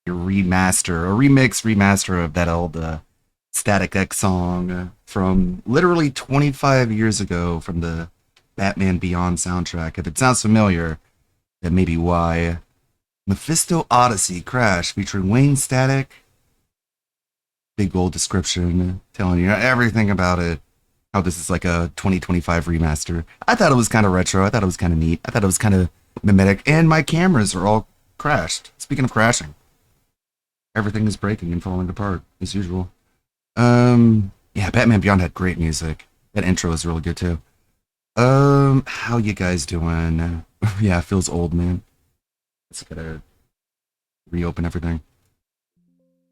remaster of that old Static X song from literally 25 years ago from the Batman Beyond soundtrack. If it sounds familiar, that may be why. Mephisto Odyssey Crash featuring Wayne Static. Big old description telling you everything about it. How this is like a 2025 remaster. I thought it was kind of retro. I thought it was kind of neat. I thought it was kind of mimetic. And my cameras are all crashed. Speaking of crashing, everything is breaking and falling apart as usual. Yeah, Batman Beyond had great music. That intro is really good too. How you guys doing? Yeah, it feels old, man. Let's gotta reopen everything.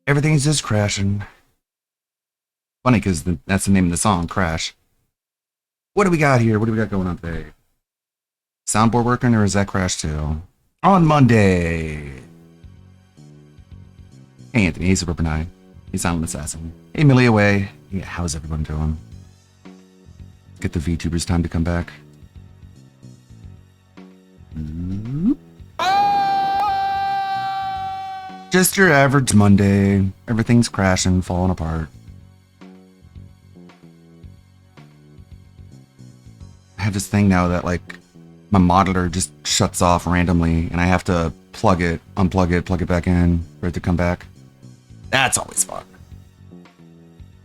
Everything's just crashing. Funny because that's the name of the song, Crash. What do we got here? What do we got going on today? Soundboard working, or is that Crash too? On Monday. Hey Anthony, hey Suburban Eye. Hey Silent Assassin. Hey Millie Away. Yeah, how's everyone doing? Get the VTubers time to come back. Just your average Monday. Everything's crashing, falling apart. I have this thing now that like my monitor just shuts off randomly and I have to plug it, unplug it, plug it back in for it to come back. That's always fun.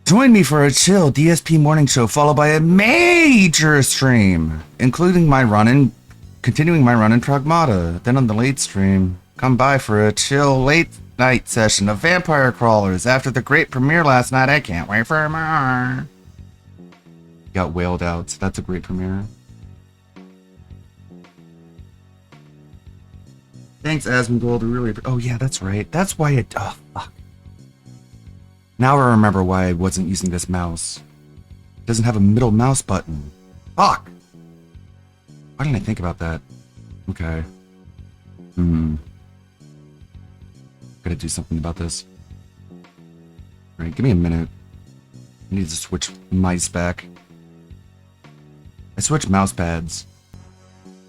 Join me for a chill DSP morning show followed by a major stream, including my continuing my run in Pragmata. Then on the late stream, come by for a chill late night session of Vampire Crawlers after the great premiere last night. I can't wait for more. Got wailed out, so that's a great premiere. Thanks, Asmongold. Really. Oh yeah, that's right. That's why it. Oh fuck. Now I remember why I wasn't using this mouse. It doesn't have a middle mouse button. Fuck. Why didn't I think about that? Okay. Gotta do something about this. Alright, give me a minute. I need to switch mice back. I switched mouse pads,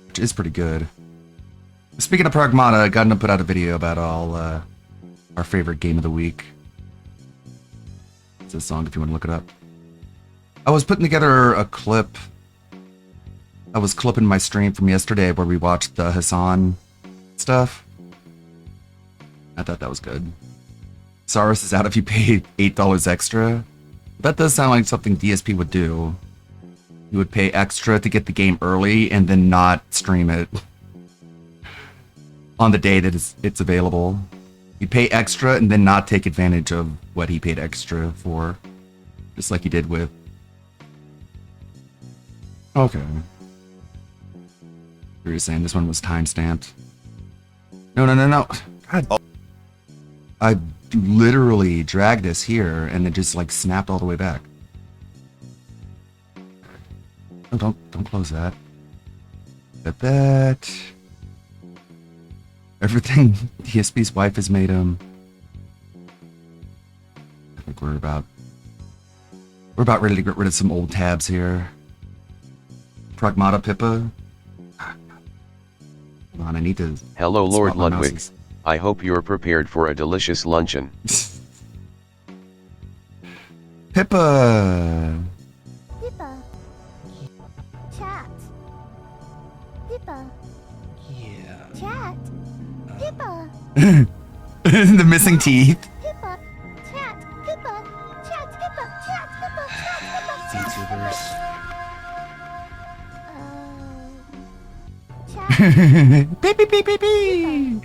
which is pretty good. Speaking of Pragmata, I got to put out a video about all our favorite game of the week. It's a song if you want to look it up. I was putting together a clip. I was clipping my stream from yesterday where we watched the Hassan stuff. I thought that was good. Saurus is out if you pay $8 extra. That does sound like something DSP would do. You would pay extra to get the game early and then not stream it on the day that it's available. You'd pay extra and then not take advantage of what he paid extra for. Just like he did with... Okay. You're saying this one was time-stamped. No. God. I literally dragged this here and it just like snapped all the way back. Oh, don't close that. Bet. Everything DSP's wife has made him. I think we're about ready to get rid of some old tabs here. Pragmata Pippa. Hold on, I need to... Hello Lord Ludwig. I hope you're prepared for a delicious luncheon. Pippa! Pippa. Chat. Pippa. Yeah. Chat. Pippa. The missing teeth. Pippa. Chat. Pippa. Chat. Pippa. Chat. Pippa. Chat. VTubers. Chat. Beep, beep, beep, beep, beep.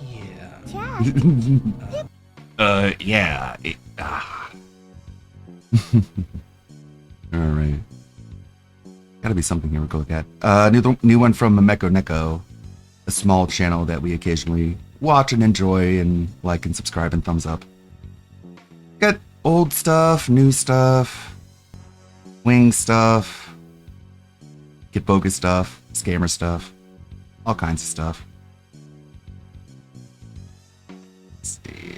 Yeah. Chat. Yeah. Alright. Gotta be something here we can look at. New one from Mameko Neko. A small channel that we occasionally watch and enjoy and like and subscribe and thumbs up. Got old stuff, new stuff, wing stuff, get bogus stuff, scammer stuff, all kinds of stuff. Let's see.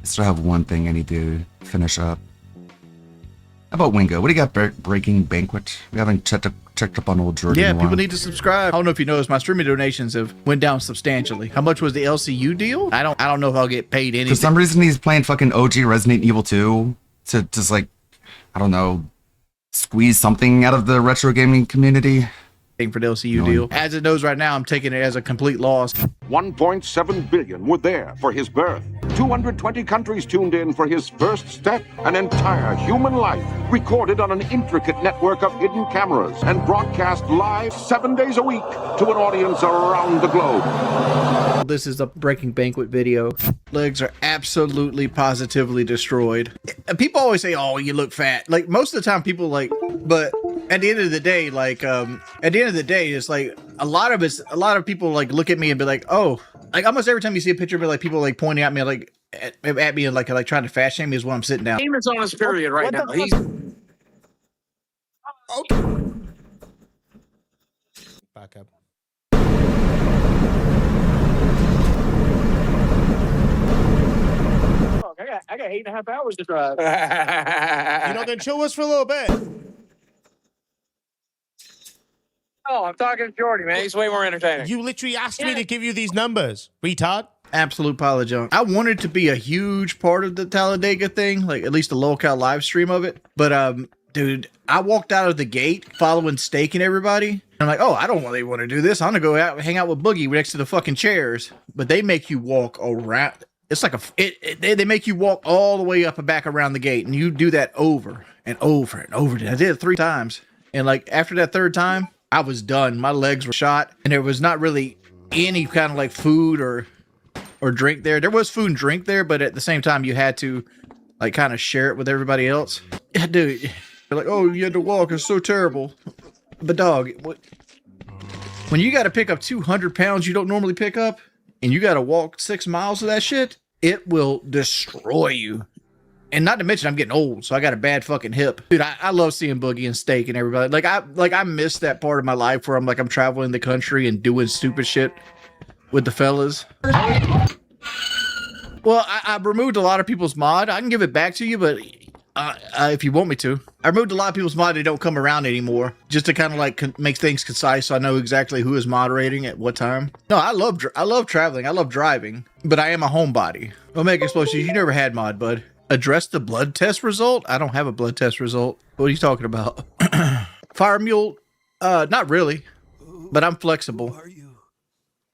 I still have one thing I need to finish up. How about Wingo? What do you got, Breaking Banquet? We haven't checked up on old Jordan. Yeah, in a people while. need to subscribe. I don't know if you noticed, my streaming donations have went down substantially. How much was the LCU deal? I don't know if I'll get paid anything. For some reason, he's playing fucking OG Resident Evil 2 to just like, I don't know, squeeze something out of the retro gaming community. For the LCU deal. As it knows right now, I'm taking it as a complete loss. 1.7 billion were there for his birth. 220 countries tuned in for his first step. An entire human life recorded on an intricate network of hidden cameras and broadcast live 7 days a week to an audience around the globe. This is a Breaking Banquet video. Legs are absolutely positively destroyed. People always say, oh, you look fat. Like, most of the time people like, but at the end of the day, like, it's like a lot of people like look at me and be like, oh, like almost every time you see a picture, like people like pointing at me, like at me and like trying to fat shame me is when I'm sitting down. Damon's on his period right now. He's Back up. I got 8.5 hours to drive. You know, then chill us for a little bit. Oh, I'm talking to Jordy, man. He's way more entertaining. You literally asked me to give you these numbers, retard. Absolute pile of junk. I wanted to be a huge part of the Talladega thing, like at least a local live stream of it. But dude, I walked out of the gate following Steak and everybody. I'm like, oh, I don't really want to do this. I'm gonna go out and hang out with Boogie next to the fucking chairs. But they make you walk around. It's like they make you walk all the way up and back around the gate, and you do that over and over and over. I did it 3 times, and like after that 3rd time, I was done. My legs were shot, and there was not really any kind of like food or drink there. There was food and drink there, but at the same time, you had to like kind of share it with everybody else. Yeah, dude, they're like, oh, you had to walk. It's so terrible. But dog, when you got to pick up 200 pounds you don't normally pick up, and you got to walk 6 miles of that shit, it will destroy you. And not to mention, I'm getting old, so I got a bad fucking hip. Dude, I love seeing Boogie and Steak and everybody. Like I miss that part of my life where I'm traveling the country and doing stupid shit with the fellas. Well, I removed a lot of people's mod. I can give it back to you, but if you want me to. I removed a lot of people's mod. They don't come around anymore, just to kind of like make things concise so I know exactly who is moderating at what time. No, I love traveling. I love driving, but I am a homebody. Omega Explosives, you never had mod, bud. Address the blood test result? I don't have a blood test result. What are you talking about? Fire Mule? Not really, but I'm flexible. Who are you?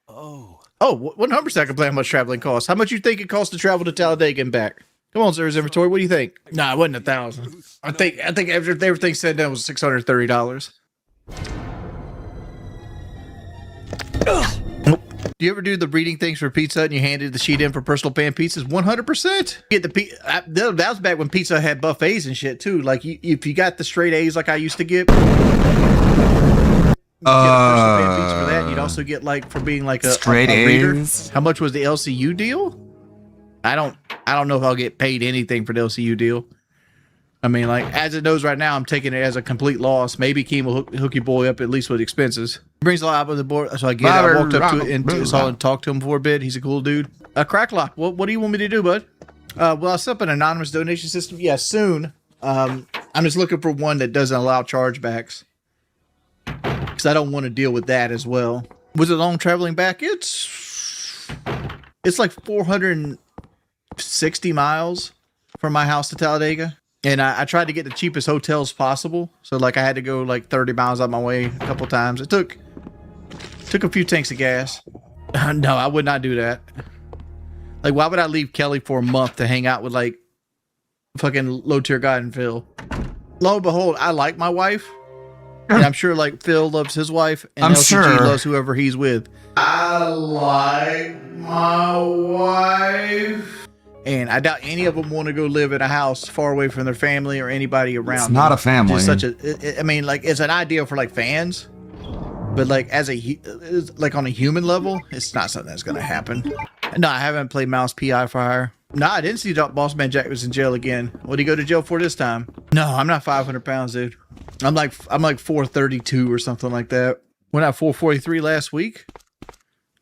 Oh, 100% I can plan how much traveling costs. How much you think it costs to travel to Talladega and back? Come on, Zer's Inventory. What do you think? Nah, it wasn't 1,000. I think everything said that was $630. Do you ever do the reading things for Pizza Hut and you handed the sheet in for personal pan pizzas? 100%. Get the that was back when Pizza Hut had buffets and shit too. Like if you got the straight A's like I used to get, you get a personal pan pizza for that. You'd also get like for being like a straight reader. A's. How much was the LCU deal? I don't know if I'll get paid anything for the LCU deal. I mean, like, as it knows right now, I'm taking it as a complete loss. Maybe Keem will hook your boy up at least with expenses. He brings a lot up on the board, so I get it. I walked up to it and saw and talked to him for a bit. He's a cool dude. Cracklock, what do you want me to do, bud? Well, I set up an anonymous donation system. Yeah, soon. I'm just looking for one that doesn't allow chargebacks, because I don't want to deal with that as well. Was it long traveling back? It's like 460 miles from my house to Talladega. And I tried to get the cheapest hotels possible. So like I had to go like 30 miles out my way a couple times. It took a few tanks of gas. No, I would not do that. Like, why would I leave Kelly for a month to hang out with like fucking low tier guy and Phil? Lo and behold, I like my wife. And I'm sure like Phil loves his wife. And I'm LCG sure loves whoever he's with. I like my wife. And I doubt any of them want to go live in a house far away from their family or anybody around. It's not a family. Just such I mean, like, it's an idea for like fans, but like like on a human level, it's not something that's gonna happen. No, I haven't played Mouse PI for Hire. No, I didn't see Boss Man Jack was in jail again. What did he go to jail for this time? No, I'm not 500 pounds, dude. I'm like 432 or something like that. Went out 443 last week.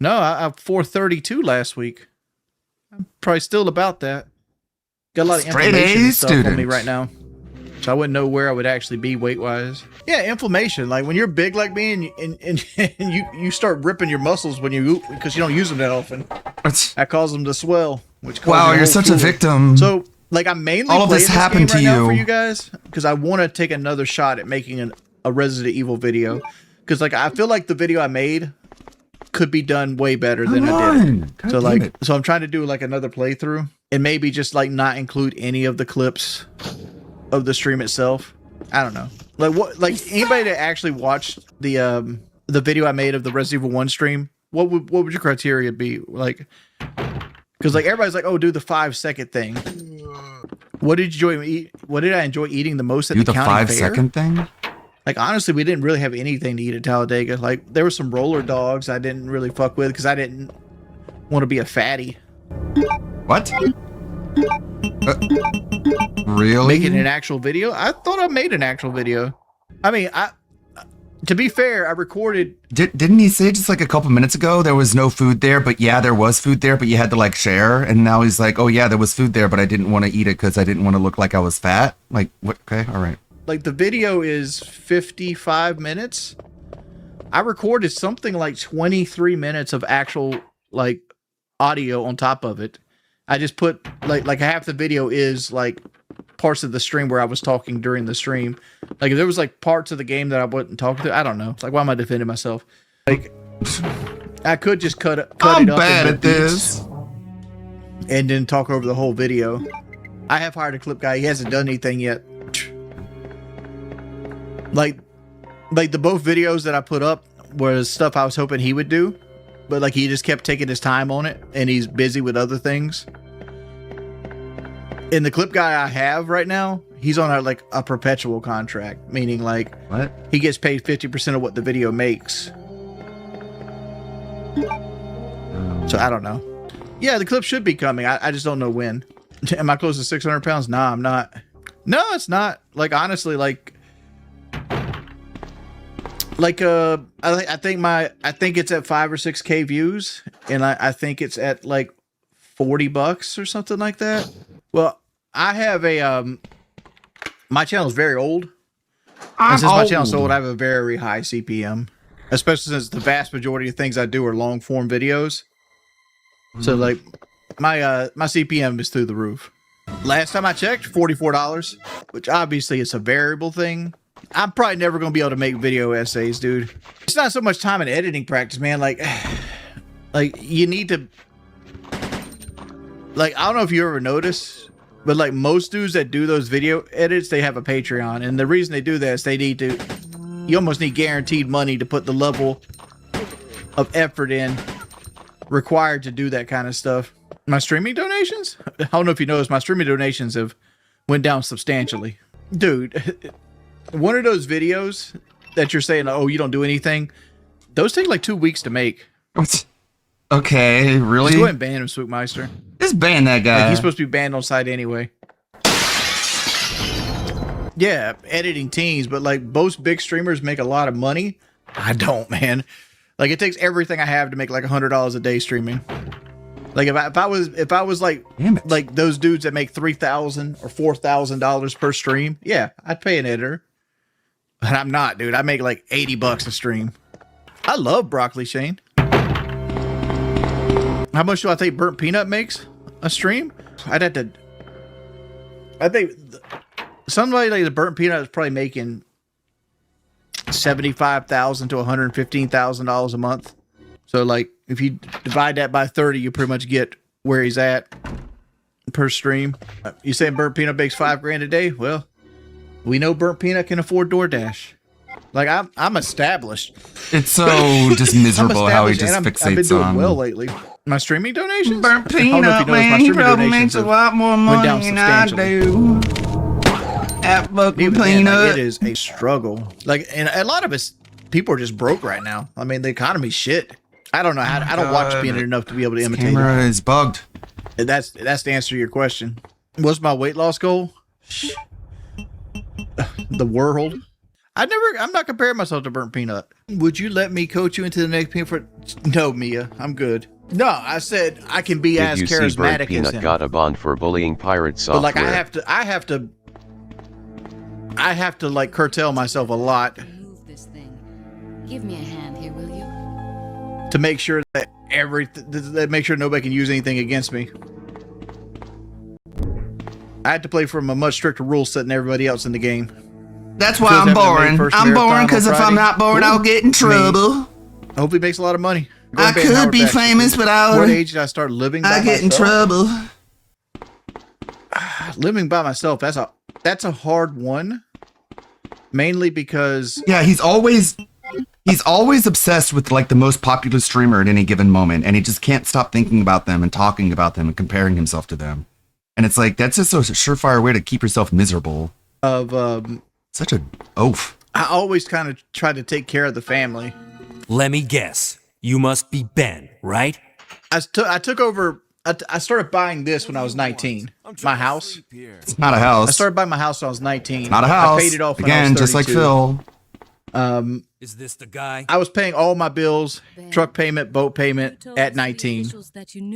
No, I'm 432 last week. I'm probably still about that. Got a lot of Straight information A and stuff on me student. right now. So I wouldn't know where I would actually be weight wise. Yeah, inflammation. Like when you're big like me and you start ripping your muscles when because you don't use them that often. That causes them to swell. Which causes Wow, your you're whole such a tool. victim. So like I'm mainly All of this playing happened game to right now for you. you guys because I want to take another shot at making a Resident Evil video. Because like I feel like the video I made could be done way better than I did. God So damn like it. so I'm trying to do like another playthrough and maybe just like not include any of the clips of the stream itself. I don't know. Like what like anybody that actually watched the video I made of the Resident Evil 1 stream, what would your criteria be? Like cuz like everybody's like, "Oh, do the 5-second thing." What did you enjoy eat? What did I enjoy eating the most at Do the the county fair? 5-second thing? Like honestly, we didn't really have anything to eat at Talladega. Like there were some roller dogs I didn't really fuck with because I didn't want to be a fatty. What? Really? Making an actual video? I thought I made an actual video. I mean, to be fair, I recorded. Didn't he say just like a couple minutes ago there was no food there, but yeah, there was food there, but you had to like share? And now he's like, oh yeah, there was food there, but I didn't want to eat it because I didn't want to look like I was fat? Like, what? Okay, all right. Like the video is 55 minutes. I recorded something like 23 minutes of actual like audio on top of it. I just put like half the video is like parts of the stream where I was talking during the stream. Like if there was like parts of the game that I wasn't talking to, I don't know. Like why am I defending myself? Like I could just cut I'm it up bad into at this. beats and then talk over the whole video. I have hired a clip guy. He hasn't done anything yet. Like the both videos that I put up was stuff I was hoping he would do, but like he just kept taking his time on it and he's busy with other things. And the clip guy I have right now, he's on a perpetual contract, meaning like What? he gets paid 50% of what the video makes. So I don't know. Yeah, the clip should be coming. I just don't know when. Am I close to 600 pounds? Nah, I'm not. No, it's not. Like honestly, I think it's at 5 or 6K views, and I think it's at like $40 or something like that. Well, I have my channel is very old. And since my channel's so old, I have a very high CPM, especially since the vast majority of things I do are long form videos. So like my CPM is through the roof. Last time I checked, $44, which obviously it's a variable thing. I'm probably never going to be able to make video essays, dude. It's not so much time and editing practice, man. Like you need to, like, I don't know if you ever notice, but like most dudes that do those video edits, they have a Patreon. And the reason they do that is you almost need guaranteed money to put the level of effort in required to do that kind of stuff. My streaming donations? I don't know if you noticed, my streaming donations have went down substantially. Dude, one of those videos that you're saying, oh, you don't do anything, those take like 2 weeks to make. What? Okay, really? Just go ahead and ban him, Swoopmeister. Just ban that guy. Like, he's supposed to be banned on site anyway. Yeah, editing teens, but like most big streamers make a lot of money. I don't, man. Like it takes everything I have to make like $100 a day streaming. Like if I was like Damn it. like those dudes that make $3,000 or $4,000 per stream, yeah, I'd pay an editor. But I'm not, dude. I make like $80 a stream. I love broccoli, Shane. How much do I think Burnt Peanut makes a stream? I think somebody like the Burnt Peanut is probably making $75,000 to $115,000 a month. So like if you divide that by 30, you pretty much get where he's at per stream. You saying Burnt Peanut makes $5,000 a day? Well, we know Burnt Peanut can afford DoorDash. Like I'm established. It's so just miserable how he just I've been fixates doing on well lately. My streaming donations? Burnt I don't know if Peanut, you noticed, man. my He streaming probably donations makes a have lot more went down money than I do. At fucking Even then, Peanut. like, it is a struggle. Like, and a lot of us people are just broke right now. I mean, the economy's shit. I don't know how. I don't watch Peanut enough to be able to imitate it. Camera is bugged. And that's the answer to your question. What's my weight loss goal? The world. I'm not comparing myself to Burnt Peanut. Would you let me coach you into the next Peanut? No, Mia, I'm good. No, I said I can be Did as you see Burnt charismatic as Peanut him. got a bond for bullying pirate But software? like I have to I have to like curtail myself a lot Move this thing. Give me a hand here, will you? to make sure that make sure nobody can use anything against me. I had to play from a much stricter rule set than everybody else in the game. That's why Phil's I'm having to boring. make first I'm boring marathon because on if I'm Friday. not boring, Cool. I'll get in trouble. I hope he makes a lot of money. Go I and pay could Howard be back. famous, but What age did I start living by I get in myself? trouble. Living by myself, that's a hard one. Mainly because Yeah, he's always obsessed with like the most popular streamer at any given moment, and he just can't stop thinking about them and talking about them and comparing himself to them. And it's like that's just a surefire way to keep yourself miserable. of Such a oaf. I always kind of try to take care of the family. Let me guess. You must be Ben, right? I took over. I started buying this when I was 19. My house. It's not a house. I started buying my house when I was 19. It's not a house. I paid it off when I Again, was just like 32. Phil. Is this the guy? I was paying all my bills, truck payment, boat payment at 19,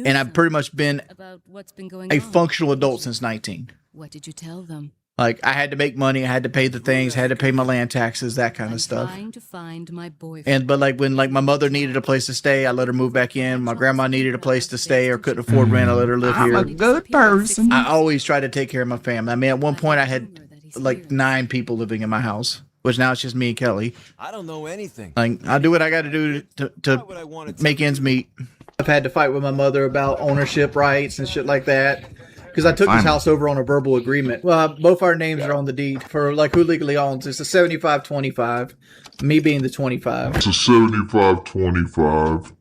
and I've pretty much been About what's been going a on. functional adult since 19. What did you tell them? Like I had to make money, I had to pay the things, had to pay my land taxes, that kind I'm of stuff. trying to find my boyfriend. And but like when like my mother needed a place to stay, I let her move back in. My grandma needed a place to stay or couldn't afford rent, I let her live I'm a here. good person. I always try to take care of my family. I mean, at one point I had like 9 people living in my house, which now it's just me and Kelly. I don't know anything. Like I do what I got to do to make ends meet. I've had to fight with my mother about ownership rights and shit like that. Because I took Fine. this house over on a verbal agreement. Well, both our names are on the deed for like who legally owns. It's a 75-25, me being the 25. It's a 75-25,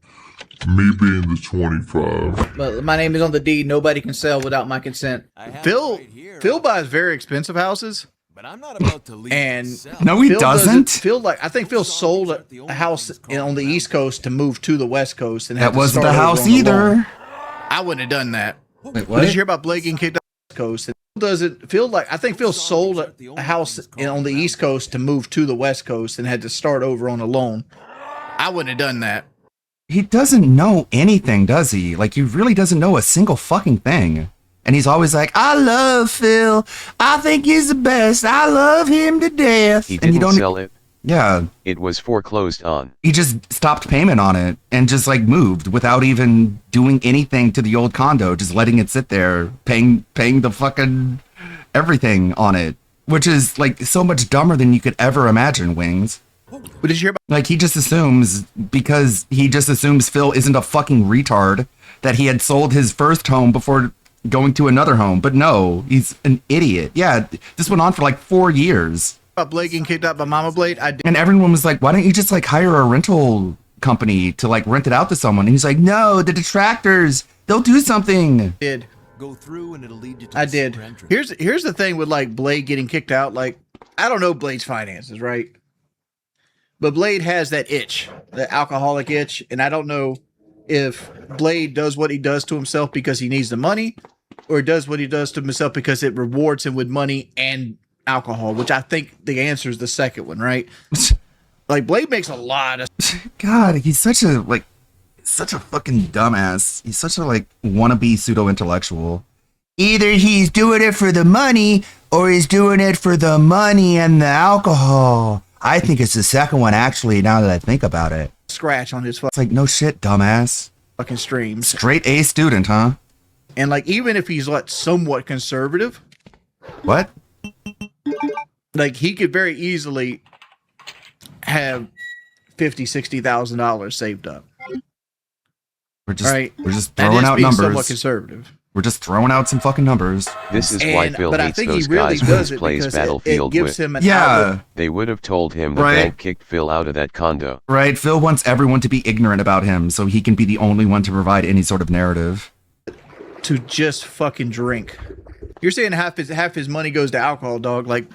me being the 25. But my name is on the deed. Nobody can sell without my consent. Phil buys very expensive houses. But I'm not about to leave. And No, he Phil doesn't. I think Phil sold a house on the East Coast to move to the West Coast, and had That to wasn't start the over house on the loan. either. I wouldn't have done that. Wait, Did you hear about Blake getting kicked out of the West Coast? I think Phil sold a house on the East Coast to move to the West Coast and had to start over on a loan. I wouldn't have done that. He doesn't know anything, does he? Like, he really doesn't know a single fucking thing. And he's always like, I love Phil. I think he's the best. I love him to death. He and you didn't don't. sell it. Yeah, It was foreclosed on. he just stopped payment on it and just like moved without even doing anything to the old condo, just letting it sit there, paying the fucking everything on it, which is like so much dumber than you could ever imagine, Wings. But did you hear about Like he just assumes Phil isn't a fucking retard that he had sold his first home before going to another home. But no, he's an idiot. Yeah, this went on for like 4 years. Blake getting kicked out by Mama Blade? I did. And everyone was like, why don't you just like hire a rental company to like rent it out to someone? And he's like, no, the detractors, they'll do something. Go through and it'll lead you to I the did. sewer entrance. Here's the thing with like Blade getting kicked out. Like, I don't know Blade's finances, right? But Blade has that itch, the alcoholic itch, and I don't know if Blade does what he does to himself because he needs the money, or does what he does to himself because it rewards him with money and alcohol, which I think the answer is the second one, right? Like Blade makes a lot of God, he's such a fucking dumbass. He's such a like wannabe pseudo intellectual. Either he's doing it for the money or he's doing it for the money and the alcohol. I think it's the second one, actually, now that I think about it. scratch on his It's like, no shit, dumbass. fucking streams. Straight A student, huh? And like even if he's like somewhat conservative, What? like he could very easily have $50,000-$60,000 saved up. We're just Right. we're just That throwing is out being somewhat numbers. conservative. We're just throwing out some fucking numbers. This is why And- Phil but I hates think he those really guys who does he it plays because it Battlefield gives with. him an Yeah. outlet. They would have told him the Right. bank kicked Phil out of that condo. Right, Phil wants everyone to be ignorant about him so he can be the only one to provide any sort of narrative. To just fucking drink. You're saying half his money goes to alcohol, dog. Like,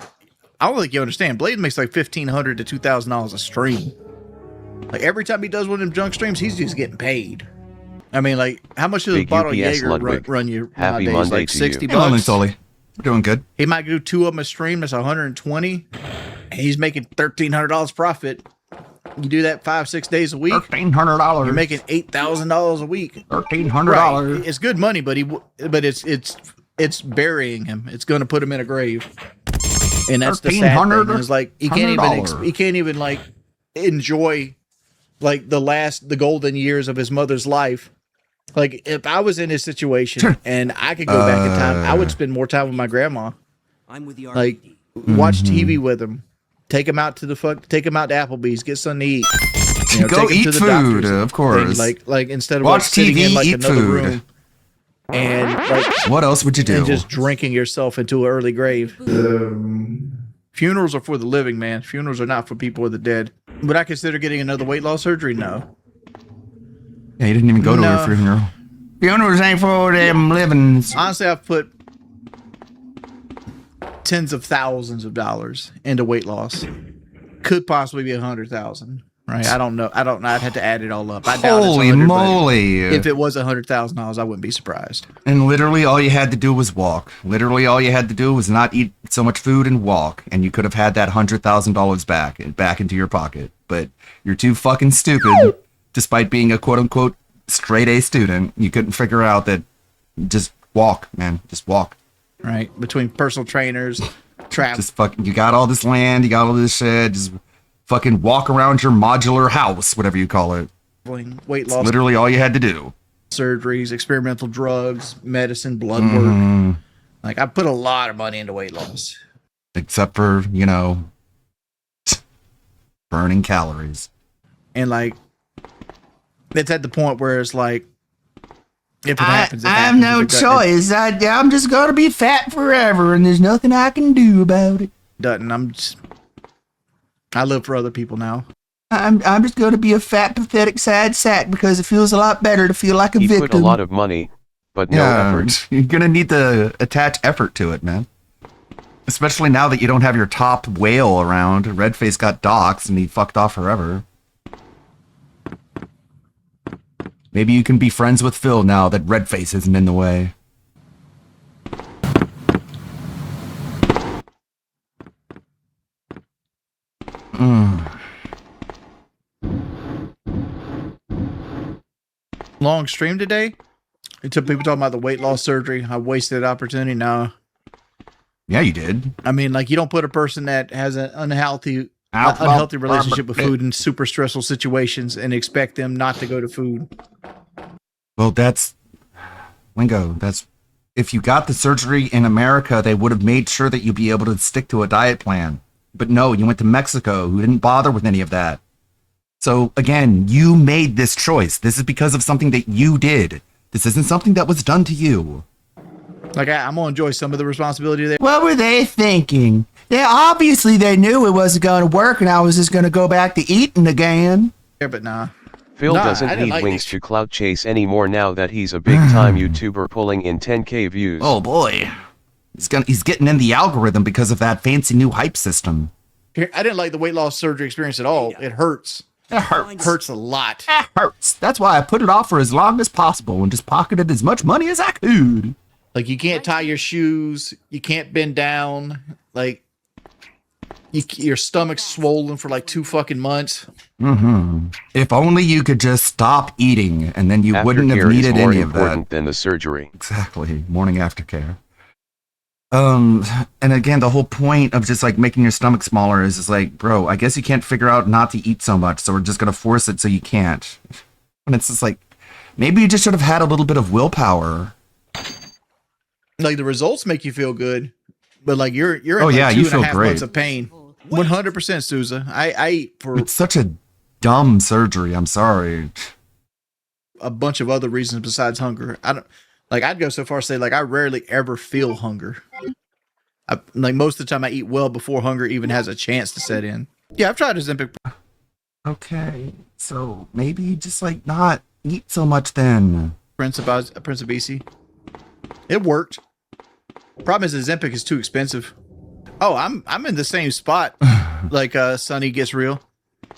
I don't think you understand. Blade makes like $1,500 to $2,000 a stream. Like every time he does one of them junk streams, he's just getting paid. I mean, like, how much does a Big bottle of UPS Jaeger Ludwig. run you Happy nowadays? Monday Like to 60 you. Hey, Lonely bucks. Sully. We're doing good. He might do 2 of them a stream. That's 120. And he's making $1,300 profit. You do that 5-6 days a week. $1,300. You're making $8,000 a week. $1,300. Right. It's good money, but it's burying him. It's going to put him in a grave. And that's the sad thing. $1,300 It's like you can't even like enjoy like the golden years of his mother's life. Like if I was in his situation and I could go back in time, I would spend more time with my grandma. I'm with the Like watch TV with him, take him out to Applebee's, get something to eat. You know, Go take him eat to the food, doctors of course. Like instead of Watch like sitting TV, in like eat another food. room and like What else would you do? and just drinking yourself into an early grave. Funerals are for the living, man. Funerals are not for people of the dead. Would I consider getting another weight loss surgery? No. Yeah, you didn't even go to No. a funeral. Funerals ain't for them livings. Honestly, I've put tens of thousands of dollars into weight loss. Could possibly be 100,000. Right? I don't know. I'd have to add it all up. I doubt Holy it's 100, but moly. if it was $100,000, I wouldn't be surprised. And literally all you had to do was walk. Literally all you had to do was not eat so much food and walk, and you could have had that $100,000 back into your pocket. But you're too fucking stupid, despite being a quote-unquote straight A student. You couldn't figure out that just walk, man. Just walk. Right? Between personal trainers, travel. Just fucking, you got all this land, you got all this shit, just fucking walk around your modular house, whatever you call it. Weight It's loss literally all you had to do. surgeries, experimental drugs, medicine, blood Mm-hmm. work. Like I put a lot of money into weight loss. Except for, you know, burning calories. And like it's at the point where it's like if it happens, it happens. If it doesn't, I'm just gonna be fat forever, and there's nothing I can do about it. doesn't. I live for other people now. I'm just gonna be a fat, pathetic, sad sack because it feels a lot better to feel like a He victim. put a lot of money, but no effort. You're gonna need to attach effort to it, man. Especially now that you don't have your top whale around. Redface got doxxed and he fucked off forever. Maybe you can be friends with Phil now that Redface isn't in the way. Long stream today. It took people talking about the weight loss surgery. I wasted opportunity. No, Yeah, you did. I mean, like you don't put a person that has an unhealthy relationship with food in super stressful situations and expect them not to go to food. Well, that's Wingo. That's if you got the surgery in America, they would have made sure that you'd be able to stick to a diet plan. But no, you went to Mexico, who didn't bother with any of that. So again, you made this choice. This is because of something that you did. This isn't something that was done to you. Like I'm gonna enjoy some of the responsibility there. What were they thinking? Yeah, obviously they knew it wasn't going to work and I was just going to go back to eating again. But nah. Phil Nah, I doesn't didn't need like wings it. to clout chase anymore now that he's a big-time YouTuber pulling in 10K views. Oh boy. He's getting in the algorithm because of that fancy new hype system. I didn't like the weight loss surgery experience at all. It hurts. It hurts. Hurts a lot. It hurts. That's why I put it off for as long as possible and just pocketed as much money as I could. Like you can't tie your shoes. You can't bend down. Like your stomach's swollen for like 2 fucking months. If only you could just stop eating and then you wouldn't have Aftercare is needed more any of that. important than the surgery. Exactly. Morning aftercare. And again, the whole point of just like making your stomach smaller is just like, bro, I guess you can't figure out not to eat so much, so we're just gonna force it so you can't. And it's just like, maybe you just should have had a little bit of willpower. Like the results make you feel good, but like you're in Oh, like yeah, 2.5 you feel months great. of pain. 100%, Souza. I eat for It's such a dumb surgery. I'm sorry. a bunch of other reasons besides hunger. I'd go so far as to say like I rarely ever feel hunger. Like most of the time I eat well before hunger even has a chance to set in. Yeah, I've tried Ozempic. Okay, so maybe just like not eat so much then. Prince of BC. It worked. Problem is Ozempic is too expensive. Oh, I'm in the same spot. Like Sonny Gets Real.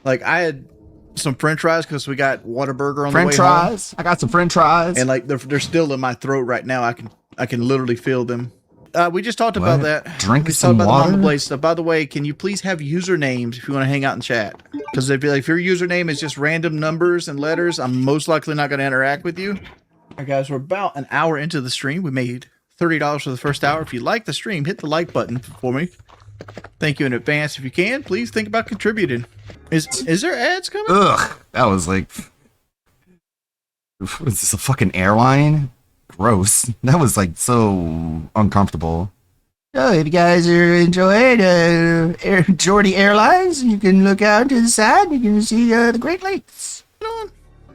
Like I had some French fries because we got Whataburger on French the way home. fries. I got some French fries. And like they're still in my throat right now. I can literally feel them. We just talked about What? that. Drink we some talked about the Mama water? Blaze stuff. By the way, can you please have usernames if you want to hang out in chat? Because if your username is just random numbers and letters, I'm most likely not going to interact with you. All right, guys, we're about an hour into the stream. We made $30 for the first hour. If you like the stream, hit the like button for me. Thank you in advance. If you can, please think about contributing. Is there ads coming? Ugh, that was like, what is this, a fucking airline? Gross. That was like so uncomfortable. So if you guys are enjoying Jordy Airlines, you can look out to the side and you can see the Great Lakes.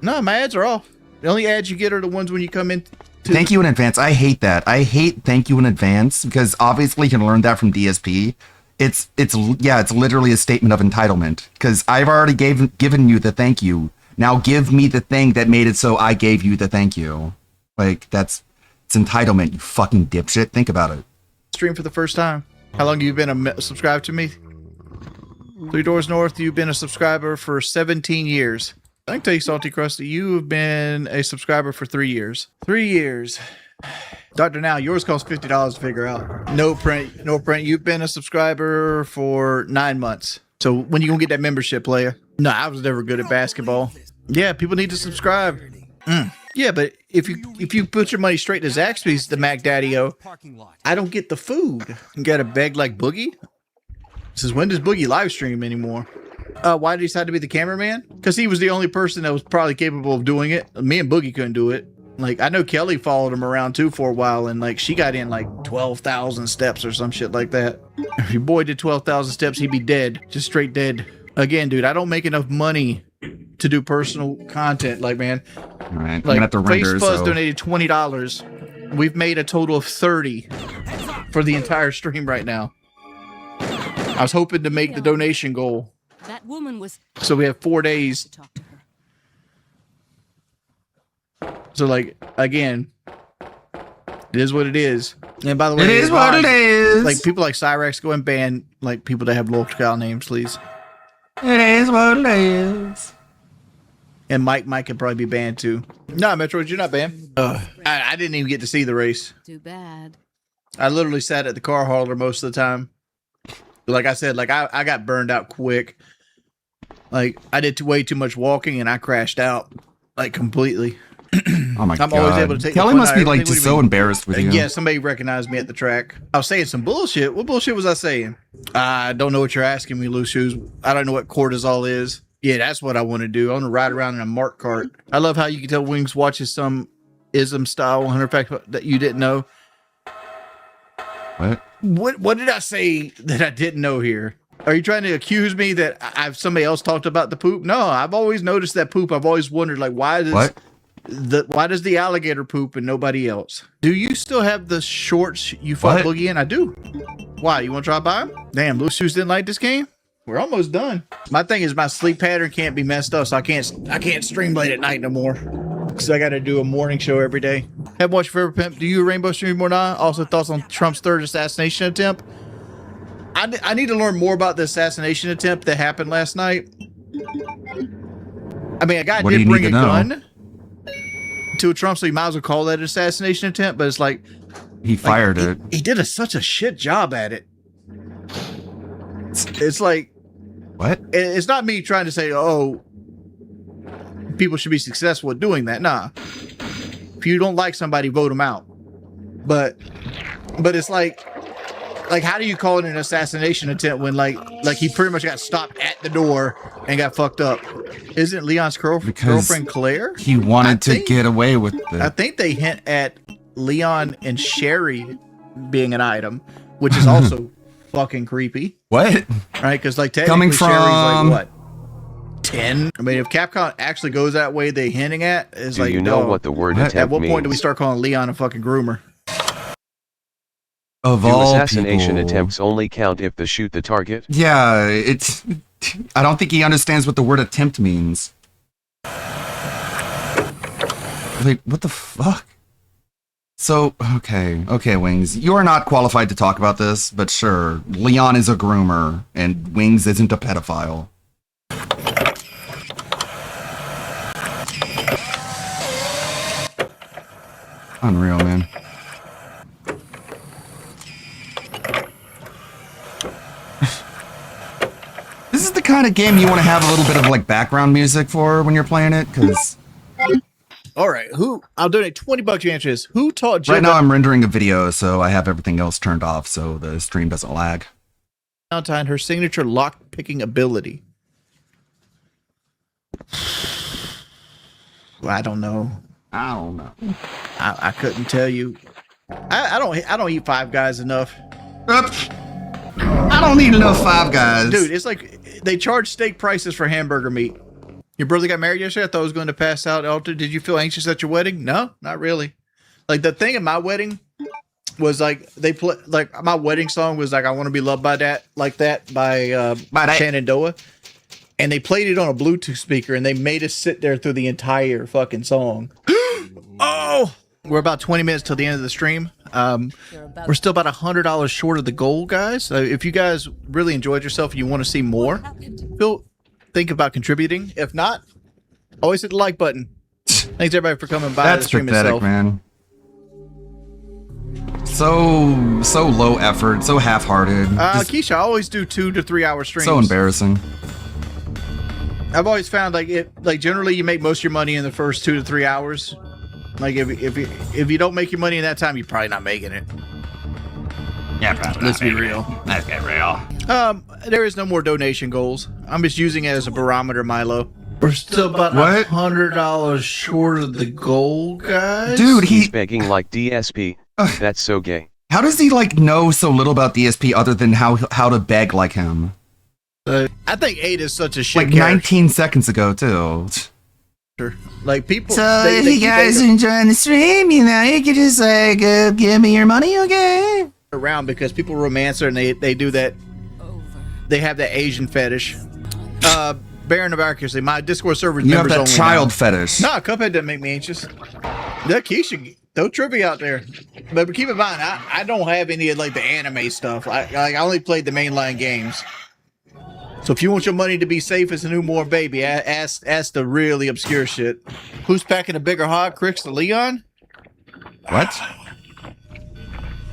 No, my ads are off. The only ads you get are the ones when you come in. Thank you in advance. I hate that. I hate thank you in advance because obviously you can learn that from DSP. It's literally a statement of entitlement because I've already given you the thank you. Now give me the thing that made it so I gave you the thank you. Like it's entitlement, you fucking dipshit. Think about it. Stream for the first time. How long have you been subscribed to me? Three Doors North, you've been a subscriber for 17 years. I can tell you, Salty Krusty, you have been a subscriber for 3 years. 3 years. Dr. Now, yours costs $50 to figure out. No print. You've been a subscriber for 9 months. So when you gonna get that membership, player? No, I was never good at basketball. Yeah, people need to subscribe. Yeah, but if you put your money straight to Zaxby's, the Mac Daddy-O, I don't get the food. You got a beg like Boogie? Says, when does Boogie live stream anymore? Why did he decide to be the cameraman? Because he was the only person that was probably capable of doing it. Me and Boogie couldn't do it. Like, I know Kelly followed him around too for a while, and like she got in like 12,000 steps or some shit like that. If your boy did 12,000 steps, he'd be dead. Just straight dead. Again, dude, I don't make enough money to do personal content. Like, man, All right, I'm like gonna have to render. FaceFuzz So. donated $20. We've made a total of 30 for the entire stream right now. I was hoping to make the donation goal. That woman was So we have 4 days. to talk to her. So like, again, it is what it is. And by the way, It is what it is. Like people like Cyrex, go and ban like people that have local names, please. It is what it is. And Mike could probably be banned too. No, Metroid, you're not banned. I didn't even get to see the race. Too bad. I literally sat at the car hauler most of the time. Like I said, like I got burned out quick. Like I did way too much walking and I crashed out like completely. Oh my god! I'm always able to take the Kelly fun must out be of like everything. just What do you so mean? embarrassed with you. Yeah, somebody recognized me at the track. I was saying some bullshit. What bullshit was I saying? I don't know what you're asking me, Loose Shoes. I don't know what cortisol is. Yeah, that's what I want to do. I want to ride around in a Mark cart. I love how you can tell Wings watches some ism style 100 facts that you didn't know. What did I say that I didn't know here? Are you trying to accuse me that I've somebody else talked about the poop? No, I've always noticed that poop. I've always wondered, like, why does the alligator poop and nobody else? Do you still have the shorts you fought Boogie in? I do. Why? You want to try by them? Damn, Loose Shoes didn't like this game? We're almost done. My thing is my sleep pattern can't be messed up, so I can't stream late at night no more. Because I got to do a morning show every day. Have watched Forever Pimp. Do you Rainbow stream or not? Also thoughts on Trump's third assassination attempt? I need to learn more about the assassination attempt that happened last night. I mean, a guy did bring a gun to a Trump, so you might as well call that an assassination attempt, but it's like he fired it. He did such a shit job at it. It's like, what? It's not me trying to say, oh, people should be successful at doing that. Nah. If you don't like somebody, vote them out. But it's like how do you call it an assassination attempt when like he pretty much got stopped at the door and got fucked up? Isn't Leon's girlfriend Claire? He wanted to get away with it. I think they hint at Leon and Sherry being an item, which is also fucking creepy. What? Right? Because like Coming technically Sherry's from like what? 10? I mean, if Capcom actually goes that way they hinting at, is Do like, you know what the word attempt at what point do we means? start calling Leon a fucking groomer? Of Do all assassination people. attempts only count if they shoot the target? Yeah, it's. I don't think he understands what the word attempt means. Like, what the fuck? So, okay, Wings. You are not qualified to talk about this, but sure, Leon is a groomer, and Wings isn't a pedophile. Unreal, man. This is the kind of game you want to have a little bit of like background music for when you're playing it, because All right, I'll donate $20 to answer this. Who taught Jill? right now I'm rendering a video, so I have everything else turned off so the stream doesn't lag. Valentine her signature lock picking ability. Well, I don't know. I don't know. I couldn't tell you. I don't eat Five Guys enough. I don't need enough Five Guys. Dude, it's like they charge steak prices for hamburger meat. Your brother got married yesterday? I thought I was going to pass out. Alter, did you feel anxious at your wedding? No, not really. Like the thing at my wedding was like like my wedding song was like "I Want to Be Loved by That" like that by Shenandoah, and they played it on a Bluetooth speaker and they made us sit there through the entire fucking song. Oh, we're about 20 minutes till the end of the stream. We're still about $100 short of the goal, guys. If you guys really enjoyed yourself and you want to see more, think about contributing. If not, always hit the like button. Thanks everybody for coming by. That's the stream pathetic, itself. man. So low effort, so half-hearted. Just Keisha, I always do 2 to 3 hour streams. so embarrassing. I've always found like generally you make most of your money in the first 2 to 3 hours. Like if you don't make your money in that time, you're probably not making it. Yeah, probably. Let's be real. Let's get real. There is no more donation goals. I'm just using it as a barometer, Milo. We're still about What? $100 short of the goal, guys. Dude, He's begging like DSP. Ugh. That's so gay. How does he like know so little about DSP other than how to beg like him? I think 8 is such a shit Like character. 19 seconds ago too. Like people. So they if keep you guys Ada enjoying the stream, you know, you could just like give me your money, okay? around because people romance her and they do that. They have that Asian fetish. Baron of Accuracy, my Discord server You have members that only child now. fetish. No, Cuphead doesn't make me anxious. That Keisha, throw trivia out there. But keep in mind, I don't have any of like the anime stuff. I only played the mainline games. So if you want your money to be safe as a newborn baby, ask the really obscure shit. Who's packing a bigger hog, Chris or Leon? What?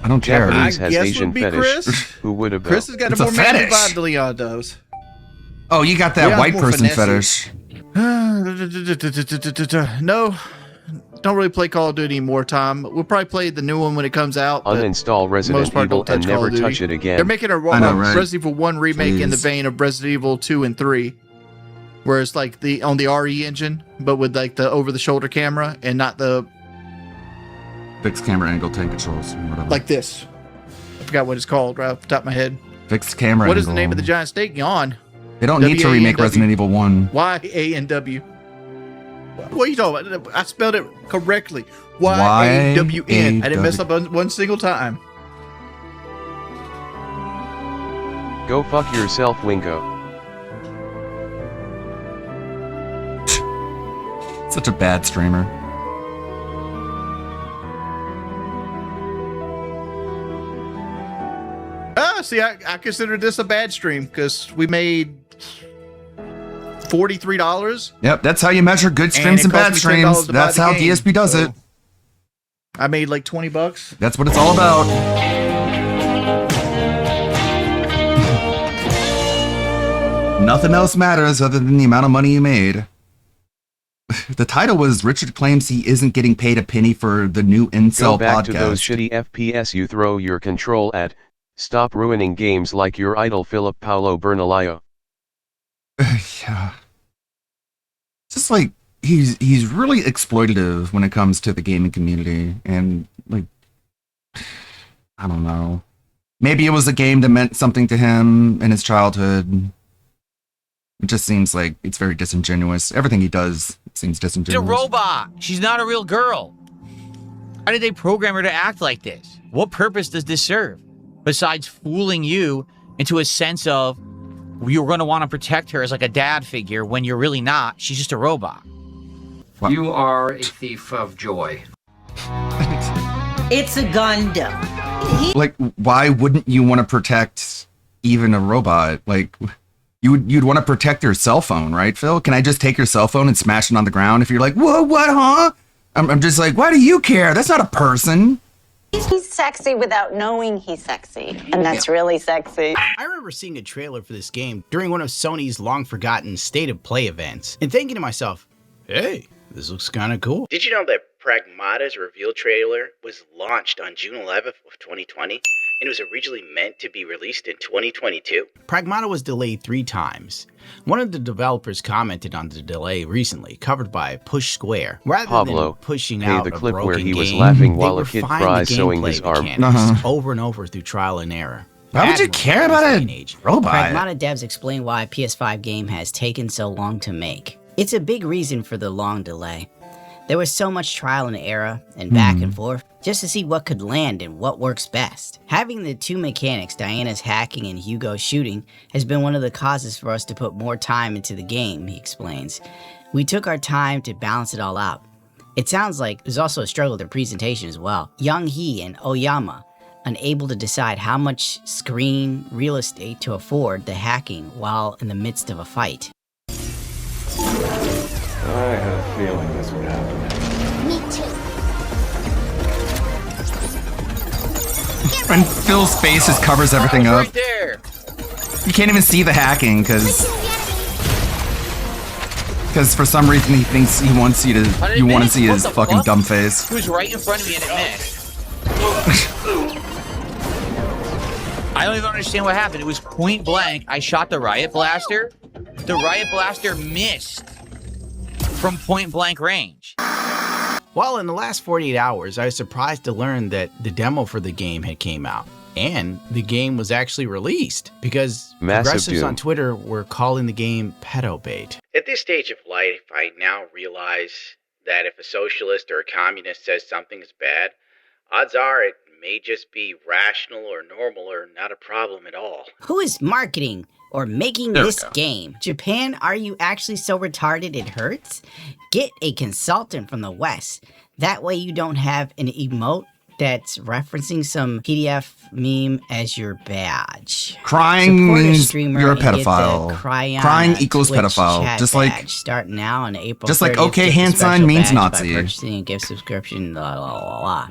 I don't care. Japanese has guess Asian would be fetish. Chris. Who would have Chris has got It's a a more manly fetish. vibe than Leon does. Oh, you got that Yeah, white more person finesse. fetish. No, don't really play Call of Duty anymore, Tom. We'll probably play the new one when it comes out. but Uninstall Resident most part, Evil don't and touch Call never of Duty. touch it again. They're making a I know, right? Resident Evil 1 remake in the Jeez. vein of Resident Evil 2 and 3, where it's like on the RE engine, but with like the over-the-shoulder camera and not the Fixed camera angle, tank controls, whatever. like this. I forgot what it's called right off the top of my head. Fixed camera What angle. is the name of the giant steak? Yawn. They don't need to remake W-A-N-W. Resident Evil 1. Y-A-N-W. What are you talking about? I spelled it correctly. Y-A-W-N. I didn't mess up one single time. Go fuck yourself, Wingo. Such a bad streamer. See, I consider this a bad stream because we made $43. Yep, that's how you measure good streams it and bad cost me $10 streams. to buy That's the how game, DSP does so it. I made like $20. That's what it's all about. Nothing else matters other than the amount of money you made. The title was Richard claims he isn't getting paid a penny for the new Go Incel back to those podcast. shitty FPS you throw your control at. Stop ruining games like your idol Philip Paulo Bernalayo. Yeah. Just like he's really exploitative when it comes to the gaming community, and like I don't know. Maybe it was a game that meant something to him in his childhood. It just seems like it's very disingenuous. Everything he does seems She's a disingenuous. robot. She's not a real girl. How did they program her to act like this? What purpose does this serve? Besides fooling you into a sense of you're going to want to protect her as like a dad figure when you're really not. She's just a robot. What? You are a thief of joy. It's a Gundam. Like, why wouldn't you want to protect even a robot? Like, you'd want to protect your cell phone, right, Phil? Can I just take your cell phone and smash it on the ground if you're like, whoa, what, huh? I'm just like, why do you care? That's not a person. He's sexy without knowing he's sexy, and that's really sexy. I remember seeing a trailer for this game during one of Sony's long-forgotten State of Play events, and thinking to myself, hey, this looks kind of cool. Did you know that Pragmata's reveal trailer was launched on June 11th of 2020? and it was originally meant to be released in 2022. Pragmata was delayed 3 times. One of the developers commented on the delay recently, covered by Push Square. Rather Pablo, than pushing hey, out the a clip broken where he was game, laughing they while a were kid refining cries the sewing gameplay his arm. mechanics over and over through trial and error. Why would you Admirable care in this about day a and age. robot? Pragmata devs explain why a PS5 game has taken so long to make. It's a big reason for the long delay. There was so much trial and error and back and forth just to see what could land and what works best. Having the 2 mechanics, Diana's hacking and Hugo's shooting, has been one of the causes for us to put more time into the game, he explains. We took our time to balance it all out. It sounds like there's also a struggle with their presentation as well. Young Hee and Oyama, unable to decide how much screen real estate to afford the hacking while in the midst of a fight. I had a feeling this would happen. Me too. And Phil's face just covers everything up. Right there. You can't even see the hacking because for some reason he thinks he wants you to see his fucking dumb face. He was right in front of me and it missed. I don't even understand what happened. It was point blank. I shot the riot blaster. The riot blaster missed from point blank range. Well, in the last 48 hours, I was surprised to learn that the demo for the game had came out. And the game was actually released because progressives on Twitter were calling the game pedo bait. At this stage of life, I now realize that if a socialist or a communist says something is bad, odds are it may just be rational or normal or not a problem at all. Who is marketing or making this game? Japan, are you actually so retarded it hurts? Get a consultant from the West. That way you don't have an emote that's referencing some PDF meme as your badge. Crying means streamer you're a and get the pedophile. Cryon Crying equals Twitch pedophile. chat Just badge. like Start now on April just like 30th. okay Get the hand sign special means badge Nazi. by purchasing a gift subscription. La, la, la, la.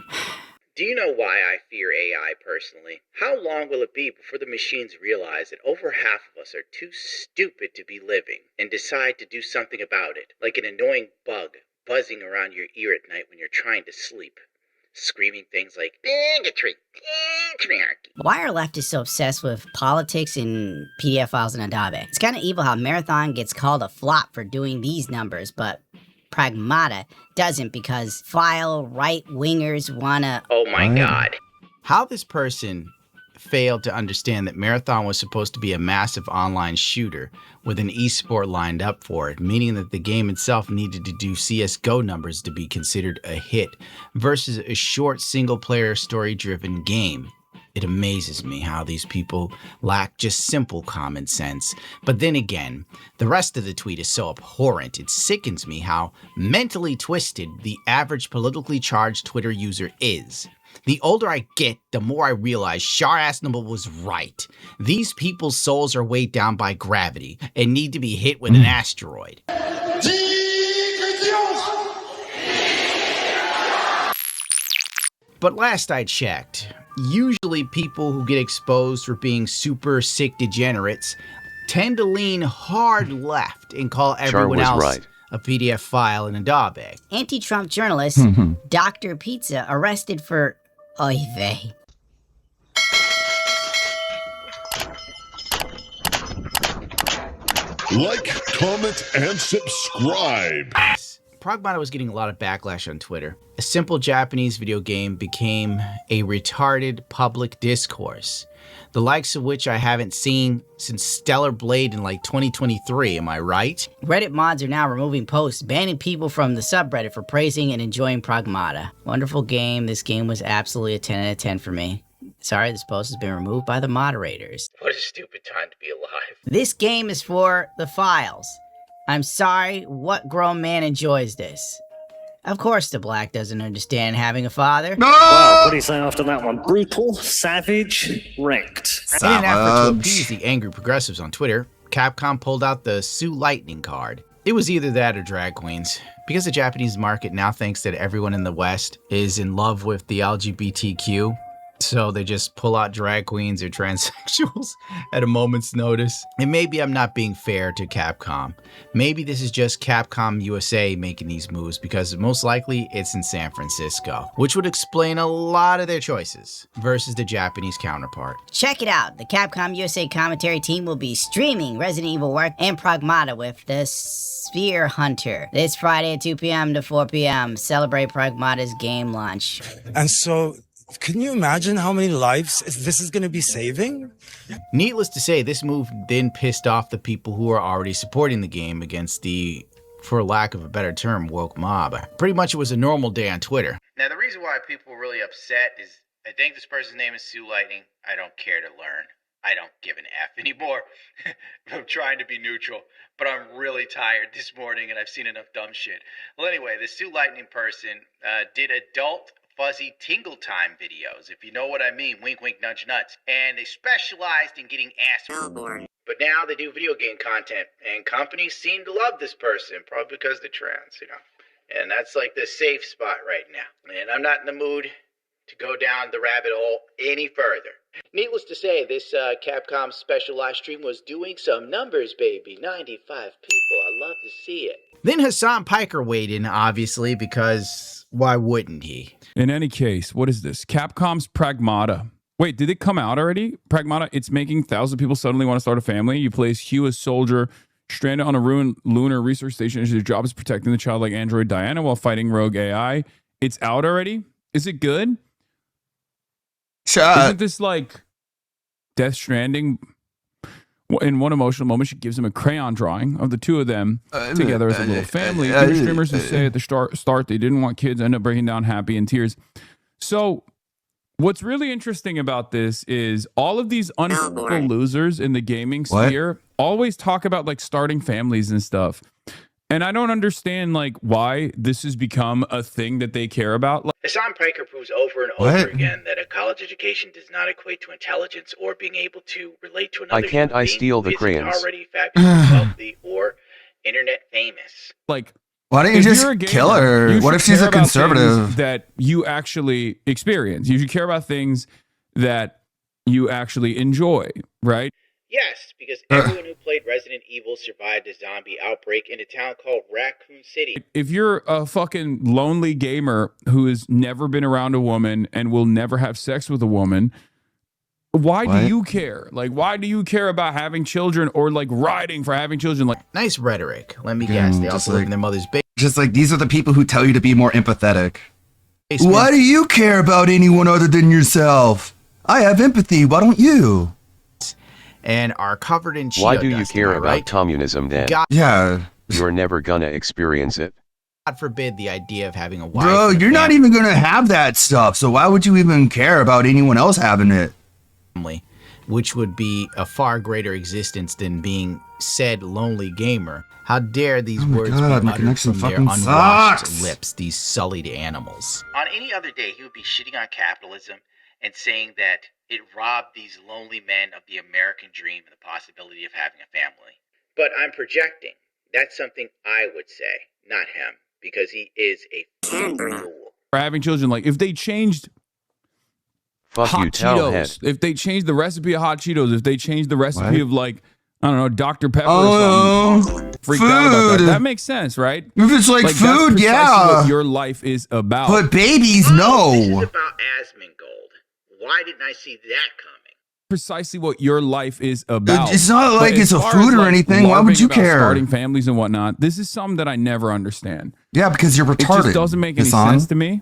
Do you know why I fear AI personally? How long will it be before the machines realize that over half of us are too stupid to be living and decide to do something about it? Like an annoying bug buzzing around your ear at night when you're trying to sleep. Screaming things like, bigotry, patriarchy. Why are leftists so obsessed with politics and PDF files and Adobe? It's kind of evil how Marathon gets called a flop for doing these numbers, but Pragmata doesn't because file right-wingers wanna... Oh my god. How this person failed to understand that Marathon was supposed to be a massive online shooter with an esport lined up for it, meaning that the game itself needed to do CSGO numbers to be considered a hit versus a short single-player story-driven game. It amazes me how these people lack just simple common sense. But then again, the rest of the tweet is so abhorrent, it sickens me how mentally twisted the average politically charged Twitter user is. The older I get, the more I realize Shar Aznable was right. These people's souls are weighed down by gravity and need to be hit with an asteroid. But last I checked, usually people who get exposed for being super sick degenerates tend to lean hard left and call everyone else a PDF file in a Adobe. Anti-Trump journalist Dr. Pizza arrested for oy vey. Like, comment, and subscribe. Pragmata was getting a lot of backlash on Twitter. A simple Japanese video game became a retarded public discourse, the likes of which I haven't seen since Stellar Blade in like 2023, am I right? Reddit mods are now removing posts, banning people from the subreddit for praising and enjoying Pragmata. Wonderful game. This game was absolutely a 10 out of 10 for me. Sorry, this post has been removed by the moderators. What a stupid time to be alive. This game is for the files. I'm sorry, what grown man enjoys this? Of course the black doesn't understand having a father. No! Wow, what do you say after that one? Brutal, savage, wrecked. In an effort to appease the angry progressives on Twitter, Capcom pulled out the Sue Lightning card. It was either that or drag queens. Because the Japanese market now thinks that everyone in the West is in love with the LGBTQ, So they just pull out drag queens or transsexuals at a moment's notice. And maybe I'm not being fair to Capcom. Maybe this is just Capcom USA making these moves because most likely it's in San Francisco, which would explain a lot of their choices versus the Japanese counterpart. Check it out. The Capcom USA commentary team will be streaming Resident Evil Work and Pragmata with the Sphere Hunter this Friday at 2 p.m. to 4 p.m. Celebrate Pragmata's game launch. And so, can you imagine how many lives this is going to be saving? Needless to say, this move then pissed off the people who are already supporting the game against the, for lack of a better term, woke mob. Pretty much it was a normal day on Twitter. Now, the reason why people are really upset is I think this person's name is Sue Lightning. I don't care to learn. I don't give an F anymore. I'm trying to be neutral, but I'm really tired this morning and I've seen enough dumb shit. Well, anyway, the Sue Lightning person did adult fuzzy tingle time videos, if you know what I mean. Wink, wink, nudge, nuts. And they specialized in getting ass. But now they do video game content, and companies seem to love this person, probably because they're trans, you know. And that's like the safe spot right now. And I'm not in the mood to go down the rabbit hole any further. Needless to say, this Capcom special live stream was doing some numbers, baby. 95 people. I love to see it. Then Hassan Piker weighed in, obviously, because why wouldn't he? In any case, what is this? Capcom's Pragmata. Wait, did it come out already? Pragmata, it's making thousands of people suddenly want to start a family. You play as Hugh, a soldier stranded on a ruined lunar research station. His job is protecting the childlike android Diana while fighting rogue AI. It's out already? Is it good? Isn't this like Death Stranding? In one emotional moment, she gives him a crayon drawing of the two of them together as a little family. The streamers who say at the start they didn't want kids end up breaking down happy in tears. So what's really interesting about this is all of these unethical losers in the gaming sphere always talk about like starting families and stuff. And I don't understand like why this has become a thing that they care about. Hassan Piker proves over and over again that a college education does not equate to intelligence or being able to relate to another. I can't human I being steal who the isn't crayons. already fabulous, wealthy, or internet famous. Like, why don't you if just you're a gamer, kill her? you What should if she's care a about conservative? things that you actually experience. You should care about things that you actually enjoy, right? Yes, because everyone who played Resident Evil survived a zombie outbreak in a town called Raccoon City. If you're a fucking lonely gamer who has never been around a woman and will never have sex with a woman, why do you care? Like, why do you care about having children or like riding for having children? Like, nice rhetoric. Let me guess. They also live in their mother's basement. Just like these are the people who tell you to be more empathetic. Why do you care about anyone other than yourself? I have empathy. Why don't you? And are covered in Cheeto Why do you dust, care am I about right? communism then? God, Yeah. You're never gonna experience it. God forbid the idea of having a wife. Bro, and a you're not even going to have that stuff. So why would you even care about anyone else having it? family, which would be a far greater existence than being said lonely gamer. How dare these words God, be my uttered connection from their fucking unwashed sucks. lips, these sullied animals. On any other day, he would be shitting on capitalism and saying that it robbed these lonely men of the American dream and the possibility of having a family. But I'm projecting. That's something I would say, not him, because he is a fool. for having children. Like, if they changed Fuck hot you, towelhead. Cheetos, if they changed the recipe of hot Cheetos, if they changed the recipe of like, I don't know, Dr. Pepper or something, freaked out about that. That makes sense, right? If it's like that's food, precisely yeah. what your life is about. But babies, This is no. about Asmongold. Why didn't I see that coming? Precisely what your life is about. It's not But like as it's a far food as, or like, anything. Why would larping you about care? Starting families and whatnot. This is something that I never understand. Yeah, because you're retarded. It just doesn't make any Hassan. sense to me.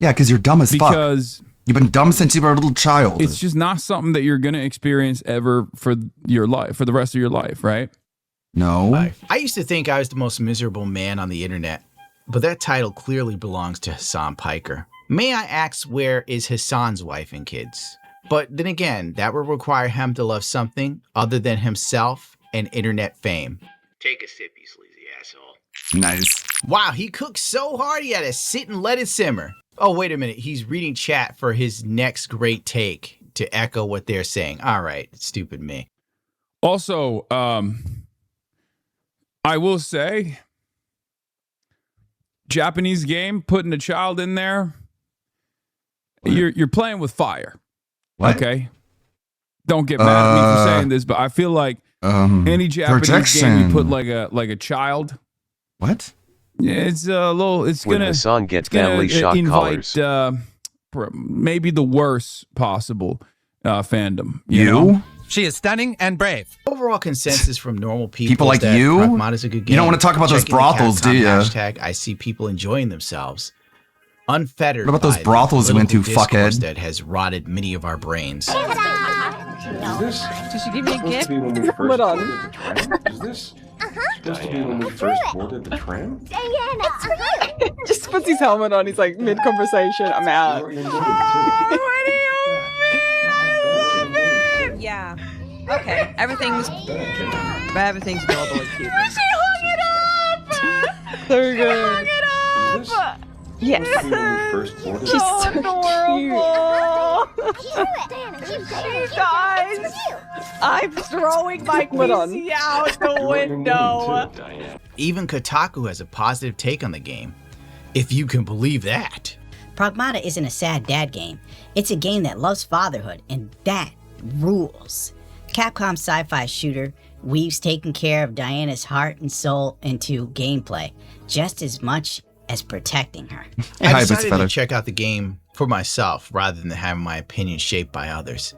Yeah, because you're dumb as fuck. Because you've been dumb since you were a little child. it's just not something that you're going to experience ever for your life, for the rest of your life, right? No. I used to think I was the most miserable man on the internet, but that title clearly belongs to Hassan Piker. May I ask, where is Hassan's wife and kids? But then again, that would require him to love something other than himself and internet fame. Take a sip, you sleazy asshole. Nice. Wow, he cooked so hard he had to sit and let it simmer. Oh, wait a minute. He's reading chat for his next great take to echo what they're saying. All right, stupid me. Also, I will say, Japanese game, putting a child in there, you're playing with fire. What? Okay. Don't get mad at me for saying this, but I feel like any Japanese game you put like a child. What? It's a little. It's When gonna. Hassan gets it's gonna family shock invite, collars. maybe the worst possible fandom. You? You? know? She is stunning and brave. Overall consensus from normal people. People like is that you? Pragmata's a good game. You don't want to talk about those Checking the brothels, do Capcom you? Hashtag, I see people enjoying themselves. Unfettered. What about those by the brothels you went to, political discourse fuckhead? That has rotted many of our brains. Is this Did she give me a supposed gift? to be when we first Hold on. boarded the tram? Is this supposed to be when we first boarded the tram? Diana, it's for you. Just puts his helmet on. He's like mid conversation. I'm out. Yeah. Okay. Everything's adorable and cute. She hung it up. So She good. hung it up. Yes. Supposed to be when we first boarded She's the so Cute. Guys, I'm throwing my PC out the window. Even Kotaku has a positive take on the game, if you can believe that. Pragmata isn't a sad dad game. It's a game that loves fatherhood, and that rules. Capcom's sci-fi shooter weaves taking care of Diana's heart and soul into gameplay, just as much as protecting her. I decided to check out the game for myself rather than having my opinion shaped by others.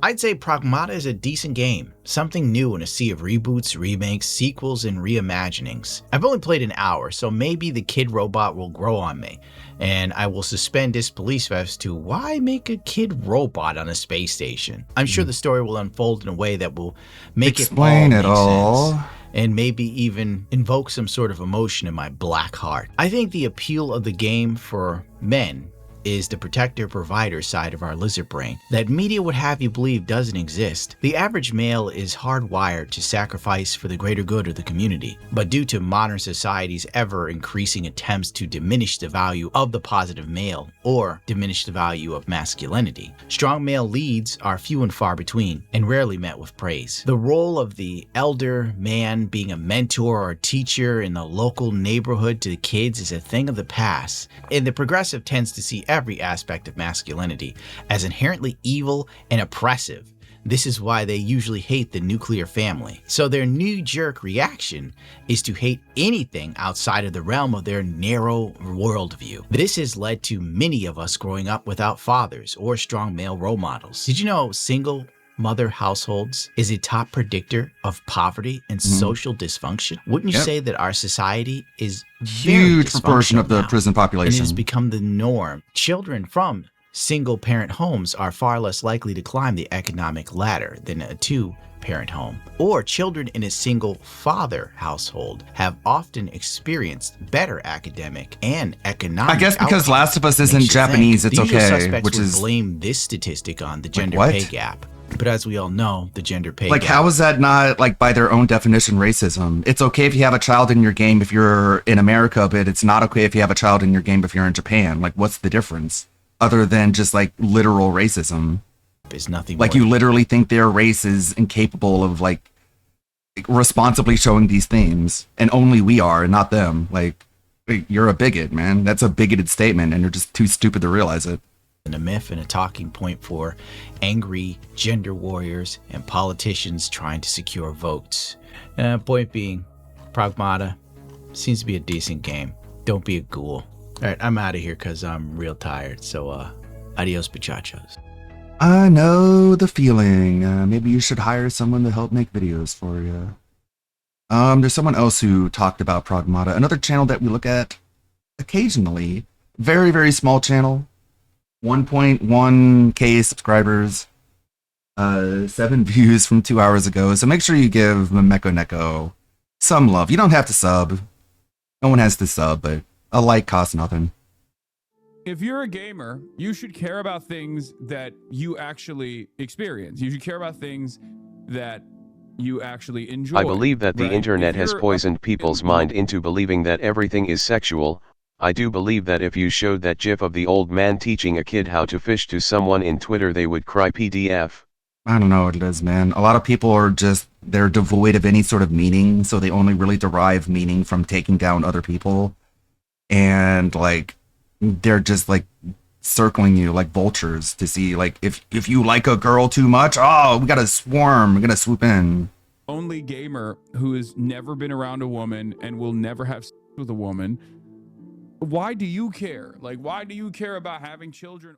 I'd say Pragmata is a decent game, something new in a sea of reboots, remakes, sequels, and reimaginings. I've only played an hour, so maybe the kid robot will grow on me, and I will suspend disbelief as to why make a kid robot on a space station. I'm sure the story will unfold in a way that will make Explain it it all make all. sense, and maybe even invoke some sort of emotion in my black heart. I think the appeal of the game for men is the protector-provider side of our lizard brain that media would have you believe doesn't exist. The average male is hardwired to sacrifice for the greater good of the community, but due to modern society's ever-increasing attempts to diminish the value of the positive male or diminish the value of masculinity, strong male leads are few and far between and rarely met with praise. The role of the elder man being a mentor or teacher in the local neighborhood to the kids is a thing of the past, and the progressive tends to see every aspect of masculinity as inherently evil and oppressive. This is why they usually hate the nuclear family. So their knee-jerk reaction is to hate anything outside of the realm of their narrow worldview. This has led to many of us growing up without fathers or strong male role models. Did you know single mother households is a top predictor of poverty and social dysfunction? Wouldn't you Yep. say that our society is very Huge proportion of dysfunctional the now, prison and it population. has become the norm? Children from single parent homes are far less likely to climb the economic ladder than a two-parent home. Or children in a single father household have often experienced better academic and economic I guess because outcomes. Last of Us Makes isn't you Japanese, think. it's The usual okay, suspects which would is blame this statistic on the gender what? pay gap. But as we all know, the gender pay like gap how is that not like by their own definition racism? It's okay if you have a child in your game if you're in America, but it's not okay if you have a child in your game if you're in Japan. Like what's the difference other than just like literal racism? is nothing Like more you literally think their race is incapable of like responsibly showing these themes, and only we are and not them. Like you're a bigot, man. That's a bigoted statement and you're just too stupid to realize it. and a myth and a talking point for angry gender warriors and politicians trying to secure votes. Point being, Pragmata seems to be a decent game. Don't be a ghoul. All right, I'm out of here because I'm real tired. So, adios, muchachos. I know the feeling. Maybe you should hire someone to help make videos for you. There's someone else who talked about Pragmata, another channel that we look at occasionally. Very, very small channel. 1.1k subscribers. 7 views from 2 hours ago. So make sure you give Mameko Neko some love. You don't have to sub. No one has to sub, but a like costs nothing. If you're a gamer, you should care about things that you actually experience. You should care about things that you actually enjoy. I believe that the right? internet If has you're- poisoned people's mind into believing that everything is sexual. I do believe that if you showed that gif of the old man teaching a kid how to fish to someone in Twitter, they would cry PDF. I don't know what it is, man. A lot of people are just, they're devoid of any sort of meaning, so they only really derive meaning from taking down other people. And, like, they're just, like, circling you like vultures to see like if you like a girl too much, oh, we gotta swarm, we're gonna swoop in. Only gamer who has never been around a woman and will never have sex with a woman. Why do you care? Like, why do you care about having children?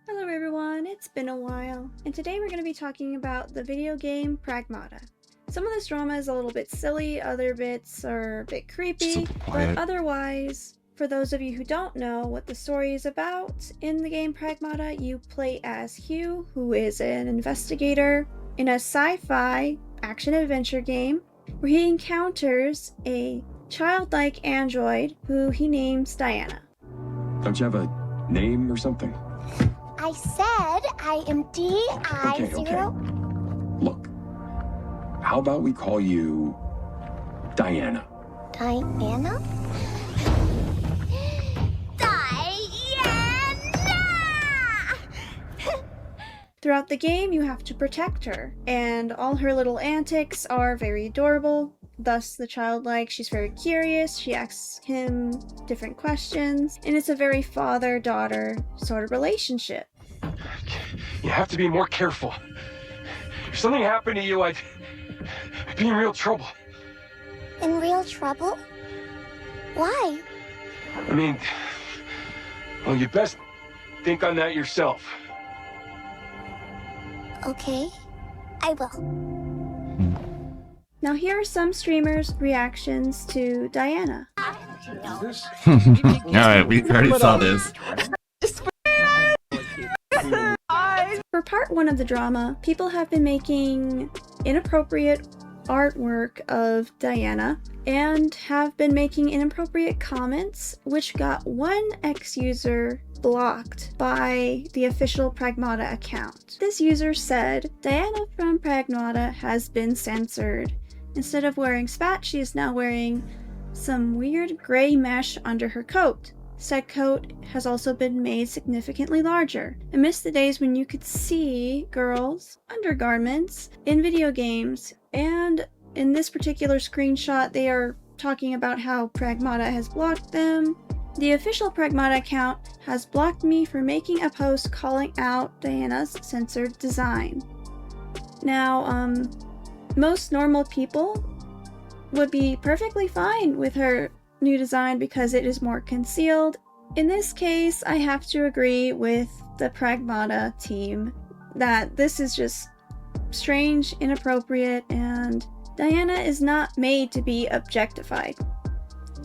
Hello everyone, it's been a while, and today we're going to be talking about the video game Pragmata. Some of this drama is a little bit silly, other bits are a bit creepy, but otherwise, for those of you who don't know what the story is about, in the game Pragmata, you play as Hugh, who is an investigator in a sci-fi action-adventure game where he encounters a childlike android who he names Diana. Don't you have a name or something? I said I am DI0. Okay. Look, how about we call you Diana? Diana? Throughout the game, you have to protect her, and all her little antics are very adorable. Thus, the childlike, she's very curious, she asks him different questions, and it's a very father-daughter sort of relationship. You have to be more careful. If something happened to you, I'd be in real trouble. In real trouble? Why? I mean, well, you best think on that yourself. Okay, I will. Now here are some streamers' reactions to Diana. Alright, we already saw this. For part 1 of the drama, people have been making inappropriate artwork of Diana and have been making inappropriate comments, which got one ex-user blocked by the official Pragmata account. This user said, Diana from Pragmata has been censored. Instead of wearing spats, she is now wearing some weird gray mesh under her coat. Said coat has also been made significantly larger. I miss the days when you could see girls' undergarments in video games, and in this particular screenshot they are talking about how Pragmata has blocked them. The official Pragmata account has blocked me for making a post calling out Diana's censored design. Now, most normal people would be perfectly fine with her new design because it is more concealed. In this case, I have to agree with the Pragmata team that this is just strange, inappropriate, and Diana is not made to be objectified.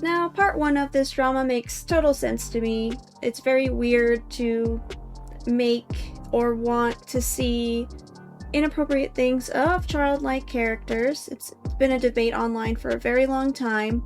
Now, part 1 of this drama makes total sense to me. It's very weird to make or want to see inappropriate things of childlike characters. It's been a debate online for a very long time,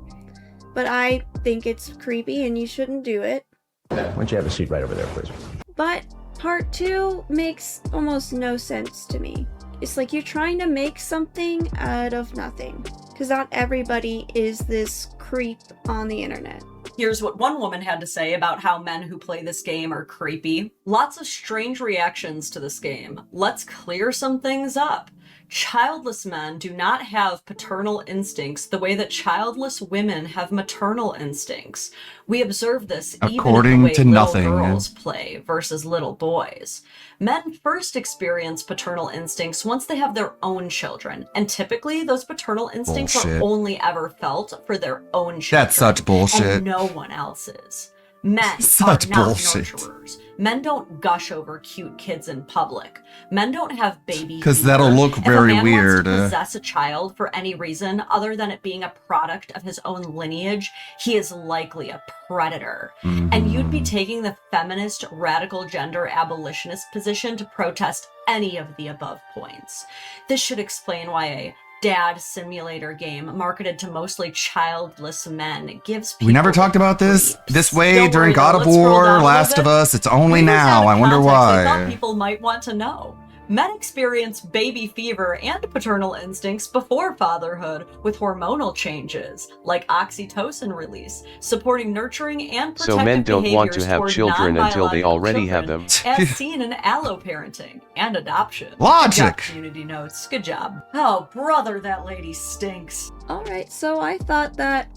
but I think it's creepy and you shouldn't do it. Why don't you have a seat right over there, please? But part 2 makes almost no sense to me. It's like you're trying to make something out of nothing, because not everybody is this creep on the internet. Here's what one woman had to say about how men who play this game are creepy. Lots of strange reactions to this game. Let's clear some things up. Childless men do not have paternal instincts the way that childless women have maternal instincts. We observe this According even in the way to little nothing. girls play versus little boys. Men first experience paternal instincts once they have their own children, and typically those paternal instincts Bullshit. are only ever felt for their own children. That's such bullshit. And no one else's. Men Such are not bullshit. nurturers. Men don't gush over cute kids in public. Men don't have baby 'Cause fever. that'll look If very a man weird, wants to possess a child for any reason other than it being a product of his own lineage, he is likely a predator. And you'd be taking the feminist, radical gender abolitionist position to protest any of the above points. This should explain why a dad simulator game marketed to mostly childless men gives people We never talked about this way Don't during worry, God though. of Let's scroll War, down a Last little of bit. Us. It's only Readers out now. of I wonder context, I thought why. people might want to know. Men experience baby fever and paternal instincts before fatherhood with hormonal changes, like oxytocin release, supporting nurturing and protective So men don't want to behaviors have toward children until they non-biological already have children, them. as seen in alloparenting and adoption. Logic. Good job, community notes. Good job. Oh, brother, that lady stinks. Alright, so I thought that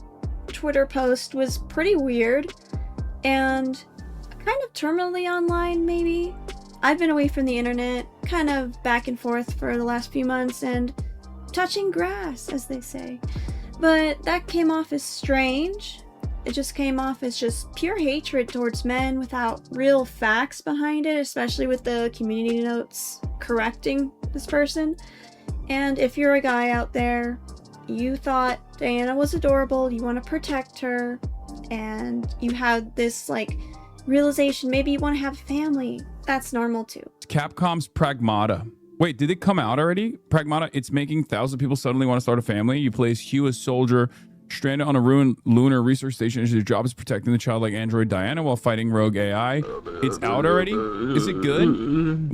Twitter post was pretty weird, and kind of terminally online, maybe. I've been away from the internet, kind of back and forth for the last few months, and touching grass, as they say. But that came off as strange. It just came off as just pure hatred towards men without real facts behind it, especially with the community notes correcting this person. And if you're a guy out there, you thought Diana was adorable, you want to protect her, and you had this like realization, maybe you want to have a family, that's normal too. Capcom's Pragmata. Wait, did it come out already? Pragmata, it's making thousands of people suddenly want to start a family. You play as Hugh, a soldier stranded on a ruined lunar research station. His job is protecting the childlike android Diana while fighting rogue AI. It's out already? Is it good?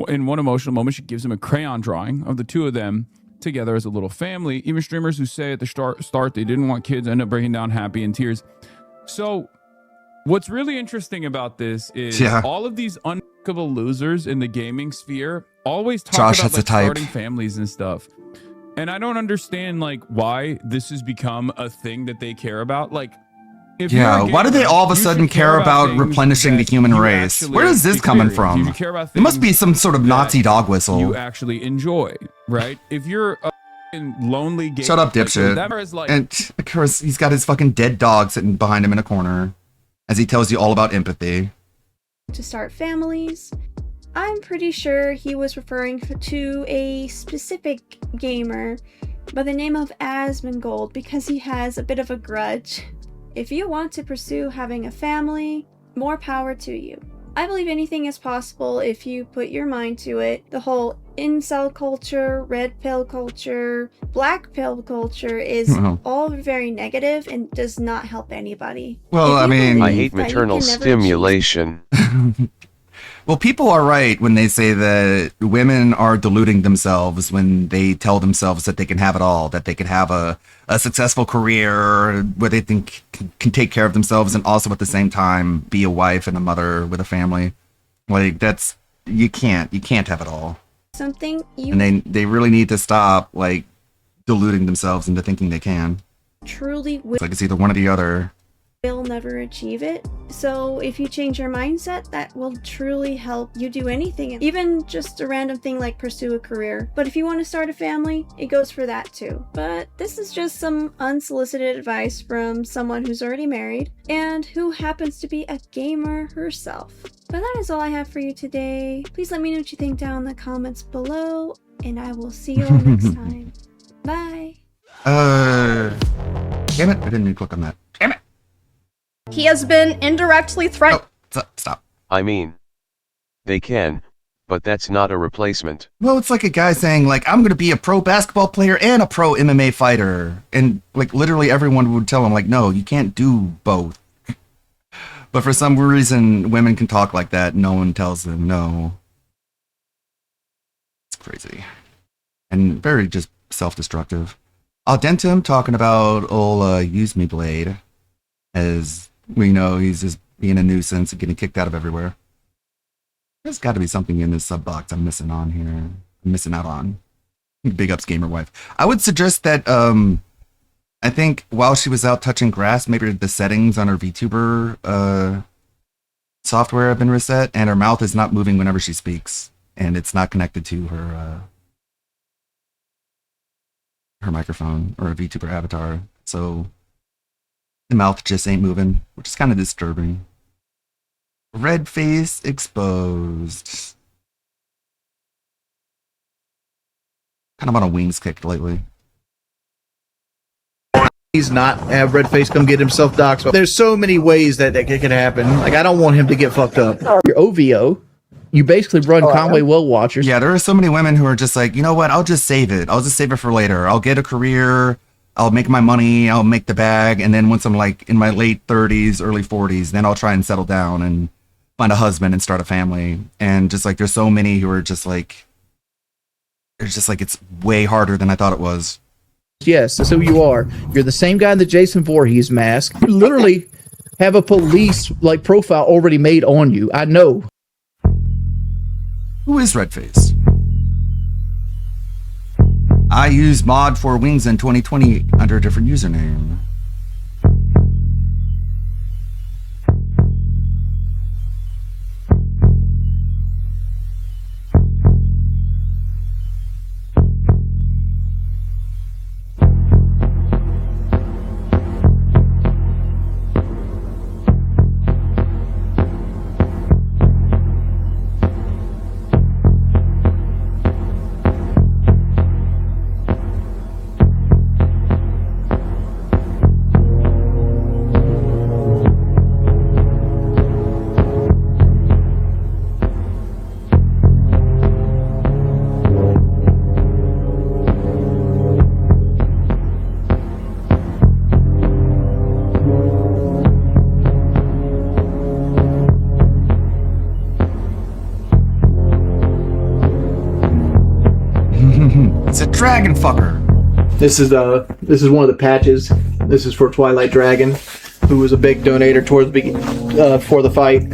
In one emotional moment, she gives him a crayon drawing of the two of them together as a little family. Even streamers who say at the start they didn't want kids end up breaking down happy in tears. So what's really interesting about this is all of these unfuckable losers in the gaming sphere always talk about like starting families and stuff. And I don't understand like why this has become a thing that they care about. Like, if why do they all of a sudden care about replenishing the human race? Where is this coming from? It must be some sort of Nazi dog whistle. You actually enjoy, right? If you're a lonely gamer, shut up, dipshit. Like, and of course, he's got his fucking dead dog sitting behind him in a corner as he tells you all about empathy. To start families. I'm pretty sure he was referring to a specific gamer by the name of Asmongold because he has a bit of a grudge. If you want to pursue having a family, more power to you. I believe anything is possible if you put your mind to it. The whole incel culture, red pill culture, black pill culture is all very negative and does not help anybody. Well, I mean, I hate maternal stimulation. Well, people are right when they say that women are deluding themselves when they tell themselves that they can have it all, that they can have a successful career where they think can take care of themselves and also at the same time be a wife and a mother with a family. Like you can't have it all. Something you and they really need to stop like deluding themselves into thinking they can. Truly It's like it's either one or the other. Will never achieve it. So if you change your mindset, that will truly help you do anything, even just a random thing like pursue a career. But if you want to start a family, it goes for that too. But this is just some unsolicited advice from someone who's already married and who happens to be a gamer herself. But that is all I have for you today. Please let me know what you think down in the comments below, and I will see you all next time. Bye. Damn it, I didn't even click on that. Damn it. He has been indirectly threatened. Stop. I mean, they can, but that's not a replacement. Well, it's like a guy saying, like, I'm going to be a pro basketball player and a pro MMA fighter. And, like, literally everyone would tell him, like, no, you can't do both. But for some reason, women can talk like that. No one tells them no. It's crazy. And very just self-destructive. Aldentum talking about old Use Me Blade. As we know, he's just being a nuisance and getting kicked out of everywhere. There's got to be something in this sub box I'm missing on here. I'm missing out on. Big ups, gamer wife. I would suggest that I think while she was out touching grass, maybe the settings on her VTuber software have been reset, and her mouth is not moving whenever she speaks, and it's not connected to her microphone or a VTuber avatar. So the mouth just ain't moving, which is kind of disturbing. Red face exposed. Kind of on a wings kick lately. He's not have red face come get himself doxxed. There's so many ways that it could happen. Like, I don't want him to get fucked up. Your OVO, you basically run Conway Will Watchers. Yeah, there are so many women who are just like, you know what, I'll just save it. I'll just save it for later. I'll get a career. I'll make my money, I'll make the bag, and then once I'm like in my late 30s, early 40s, then I'll try and settle down and find a husband and start a family. And just like, there's so many who are just like, it's just like, it's way harder than I thought it was. Yes, that's who you are. You're the same guy in the Jason Voorhees mask. You literally have a police like profile already made on you. I know. Who is Redface? I used mod for Wings in 2020 under a different dragon fucker. This is one of the patches. This is for Twilight Dragon, who was a big donator towards for the fight.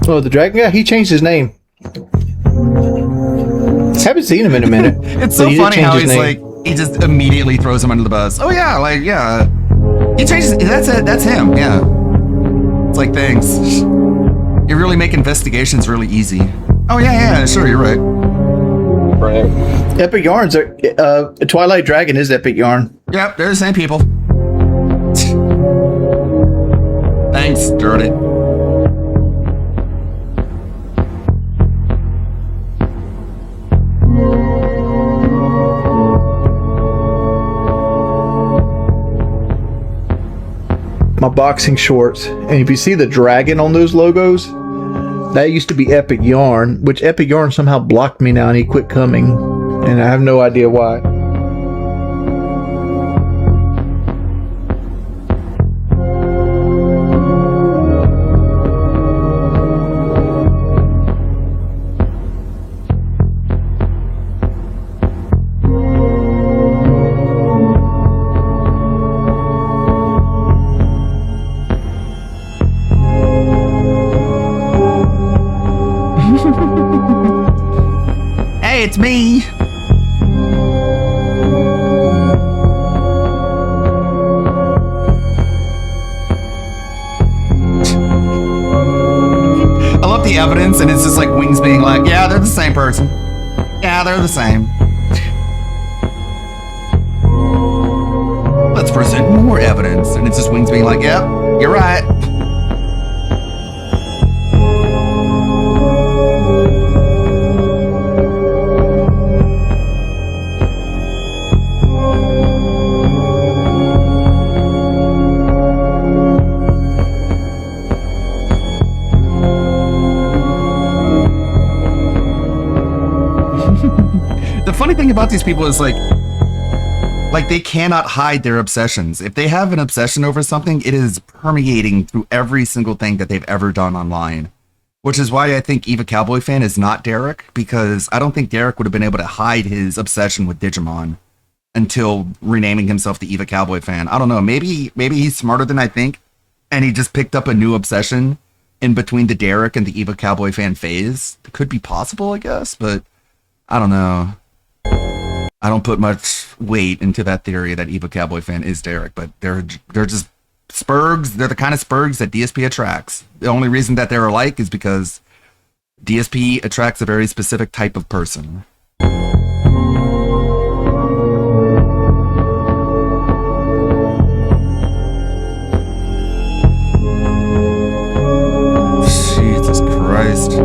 Oh, the dragon guy? He changed his name. Haven't seen him in a minute. It's so funny how he's like, he just immediately throws him under the bus. Oh yeah, like, yeah. He changes, that's it, that's him, yeah. It's like, thanks. You really make investigations really easy. Oh yeah, sure, you're right. Right. Epic Yarns are, Twilight Dragon is Epic Yarn. Yep, they're the same people. Thanks, Dirty. My boxing shorts, and if you see the dragon on those logos, that used to be Epic Yarn, which Epic Yarn somehow blocked me now and he quit coming, and I have no idea why. Hey, it's me. I love the evidence, and it's just like Wings being like, yeah, they're the same person. Yeah, they're the same. Let's present more evidence, and it's just Wings being like, yep, you're right. The funny thing about these people is like they cannot hide their obsessions. If they have an obsession over something, it is permeating through every single thing that they've ever done online. Which is why I think Eva Cowboy Fan is not Derek, because I don't think Derek would have been able to hide his obsession with Digimon until renaming himself the Eva Cowboy Fan. I don't know, maybe he's smarter than I think, and he just picked up a new obsession in between the Derek and the Eva Cowboy Fan phase. It could be possible, I guess, but I don't know. I don't put much weight into that theory that Eva Cowboy Fan is Derek, but they're just Spurgs. They're the kind of Spurgs that DSP attracts. The only reason that they're alike is because DSP attracts a very specific type of person. Jesus Christ.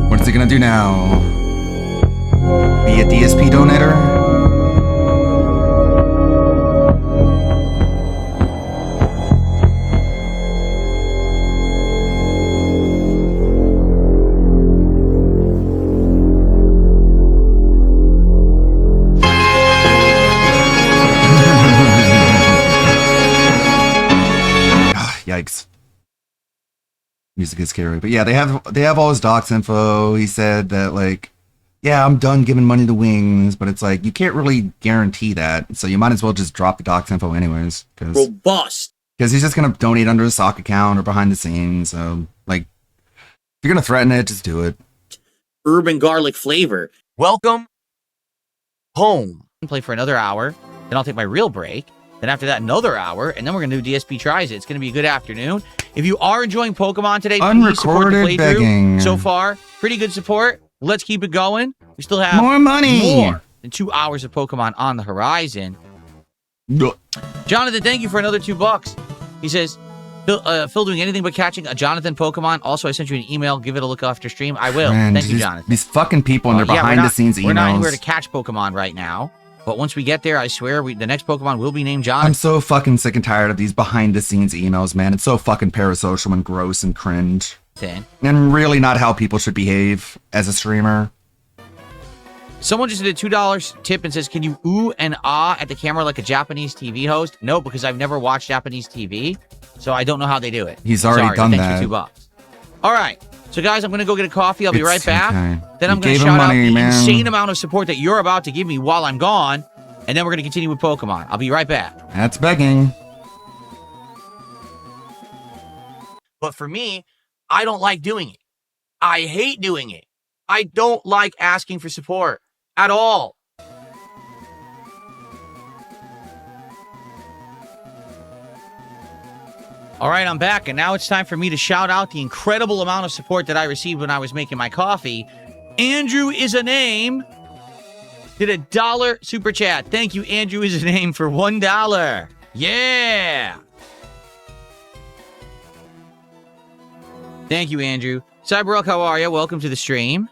What's he gonna do now? Be a DSP donator? Yikes. Music is scary. But yeah, they have all his docs info. He said that, like, yeah, I'm done giving money to Wings, but it's like, you can't really guarantee that. So you might as well just drop the docs info anyways. Robust. Because he's just going to donate under a sock account or behind the scenes. So, like, if you're going to threaten it, just do it. Urban garlic flavor. Welcome home. Play for another hour. Then I'll take my real break. Then after that, another hour, and then we're going to do DSP Tries It. It's going to be a good afternoon. If you are enjoying Pokemon today, please support the Unrecorded playthrough. begging. So far, pretty good support. Let's keep it going. We still have More money. more than 2 hours of Pokemon on the horizon. Jonathan, thank you for another $2. He says, Phil doing anything but catching a Jonathan Pokemon. Also, I sent you an email. Give it a look after stream. I will. Man, Thank you, Jonathan. These fucking people and their behind-the-scenes emails. We're not anywhere to catch Pokemon right now. But once we get there, I swear, the next Pokemon will be named Jonathan. I'm so fucking sick and tired of these behind-the-scenes emails, man. It's so fucking parasocial and gross and cringe. And really not how people should behave as a streamer. Someone just did a $2 tip and says, can you ooh and ah at the camera like a Japanese TV host? No, because I've never watched Japanese TV, so I don't know how they do it. He's already done thanks that. For $2. All right. So, guys, I'm going to go get a coffee. I'll be right back. Okay. Then I'm going to shout out the insane amount of support that you're about to give me while I'm gone. And then we're going to continue with Pokemon. I'll be right back. That's begging. But for me, I don't like doing it. I hate doing it. I don't like asking for support at all. All right, I'm back, and now it's time for me to shout out the incredible amount of support that I received when I was making my coffee. Andrew is a name. Did a $1 super chat. Thank you, Andrew is a name, for $1. Yeah. Thank you, Andrew. Cyberrock, how are you? Welcome to the stream.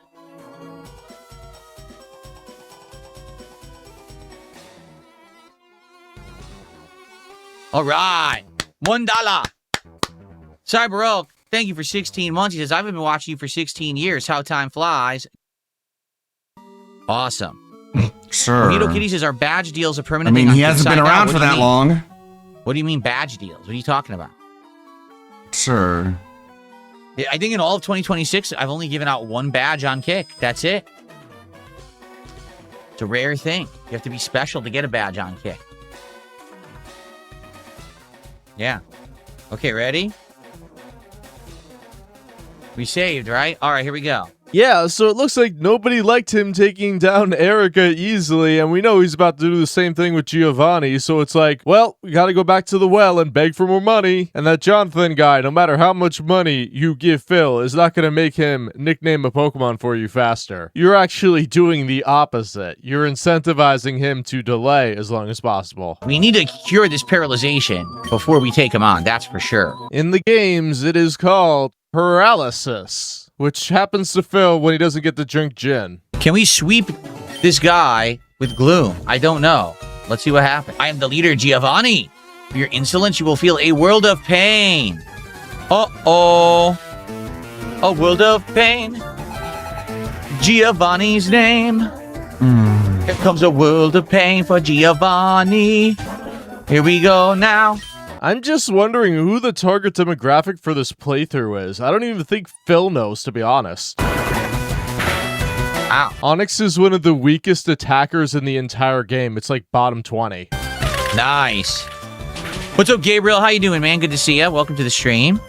All right. $1. Cyberrock, thank you for 16 months. He says, I've been watching you for 16 years. How time flies. Awesome. Sure. Mojito Kitty says, our badge deals are permanent. I mean, he hasn't been around for that long. What do you mean badge deals? What are you talking about? Sure. I think in all of 2026, I've only given out one badge on Kick. That's it. It's a rare thing. You have to be special to get a badge on Kick. Yeah. Okay, ready? We saved, right? All right, here we go. Yeah, so it looks like nobody liked him taking down Erica easily, and we know he's about to do the same thing with Giovanni, so it's like, well, we gotta go back to the well and beg for more money. And that Jonathan guy, no matter how much money you give Phil, is not gonna make him nickname a Pokemon for you faster. You're actually doing the opposite. You're incentivizing him to delay as long as possible. We need to cure this paralyzation before we take him on, that's for sure. In the games, it is called paralysis, which happens to Phil when he doesn't get to drink gin. Can we sweep this guy with gloom? I don't know. Let's see what happens. I am the leader, Giovanni. For your insolence, you will feel a world of pain. Uh-oh. A world of pain. Giovanni's name. Here comes a world of pain for Giovanni. Here we go now. I'm just wondering who the target demographic for this playthrough is. I don't even think Phil knows, to be honest. Ow. Onyx is one of the weakest attackers in the entire game. It's like bottom 20. Nice. What's up, Gabriel? How you doing, man? Good to see you. Welcome to the stream.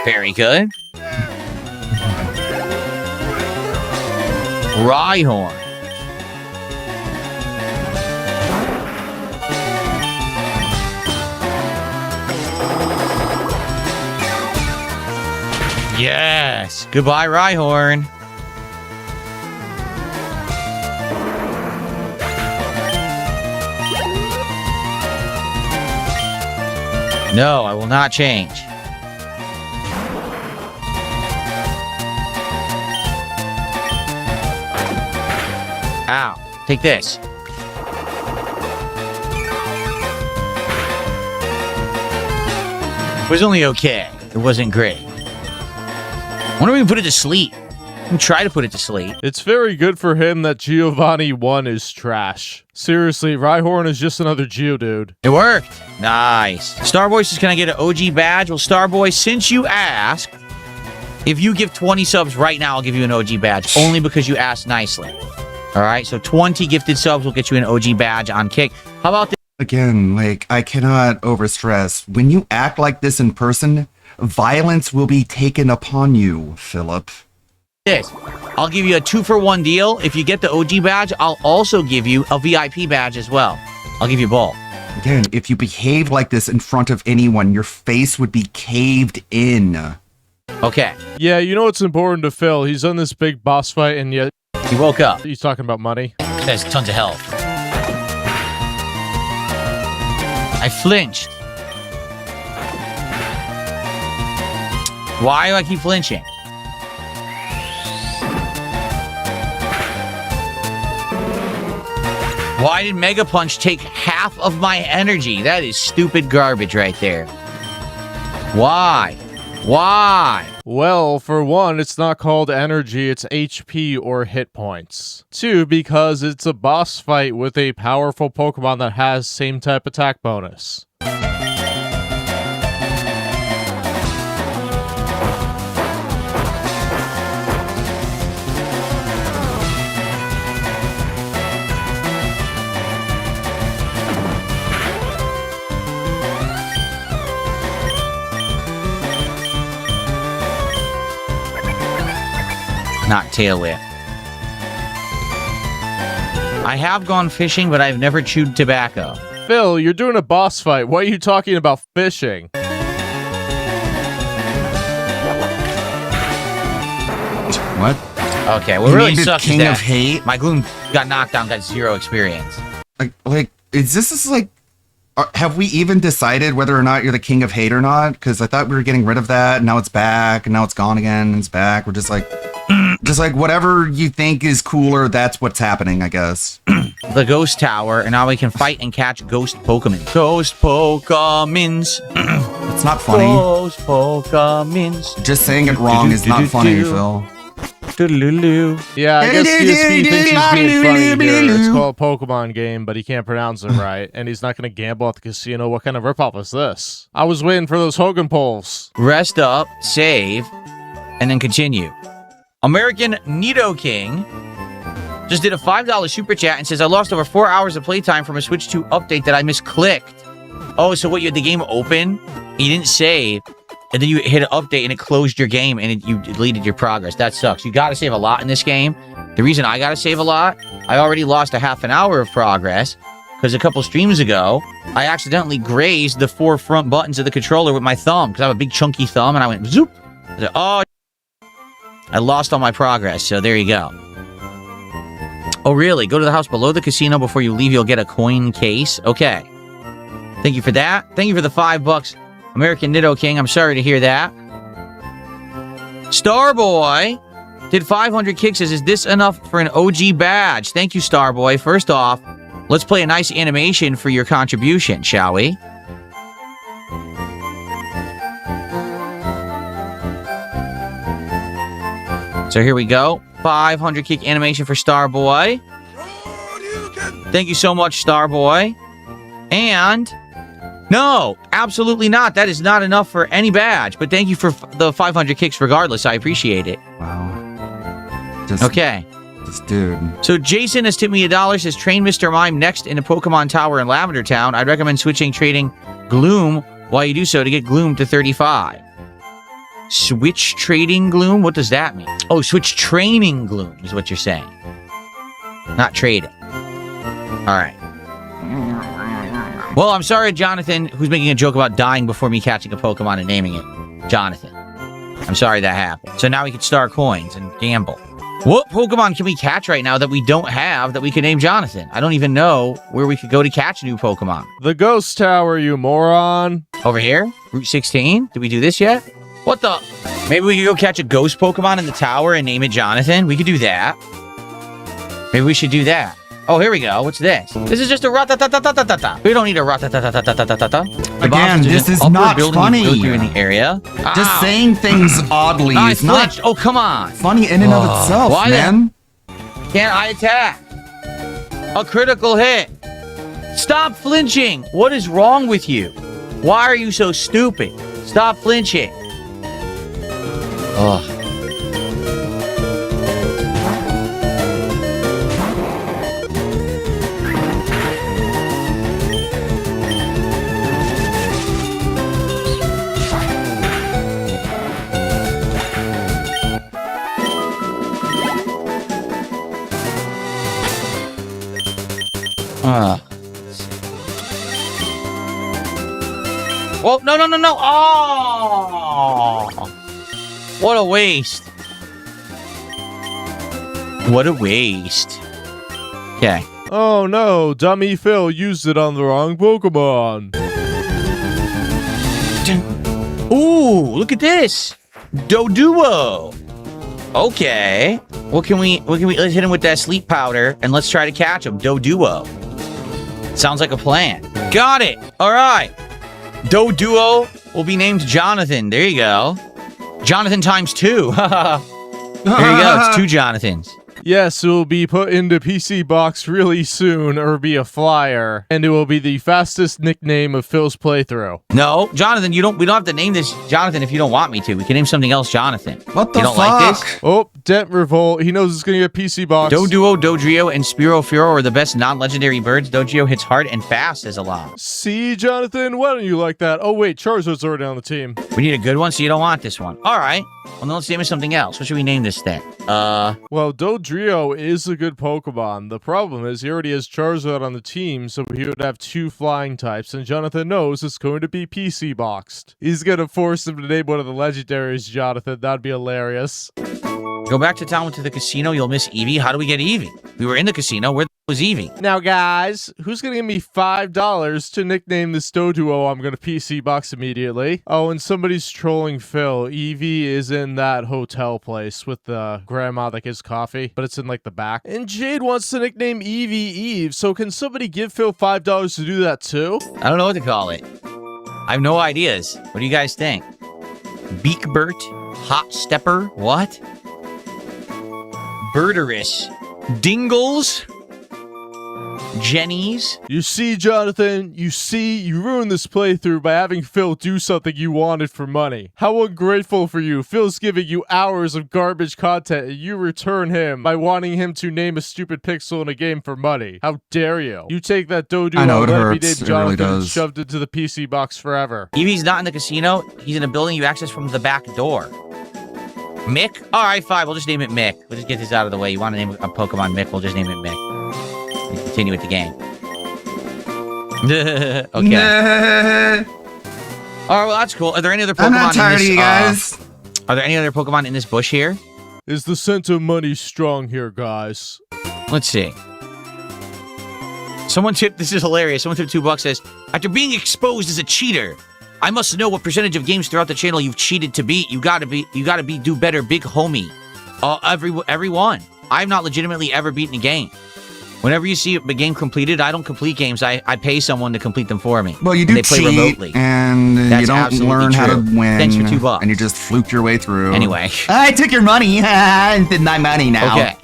Very good. Rhyhorn. Yes. Goodbye, Rhyhorn. No, I will not change. Ow. Take this. It was only okay. It wasn't great. I wonder if we can put it to sleep. We can try to put it to sleep. It's very good for him that Giovanni 1 is trash. Seriously, Rhyhorn is just another Geodude. It worked. Nice. Starboy says, can I get an OG badge? Well, Starboy, since you asked, if you give 20 subs right now, I'll give you an OG badge. Only because you asked nicely. All right? So 20 gifted subs will get you an OG badge on Kick. How about this? Again, like, I cannot overstress. When you act like this in person, violence will be taken upon you, Philip. I'll give you a 2-for-1 deal. If you get the OG badge, I'll also give you a VIP badge as well. I'll give you both. Again, if you behave like this in front of anyone, your face would be caved in. Okay. Yeah, you know what's important to Phil? He's on this big boss fight, and yet he woke up. He's talking about money. He has tons of health. I flinched. Why do I keep flinching? Why did Mega Punch take half of my energy? That is stupid garbage right there. Why? Why? Well, for one, it's not called energy, it's HP or hit points. Two, because it's a boss fight with a powerful Pokemon that has same type attack bonus. Not Tail Whip. I have gone fishing, but I've never chewed tobacco. Phil, you're doing a boss fight. Why are you talking about fishing? What? Okay, what You really named it sucks King is that of Hate? my Gloom got knocked down, got 0 experience. Like, is this like, have we even decided whether or not you're the King of Hate or not? Because I thought we were getting rid of that, and now it's back, and now it's gone again, and it's back. We're just like whatever you think is cooler, that's what's happening, I guess. The Ghost Tower, and now we can fight and catch Ghost Pokemon. Ghost Pokemons. It's not funny. Ghost Pokemons. Just saying it wrong is not funny, Phil. Yeah, I guess DSP thinks he's being funny here. It's called a Pokemon game, but he can't pronounce it right, and he's not going to gamble at the casino. What kind of ripoff is this? I was waiting for those Hogan polls. Rest up, save, and then continue. American Nidoking just did a $5 super chat and says, I lost over 4 hours of playtime from a Switch 2 update that I misclicked. Oh, so what, you had the game open, you didn't save, and then you hit an update and it closed your game and you deleted your progress. That sucks. You got to save a lot in this game. The reason I got to save a lot, I already lost a half an hour of progress because a couple streams ago, I accidentally grazed the 4 front buttons of the controller with my thumb because I have a big chunky thumb and I went zoop. I said, oh, I lost all my progress. So there you go. Oh, really? Go to the house below the casino before you leave. You'll get a coin case. Okay. Thank you for that. Thank you for the $5. American Nidoking, I'm sorry to hear that. Starboy did 500 kicks. Says, is this enough for an OG badge? Thank you, Starboy. First off, let's play a nice animation for your contribution, shall we? So here we go. 500 kick animation for Starboy. Thank you so much, Starboy. And... no, absolutely not. That is not enough for any badge. But thank you for the 500 kicks regardless. I appreciate it. Wow. Okay. This dude. So Jason has tipped me $1. Says, train Mr. Mime next in a Pokemon Tower in Lavender Town. I'd recommend switching trading Gloom while you do so to get Gloom to 35. Switch trading Gloom? What does that mean? Oh, switch training Gloom is what you're saying. Not trading. All right. Well, I'm sorry, Jonathan, who's making a joke about dying before me catching a Pokemon and naming it. Jonathan. I'm sorry that happened. So now we can star coins and gamble. What Pokemon can we catch right now that we don't have that we can name Jonathan? I don't even know where we could go to catch new Pokemon. The Ghost Tower, you moron. Over here? Route 16? Did we do this yet? What the? Maybe we could go catch a ghost Pokemon in the tower and name it Jonathan? We could do that. Maybe we should do that. Oh, here we go. What's this? This is just a ratatatatata. We don't need a ratatatatata. Again, this is not funny. In the area. Just saying things oddly is not. Oh, come on. Funny in and of itself, why man. Can't I attack? A critical hit. Stop flinching. What is wrong with you? Why are you so stupid? Stop flinching. Ugh. Well, no. Oh! What a waste. What a waste. Okay. Oh no, dummy Phil used it on the wrong Pokemon. Ooh, look at this. Doduo. Okay. What can we let's hit him with that sleep powder and let's try to catch him. Doduo. Sounds like a plan. Got it. All right. Doduo will be named Jonathan. There you go. Jonathan times 2. There you go. It's 2 Jonathans. Yes, it will be put into PC Box really soon, or be a flyer, and it will be the fastest nickname of Phil's playthrough. No, Jonathan, we don't have to name this Jonathan if you don't want me to. We can name something else Jonathan. What the you don't fuck? like this? Oh, Dent Revolt. He knows it's going to get PC Box. Doduo, Dodrio, and Spiro Furo are the best non-legendary birds. Dodrio hits hard and fast as a lot. See, Jonathan? Why don't you like that? Oh, wait, Charizard's already on the team. We need a good one, so you don't want this one. All right. Well, then let's name it something else. What should we name this thing? Well, Dodrio is a good Pokemon. The problem is he already has Charizard on the team, so he would have 2 flying types, and Jonathan knows it's going to be PC boxed. He's going to force him to name one of the legendaries, Jonathan. That'd be hilarious. Go back to town to the casino. You'll miss Eevee. How do we get Eevee? We were in the casino. Where the was Eevee? Now, guys, who's going to give me $5 to nickname this Doduo? I'm going to PC box immediately. Oh, and somebody's trolling Phil. Eevee is in that hotel place with the grandma that gives coffee, but it's in like the back. And Jade wants to nickname Eevee Eve, so can somebody give Phil $5 to do that too? I don't know what to call it. I have no ideas. What do you guys think? Beakbert? Hot Stepper? What? Birderus? Dingles? Jennies? You see, Jonathan, you ruined this playthrough by having Phil do something you wanted for money. How ungrateful for you. Phil's giving you hours of garbage content and you return him by wanting him to name a stupid pixel in a game for money. How dare you? You take that Doduo I know, it let me hurts. name It really Jonathan and does. shoved it to the PC box forever. Eevee's not in the casino. He's in a building you access from the back door. Mick? All right, fine. We'll just name it Mick. We'll just get this out of the way. You want to name a Pokemon Mick? We'll just name it Mick. We continue with the game. Okay. All right, well, that's cool. Are there any other Pokemon I'm not tired in this, of you guys. Are there any other Pokemon in this bush here? Is the scent of money strong here, guys? Let's see. Someone tipped, this is hilarious. Someone tipped $2 says, after being exposed as a cheater, I must know what percentage of games throughout the channel you've cheated to beat. You gotta do better, big homie. Every one. I've not legitimately ever beaten a game. Whenever you see a game completed, I don't complete games. I pay someone to complete them for me. Well, you and do they play cheat, remotely. and That's you don't absolutely learn how to true. win. Thanks for $2. And you just fluke your way through. Anyway. I took your money. and my money now. Okay.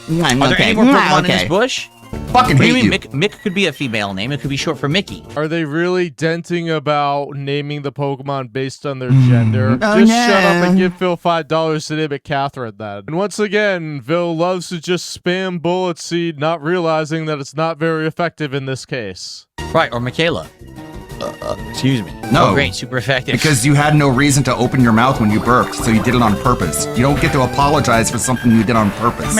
I'm Are there okay. any more Pokemon in Okay. this bush? Fucking What do you hate mean you. Mick could be a female name? It could be short for Mickey. Are they really denting about naming the Pokemon based on their gender? Oh, Just yeah. shut up and give Phil $5 to name it Catherine then. And once again, Phil loves to just spam Bullet Seed, not realizing that it's not very effective in this case. Right, or Michaela. Excuse me. No. Oh, great, super effective. Because you had no reason to open your mouth when you burped, so you did it on purpose. You don't get to apologize for something you did on purpose.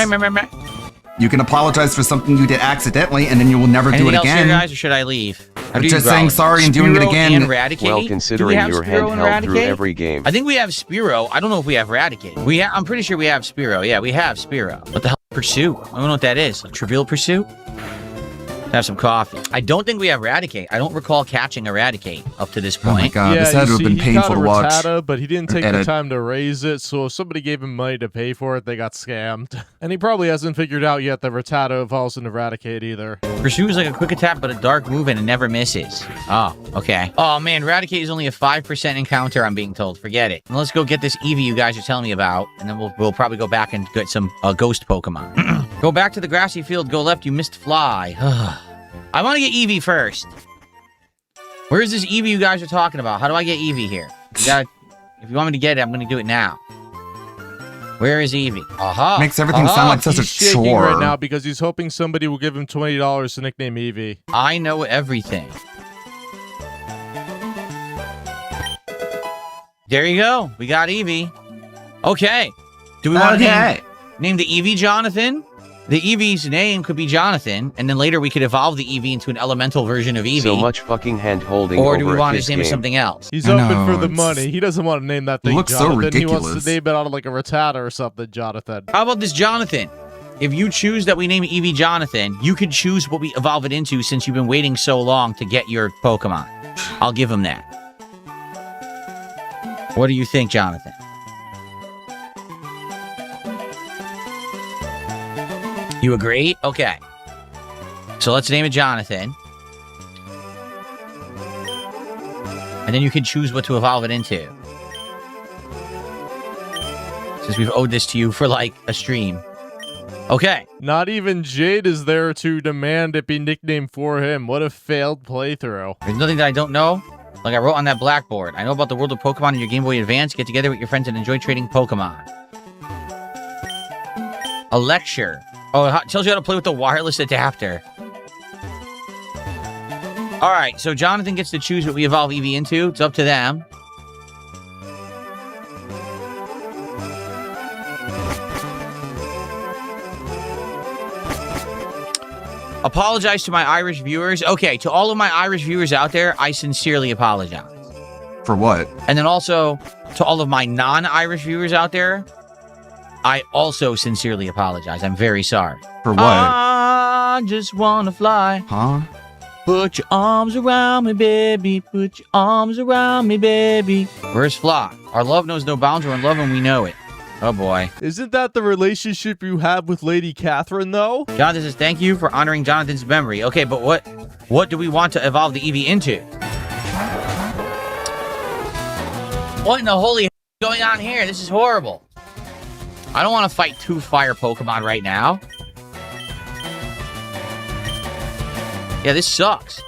You can apologize for something you did accidentally, and then you will never do Anything it else again. here, guys, or should I leave? I'm just saying sorry and doing it Spearow again. And Raticate? Well, Do we considering have your Spearow and handheld through Raticate? every game. I think we have Spearow. I don't know if we have Raticate. I'm pretty sure we have Spearow. Yeah, we have Spearow. What the hell? Pursuit. I don't know what that is. Like Trivial Pursuit? Have some coffee. I don't think we have Raticate. I don't recall catching Eradicate up to this point. Oh my god, this had to have been painful to watch. Rattata, but he didn't take the edit. time to raise it, so if somebody gave him money to pay for it, they got scammed. And he probably hasn't figured out yet that Rattata evolves into Eradicate either. Pursuit is like a quick attack, but a dark move, and it never misses. Oh, okay. Oh man, Eradicate is only a 5% encounter, I'm being told. Forget it. Let's go get this Eevee you guys are telling me about, and then we'll probably go back and get some ghost Pokemon. Go back to the grassy field, go left, you missed Fly. I want to get Eevee first. Where's this Eevee you guys are talking about? How do I get Eevee here? You gotta, if you want me to get it, I'm going to do it now. Where is Eevee? Aha! Makes everything sound like such a He's shaking chore. right now because he's hoping somebody will give him $20 to nickname Eevee. I know everything. There you go. We got Eevee. Okay. Do we want to name the Eevee Jonathan? The Eevee's name could be Jonathan, and then later we could evolve the Eevee into an elemental version of Eevee. So much fucking hand-holding Or do we over a want to kid's name it game. something else? He's open for the money. He doesn't want to name that thing looks so Jonathan. He wants ridiculous. to name it out of like a Rattata or something, Jonathan. How about this Jonathan? If you choose that we name Eevee Jonathan, you can choose what we evolve it into since you've been waiting so long to get your Pokemon. I'll give him that. What do you think, Jonathan? You agree? Okay. So let's name it Jonathan. And then you can choose what to evolve it into. Since we've owed this to you for like a stream. Okay. Not even Jade is there to demand it be nicknamed for him. What a failed playthrough. There's nothing that I don't know. Like I wrote on that blackboard. I know about the world of Pokemon and your Game Boy Advance. Get together with your friends and enjoy trading Pokemon. A lecture. Oh, it tells you how to play with the wireless adapter. Alright, so Jonathan gets to choose what we evolve Eevee into. It's up to them. Apologize to my Irish viewers. Okay, to all of my Irish viewers out there, I sincerely apologize. For what? And then also, to all of my non-Irish viewers out there, I also sincerely apologize. I'm very sorry. For what? I just want to fly. Huh? Put your arms around me, baby. Put your arms around me, baby. Where's Flock? Our love knows no bounds. We're in love and we know it. Oh, boy. Isn't that the relationship you have with Lady Catherine, though? Jonathan says, thank you for honoring Jonathan's memory. Okay, but what do we want to evolve the Eevee into? What in the holy is going on here? This is horrible. I don't want to fight 2 fire Pokemon right now. Yeah, this sucks.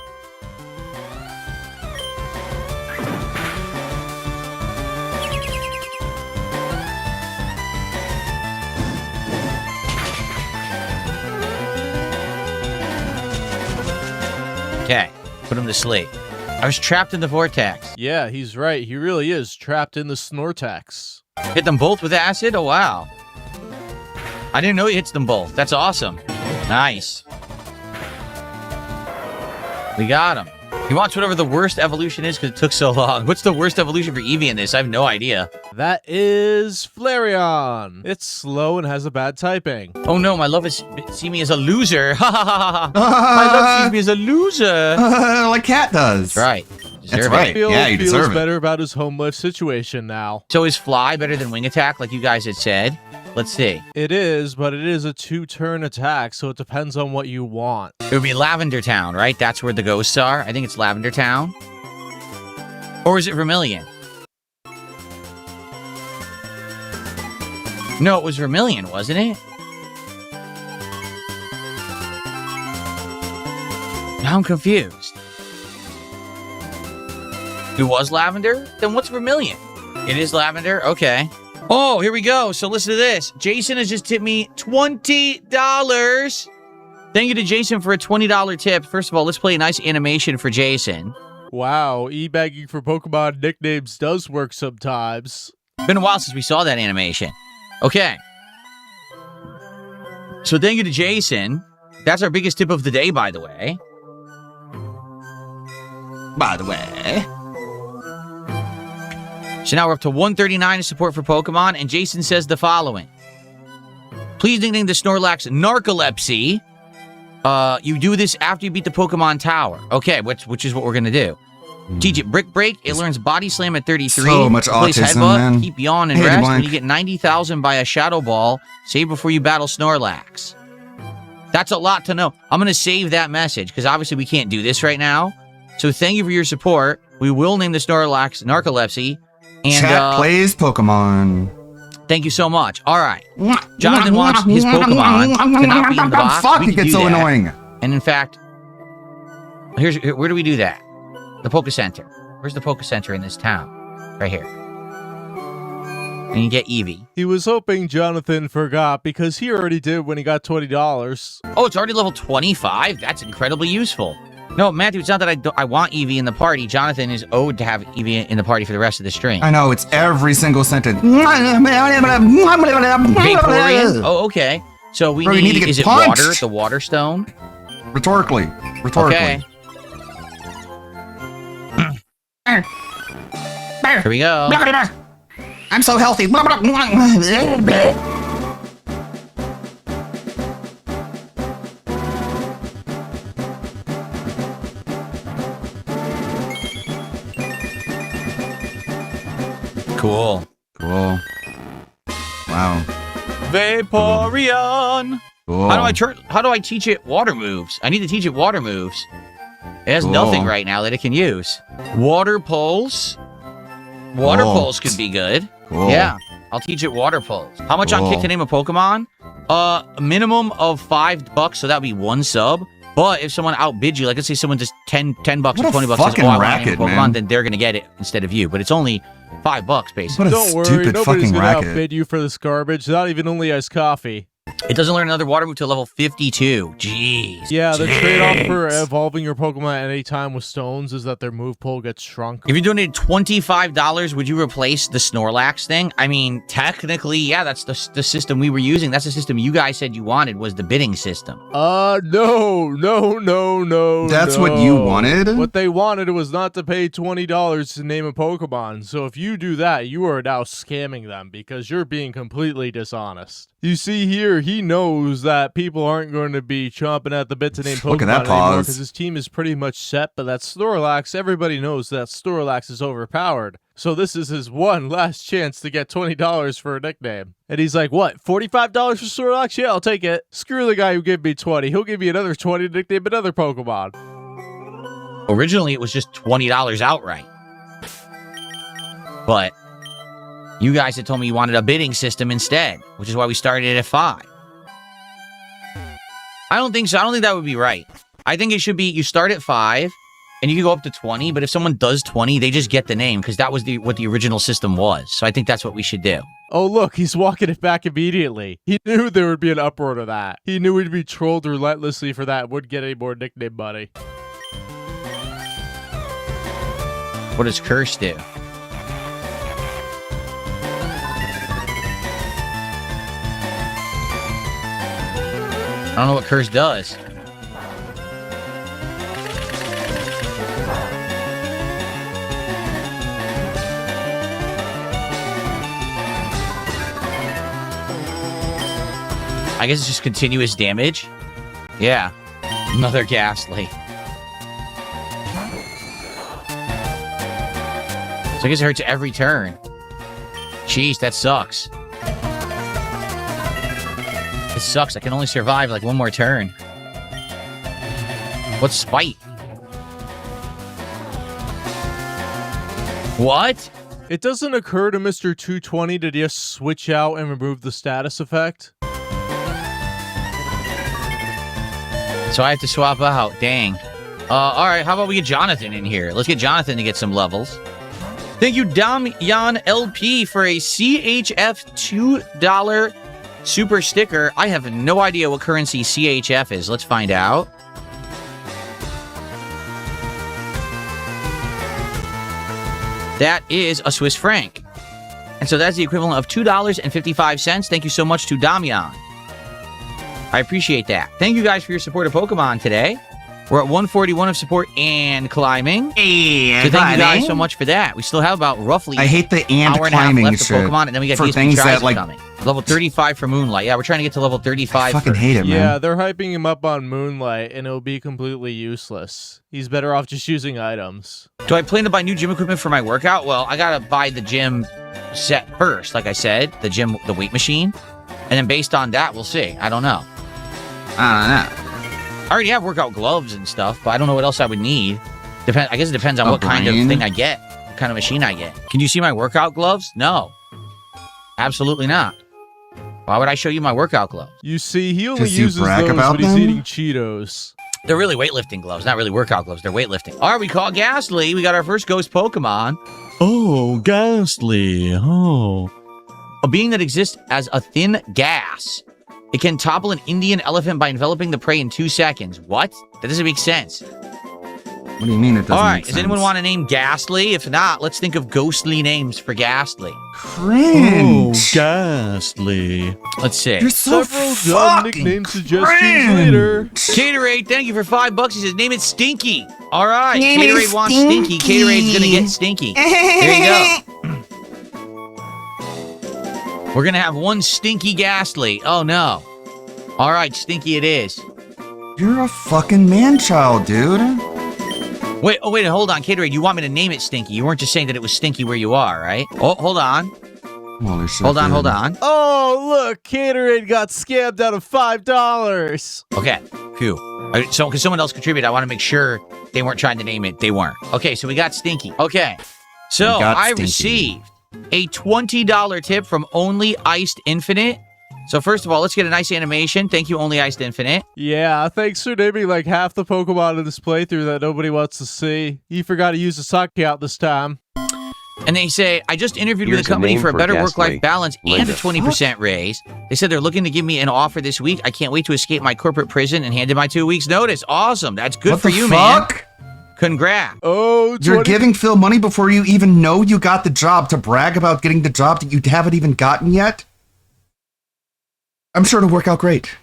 Okay, put him to sleep. I was trapped in the vortex. Yeah, he's right. He really is trapped in the Snortax. Hit them both with acid? Oh, wow. I didn't know he hits them both. That's awesome. Nice. We got him. He wants whatever the worst evolution is because it took so long. What's the worst evolution for Eevee in this? I have no idea. That is Flareon. It's slow and has a bad typing. Oh no, my love is see me as a loser. Ha ha ha ha. My love sees me as a loser. Like Cat does. That's right. That's right. Yeah, you deserve it. Feels better about his home life situation now. So is Fly better than Wing Attack, like you guys had said? Let's see. It is, but it is a 2-turn attack, so it depends on what you want. It would be Lavender Town, right? That's where the ghosts are. I think it's Lavender Town. Or is it Vermilion? No, it was Vermilion, wasn't it? Now I'm confused. It was Lavender? Then what's Vermilion? It is Lavender? Okay. Oh, here we go. So listen to this. Jason has just tipped me $20. Thank you to Jason for a $20 tip. First of all, let's play a nice animation for Jason. Wow, e-bagging for Pokemon nicknames does work sometimes. Been a while since we saw that animation. Okay. So thank you to Jason. That's our biggest tip of the day, by the way. So now we're up to 139 in support for Pokemon, and Jason says the following. Please nickname the Snorlax Narcolepsy. You do this after you beat the Pokemon Tower. Okay, which is what we're going to do. Teach it Brick Break. It learns Body Slam at 33. So much Place autism, headbutt, man. Keep Yawn and Hey, rest. Blank. When you get 90,000 by a Shadow Ball, save before you battle Snorlax. That's a lot to know. I'm going to save that message, because obviously we can't do this right now. So thank you for your support. We will name the Snorlax Narcolepsy. And, Chat plays Pokemon. Thank you so much. All right. Jonathan wants his Pokemon to not be in the box. Fuck, We it can gets do so that. annoying. And in fact, where do we do that? The Poke Center. Where's the Poke Center in this town? Right here. And you get Eevee. He was hoping Jonathan forgot because he already did when he got $20. Oh, it's already level 25? That's incredibly useful. No, Matthew, it's not that I want Eevee in the party. Jonathan is owed to have Eevee in the party for the rest of the stream. I know, it's every single sentence. Vaporeon? Oh, okay. So we Bro, you need to get is punched. it water? The water stone? Rhetorically. Okay. Here we go. I'm so healthy. Cool. Cool. Wow. Vaporeon. Cool. How do I teach it water moves? I need to teach it water moves. It has nothing right now that it can use. Water pulse. Water pulse could be good. Cool. Yeah, I'll teach it water pulse. How much on Kick to name a Pokemon? A minimum of $5, so that would be 1 sub. But if someone outbids you, like let's say someone just $10 or $20 says, "Oh, I want to name a Pokemon," then they're gonna get it instead of you. But it's only $5 basically. Don't worry, nobody's gonna outbid you for this garbage. Not even only iced coffee. It doesn't learn another water move to level 52. Jeez. Yeah, the trade-off for evolving your Pokemon at any time with stones is that their move pool gets shrunk. If you donated $25, would you replace the Snorlax thing? I mean, technically, yeah, that's the system we were using. That's the system you guys said you wanted, was the bidding system. No. That's what you wanted? What they wanted was not to pay $20 to name a Pokemon. So if you do that, you are now scamming them because you're being completely dishonest. You see here, he knows that people aren't going to be chomping at the bit to name Pokemon Look at that anymore pause. because his team is pretty much set, but that Snorlax, everybody knows that Snorlax is overpowered. So this is his one last chance to get $20 for a nickname. And he's like, what, $45 for Snorlax? Yeah, I'll take it. Screw the guy who gave me 20. He'll give me another 20 to nickname another Pokemon. Originally, it was just $20 outright. But you guys had told me you wanted a bidding system instead, which is why we started it at 5. I don't think so. I don't think that would be right. I think it should be you start at 5 and you can go up to 20, but if someone does 20, they just get the name because that was what the original system was. So I think that's what we should do. Oh, look, he's walking it back immediately. He knew there would be an uproar to that. He knew he'd be trolled relentlessly for that, wouldn't get any more nickname money. What does Curse do? I don't know what Curse does. I guess it's just continuous damage. Yeah. Another Ghastly. So I guess it hurts every turn. Jeez, that sucks. It sucks. I can only survive like one more turn. What's Spite? What? It doesn't occur to Mr. 220 to just switch out and remove the status effect. So I have to swap out. Dang. All right, how about we get Jonathan in here? Let's get Jonathan to get some levels. Thank you, Damian LP, for a CHF $2 super sticker. I have no idea what currency CHF is. Let's find out. That is a Swiss franc. And so that's the equivalent of $2.55. Thank you so much to Damian. I appreciate that. Thank you guys for your support of Pokemon today. We're at 141 of support and climbing. So thank you guys so much for that. We still have about roughly I hate the and hour and a half climbing left of shit Pokemon, and then we got for DSP things that, Trizon like, coming. Level 35 for Moonlight. Yeah, we're trying to get to level 35. I fucking hate it, man. Yeah, they're hyping him up on Moonlight, and it'll be completely useless. He's better off just using items. Do I plan to buy new gym equipment for my workout? Well, I gotta buy the gym set first, like I said, the weight machine. And then based on that, we'll see. I don't know. I already have workout gloves and stuff, but I don't know what else I would need. I guess it depends on what kind of thing I get, what kind of machine I get. Can you see my workout gloves? No. Absolutely not. Why would I show you my workout gloves? You see, he only uses those when he's eating Cheetos. They're really weightlifting gloves, not really workout gloves. They're weightlifting. All right, we caught Ghastly. We got our first ghost Pokemon. Oh, Ghastly. Oh. A being that exists as a thin gas. It can topple an Indian elephant by enveloping the prey in 2 seconds. What? That doesn't make sense. What do you mean it doesn't All right, make does sense? anyone want to name Ghastly? If not, let's think of ghostly names for Ghastly. Cringe. Oh, Ghastly. Let's see. You're so Several dumb nickname suggestions later. Caterade, thank you for $5. He says, name it Stinky. All right, Name it Caterade wants Stinky. Stinky. Caterade's going to get Stinky. There you go. We're going to have one Stinky Ghastly. Oh, no. All right, Stinky it is. You're a fucking man-child, dude. Wait, hold on, Caterade. You want me to name it Stinky? You weren't just saying that it was stinky where you are, right? Oh, hold on. Holy shit, Hold dude. on. Oh, look, Caterade got scammed out of $5. Okay, phew. So, because someone else contributed, I want to make sure they weren't trying to name it. They weren't. Okay, so we got Stinky. Okay, so We got I Stinky. received a $20 tip from Only Iced Infinite. So first of all, let's get a nice animation. Thank you, Only Iced Infinite. Yeah, thanks for naming like half the Pokemon in this playthrough that nobody wants to see. He forgot to use the Sake out this time. And they say, I just interviewed with Here's a company a name for a for better Ghastly. work-life balance and a Linda. 20% raise. They said they're looking to give me an offer this week. I can't wait to escape my corporate prison and hand in my 2 weeks' notice. Awesome. That's good What for the you, fuck? man. Congrats. Oh, You're giving Phil money before you even know you got the job to brag about getting the job that you haven't even gotten yet? I'm sure it'll work out great.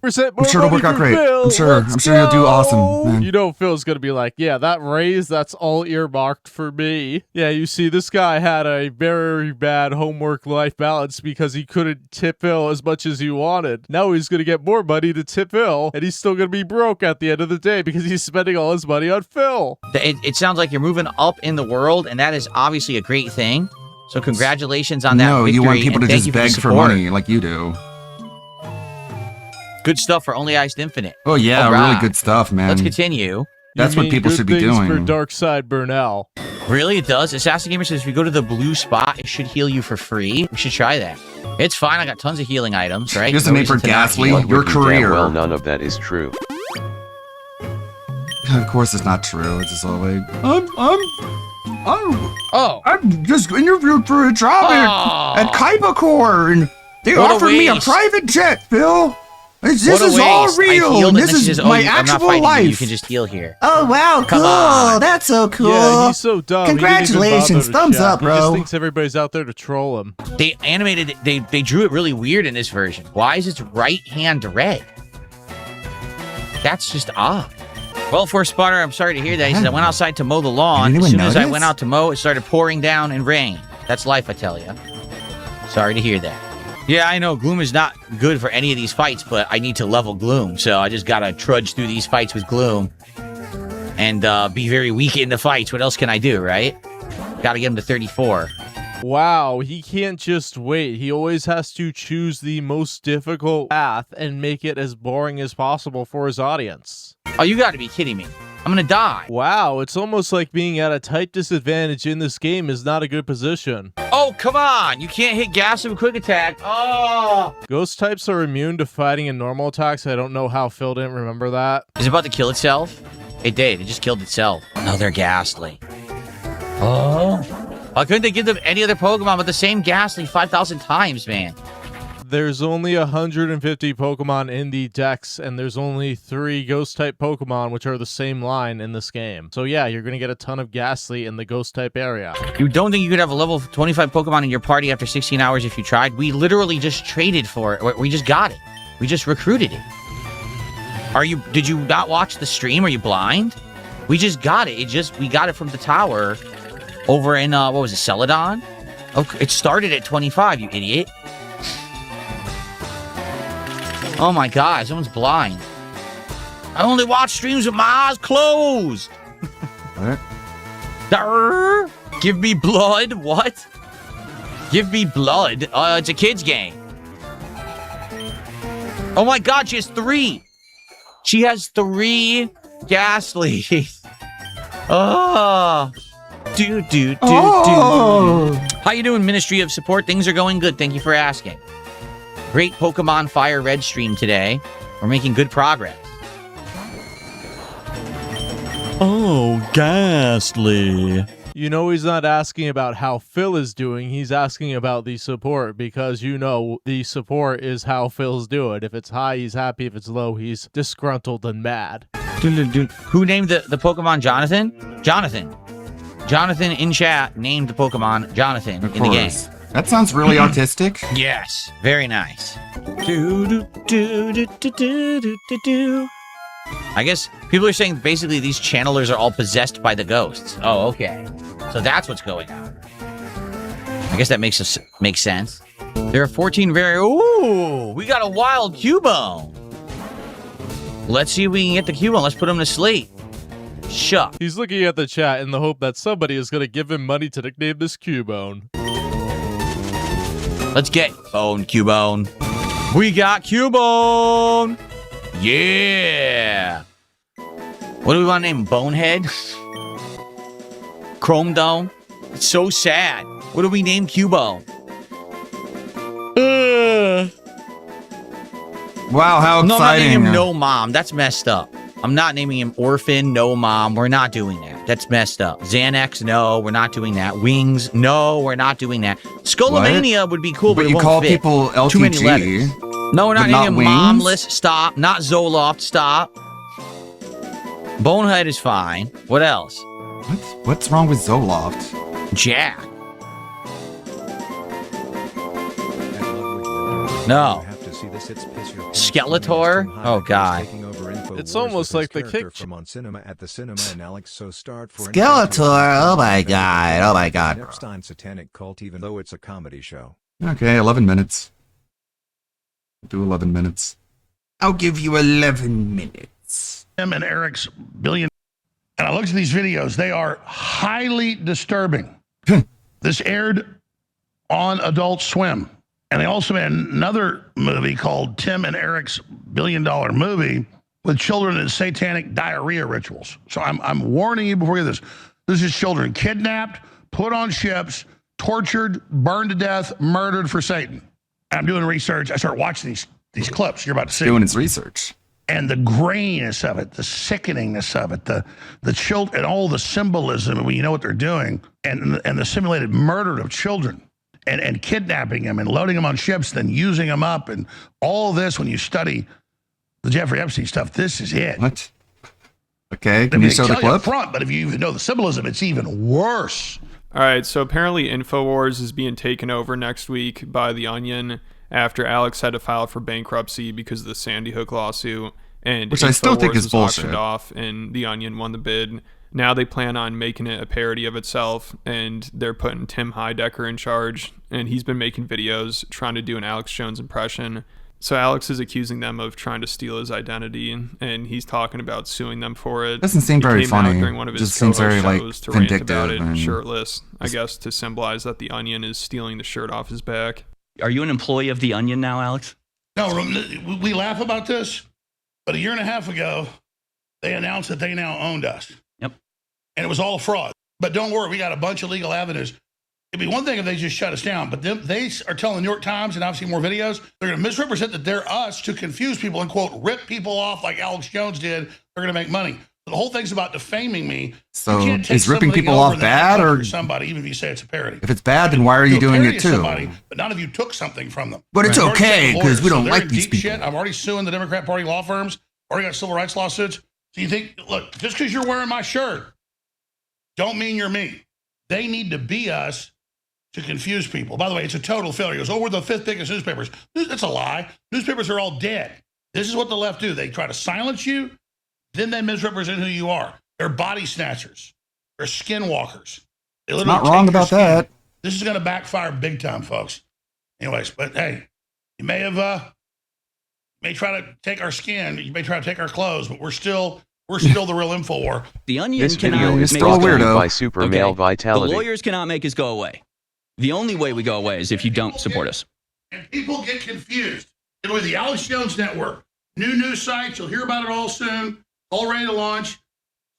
I'm sure it'll work out great. I'm sure you'll do awesome, man. You know Phil's gonna be like, yeah, that raise, that's all earmarked for me. Yeah, you see, this guy had a very bad homework-life balance because he couldn't tip Phil as much as he wanted. Now he's gonna get more money to tip Phil, and he's still gonna be broke at the end of the day because he's spending all his money on Phil. It sounds like you're moving up in the world, and that is obviously a great thing. So congratulations on that No, victory. you want people and to thank just you for the beg for support. money like you do. Good stuff for Only Iced Infinite. Oh yeah, All really right. good stuff, man. Let's continue. That's You what mean people good should be things for doing. Dark Side Burnell. Really, it does. Assassin Gamer says if you go to the blue spot, it should heal you for free. We should try that. It's fine. I got tons of healing items, right? Here's a No name for reason to not Ghastly. heal. Your You damn career. well, none of that is true. Of course, it's not true. It's just all like I'm just interviewed for a job at Kaiba and they What a offered me a waste. private jet, Phil. This What a is all waste. I real. healed And it, this and then she is says, my I'm not actual fighting you. life. You can just heal here. Oh wow, Come cool! on. That's so cool. Yeah, he's so dumb. He didn't even bother Congratulations, to thumbs chat. up, He just bro. thinks everybody's out there to troll him. They animated it. They drew it really weird in this version. Why is its right hand red? That's just odd. Well, for Spotter, I'm sorry to hear that. He says, I went outside to mow the lawn. Did As anyone soon as I notice? went out to mow, it started pouring down and rain. That's life, I tell you. Sorry to hear that. Yeah, I know Gloom is not good for any of these fights, but I need to level Gloom, so I just gotta trudge through these fights with Gloom and be very weak in the fights. What else can I do, right? Gotta get him to 34. Wow, he can't just wait. He always has to choose the most difficult path and make it as boring as possible for his audience. Oh, you gotta be kidding me. I'm gonna die. Wow, it's almost like being at a tight disadvantage in this game is not a good position. Oh, come on. You can't hit gas with quick attack. Oh. Ghost types are immune to fighting and normal attacks. I don't know how Phil didn't remember that. Is it about to kill itself? It did. It just killed itself. No, they're Ghastly. Oh. Why couldn't they give them any other Pokemon but the same Ghastly 5,000 times, man? There's only 150 Pokemon in the dex, and there's only 3 Ghost-type Pokemon, which are the same line in this game. So yeah, you're gonna get a ton of Ghastly in the Ghost-type area. You don't think you could have a level 25 Pokemon in your party after 16 hours if you tried? We literally just traded for it. We just got it. We just recruited it. Did you not watch the stream? Are you blind? We just got it. We got it from the tower over in, what was it, Celadon? Oh, it started at 25, you idiot. Oh my god, someone's blind. I only watch streams with my eyes closed. What? Durr. Give me blood? What? Give me blood? It's a kid's game. Oh my god, she has 3. She has 3 Ghastlies. Oh. Do. How you doing, Ministry of Support? Things are going good. Thank you for asking. Great Pokemon Fire Red stream today. We're making good progress. Oh, Ghastly. You know he's not asking about how Phil is doing, he's asking about the support, because you know the support is how Phil's doing. If it's high, he's happy. If it's low, he's disgruntled and mad. Who named the Pokemon Jonathan? Jonathan in chat named the Pokemon Jonathan in the game. That sounds really autistic. Yes, very nice. I guess people are saying basically these channelers are all possessed by the ghosts. Oh, okay. So that's what's going on. I guess that makes sense. There are 14 ooh, we got a wild Cubone. Let's see if we can get the Cubone. Let's put him to sleep. Shuck. He's looking at the chat in the hope that somebody is going to give him money to nickname this Cubone. Let's get Bone, Cubone. We got Cubone. Yeah. What do we want to name him? Bonehead? Chrome Dome? It's so sad. What do we name Cubone? Wow, how exciting. No, I'm not naming him No Mom. That's messed up. I'm not naming him Orphan, No Mom. We're not doing that. That's messed up. Xanax, no, we're not doing that. Wings, no, we're not doing that. Skullomania would be cool, but it you won't call fit. people LTG. Too many letters. No, we're not but naming him Wings? Momless. Stop. Not Zoloft. Stop. Bonehead is fine. What else? What's wrong with Zoloft? Jack. No. Skeletor? Oh, God. It's almost like the kick. Skeletor, oh my god, oh my god. Epstein satanic cult, even though it's a comedy show. Okay, 11 minutes. Do 11 minutes. I'll give you 11 minutes. Tim and Eric's billion. And I looked at these videos. They are highly disturbing. This aired on Adult Swim. And they also made another movie called Tim and Eric's $1 billion movie with children in satanic diarrhea rituals. So I'm warning you before you do this. This is children kidnapped, put on ships, tortured, burned to death, murdered for Satan. And I'm doing research. I start watching these clips you're about to see. Doing his research. And the graininess of it, the sickeningness of it, the children, and all the symbolism when you know what they're doing, and the simulated murder of children. And kidnapping them and loading them on ships, then using them up, and all this. When you study the Jeffrey Epstein stuff, this is it. What? Okay, can you show the clip? Front, but if you even know the symbolism, it's even worse. All right, so apparently InfoWars is being taken over next week by The Onion after Alex had to file for bankruptcy because of the Sandy Hook lawsuit, and which I still think is was bullshit. auctioned off, and The Onion won the bid. Now they plan on making it a parody of itself, and they're putting Tim Heidecker in charge, and he's been making videos trying to do an Alex Jones impression. So Alex is accusing them of trying to steal his identity, and he's talking about suing them for it. Doesn't seem He very came out funny. during one of his Just seems very, like, shows to rant about vindictive it, and- shirtless, I guess, to symbolize that the Onion is stealing the shirt off his back. Are you an employee of The Onion now, Alex? No, we laugh about this, but a year and a half ago, they announced that they now owned us. Yep. And it was all a fraud. But don't worry, we got a bunch of legal avenues. It'd be one thing if they just shut us down, but they are telling the New York Times, and I've seen more videos, they're going to misrepresent that they're us to confuse people and, quote, rip people off like Alex Jones did. They're going to make money. The whole thing's about defaming me. So You can't take is ripping something people over off and then bad, attack or somebody, even if you say it's a parody? if it's bad, then why are you You'll doing parody it too? somebody, but none of you took something from them. But it's I've already okay, sent 'cause we lawyers, don't they're like in these deep people. Shit. I'm already suing the Democrat Party law firms. Already got civil rights lawsuits. So you think, look, just because you're wearing my shirt, don't mean you're me. They need to be us to confuse people. By the way, it's a total failure. He goes, oh, we're the 5th biggest newspapers. That's a lie. Newspapers are all dead. This is what the left do. They try to silence you, then they misrepresent who you are. They're body snatchers. They're skinwalkers. They literally Not take wrong your about skin. that. This is going to backfire big time, folks. Anyways, but hey, you may have, may try to take our skin. You may try to take our clothes, but we're still the real InfoWar. The Onion This cannot video is make brought us to you go away. by Super Male Vitality. The lawyers cannot make us go away. The only way we go away is if you don't support us. And people get confused. It'll be the Alex Jones Network. New news sites. You'll hear about it all soon. All ready to launch.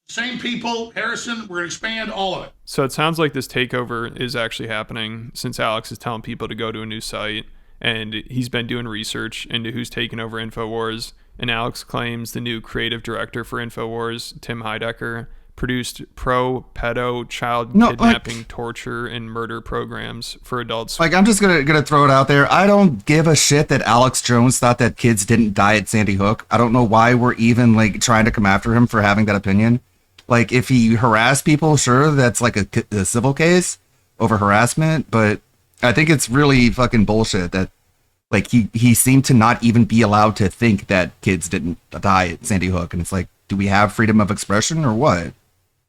Same people. Harrison, we're going to expand all of it. So it sounds like this takeover is actually happening since Alex is telling people to go to a new site, and he's been doing research into who's taken over InfoWars. And Alex claims the new creative director for InfoWars, Tim Heidecker, produced pro-pedo child kidnapping, torture, and murder programs for adults. Like, I'm just gonna throw it out there. I don't give a shit that Alex Jones thought that kids didn't die at Sandy Hook. I don't know why we're even like trying to come after him for having that opinion. Like, if he harassed people, sure, that's like a civil case over harassment. But I think it's really fucking bullshit that like he seemed to not even be allowed to think that kids didn't die at Sandy Hook. And it's like, do we have freedom of expression or what?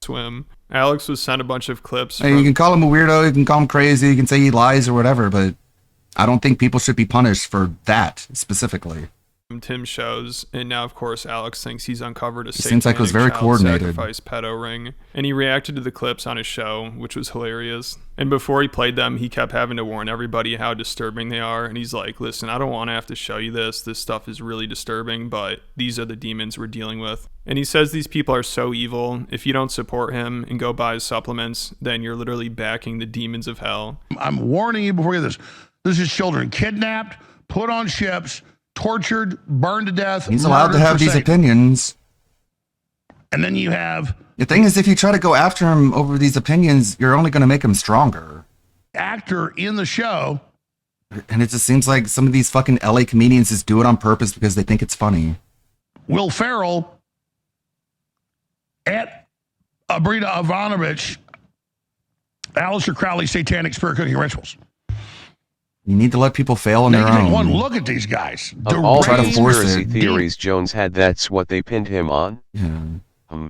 Swim. Alex was sent a bunch of clips. I mean, you can call him a weirdo, you can call him crazy, you can say he lies or whatever, but I don't think people should be punished for that specifically. Tim shows, and now of course Alex thinks he's uncovered a seems like it was very child coordinated. sacrifice pedo ring, and he reacted to the clips on his show, which was hilarious. And before he played them, he kept having to warn everybody how disturbing they are, and he's like, listen, I don't want to have to show you this stuff is really disturbing, but these are the demons we're dealing with. And he says these people are so evil, if you don't support him and go buy his supplements, then you're literally backing the demons of hell. I'm warning you before you get this. This is children kidnapped, put on ships, tortured, burned to death. He's allowed to have these opinions. And then you have... The thing is, if you try to go after him over these opinions, you're only going to make him stronger. Actor in the show. And it just seems like some of these fucking LA comedians just do it on purpose because they think it's funny. Will Ferrell at Abrita Ivanovich, Aleister Crowley's Satanic Spirit Cooking Rituals. You need to let people fail on their own. One look at these guys. Of all Try to force conspiracy it. theories Jones had, that's what they pinned him on. Yeah.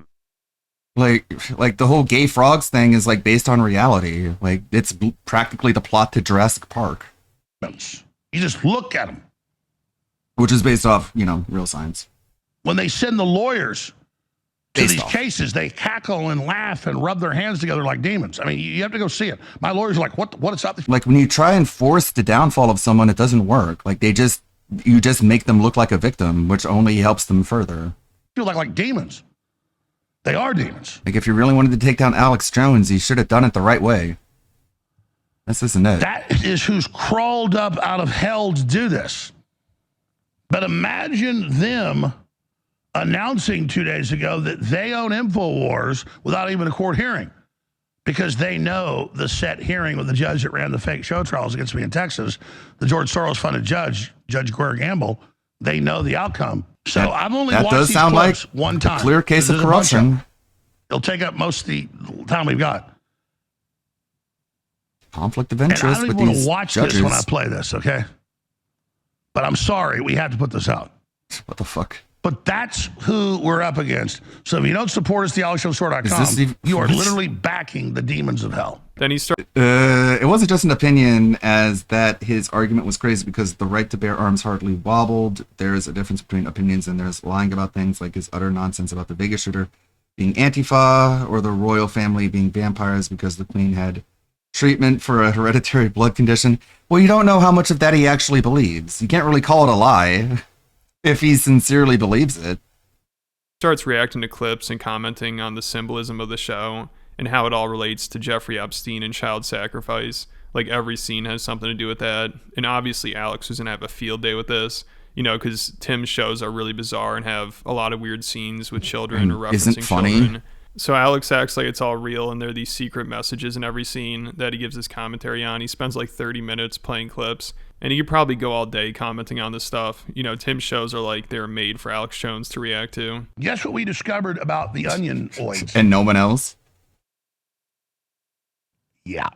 Like the whole gay frogs thing is like based on reality. Like it's practically the plot to Jurassic Park. You just look at them. Which is based off, real science. When they send the lawyers to Based these off. cases, they cackle and laugh and rub their hands together like demons. I mean, you have to go see it. My lawyers are like, what is up? Like when you try and force the downfall of someone, it doesn't work. Like you just make them look like a victim, which only helps them further. Feel like demons. They are demons. Like if you really wanted to take down Alex Jones, you should have done it the right way. This isn't it. That is who's crawled up out of hell to do this. But imagine them announcing 2 days ago that they own InfoWars without even a court hearing, because they know the set hearing with the judge that ran the fake show trials against me in Texas, the George Soros-funded judge, Judge Greer Gamble. They know the outcome. So I've only that watched does these sound clips like one a time. clear case of There's a bunch corruption. them. It'll take up most of the time we've got. Conflict of And I interest don't with even want these to watch judges. this when I play this, okay? But I'm sorry, we had to put this out. What the fuck? But that's who we're up against. So if you don't support us, Is this thealexshowstore.com, even- you are literally backing the demons of hell. Then he started. It wasn't just an opinion, as that his argument was crazy because the right to bear arms hardly wobbled. There is a difference between opinions, and there's lying about things like his utter nonsense about the Vegas shooter being Antifa or the royal family being vampires because the queen had treatment for a hereditary blood condition. Well, you don't know how much of that he actually believes. You can't really call it a lie if he sincerely believes it. Starts reacting to clips and commenting on the symbolism of the show and how it all relates to Jeffrey Epstein and child sacrifice. Like every scene has something to do with that. And obviously Alex was going to have a field day with this, because Tim's shows are really bizarre and have a lot of weird scenes with children or referencing Isn't funny. children. So Alex acts like it's all real and there are these secret messages in every scene that he gives his commentary on. He spends like 30 minutes playing clips, and he could probably go all day commenting on this stuff. Tim's shows are like they're made for Alex Jones to react to. Guess what we discovered about the onion-oids? And no one else? Yeah.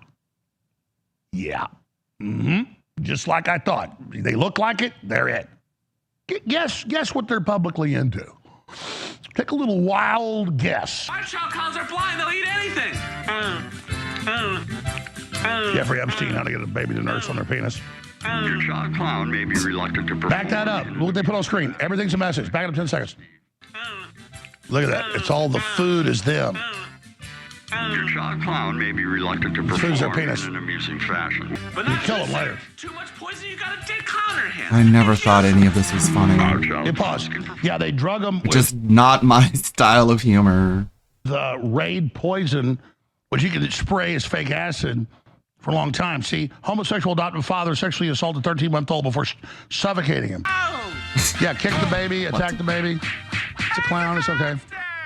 Just like I thought. They look like it, they're it. Guess what they're publicly into. Take a little wild guess. My child clowns are blind. They'll eat anything. Jeffrey Epstein, how to get a baby to nurse on their penis. Your child clown may be reluctant to perform. Back that up. Look what they put on screen. Everything's a message. Back it up 10 seconds. Look at that. It's all the food is them. Your child clown may be reluctant to Food's their perform in penis. an amusing fashion. You kill them later. Too much poison, you got a dead clown in your hand. I never thought any of this was funny. Hey, pause. Yeah, they drug them with Just not my style of humor. the Raid poison, which you can spray as fake acid for a long time. See, homosexual adoptive father sexually assaulted 13-month-old before suffocating him. Yeah, kick the baby, attack the baby. It's a clown, it's okay.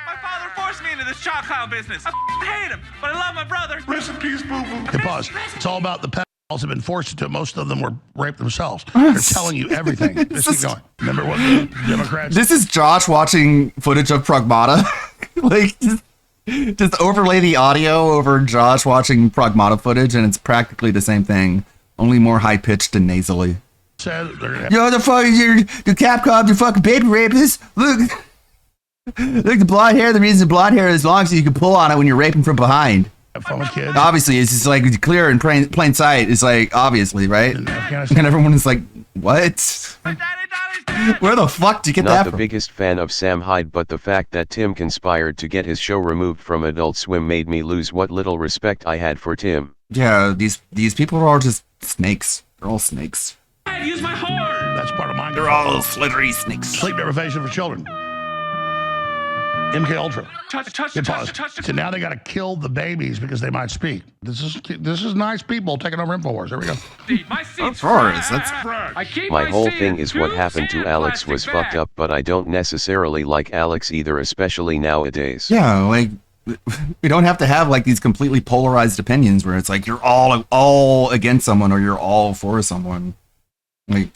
My father forced me into this child clown business. I hate him, but I love my brother. Rest in peace, boo-boo. Hey, pause. It's all about the pedophiles have been forced into it. Most of them were raped themselves. They're telling you everything. Just keep going. Remember what the Democrats... This is Josh watching footage of Pragmata. Like, just overlay the audio over Josh watching Pragmata footage, and it's practically the same thing, only more high-pitched and nasally. Said they're gonna have Yo, the Capcom, you're fucking baby rapists. Look, the blonde hair. The reason the blonde hair is long so you can pull on it when you're raping from behind. fun with kids. Obviously, it's just like clear and plain sight. It's like obviously, right? And everyone is like, "What?" My daddy died. Where the fuck did you get Not that the from? biggest fan of Sam Hyde, but the fact that Tim conspired to get his show removed from Adult Swim made me lose what little respect I had for Tim. Yeah, these people are all just snakes. They're all snakes. Use my horn. That's part of mine. They're all slithery snakes. Sleep deprivation for children. MK Ultra. Touch. So now they got to kill the babies because they might speak. This is nice people taking over Infowars. There we go. My seat's My whole thing is what happened to Alex was fucked up, but I don't necessarily like Alex either, especially nowadays. Yeah, like we don't have to have like these completely polarized opinions where it's like you're all against someone or you're all for someone. Like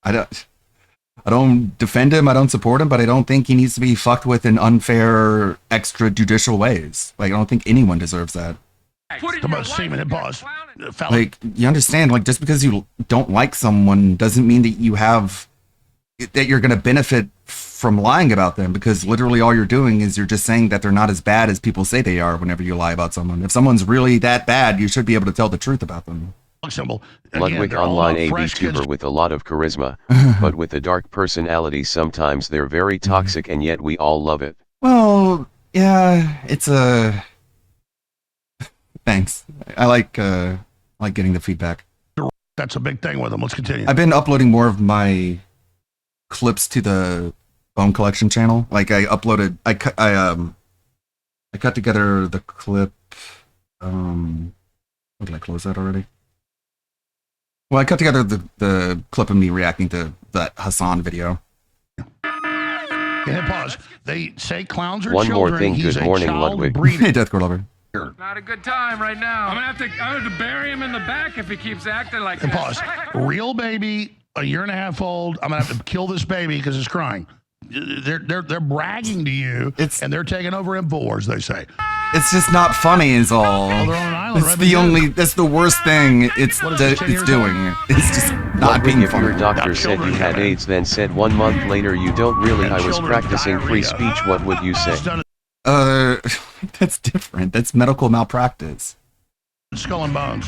I don't defend him, I don't support him, but I don't think he needs to be fucked with in unfair extrajudicial ways. Like I don't think anyone deserves that. Come on, semen and pause. Like you understand, like just because you don't like someone doesn't mean that you're going to benefit from lying about them, because literally all you're doing is you're just saying that they're not as bad as people say they are whenever you lie about someone. If someone's really that bad, you should be able to tell the truth about them. Symbol. Ludwig online a VTuber with a lot of charisma, but with a dark personality. Sometimes they're very toxic and yet we all love it. Well, yeah, it's a... Thanks. I like getting the feedback. That's a big thing with them. Let's continue. I've been uploading more of my clips to the Bone Collection channel. Like I uploaded, I cut together the clip. Did I close that already? Well, I cut together the clip of me reacting to that Hassan video. Hit pause. They say clowns are One children. more thing. He's Good a morning, child Ludwig. breeder. Hey, Deathcore Lover. Not a good time right now. I'm gonna have to bury him in the back if he keeps acting like And this. pause. Real baby, a year and a half old. I'm gonna have to kill this baby because it's crying. They're bragging to you, and they're taking over Infowars. They say It's just not funny, is all. Well, they're on an island, That's right? the only. That's the worst thing. It's doing. It's just not Ludwig, being if your funny. doctor said you had AIDS, then said 1 month later you don't really, I was practicing free speech, what would you say? That's different. That's medical malpractice. Skull and Bones.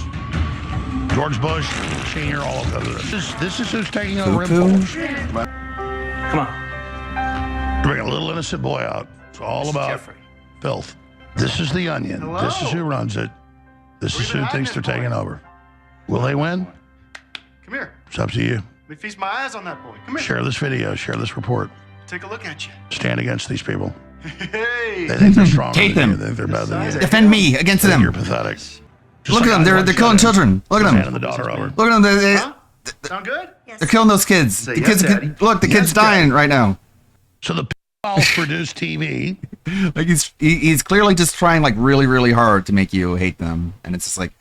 George Bush, Senior, all of those. This is who's taking over Cuckoo? Infowars. Come on. Bring a little innocent boy out. It's all about filth. This is the Onion. Hello. This is who runs it. This is who thinks they're taking over. Will they win? Come here. It's up to you. Let me feast my eyes on that boy. Come here. Share this video. Share this report. Take a look at you. Stand against these people. Hey. They think they're stronger Take than you. them. They think they're better than you. Defend me against They think them. You're pathetic. Just Look like at them. I They're killing children. Look at them. Handing the daughter over. Look at them. Sound good? They're killing those kids. Say The yes, kids. Daddy. Look, the kid's dying right now. So the pedophiles produce TV. Like he's clearly just trying like really, really hard to make you hate them, and it's just like,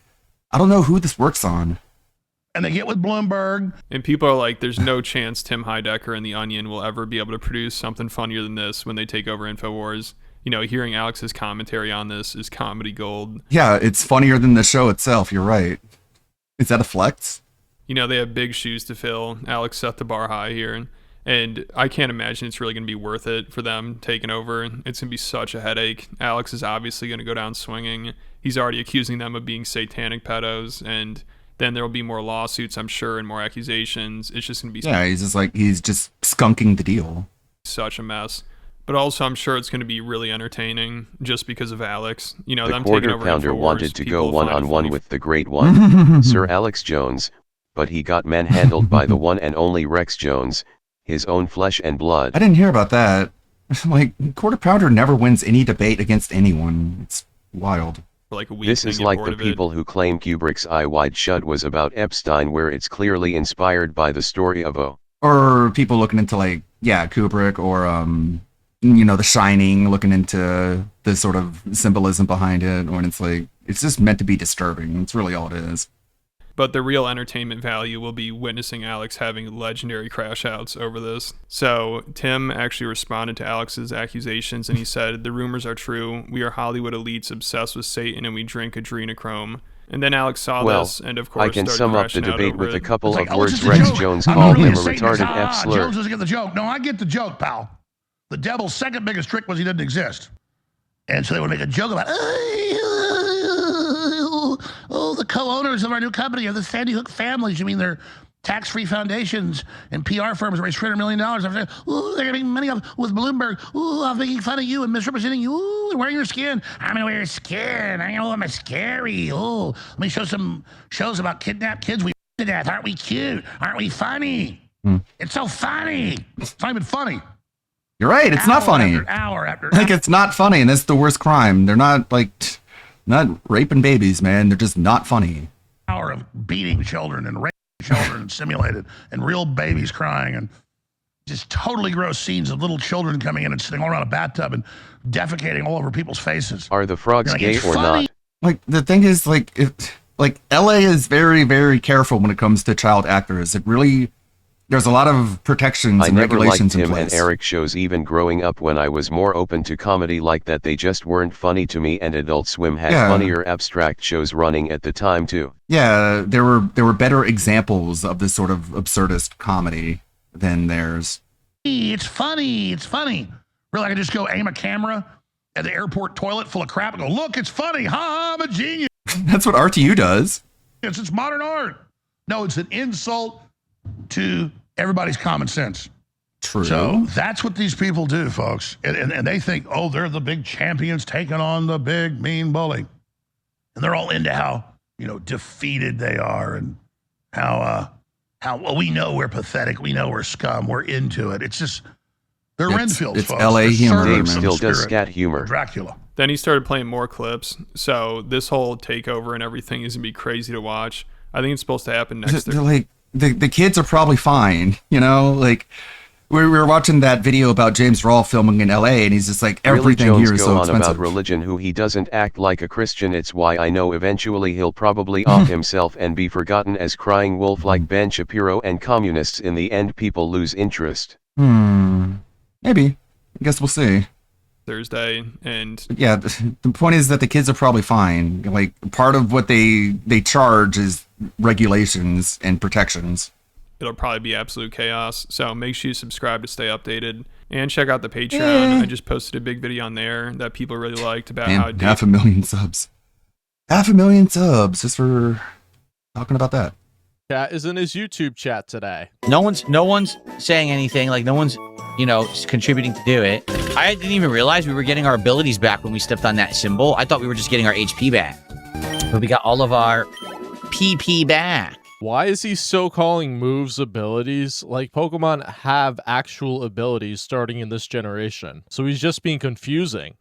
I don't know who this works on. And they get with Bloomberg. And people are like, there's no chance Tim Heidecker and The Onion will ever be able to produce something funnier than this when they take over InfoWars. You know, hearing Alex's commentary on this is comedy gold. Yeah, it's funnier than the show itself. You're right. Is that a flex? You know, they have big shoes to fill. Alex set the bar high here. And I can't imagine it's really going to be worth it for them taking over. It's going to be such a headache. Alex is obviously going to go down swinging. He's already accusing them of being satanic pedos. And then there will be more lawsuits, I'm sure, and more accusations. It's just going to be he's just skunking the deal. such a mess. But also, I'm sure it's going to be really entertaining just because of Alex. You know, The them taking quarter over pounder InfoWars, wanted to go people find it one-on-one funny. with the great one, Sir Alex Jones, but he got manhandled by the one and only Rex Jones, his own flesh and blood. I didn't hear about that. Like, Quarter Pounder never wins any debate against anyone. It's wild. For like a week. This and is get like bored the of it. people who claim Kubrick's Eye Wide Shut was about Epstein, where it's clearly inspired by the story of O. Or people looking into like, yeah, Kubrick or The Shining, looking into the sort of symbolism behind it, when it's like it's just meant to be disturbing. That's really all it is. But the real entertainment value will be witnessing Alex having legendary crash outs over this. So Tim actually responded to Alex's accusations and he said, "The rumors are true. We are Hollywood elites obsessed with Satan and we drink adrenochrome." And then Alex saw Well, this and of course I can started sum up the crashing out debate over with a it. couple It's of like, oh, it's words. just a Rex joke. Jones I'm called really him a a Satanist. retarded F slur. Jones doesn't get the joke. No, I get the joke, pal. The devil's second biggest trick was he didn't exist. And so they would make a joke about, oh, the co-owners of our new company are the Sandy Hook families. You mean they're tax-free foundations and PR firms raise $300 million. I'm saying, ooh, they're getting money off with Bloomberg. Ooh, I'm making fun of you and misrepresenting you. Ooh, and wearing your skin. I'm gonna wear your skin. I know I'm scary. Ooh, let me show some shows about kidnapped kids. We to death. Aren't we cute? Aren't we funny? It's so funny. It's not even funny. You're right. It's not funny. Hour after Like, it's not funny, and that's the worst crime. They're not, like, not raping babies, man. They're just not funny. Hour of beating children and raping children and simulated, and real babies crying, and just totally gross scenes of little children coming in and sitting all around a bathtub and defecating all over people's faces. Are the frogs gay or not? Like, the thing is, like, LA is very, very careful when it comes to child actors. It really, there's a lot of protections I and never liked regulations in Tim place. and Eric shows even growing up when I was more open to comedy like that. They just weren't funny to me, and Adult Swim had Yeah. funnier abstract shows running at the time too. Yeah, there were better examples of this sort of absurdist comedy than theirs. It's funny. It's funny. Really, I could just go aim a camera at the airport toilet full of crap and go, look, it's funny. Ha, I'm a genius. That's what RTU does. It's modern art. No, it's an insult to everybody's common sense. True. So that's what these people do, folks. And they think, oh, they're the big champions taking on the big mean bully. And they're all into how, defeated they are and how well, we know we're pathetic. We know we're scum. We're into it. It's just, they're Renfields, it's folks. LA They're humor, servants man. of the Still does spirit scat humor. of Dracula. Then he started playing more clips. So this whole takeover and everything is going to be crazy to watch. I think it's supposed to happen next They're like, the kids are probably fine, like we were watching that video about James Rawl filming in LA, and he's just like, everything Jones here is go so on expensive. about religion who he doesn't act like a Christian. It's why I know eventually he'll probably off himself and be forgotten as crying wolf like Ben Shapiro and communists. In the end, people lose interest. Maybe. I guess we'll see. Thursday, and Yeah, the point is that the kids are probably fine. Like, part of what they charge is regulations and protections. it'll probably be absolute chaos. So make sure you subscribe to stay updated and check out the Patreon. I just posted a big video on there that people really liked about how And 500,000 subs. 500,000 subs just for talking about that. Chat is in his YouTube chat today. No one's saying anything. Like no one's, contributing to do it. I didn't even realize we were getting our abilities back when we stepped on that symbol. I thought we were just getting our HP back, but we got all of our PP back. Why is he so calling moves abilities? Like, Pokemon have actual abilities starting in this generation. So he's just being confusing.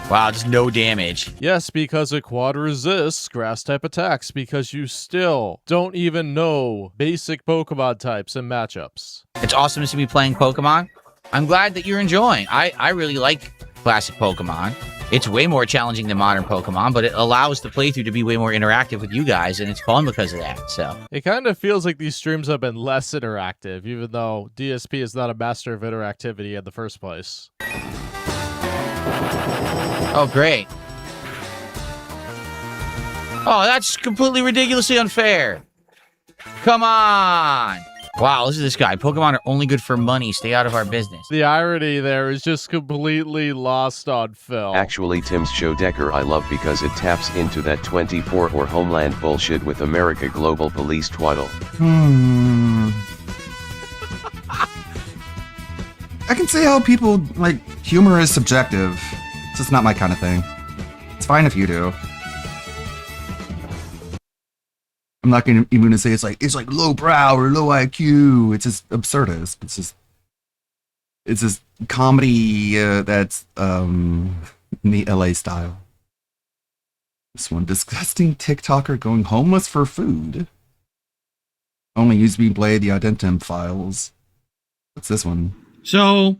Wow, just no damage. Yes, because it quad resists grass type attacks because you still don't even know basic Pokemon types and matchups. It's awesome to see me playing Pokemon. I'm glad that you're enjoying. I really like classic Pokemon. It's way more challenging than modern Pokemon, but it allows the playthrough to be way more interactive with you guys, and it's fun because of that. So it kind of feels like these streams have been less interactive, even though DSP is not a master of interactivity in the first place. Oh, great. Oh, that's completely ridiculously unfair. Come on. Wow, listen to this guy. Pokemon are only good for money. Stay out of our business. The irony there is just completely lost on Phil. Actually, Tim's show Decker I love because it taps into that 24 or Homeland bullshit with America Global Police twaddle. I can see how people, humor is subjective. It's just not my kind of thing. It's fine if you do. I'm not even going to say it's like lowbrow or low IQ. It's just absurdist. It's just comedy that's in the LA style. This one, disgusting TikToker going homeless for food. Only used to be played the Identim files. What's this one? So,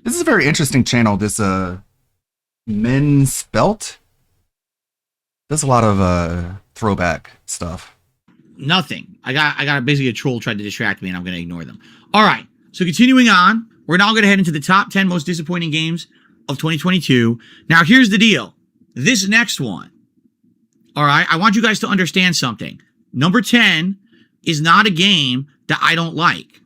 this is a very interesting channel. This Men Spelt does a lot of throwback stuff. Nothing. I got basically a troll tried to distract me, and I'm going to ignore them. All right. So continuing on, we're now going to head into the top 10 most disappointing games of 2022. Now, here's the deal. This next one. All right. I want you guys to understand something. Number 10 is not a game that I don't like.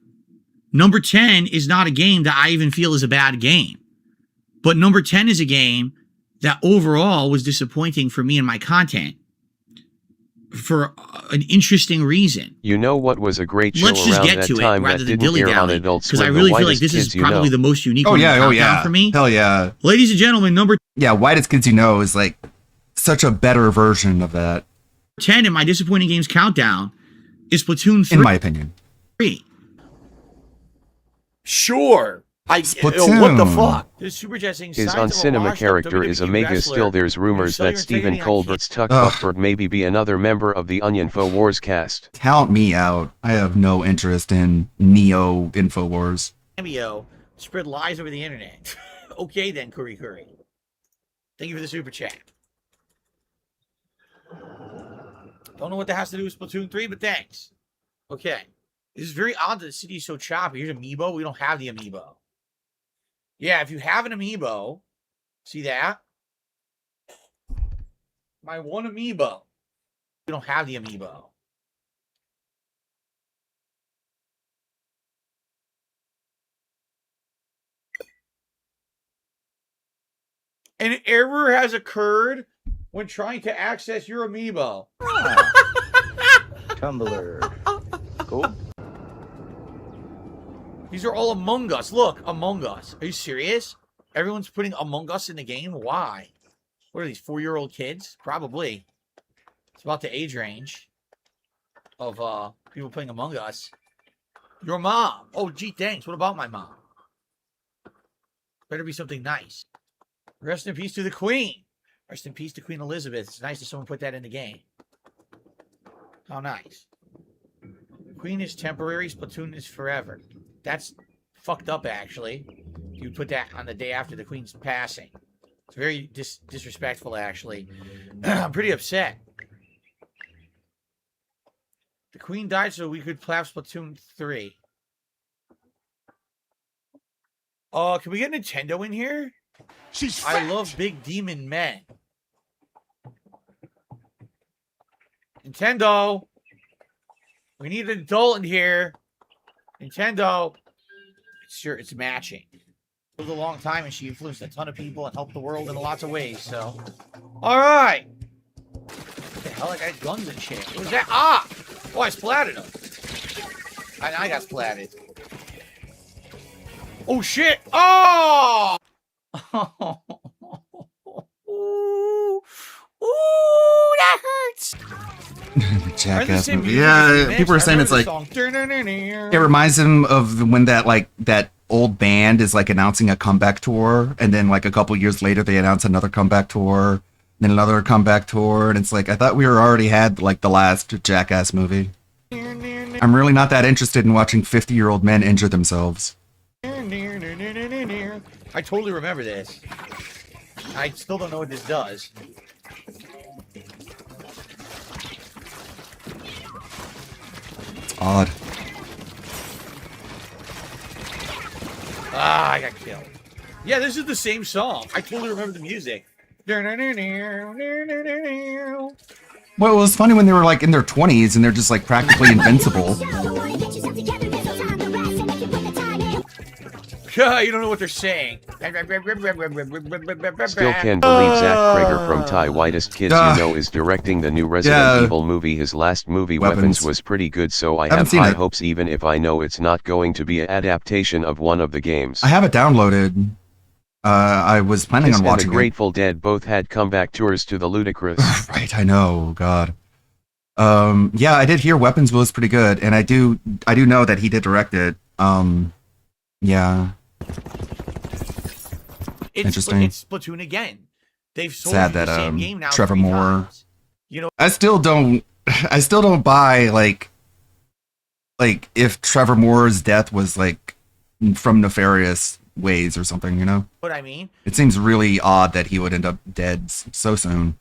Number 10 is not a game that I even feel is a bad game. But number 10 is a game that overall was disappointing for me and my content. for an interesting reason. You know what was a great show Let's just around get that to it time rather that than didn't air on dilly-dally, Adult because Swim? I The really feel like Whitest this is Kids You probably Know. the most unique Oh one in the yeah, oh countdown yeah. for me. Hell yeah. Ladies and gentlemen, number Yeah, Whitest Kids You Know is like such a better version of that, 10 in my disappointing games countdown is Splatoon 3. in my opinion. Sure. Splatoon. What the fuck? This super chat saying His signs on of a cinema washed-up character is a WWE mega. wrestler. Still, there's rumors Sell your that Stephen integrity, I Colbert's Tuck Ugh. Buckford maybe be another member of the Onion Wars cast. Count me out. I have no interest in Neo Infowars. Cameo spread lies over the internet. Okay then, Curry. Thank you for the super chat. Don't know what that has to do with Splatoon 3, but thanks. Okay. This is very odd that the city is so choppy. Here's Amiibo. We don't have the Amiibo. Yeah, if you have an Amiibo, see that? My one Amiibo. We don't have the Amiibo. An error has occurred when trying to access your Amiibo. Tumblr. Cool. These are all Among Us. Look, Among Us. Are you serious? Everyone's putting Among Us in the game? Why? What are these, 4-year-old kids? Probably. It's about the age range of people playing Among Us. Your mom. Oh, gee, thanks. What about my mom? Better be something nice. Rest in peace to the Queen. Rest in peace to Queen Elizabeth. It's nice that someone put that in the game. How nice. Queen is temporary, Splatoon is forever. That's fucked up, actually. You put that on the day after the Queen's passing. It's very disrespectful, actually. I'm pretty upset. The Queen died so we could play Splatoon 3. Can we get Nintendo in here? I love big demon men. Nintendo. We need an adult in here. Nintendo. Sure, it's matching. It was a long time and she influenced a ton of people and helped the world in lots of ways, so. Alright. What the hell? I got guns and shit. What was that? Ah! Oh, I splatted him. I got splatted. Oh, shit! Oh! Ooh, that hurts. Jackass movie. Yeah, people are saying it's like it reminds them of when that old band is like announcing a comeback tour, and then like a couple years later they announce another comeback tour, then another comeback tour, and it's like I thought we already had like the last Jackass movie. I'm really not that interested in watching 50-year-old men injure themselves. I totally remember this. I still don't know what this does. It's odd. Ah, I got killed. Yeah, this is the same song. I totally remember the music. Well, it was funny when they were like in their 20s and they're just like practically invincible. You don't know what they're saying. Still can't believe Zach Krager from Ty Whitest Kids You Know is directing the new Resident Evil movie. His last movie, Weapons, was pretty good, so I have high hopes even if I know it's not going to be an adaptation of one of the games. I have it downloaded. I was planning on watching the Grateful Dead both had comeback tours to the ludicrous. Right, I know, God. Yeah, I did hear Weapons was pretty good, and I do know that he did direct it. Yeah. Interesting. It's Splatoon again. They've sold Sad you that the same game now Trevor 3 Moore. times. You know, I still don't buy like if Trevor Moore's death was like from nefarious ways or something, you know? what I mean? It seems really odd that he would end up dead so soon.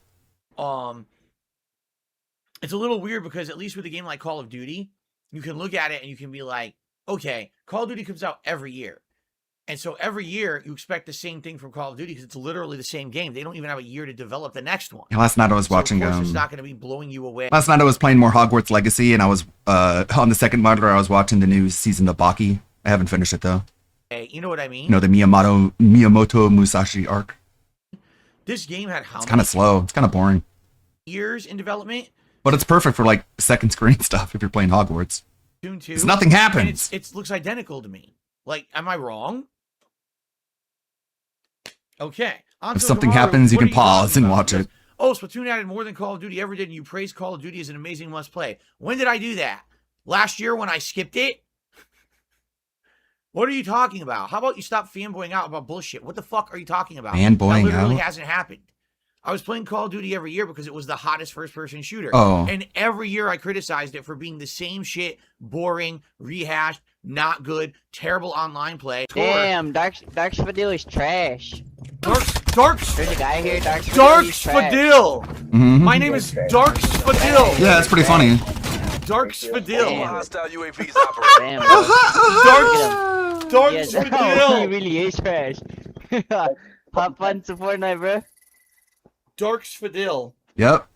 It's a little weird because at least with a game like Call of Duty, you can look at it and you can be like, okay, Call of Duty comes out every year. And so every year you expect the same thing from Call of Duty because it's literally the same game. They don't even have a year to develop the next one. Yeah, last night I was watching Of course it's not going to be blowing you away. Last night I was playing more Hogwarts Legacy and I was on the second monitor I was watching the new season of Baki. I haven't finished it though. Hey, you know what I mean? You know, the Miyamoto Musashi arc. This game had how It's kind of slow. It's kind of boring. years in development? But it's perfect for like second screen stuff if you're playing Hogwarts. Splatoon 2. 'Cause nothing happens. It looks identical to me. Like, am I wrong? Okay. If something happens, you can pause and watch it. Oh, Splatoon added more than Call of Duty ever did, and you praise Call of Duty as an amazing must-play. When did I do that? Last year when I skipped it? What are you talking about? How about you stop fanboying out about bullshit? What the fuck are you talking about? Fanboying that literally out? hasn't happened. I was playing Call of Duty every year because it was the hottest first-person shooter. Oh. And every year I criticized it for being the same shit, boring, rehashed, not good, terrible online play. Damn, Dark Spadil is trash. There's a guy here, Dark Spadil. Mhm. My name is Dark Spadil. Yeah, that's pretty funny. Dark Spadil. Hostile UAVs Damn, bro. Dark Yes, Spadil. he really is trash. Have fun to Fortnite, bro. Dark Spadil. Yep.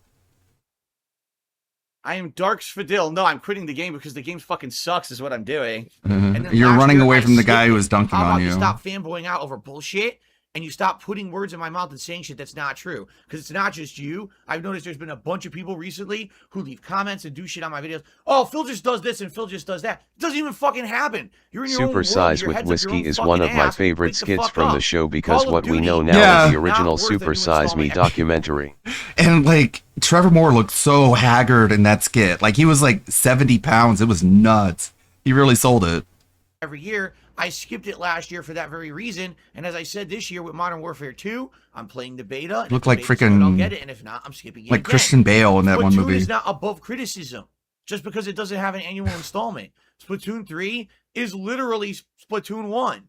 I am Dark Spadil. No, I'm quitting the game because the game fucking sucks is what I'm doing. Mhm. And then You're last running year, away I from the guy skipped who it. was dunking How about on you you. stop fanboying out over bullshit and you stop putting words in my mouth and saying shit that's not true. Because it's not just you. I've noticed there's been a bunch of people recently who leave comments and do shit on my videos. Oh, Phil just does this and Phil just does that. It doesn't even fucking happen. You're in your own Super world. Size Your with head's up your Whiskey own is fucking one of my ass. favorite Wake the skits fuck from up. the show because Call of what we Duty know is now Yeah. is the not original worth a Super new Size Me installment. documentary. And like Trevor Moore looked so haggard in that skit. Like he was like 70 pounds. It was nuts. He really sold it. Every year. I skipped it last year for that very reason. And as I said this year with Modern Warfare 2, I'm playing the beta. And Looked if the like beta's good, I'll freaking- get it. And if not, I'm skipping it Like again. Christian Bale in that one Splatoon movie. is not above criticism just because it doesn't have an annual installment. Splatoon 3 is literally Splatoon 1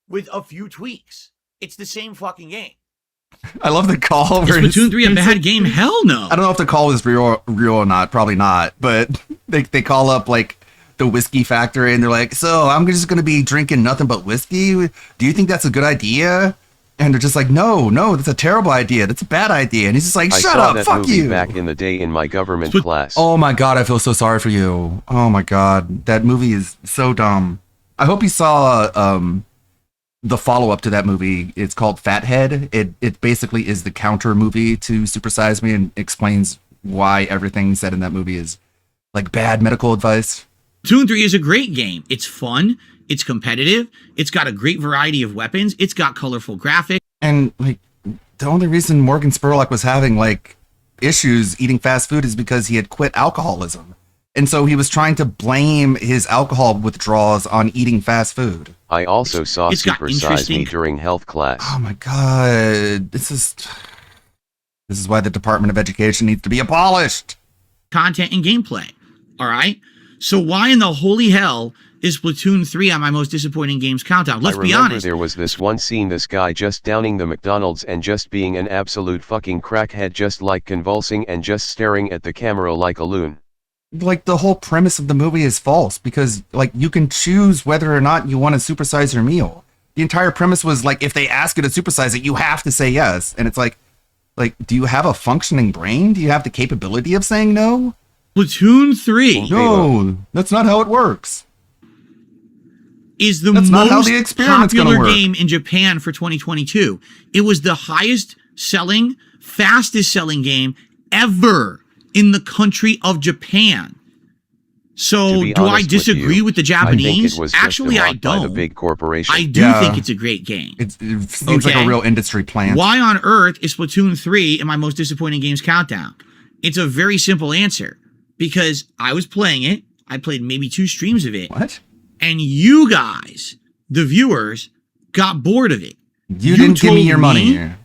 with a few tweaks. It's the same fucking game. I love the call. Is where Splatoon he's- 3 a bad game? Hell no. I don't know if the call is real or not. Probably not. But they call up like the whiskey factory and they're like, so I'm just going to be drinking nothing but whiskey. Do you think that's a good idea? And they're just like, no, that's a terrible idea. That's a bad idea. And he's just like, I shut saw up, that fuck movie you. back in the day in my government class. Oh my God, I feel so sorry for you. Oh my God, that movie is so dumb. I hope you saw the follow-up to that movie. It's called Fathead. It basically is the counter movie to Super Size Me and explains why everything said in that movie is like bad medical advice. Splatoon 3 is a great game. It's fun. It's competitive. It's got a great variety of weapons. It's got colorful graphics. And like the only reason Morgan Spurlock was having like issues eating fast food is because he had quit alcoholism. And so he was trying to blame his alcohol withdrawals on eating fast food. I also saw It's got Super Size Me interesting- during health class. Oh my God. This is why the Department of Education needs to be abolished. Content and gameplay. All right. So why in the holy hell is Splatoon 3 on my most disappointing games countdown? Let's I be remember honest. there was this one scene, this guy just downing the McDonald's and just being an absolute fucking crackhead, just like convulsing and just staring at the camera like a loon. Like the whole premise of the movie is false because like you can choose whether or not you want to supersize your meal. The entire premise was like if they ask you to supersize it, you have to say yes. And it's like do you have a functioning brain? Do you have the capability of saying no? Splatoon 3 No, that's not how it works. is the That's not how most the experiment's gonna popular work. game in Japan for 2022. It was the highest selling, fastest selling game ever in the country of Japan. To So be do I honest disagree with the I think Japanese? it was just Actually, I unlocked by the don't. big corporation. I do Yeah. think it's a great game. It seems like Okay. a real industry plant. Why on earth is Splatoon 3 in my most disappointing games countdown? It's a very simple answer. Because I was playing it. I played maybe 2 streams of it. What? And you guys, the viewers, got bored of it. You didn't give me told your money. You that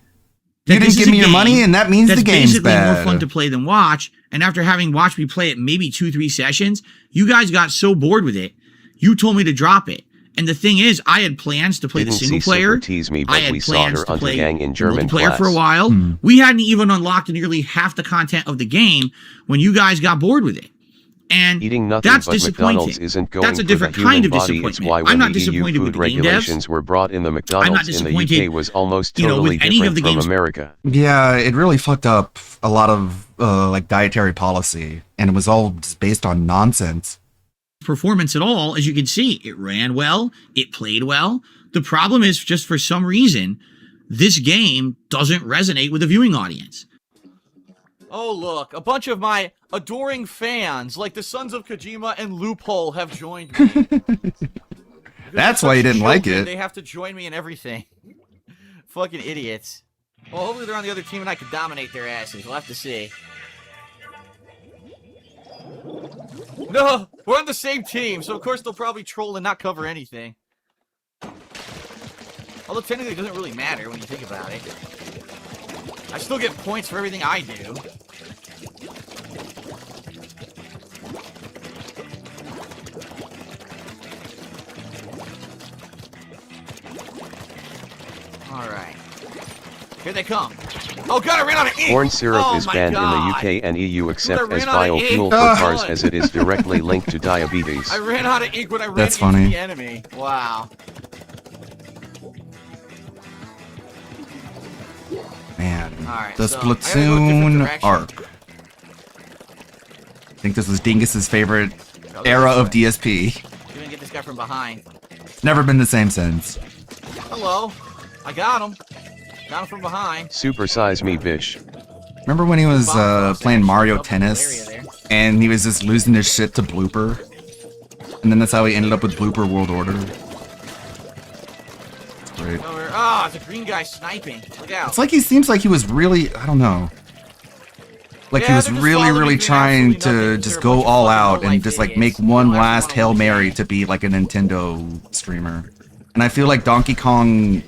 didn't this give is a me your game money, and that means that's the game's basically more bad. fun to play than watch. And after having watched me play it maybe 2-3 sessions, you guys got so bored with it, you told me to drop it. And the thing is, I had plans to play Didn't the single see player. Super Tease Me, but I had we saw plans her to play Untergang in the German multiplayer class. for a while. We hadn't even unlocked nearly half the content of the game when you guys got bored with it. And Eating nothing that's but disappointing. McDonald's isn't going That's a for different the human kind of body. disappointment. It's why when I'm not the EU disappointed with food the game devs. regulations were brought in, the McDonald's in the UK disappointed, was almost you know, totally with any of different the from games- America. Yeah, it really fucked up a lot of like dietary policy, and it was all just based on nonsense. Performance at all. As you can see, it ran well, it played well. The problem is just for some reason, this game doesn't resonate with the viewing audience. Oh, look, a bunch of my adoring fans, like the Sons of Kojima and Loophole, have joined me. That's why you didn't like it. They have to join me in everything. Fucking idiots. Well, hopefully they're on the other team and I can dominate their asses. We'll have to see. No, we're on the same team, so of course they'll probably troll and not cover anything. Although technically it doesn't really matter when you think about it. I still get points for everything I do. Alright. Here they come. Oh god, I ran out of ink! Corn syrup is banned in the UK and EU except as biofuel for cars as it is directly linked to diabetes. I ran out of ink when I ran That's into funny. the enemy. Wow. Man, Alright, the so I gotta go a different Splatoon direction. arc. I think this was Dingus's favorite era of DSP. You're gonna get this guy from behind. Never been the same since. Hello. I got him. Got him from behind. Supersize me, bish. Remember when he was playing Mario Tennis and he was just losing his shit to Blooper? And then that's how he ended up with Blooper World Order. It's great. Ah, it's a green guy sniping. Look out. It's like he seems like he was really, I don't know. Like he Yeah, was they're just really, following really me doing trying absolutely to nothing. just They're a go bunch of all fucking out low-life and just like idiots. make one last Hail Mary to be like a Nintendo streamer. And I feel like Donkey Kong,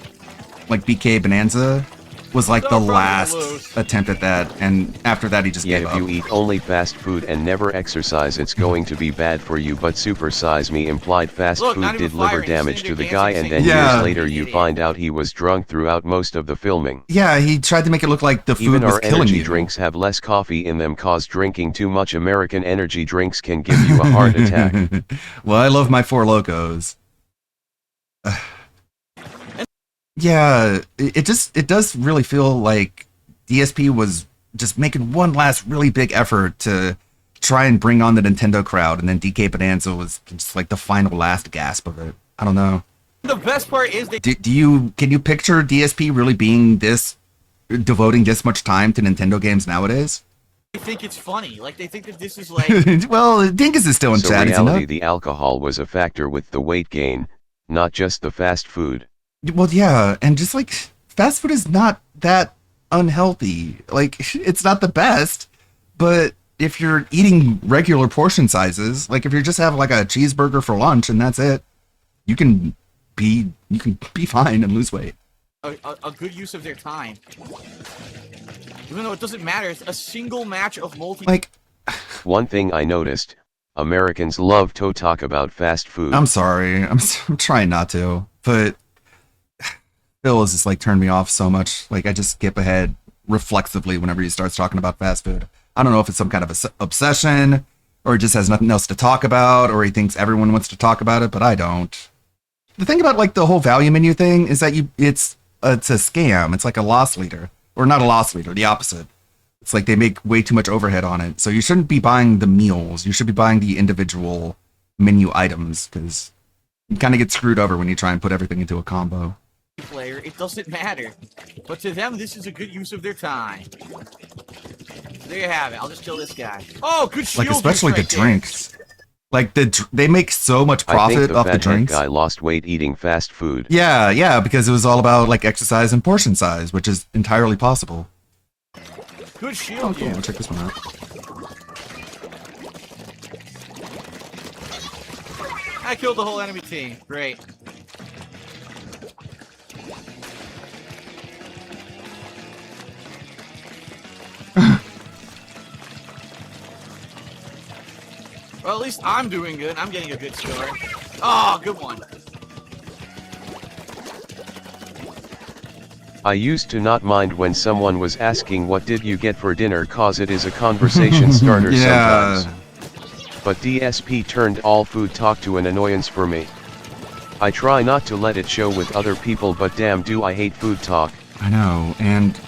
like BK Bonanza, was like the last attempt at that, and after that he just Yeah, gave if up. you eat only fast food and never exercise, it's going to be bad for you. But Supersize Me implied fast Look, food not even did liver firing, damage sitting to the there guy, dancing, and then Yeah. years later you find out he was drunk throughout most of the filming. Yeah, he tried to make it look like the food Even was our killing energy you. drinks have less coffee in them, cause drinking too much American energy drinks can give you a heart attack. Well, I love my Four Locos. Yeah, it does really feel like DSP was just making one last really big effort to try and bring on the Nintendo crowd, and then DK Bonanza was just like the final last gasp of it. I don't know. The best part is they Can you picture DSP really being devoting this much time to Nintendo games nowadays? think it's funny. Like, they think that this is like... Well, Dingus is still in So chat, isn't reality, it? the alcohol was a factor with the weight gain, not just the fast food. Well, yeah, and just like fast food is not that unhealthy. Like, it's not the best, but if you're eating regular portion sizes, like if you just have like a cheeseburger for lunch and that's it, you can be fine and lose weight. A good use of their time. Even though it doesn't matter, it's a single match of multi... Like, one thing I noticed, Americans love to talk about fast food. I'm sorry, I'm trying not to, but Phil has just like turned me off so much. Like, I just skip ahead reflexively whenever he starts talking about fast food. I don't know if it's some kind of obsession, or he just has nothing else to talk about, or he thinks everyone wants to talk about it, but I don't. The thing about like the whole value menu thing is that it's a scam. It's like a loss leader, or not a loss leader, the opposite. It's like they make way too much overhead on it. So you shouldn't be buying the meals. You should be buying the individual menu items, because you kind of get screwed over when you try and put everything into a combo. player, it doesn't matter. But to them, this is a good use of their time. There you have it. I'll just kill this guy. Oh, good shield. Like, especially the right there. drinks. Like, they make so much I think profit the off the fathead drinks. guy lost weight eating fast food. Yeah, because it was all about like exercise and portion size, which is entirely possible. Good shield. Oh, cool. Yeah. I'll check this one out. I killed the whole enemy team. Great. Well, at least I'm doing good. I'm getting a good score. Oh, good one. I used to not mind when someone was asking what did you get for dinner, cause it is a conversation starter Yeah. sometimes. But DSP turned all food talk to an annoyance for me. I try not to let it show with other people, but damn do I hate food talk. I know, and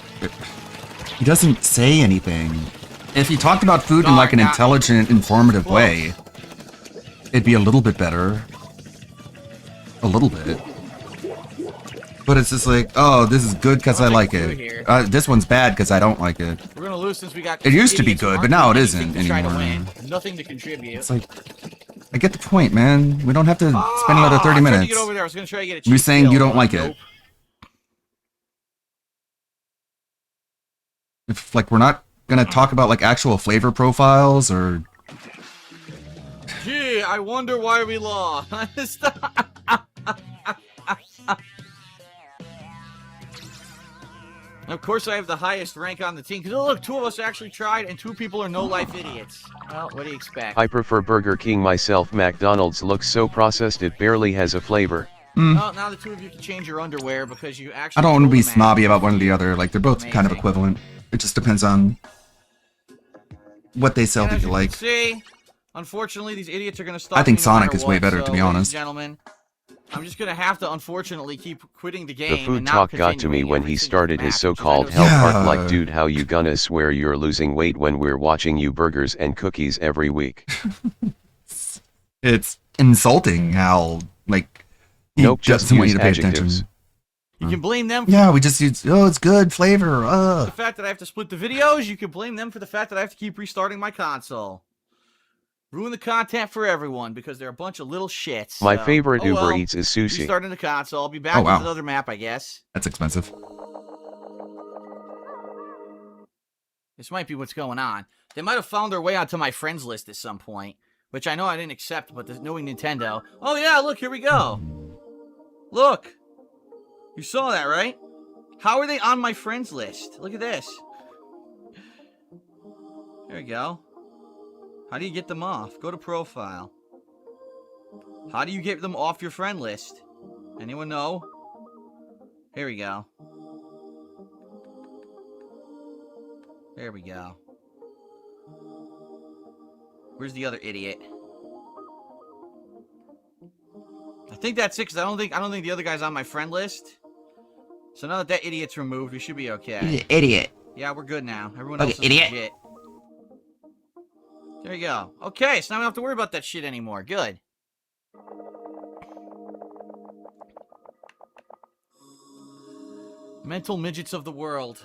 he doesn't say anything. If he talked about food in like an intelligent, informative way, it'd be a little bit better. A little bit. But it's just like, oh, this is good because I like it. This one's bad because I don't like it. We're gonna lose since we got. It used to be good, but now it isn't anymore. Nothing to contribute. It's like, I get the point, man. We don't have to spend another 30 minutes. Get over there. I was gonna try to get a You're saying you don't like it. If like we're not gonna talk about like actual flavor profiles or. Gee, I wonder why we lost. Of course, I have the highest rank on the team. Because look, 2 of us actually tried, and 2 people are no-life idiots. Well, what do you expect? I prefer Burger King myself. McDonald's looks so processed it barely has a flavor. Well, now the 2 of you can change your underwear because you actually. I don't want to be snobby about one or the other. Like they're both kind of equivalent. It just depends on what they sell that you like. See, unfortunately, these idiots are going to stop. I think Sonic is way better, to be honest. Gentlemen, I'm just going to have to, unfortunately, keep quitting the game. The food talk got to me when he started his so-called health part. Like, dude, how you gonna swear you're losing weight when we're watching you burgers and cookies every week? It's insulting how, like, nope, just use adjectives. You can blame them. Yeah, we just use, oh, it's good flavor. The fact that I have to split the videos, you can blame them for the fact that I have to keep restarting my console. Ruin the content for everyone because they're a bunch of little shits. My favorite Uber Eats is sushi. Restarting the console. I'll be back with another map, I guess. That's expensive. This might be what's going on. They might have found their way onto my friends list at some point, which I know I didn't accept, but knowing Nintendo. Oh yeah, look, here we go. Look. You saw that, right? How are they on my friends list? Look at this. There we go. How do you get them off? Go to profile. How do you get them off your friend list? Anyone know? Here we go. There we go. Where's the other idiot? I think that's it, because I don't think the other guy's on my friend list. So now that idiot's removed, we should be okay. Idiot. Yeah, we're good now. Everyone else is legit. There you go. Okay, so now we don't have to worry about that shit anymore. Good. Mental midgets of the world.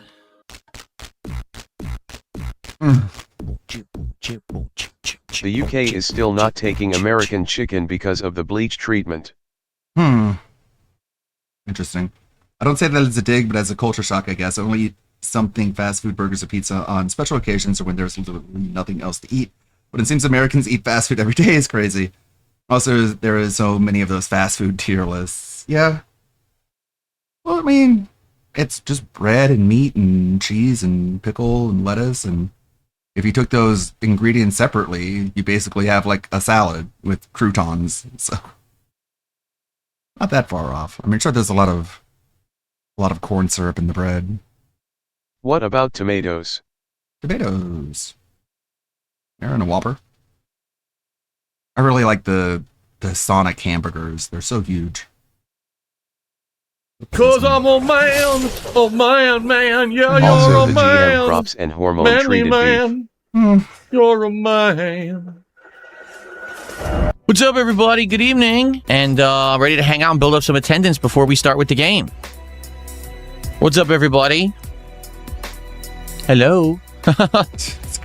The UK is still not taking American chicken because of the bleach treatment. Interesting. I don't say that as a dig, but as a culture shock, I guess. I only eat something fast food, burgers, or pizza on special occasions or when there's literally nothing else to eat. But it seems Americans eat fast food every day is crazy. Also, there is so many of those fast food tier lists. Yeah. Well, I mean, it's just bread and meat and cheese and pickle and lettuce. And if you took those ingredients separately, you basically have like a salad with croutons. So, not that far off. I mean, sure, there's a lot of corn syrup in the bread. What about tomatoes? Tomatoes. They're in a Whopper. I really like the Sonic hamburgers. They're so huge. Cause I'm a man, yeah, also, you're a the man. GM props and hormone Manly treated man, beef. You're a man. What's up, everybody? Good evening. And ready to hang out and build up some attendance before we start with the game. What's up, everybody? Hello.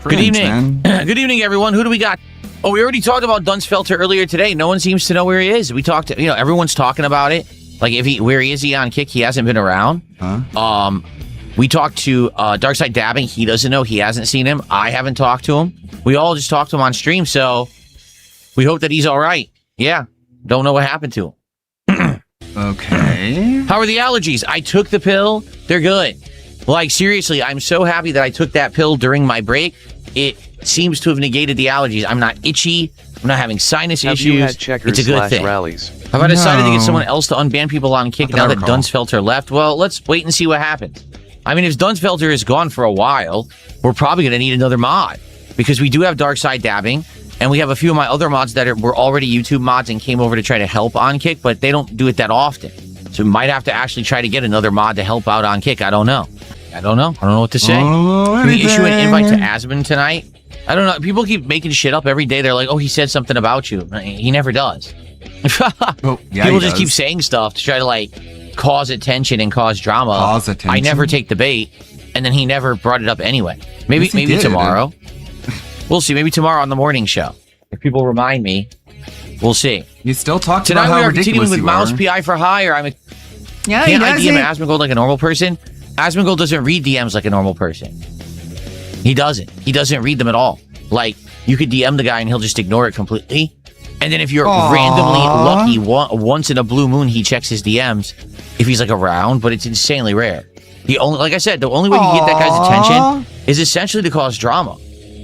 Good evening. Good evening, everyone. Who do we got? Oh, we already talked about Dunsfelter earlier today. No one seems to know where he is. We talked, everyone's talking about it. Like, where is he on Kick? He hasn't been around. Huh? We talked to Darkside Dabbing. He doesn't know. He hasn't seen him. I haven't talked to him. We all just talked to him on stream, so we hope that he's all right. Yeah. Don't know what happened to him. Okay. How are the allergies? I took the pill. They're good. Like, seriously, I'm so happy that I took that pill during my break. It seems to have negated the allergies. I'm not itchy. I'm not having sinus Have issues. You had checkers it's a good thing. Rallies? Have I decided to get someone else to unban people on Kick now that recall. Dunsfelter left? Well, let's wait and see what happens. I mean, if Dunsfelter is gone for a while, we're probably going to need another mod. Because we do have Darkside Dabbing, and we have a few of my other mods that were already YouTube mods and came over to try to help on Kick, but they don't do it that often. So we might have to actually try to get another mod to help out on Kick. I don't know. I don't know what to say. Can we issue an invite to Asmund tonight? I don't know. People keep making shit up every day. They're like, oh, he said something about you. He never does. Oh, yeah, People just keep saying stuff to try to, like, cause attention and cause drama. Cause attention? I never take the bait, and then he never brought it up anyway. Maybe Yes, he maybe did. tomorrow. We'll see. Maybe tomorrow on the morning show. If people remind me, we'll see. You still talk Tonight about we how are continuing ridiculous with you Mouse are. PI for hire. Yeah, Can't I he DM does it. Asmongold like a normal person? Asmongold doesn't read DMs like a normal person. He doesn't. He doesn't read them at all. Like, you could DM the guy and he'll just ignore it completely. And then if you're randomly lucky, once in a blue moon, he checks his DMs if he's like around, but it's insanely rare. The only, like I said, the only way you get that guy's attention is essentially to cause drama,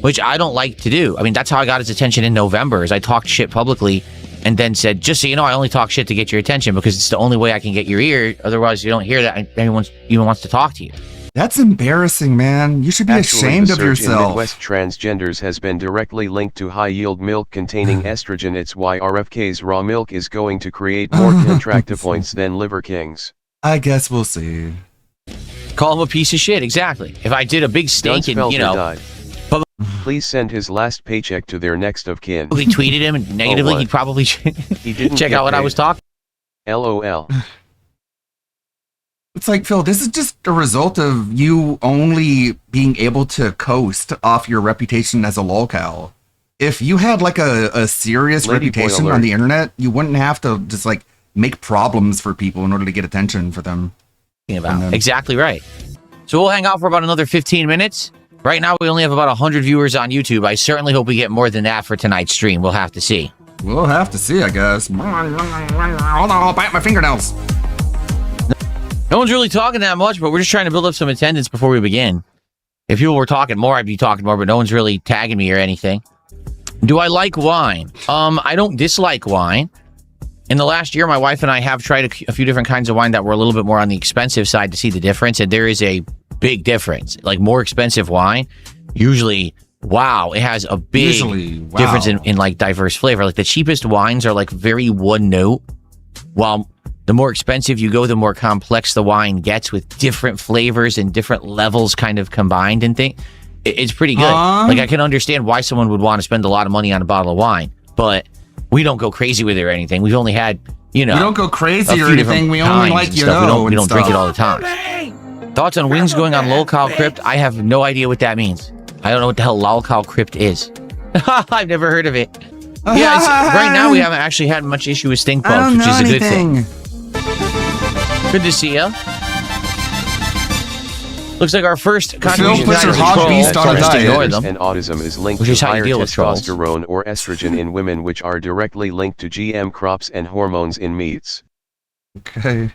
which I don't like to do. I mean, that's how I got his attention in November, is I talked shit publicly and then said, just so you know, I only talk shit to get your attention because it's the only way I can get your ear. Otherwise, you don't hear that and anyone even wants to talk to you. That's embarrassing, man. You should be Actually, ashamed the of surge in yourself. Midwest transgenders has been directly linked to high-yield milk containing estrogen. It's why RFK's raw milk is going to create more contractipoints than Liver Kings. I guess we'll see. Call him a piece of shit, exactly. If I did a big stink and, you know... died. Please send his last paycheck to their next of kin. We tweeted him and negatively, he'd probably He didn't check get out what I paid. was talking. LOL. It's like, Phil, this is just a result of you only being able to coast off your reputation as a lolcow. If you had like a serious Lady reputation boy alert. on the internet, you wouldn't have to just like make problems for people in order to get attention for them. Exactly right. So we'll hang out for about another 15 minutes. Right now, we only have about 100 viewers on YouTube. I certainly hope we get more than that for tonight's stream. We'll have to see. We'll have to see, I guess. Hold on, I'll bite my fingernails. No one's really talking that much, but we're just trying to build up some attendance before we begin. If people were talking more, I'd be talking more, but no one's really tagging me or anything. Do I like wine? I don't dislike wine. In the last year, my wife and I have tried a few different kinds of wine that were a little bit more on the expensive side to see the difference, and there is a big difference. Like, more expensive wine, usually, wow, it has a big difference in like diverse flavor. Like, the cheapest wines are like very one note, while the more expensive you go, the more complex the wine gets with different flavors and different levels kind of combined and things. It's pretty good. Like, I can understand why someone would want to spend a lot of money on a bottle of wine, but we don't go crazy with it or anything. We've only had, you know, We don't go crazy a or few anything. different We only kinds like, and you stuff. know, We don't and drink it stuff. all the time. Thoughts on wings going on Lolcow Crypt? I have no idea what that means. I don't know what the hell Lolcow Crypt is. I've never heard of it. Yeah, right now we haven't actually had much issue with stink bugs, which is a good thing. Good to see ya. Looks like our first contribution puts your hog beast on a diet. ignore them. And autism is linked Which to is how you higher deal with trolls. testosterone or estrogen in women, which are directly linked to GM crops and hormones in meats. Okay.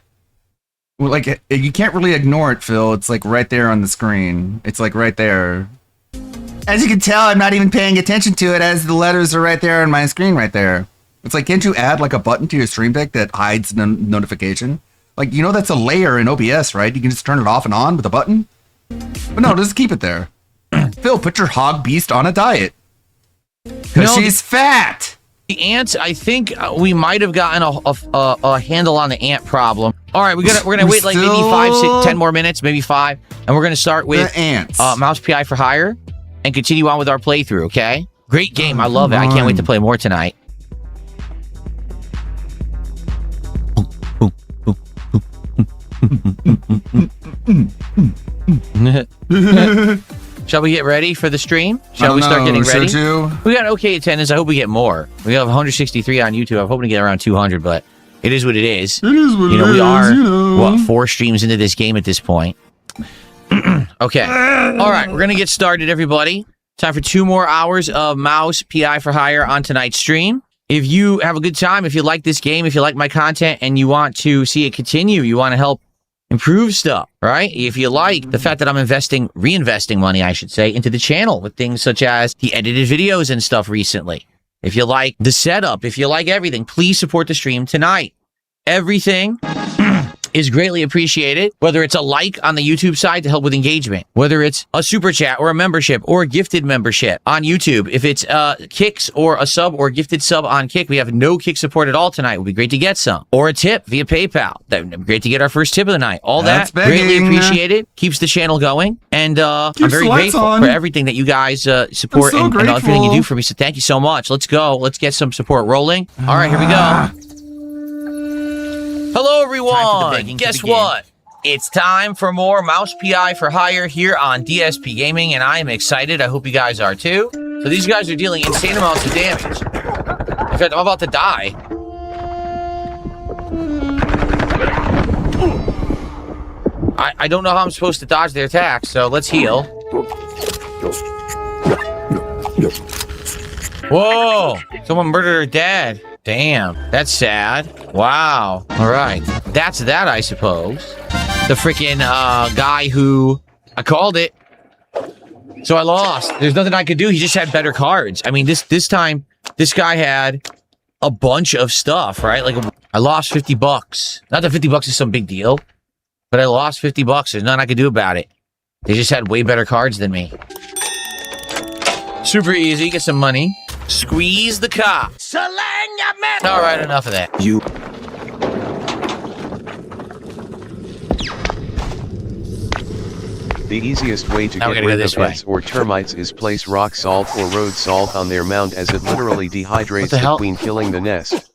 Well, like, you can't really ignore it, Phil. It's like right there on the screen. It's like right there. As you can tell, I'm not even paying attention to it as the letters are right there on my screen right there. It's like, can't you add like a button to your stream deck that hides notification? Like, you know, that's a layer in OBS, right? You can just turn it off and on with a button. But no, just keep it there. Phil, put your hog beast on a diet. Because she's fat. The ants, I think we might have gotten a handle on the ant problem. All right, we're gonna wait like maybe 5, 6, 10 more minutes, maybe 5, and we're gonna start with the ants. Mouse PI for hire, and continue on with our playthrough. Okay, great game, I love it. I can't wait to play more tonight. Shall we get ready for the stream? Shall we start getting ready? We got okay attendance. I hope we get more. We have 163 on YouTube. I'm hoping to get around 200, but it is what it is. It is what it is. We are, what, 4 streams into this game at this point. Okay. All right, we're going to get started, everybody. Time for 2 more hours of Mouse PI for hire on tonight's stream. If you have a good time, if you like this game, if you like my content, and you want to see it continue, you want to help improve stuff, right? If you like the fact that I'm reinvesting money, I should say, into the channel with things such as the edited videos and stuff recently. If you like the setup, if you like everything, please support the stream tonight. Everything is greatly appreciated, whether it's a like on the YouTube side to help with engagement, whether it's a super chat or a membership or a gifted membership on YouTube. If it's kicks or a sub or a gifted sub on Kick, we have no Kick support at all tonight. It would be great to get some. Or a tip via PayPal. That would be great to get our first tip of the night. All That's that, greatly begging. appreciated. Keeps the channel going. And I'm Keeps very the lights grateful on. for everything that you guys support I'm so and everything you grateful. do for me. So thank you so much. Let's go. Let's get some support rolling. All right, here we go. Hello, everyone. Guess what? It's time for more Mouse PI for Hire here on DSP Gaming, and I am excited. I hope you guys are too. So these guys are dealing insane amounts of damage. In fact, I'm about to die. I don't know how I'm supposed to dodge their attacks, so let's heal. Whoa! Someone murdered her dad. Damn, that's sad. Wow. All right. That's that, I suppose. The freaking guy who... I called it. So I lost. There's nothing I could do. He just had better cards. I mean, this time, this guy had a bunch of stuff, right? Like, I lost 50 bucks. Not that 50 bucks is some big deal, but I lost 50 bucks. There's nothing I could do about it. They just had way better cards than me. Super easy. Get some money. Squeeze the cop. All right, enough of that. The easiest way to get rid of ants or termites is place rock salt or road salt on their mound, as it literally dehydrates the queen, killing the nest.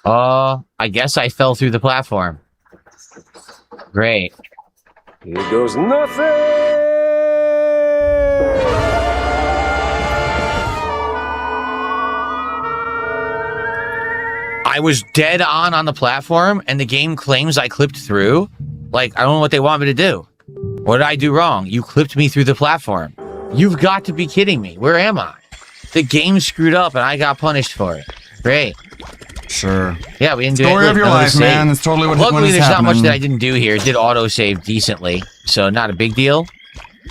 I guess I fell through the platform. Great. Here goes nothing! I was dead on the platform, and the game claims I clipped through. Like, I don't know what they want me to do. What did I do wrong? You clipped me through the platform. You've got to be kidding me. Where am I? The game screwed up, and I got punished for it. Great. Sure. Yeah, we didn't do it. Story of your life, man. That's totally what Luckily, is there's happening. not much that I didn't do here. It did auto-save decently, so not a big deal.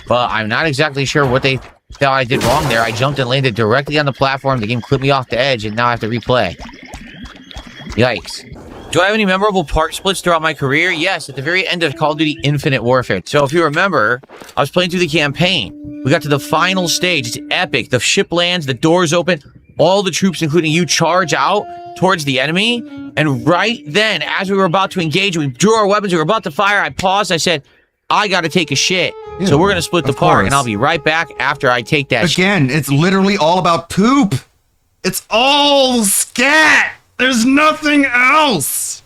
But I'm not exactly sure what they thought I did wrong there. I jumped and landed directly on the platform. The game clipped me off the edge, and now I have to replay. Yikes. Do I have any memorable part splits throughout my career? Yes, at the very end of Call of Duty Infinite Warfare. So if you remember, I was playing through the campaign. We got to the final stage. It's epic. The ship lands, the doors open, all the troops, including you, charge out towards the enemy. And right then, as we were about to engage, we drew our weapons, we were about to fire, I paused, I said, I gotta take a shit. Yeah, so we're gonna split the part, course. and I'll be right back after I take that shit. Again, it's literally all about poop. It's all scat. There's nothing else.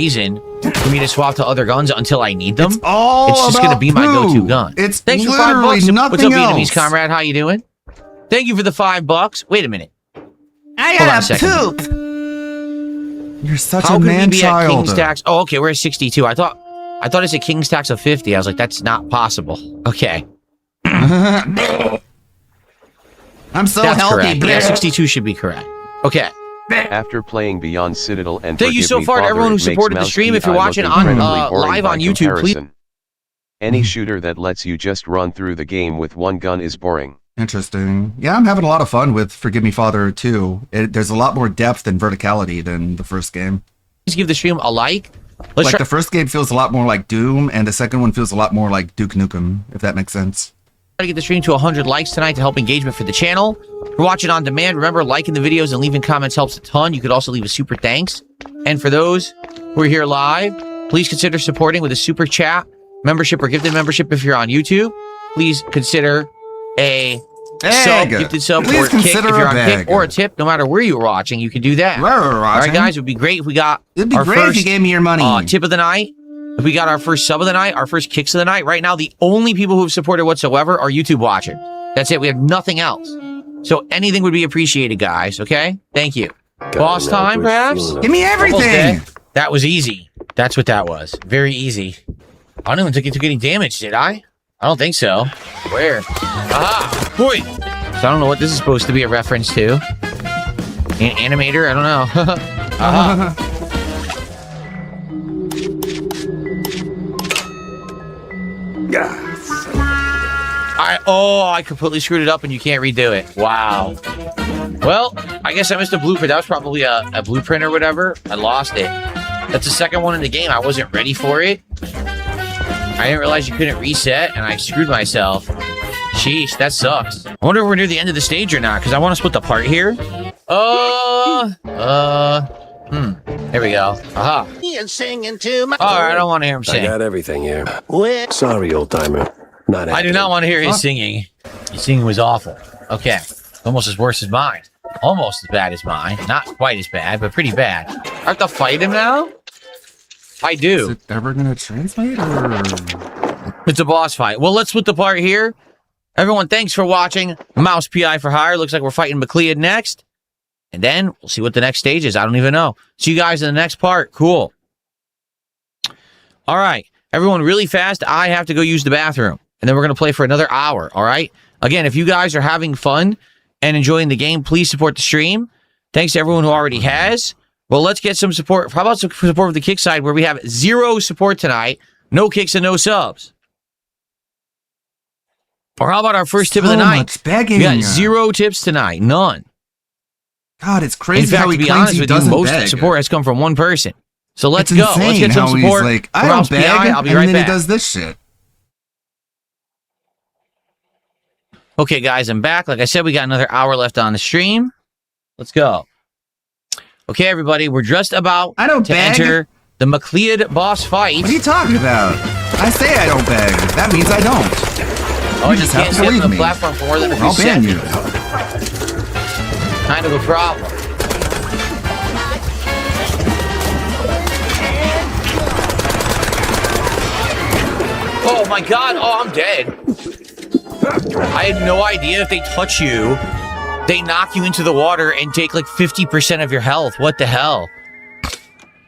Reason for me to swap to other guns until I need them. It's all just about gonna be my go-to gun. It's Thanks for literally $5. nothing What's up, else. Vietnamese comrade? How you doing? Thank you for the $5. Wait a minute. I Hold on a gotta second. poop. You're such How a could we man be at child. King's tax? Oh, okay, we're at 62. I thought it's a King's tax of 50. I was like, that's not possible. Okay. I'm so That's healthy. correct. Yeah, 62 should be correct. Okay. After playing Beyond Citadel and Thank you Forgive so Me, far to Father, everyone who it makes supported the Mouse stream. If you're PI watching look on incredibly boring live by on YouTube, please. comparison. Any shooter that lets you just run through the game with one gun is boring. Interesting. Yeah, I'm having a lot of fun with Forgive Me Father 2. There's a lot more depth and verticality than the first game. Please give the stream a like. Like the first game feels a lot more like Doom, and the second one feels a lot more like Duke Nukem, if that makes sense. Try to get the stream to 100 likes tonight to help engagement for the channel. If you're watching on demand, remember, liking the videos and leaving comments helps a ton. You could also leave a super thanks. And for those who are here live, please consider supporting with a super chat, membership, or gifted membership if you're on YouTube. Please consider a sub, gifted sub, or a kick if you're on kick, or a tip. No matter where you're watching, you can do that. All right, guys, it would be great if we got It'd be our great first if you gave me your money. tip of the night. If we got our first sub of the night, our first kicks of the night. Right now, the only people who've supported whatsoever are YouTube watchers. That's it. We have nothing else. So anything would be appreciated, guys. Okay? Thank you. Boss time, perhaps? Give me everything. That was easy. That's what that was. Very easy. I don't even think you took any damage, did I? I don't think so. Where? Aha! Boy! So I don't know what this is supposed to be a reference to. An animator? I don't know. Aha! I completely screwed it up and you can't redo it. Wow. Well, I guess I missed a blueprint. That was probably a blueprint or whatever. I lost it. That's the second one in the game. I wasn't ready for it. I didn't realize you couldn't reset and I screwed myself. Sheesh, that sucks. I wonder if we're near the end of the stage or not, because I want to split the part here. There we go. Aha. And singing to my. Alright, I don't want to hear him sing. I got everything here. Sorry, old timer. Not I do not want to hear his singing. His singing was awful. Okay. Almost as worse as mine. Almost as bad as mine. Not quite as bad, but pretty bad. I have to fight him now? I do. Is it ever gonna translate, or...? It's a boss fight. Well, let's split the part here. Everyone, thanks for watching Mouse PI for Hire. Looks like we're fighting McLeod next. And then we'll see what the next stage is. I don't even know. See you guys in the next part. Cool. All right. Everyone, really fast. I have to go use the bathroom. And then we're going to play for another hour. All right. Again, if you guys are having fun and enjoying the game, please support the stream. Thanks to everyone who already has. Well, let's get some support. How about some support with the kick side where we have 0 support tonight? No kicks and no subs. Or how about our first tip of the night? Begging. We got 0 tips tonight. None. God, it's crazy. In fact, how he to be claims honest he with you, doesn't most beg. support has come from one person. So let's It's go. Let's insane get some how support. He's like, I from don't Mouse beg, PI. I'll be and right then back. he does this shit. Okay, guys, I'm back. Like I said, we got another hour left on the stream. Let's go. Okay, everybody, we're just about to beg. enter the McLeod boss fight. What are you talking about? I say I don't beg. That means I don't. Oh, you just can't have to step on believe the me. platform for more than a few I'll ban you. seconds. Kind of a problem. Oh my god, oh, I'm dead. I had no idea if they touch you, they knock you into the water and take like 50% of your health. What the hell?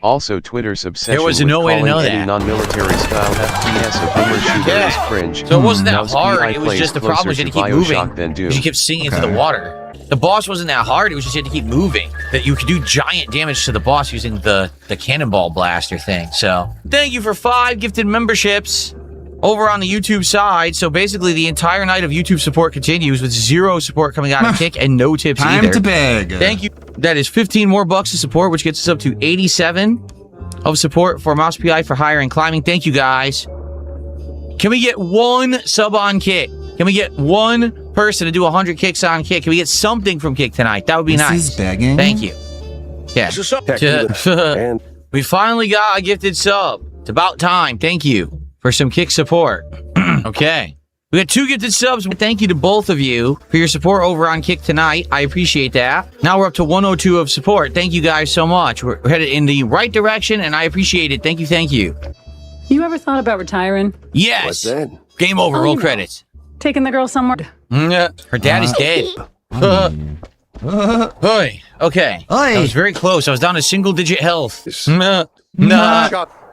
Also, Twitter's obsession There was with no way to calling know any that. non-military style FPS a boomer shooter is cringe. So it wasn't that Mouse hard. PI It was plays just the problem was you had to closer keep moving. Bioshock than Doom. You kept sinking into the water. The boss wasn't that hard. It was just you had to keep moving. That you could do giant damage to the boss using the cannonball blaster thing. So thank you for 5 gifted memberships over on the YouTube side. So basically the entire night of YouTube support continues with 0 support coming out of Kick and no tips Time either. to beg. Thank you. That is 15 more bucks of support, which gets us up to 87 of support for Mouse PI for Hire and Climbing. Thank you, guys. Can we get 1 sub on Kick? Can we get 1 person to do 100 kicks on Kick? Can we get something from Kick tonight? That would be nice. This is begging. Thank you. Yeah. We finally got a gifted sub. It's about time. Thank you for some Kick support. Okay. We got 2 gifted subs. Thank you to both of you for your support over on Kick tonight. I appreciate that. Now we're up to 102 of support. Thank you guys so much. We're headed in the right direction, and I appreciate it. Thank you, thank you. You ever thought about retiring? Yes. What's that? Game over. Roll you know. credits. Taking the girl somewhere? Her dad is dead. Oi. Okay. That was very close. I was down to single-digit health. Nah.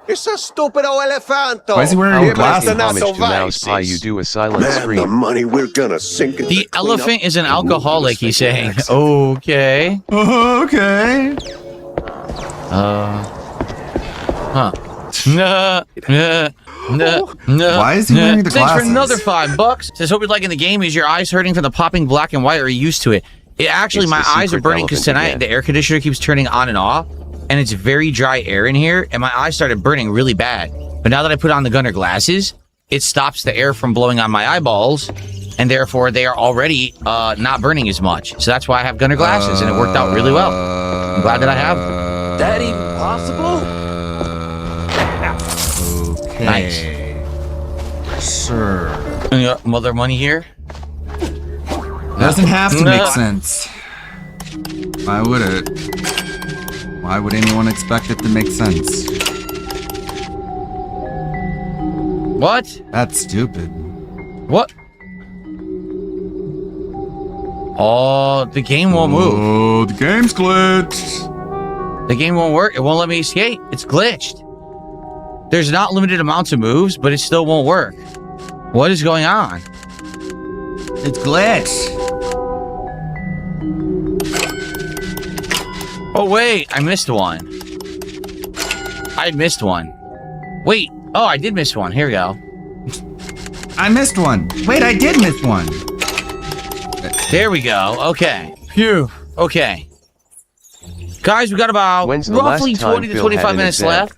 It's a stupid old elefanto. Why is he wearing glasses? Homage to Mouse PI, you do a silent Man, stream. the money we're gonna sink into The elephant is an alcoholic, he's saying. Okay. Okay. Huh. Nah. Why is he wearing the Thanks glasses? for another $5. Says, hope you like in the game. Is your eyes hurting from the popping black and white, or are you used to it? Actually, It's my the eyes are secret burning because elephant tonight again. the air conditioner keeps turning on and off, and it's very dry air in here, and my eyes started burning really bad. But now that I put on the Gunner glasses, it stops the air from blowing on my eyeballs, and therefore they are already not burning as much. So that's why I have Gunner glasses, and it worked out really well. I'm glad that I have them. That even possible? Okay. Nice. Sure. Mother money here? Doesn't have to No. make sense. Why would it? Why would anyone expect it to make sense? What? That's stupid. What? Oh, the game won't move. Oh, the game's glitched. The game won't work. It won't let me escape. It's glitched. There's not limited amounts of moves, but it still won't work. What is going on? It's glitched. Oh, wait. I missed one. I missed one. Wait. Oh, I did miss one. Here we go. I missed one. Wait, I did miss one. There we go. Okay. Phew. Okay. Guys, we got about When's the roughly last time 20 to Phil 25 had an minutes exam? left.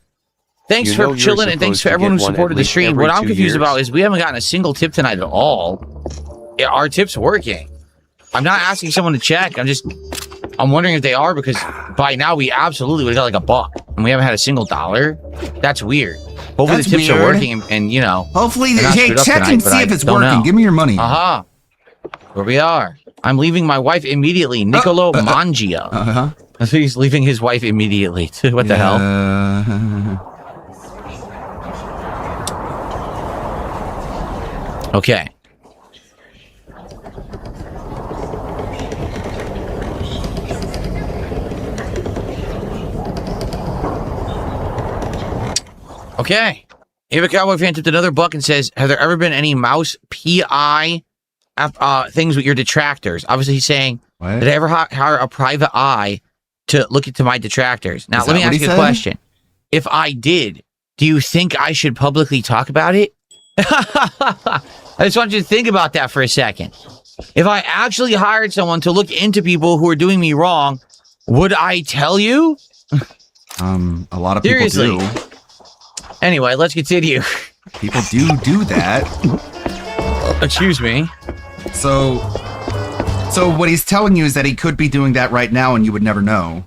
Thanks You for know you're chilling and thanks supposed for to everyone who get one supported at the least stream. every What I'm 2 confused years. about is we haven't gotten a single tip tonight at all. Are tips working? I'm not asking someone to check. I'm wondering if they are, because by now we absolutely would have got like $1 and we haven't had a single dollar. That's weird. Hopefully That's the tips are weird. working and you know. Hopefully, they're not hey, screwed up check tonight, and but see I if it's don't working. know. Give me your money. Where we are. I'm leaving my wife immediately. Niccolo Mangia. Uh-huh. I think he's leaving his wife immediately. What the hell? Okay. Okay. Ava Cowboy fan tipped another buck and says, have there ever been any mouse PI things with your detractors? Obviously, he's saying, did I ever hire a private eye to look into my detractors? Now, let me ask you a question. If I did, do you think I should publicly talk about it? I just want you to think about that for a second. If I actually hired someone to look into people who are doing me wrong, would I tell you? A lot of people do. Anyway, let's continue. People do that. Excuse me. So what he's telling you is that he could be doing that right now and you would never know.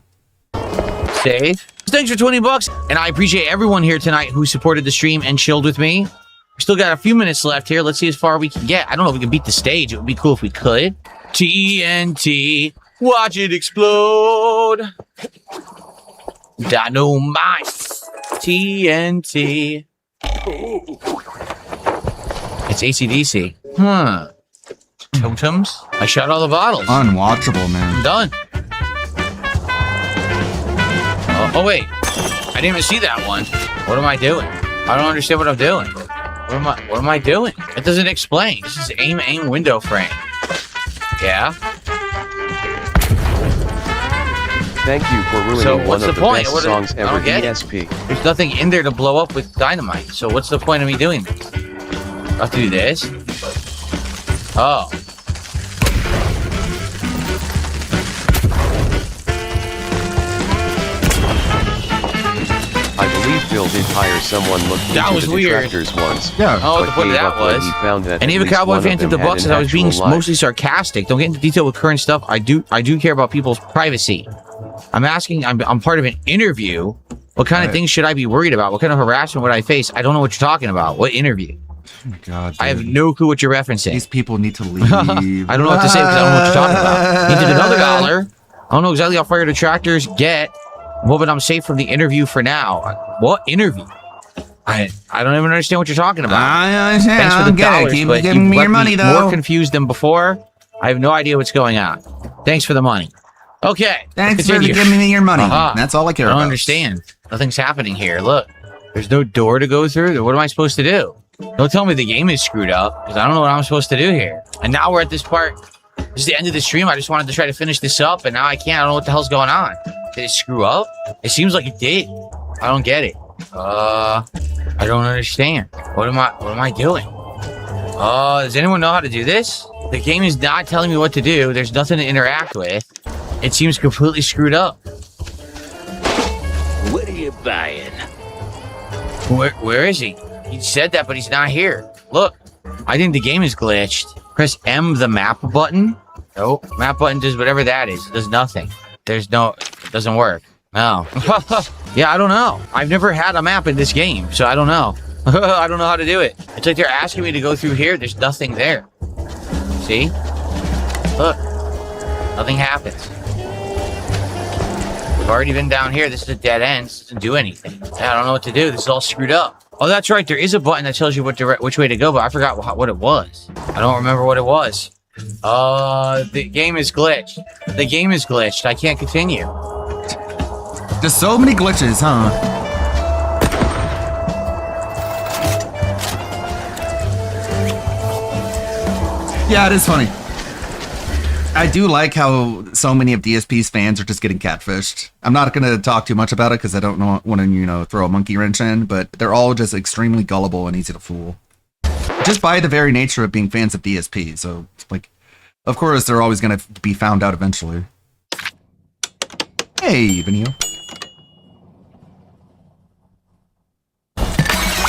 Save. Thanks for 20 bucks. And I appreciate everyone here tonight who supported the stream and chilled with me. We still got a few minutes left here. Let's see as far we can get. I don't know if we can beat the stage. It would be cool if we could. TNT. Watch it explode. Dynamite. TNT. It's AC/DC. Huh. Totems? I shot all the bottles. Unwatchable, man. Done. Oh, wait. I didn't even see that one. What am I doing? I don't understand what I'm doing. What am I doing? It doesn't explain. This is aim window frame. Yeah. Thank you for ruining one of the best songs ever, ESP. There's nothing in there to blow up with dynamite, so what's the point of me doing this? I have to do this? Oh. I believe Bill did hire someone looking into the detractors once. Yeah. Oh, but the point of that was. He found that and even Cowboy fan tipped the buck says I was being mostly sarcastic. Don't get into detail with current stuff. I do care about people's privacy. I'm asking, I'm part of an interview. What kind of things should I be worried about? What kind of harassment would I face? I don't know what you're talking about. What interview? Oh my God, dude. I have no clue what you're referencing. These people need to leave. I don't know what to say because I don't know what you're talking about. He did another dollar. I don't know exactly how far your detractors get. Well, but I'm safe from the interview for now. What interview? I don't even understand what you're talking about. Thanks for the dollars, Keep but giving me your money, me though. more confused than before. I have no idea what's going on. Thanks for the money. Okay. Thanks for giving me your money. That's all I care about. I don't understand. Nothing's happening here. Look, there's no door to go through. What am I supposed to do? Don't tell me the game is screwed up, because I don't know what I'm supposed to do here. And now we're at this part. This is the end of the stream. I just wanted to try to finish this up, and now I can't. I don't know what the hell's going on. Did it screw up? It seems like it did. I don't get it. I don't understand. What am I doing? Does anyone know how to do this? The game is not telling me what to do. There's nothing to interact with. It seems completely screwed up. What are you buying? Where is he? He said that, but he's not here. Look, I think the game is glitched. Press M, the map button. Nope. Map button does whatever that is. It does nothing. It doesn't work. No. Yeah, I don't know. I've never had a map in this game, so I don't know. I don't know how to do it. It's like they're asking me to go through here. There's nothing there. See? Look. Nothing happens. We've already been down here. This is a dead end. This doesn't do anything. I don't know what to do. This is all screwed up. Oh, that's right. There is a button that tells you which way to go, but I forgot what it was. I don't remember what it was. The game is glitched. The game is glitched. I can't continue. There's so many glitches, huh? Yeah, it is funny. I do like how so many of DSP's fans are just getting catfished. I'm not going to talk too much about it because I don't want to, throw a monkey wrench in, but they're all just extremely gullible and easy to fool. Just by the very nature of being fans of DSP. So, of course, they're always going to be found out eventually. Hey, Benio.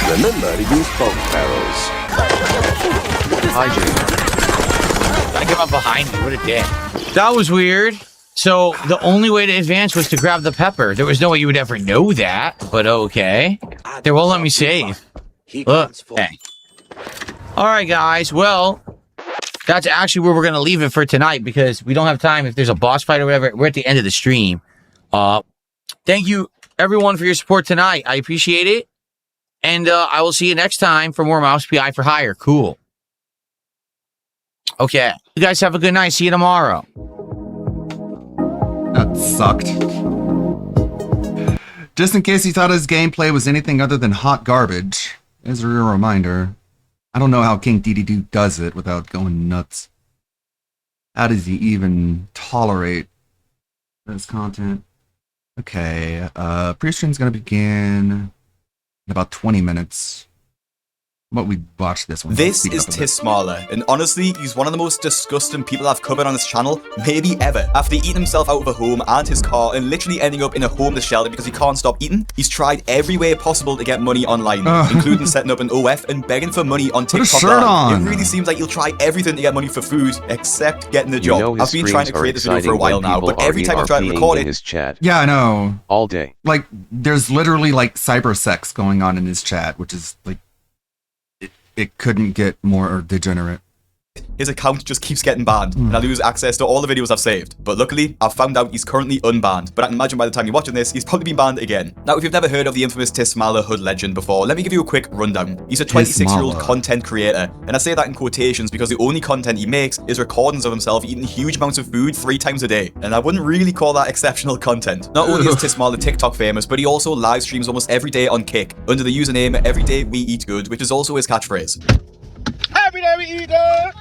Remember to use bulk barrels. Hi, Jay. I came up behind me. What a dick. That was weird. So the only way to advance was to grab the pepper. There was no way you would ever know that, but okay. They won't let me save. Look. Okay. All right, guys. Well, that's actually where we're going to leave it for tonight because we don't have time. If there's a boss fight or whatever, we're at the end of the stream. Thank you, everyone, for your support tonight. I appreciate it. And I will see you next time for more Mouse PI for Hire. Cool. Okay. You guys have a good night. See you tomorrow. That sucked. Just in case you thought his gameplay was anything other than hot garbage, as a real reminder, I don't know how King Dedede does it without going nuts. How does he even tolerate this content? Okay, pre-stream's gonna begin in about 20 minutes. But we watched this one. This is Tismarla, and honestly, he's one of the most disgusting people I've covered on this channel, maybe ever. After eating himself out of a home and his car, and literally ending up in a homeless shelter because he can't stop eating, he's tried every way possible to get money online, including setting up an OF and begging for money on TikTok. It really seems like he'll try everything to get money for food, except getting the job. I've been trying to create this video for a while now, but every time I try to record it, his chat. Yeah, I know. All day. Like, there's literally like cyber sex going on in his chat, which is like, it couldn't get more degenerate. His account just keeps getting banned, and I lose access to all the videos I've saved. But luckily, I've found out he's currently unbanned. But I can imagine by the time you're watching this, he's probably been banned again. Now, if you've never heard of the infamous Tismarla Hood legend before, let me give you a quick rundown. He's a 26-year-old content creator, and I say that in quotations because the only content he makes is recordings of himself eating huge amounts of food 3 times a day. And I wouldn't really call that exceptional content. Not only is Tismarla TikTok famous, but he also live streams almost every day on Kick, under the username EveryDayWeEatGood, which is also his catchphrase. Every day we eat good.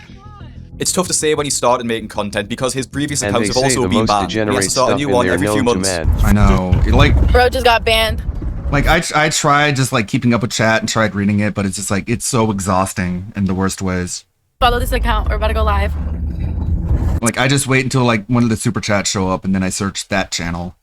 It's tough to say when he started making content because his previous accounts have also been banned. He has to start a new one every few months. I know. Like, bro just got banned. Like, I tried just like keeping up with chat and tried reading it, but it's just like, it's so exhausting in the worst ways. Follow this account. We're about to go live. Like, I just wait until like one of the super chats show up and then I search that channel.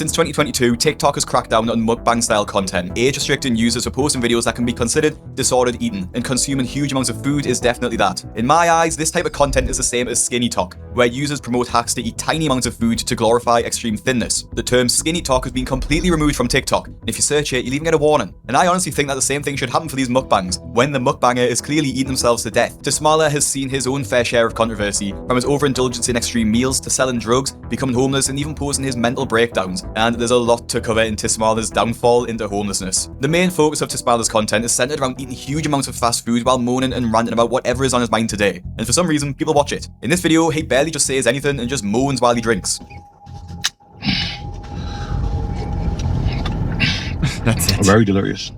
Since 2022, TikTok has cracked down on mukbang-style content, age-restricting users for posting videos that can be considered disordered eating, and consuming huge amounts of food is definitely that. In my eyes, this type of content is the same as Skinny Talk, where users promote hacks to eat tiny amounts of food to glorify extreme thinness. The term Skinny Talk has been completely removed from TikTok, and if you search it, you'll even get a warning. And I honestly think that the same thing should happen for these mukbangs, when the mukbanger is clearly eating themselves to death. Tismarla has seen his own fair share of controversy, from his overindulgence in extreme meals to selling drugs, becoming homeless, and even posting his mental breakdowns. And there's a lot to cover in Tismarla's downfall into homelessness. The main focus of Tismarla's content is centered around eating huge amounts of fast food while moaning and ranting about whatever is on his mind today. And for some reason, people watch it. In this video, he barely just says anything and just moans while he drinks. That's it. Very delirious.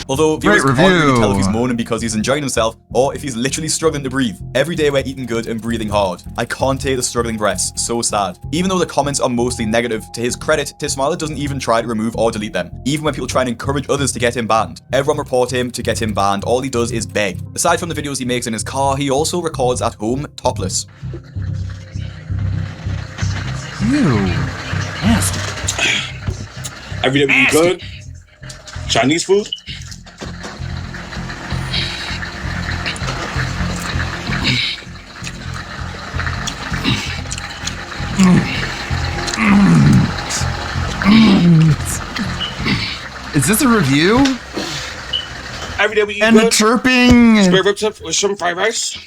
Although viewers can't really tell if he's moaning because he's enjoying himself or if he's literally struggling to breathe. Every day we're eating good and breathing hard. I can't take the struggling breaths, so sad. Even though the comments are mostly negative, to his credit, Tismarla doesn't even try to remove or delete them, even when people try and encourage others to get him banned. Everyone report him to get him banned, all he does is beg. Aside from the videos he makes in his car, he also records at home, topless. Ew. Nasty. Every day we eat good. Chinese food. Is this a review? Every day we eat and good. The chirping. Spare ribs with some fried rice.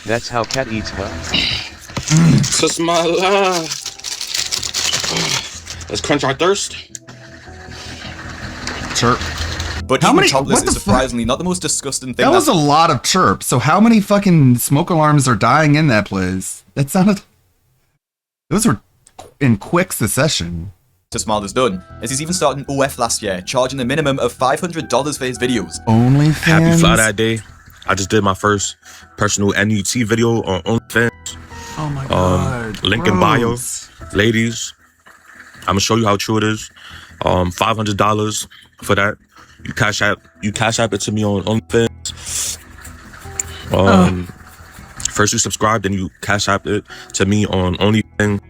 That's how cat eats, huh? Tismarla. Let's quench our thirst. Chirp. But how many? Topless is surprisingly not the most disgusting thing. That was a lot of chirp. So how many fucking smoke alarms are dying in that place? That sounded. Those were in quick succession. Tismarla's done, as he's even started an OF last year, charging a minimum of $500 for his videos. OnlyFans. Happy Fly That Day. I just did my first personal NUT video on OnlyFans. Oh my god. Link in bio. Ladies, I'm gonna show you how true it is. $500 for that. You cash app it to me on OnlyFans. First you subscribe, then you cash app it to me on OnlyFans.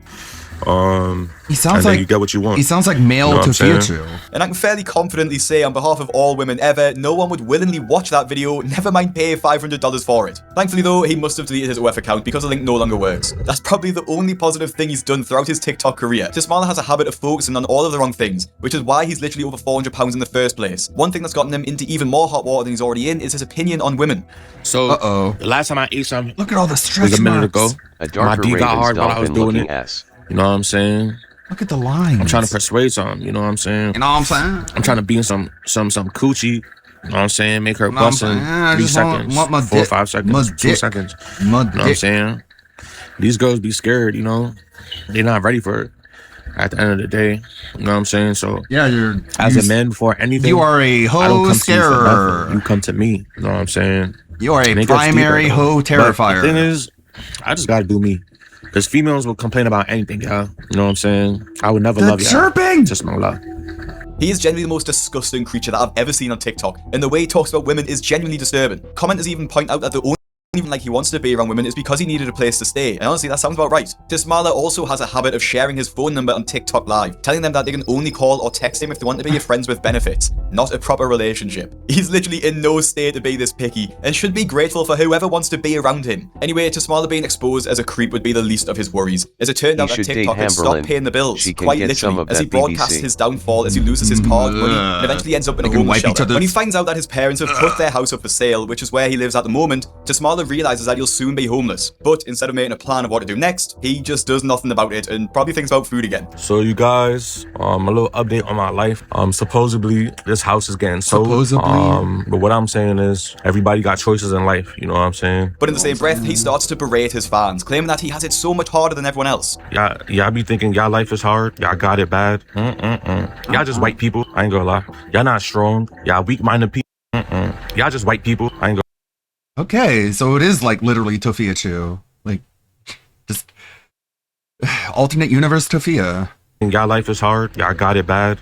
He sounds like you get what you want. He sounds like male Tofia Chu. And I can fairly confidently say on behalf of all women ever, no one would willingly watch that video, never mind pay $500 for it. Thankfully though, he must have deleted his OF account because the link no longer works. That's probably the only positive thing he's done throughout his TikTok career. Tismala has a habit of focusing on all of the wrong things, which is why he's literally over 400 pounds in the first place. One thing that's gotten him into even more hot water than he's already in is his opinion on women. So, the last time I ate something, look at all the stretch was a minute marks. ago. A My darker D got Raven's hard while I was doing dolphin-looking it. S. You know what I'm saying? Look at the lines. I'm trying to persuade some. You know what I'm saying? You know what I'm saying? I'm trying to be in some coochie. You know what I'm saying? Make her bust in 3 seconds, want my 4 or dick. 5 seconds, My 2 dick. seconds. My You know what I'm dick. saying? These girls be scared, you know? They're not ready for it at the end of the day. You know what I'm saying? So, Yeah, as a man, before anything, you are a I don't hoe come to you for scarer. nothing. You come to me. You know what I'm saying? You are a And it gets primary deeper. hoe But terrifier. the thing is, I just gotta do me. Because females will complain about anything, y'all. You know what I'm saying? I would never love y'all. chirping! Just no love. He is genuinely the most disgusting creature that I've ever seen on TikTok, and the way he talks about women is genuinely disturbing. Commenters even point out that the only even like he wants to be around women is because he needed a place to stay, and honestly that sounds about right. Tismala also has a habit of sharing his phone number on TikTok Live, telling them that they can only call or text him if they want to be your friends with benefits, not a proper relationship. He's literally in no state to be this picky, and should be grateful for whoever wants to be around him. Anyway, Tismala being exposed as a creep would be the least of his worries, as it turned out that should date TikTok had stopped Hamberlin. paying the bills, She can quite get some literally, of as he that broadcasts BBC. his downfall as he loses his card money, and eventually ends up in They a can homeless wipe each shelter. other's- When he finds out that his parents have put their house up for sale, which is where he lives at the moment, Tismala realizes that he'll soon be homeless. But instead of making a plan of what to do next, he just does nothing about it and probably thinks about food again. So you guys, a little update on my life. Supposedly this house is getting sold. But what I'm saying is everybody got choices in life. You know what I'm saying? But in the same breath, he starts to berate his fans, claiming that he has it so much harder than everyone else. Y'all be thinking y'all life is hard. Y'all got it bad. Y'all just white people. I ain't gonna lie. Y'all not strong. Y'all weak-minded people. Y'all just white people. I ain't gonna. Okay, so it is like literally Tofia Chu. Like, just alternate universe Tofia. Y'all life is hard. Y'all got it bad.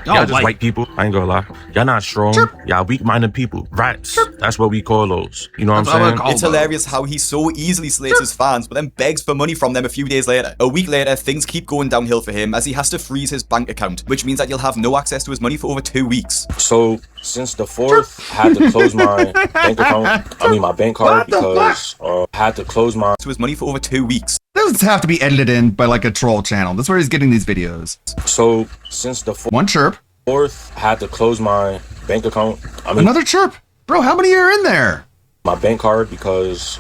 Y'all just white people. I ain't gonna lie. Y'all not strong. Y'all weak-minded people. Rats. That's what we call those. You know what I'm saying? It's hilarious how he so easily slates his fans, but then begs for money from them a few days later. A week later, things keep going downhill for him as he has to freeze his bank account, which means that he'll have no access to his money for over 2 weeks. So since the 4th, I had to close my bank account. I mean my bank card because I had to close my to his money for over 2 weeks. Those have to be edited in by like a troll channel. That's where he's getting these videos. So since the one chirp. 4th, I had to close my bank account. I mean another chirp. Bro, how many are in there? My bank card because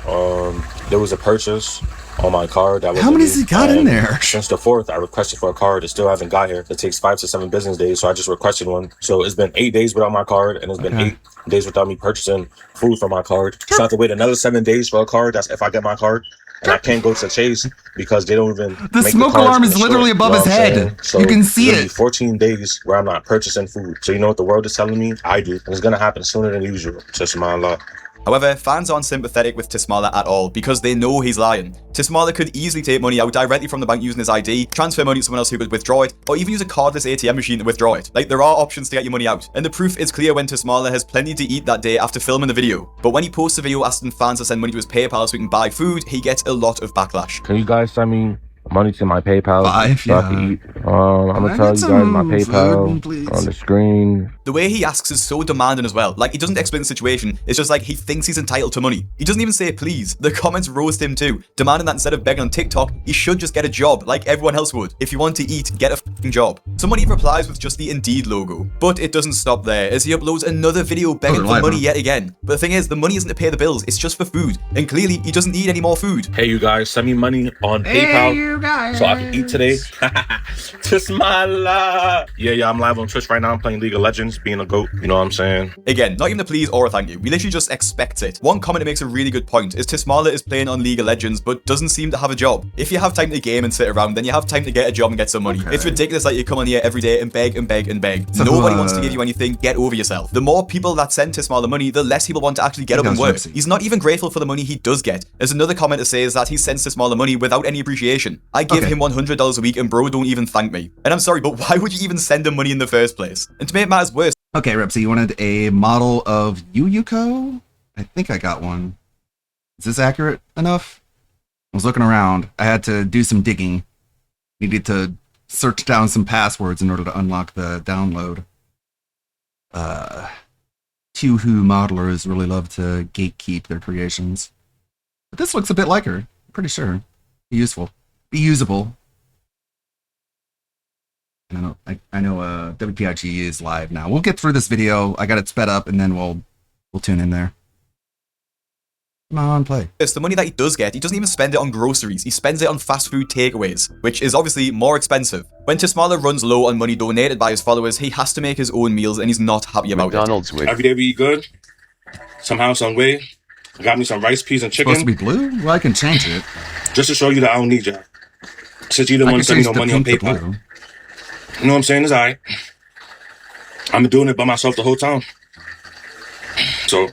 there was a purchase on my card that was. How many has he got in there? Since the 4th, I requested for a card. It still hasn't got here. It takes 5 to 7 business days, so I just requested one. So it's been 8 days without my card, and it's been 8 days without me purchasing food for my card. So I have to wait another 7 days for a card. That's if I get my card. And I can't go to Chase because they don't even. The make smoke cards alarm in is the literally store, above you know his what I'm head. saying? So You can see literally it. 14 days where I'm not purchasing food. So you know what the world is telling me? I do. And it's gonna happen sooner than usual. Just my luck. However, fans aren't sympathetic with Tismala at all because they know he's lying. Tismala could easily take money out directly from the bank using his ID, transfer money to someone else who could withdraw it, or even use a cardless ATM machine to withdraw it. Like, there are options to get your money out. And the proof is clear when Tismala has plenty to eat that day after filming the video. But when he posts a video asking fans to send money to his PayPal so he can buy food, he gets a lot of backlash. Can you guys send me money to my PayPal so I can eat? I'm gonna tell you guys my PayPal on the screen. The way he asks is so demanding as well. Like, he doesn't explain the situation. It's just like he thinks he's entitled to money. He doesn't even say please. The comments roast him too, demanding that instead of begging on TikTok, he should just get a job like everyone else would. If you want to eat, get a fucking job. Someone even replies with just the Indeed logo. But it doesn't stop there, as he uploads another video begging for money yet again. But the thing is, the money isn't to pay the bills, it's just for food. And clearly, he doesn't need any more food. Hey, you guys, send me money on PayPal so I can eat today. Tismala. Yeah, I'm live on Twitch right now. I'm playing League of Legends, being a GOAT. You know what I'm saying? Again, not even a please or a thank you. We literally just expect it. One comment that makes a really good point is Tismala is playing on League of Legends but doesn't seem to have a job. If you have time to game and sit around, then you have time to get a job and get some money. It's ridiculous that you come on here every day and beg and beg and beg. Nobody wants to give you anything. Get over yourself. The more people that send Tismala money, the less people want to actually get up and work. He's not even grateful for the money he does get. There's another commenter says that he sends Tismala money without any appreciation. I give him $100 a week and bro don't even thank me. And I'm sorry, but why would you even send him money in the first place? And to make matters worse, Okay, Repsy, you wanted a model of Yuyuko? I think I got one. Is this accurate enough? I was looking around. I had to do some digging. needed to search down some passwords in order to unlock the download. Toohoo modelers really love to gatekeep their creations. But this looks a bit like her. I'm pretty sure. Be useful. Be usable. I know WPIG is live now. We'll get through this video. I got it sped up and then we'll tune in there. Come on, play. It's the money that he does get. He doesn't even spend it on groceries. He spends it on fast food takeaways, which is obviously more expensive. When Tismala runs low on money donated by his followers, he has to make his own meals and he's not happy about McDonald's it. Every day we eat good. Somehow, some way. I got me some rice, peas, and chicken. Supposed to be blue? Well, I can change it. Just to show you that I don't need y'all. Since you didn't want to send me no money on PayPal. You know what I'm saying? It's alright. I've been doing it by myself the whole time. So,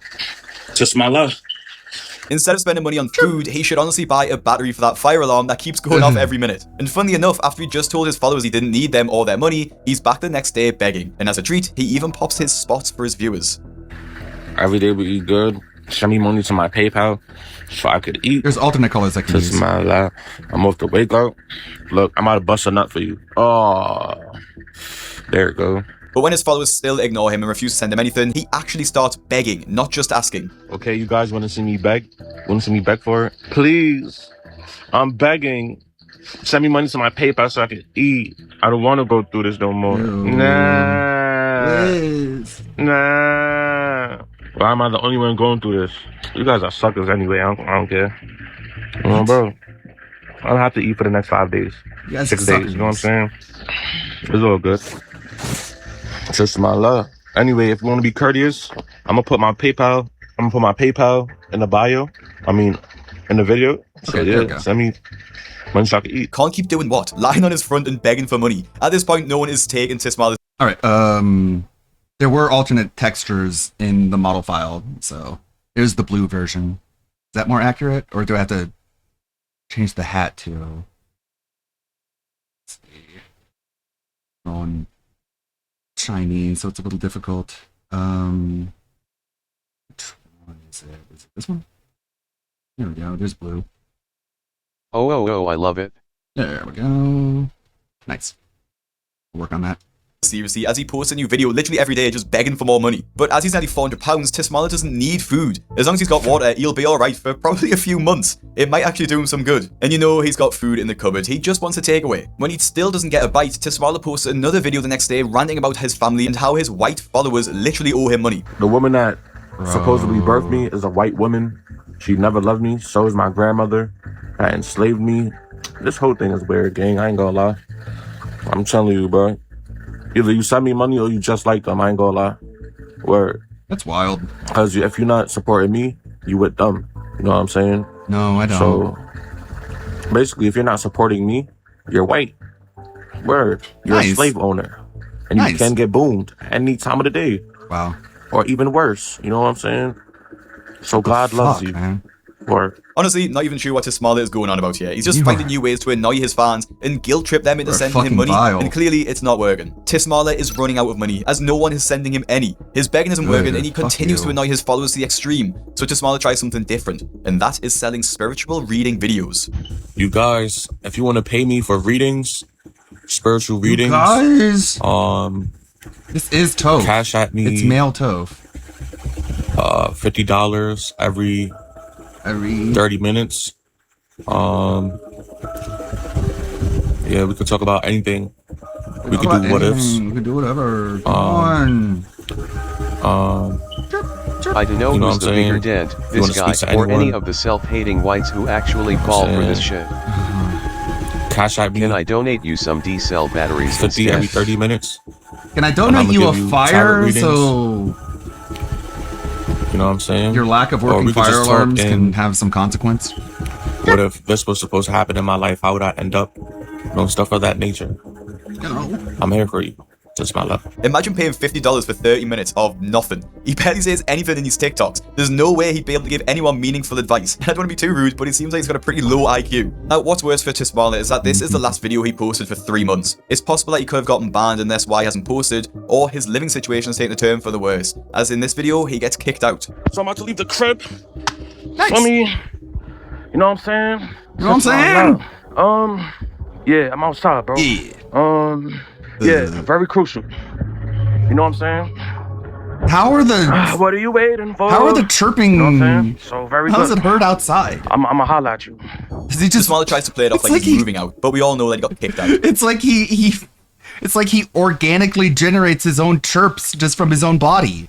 just my love. Instead of spending money on food, he should honestly buy a battery for that fire alarm that keeps going off every minute. And funnily enough, after he just told his followers he didn't need them or their money, he's back the next day begging. And as a treat, he even pops his spots for his viewers. Every day we eat good. Send me money to my PayPal so I could eat. There's alternate colors I can use. My life. I'm off to wake up. Look, I'm about to bust a nut for you. Oh, there it go. But when his followers still ignore him and refuse to send him anything, he actually starts begging, not just asking. Okay, you guys want to see me beg? Want to see me beg for it? Please, I'm begging. Send me money to my PayPal so I can eat. I don't want to go through this no more. Nah. Please. Nah. Why am I the only one going through this? You guys are suckers anyway. I don't care. Bro, I don't have to eat for the next 5 days. 6 days. You know what I'm saying? It's all good. Just my love. Anyway, if you want to be courteous, I'm gonna put my PayPal. In the bio. I mean, in the video. So okay, yeah, send me money so I can eat. Can't keep doing what? Lying on his front and begging for money. At this point, no one is taking Tismala's. All right. There were alternate textures in the model file, so here's the blue version. Is that more accurate, or do I have to change the hat to? Let's see. On Chinese, so it's a little difficult. Which one is it? Is it this one? There we go. There's blue. Oh, I love it. There we go. Nice. We'll work on that. Seriously, as he posts a new video literally every day just begging for more money. But as he's nearly £400, Tismala doesn't need food. As long as he's got water, he'll be alright for probably a few months. It might actually do him some good. And you know he's got food in the cupboard, he just wants a takeaway. When he still doesn't get a bite, Tismala posts another video the next day ranting about his family and how his white followers literally owe him money. The woman that supposedly birthed me is a white woman. She never loved me, so is my grandmother that enslaved me. This whole thing is weird, gang, I ain't gonna lie. I'm telling you, bro. Either you send me money or you just like them. I ain't gonna lie. Word. That's wild. Because if you're not supporting me, you with them. You know what I'm saying? No, I don't. So, basically, if you're not supporting me, you're white. Word. You're a slave owner. And you can get boomed any time of the day. Wow. Or even worse. You know what I'm saying? So God loves you. Man. Word. Honestly, not even sure what Tismala is going on about here. He's just finding new ways to annoy his fans and guilt trip them into sending him money. And clearly, it's not working. Tismala is running out of money as no one is sending him any. His begging isn't working and he continues to annoy his followers to the extreme. So Tismala tries something different, and that is selling spiritual reading videos. You guys, if you want to pay me for readings, spiritual readings, guys, this is Toph. Cash at me. It's male Toph. $50 every 30 minutes. Yeah, we could talk about anything. We could do what ifs. We could do whatever. Come on. I don't know who's the bigger dead, this guy or any of the self-hating whites who actually fall for this shit. Cash at me. Can I donate you some D-cell batteries 50 every 30 minutes? Can I donate you a fire so... You know what I'm saying? Your lack of working fire alarms can have some consequence. What if this was supposed to happen in my life? How would I end up? You know, stuff of that nature. You know. I'm here for you. Just my love. Imagine paying $50 for 30 minutes of nothing. He barely says anything in his TikToks. There's no way he'd be able to give anyone meaningful advice. I don't want to be too rude, but it seems like he's got a pretty low IQ. Now, what's worse for Tismala is that this is the last video he posted for 3 months. It's possible that he could have gotten banned and that's why he hasn't posted, or his living situation has taken a turn for the worse. As in this video, he gets kicked out. So I'm about to leave the crib. Nice. Let me, you know what I'm saying? You know what I'm saying? Yeah, I'm outside, bro. Yeah, very crucial. You know what I'm saying? How are the... What are you waiting for? How are the chirping... You know what I'm saying? So very How good. does it hurt outside? I'ma holler at you. He just... Smaller tries to play it off like he's moving out, but we all know that he got kicked out. It's like it's like he organically generates his own chirps just from his own body.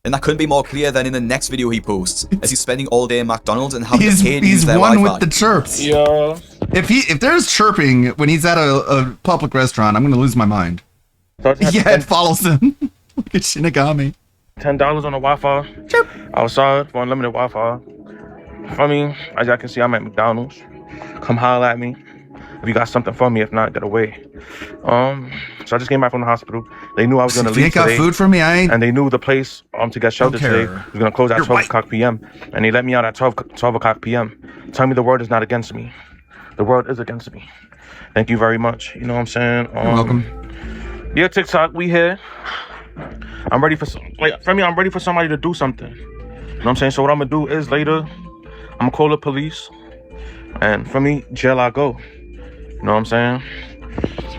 And that couldn't be more clear than in the next video he posts, as he's spending all day in McDonald's and having to pay to use their one Wi-Fi. with the chirps. Yeah. If there's chirping when he's at a public restaurant, I'm gonna lose my mind. So Yeah, it follows him. Look at Shinigami. $10 on the Wi-Fi. Outside for unlimited Wi-Fi. I mean, as y'all can see, I'm at McDonald's. Come holler at me if you got something for me. If not, get away. So I just came back from the hospital. They knew I was gonna If leave you ain't got today, food for me, I ain't. and they knew the place to get shelter today was gonna close at 12 o'clock p.m. And they let me out at 12 o'clock p.m. Tell me the world is not against me. The world is against me. Thank you very much. You know what I'm saying? You're welcome. Yeah, TikTok, we here. I'm ready for I'm ready for somebody to do something. You know what I'm saying? So what I'm gonna do is later, I'm gonna call the police, and for me, jail I go. You know what I'm saying?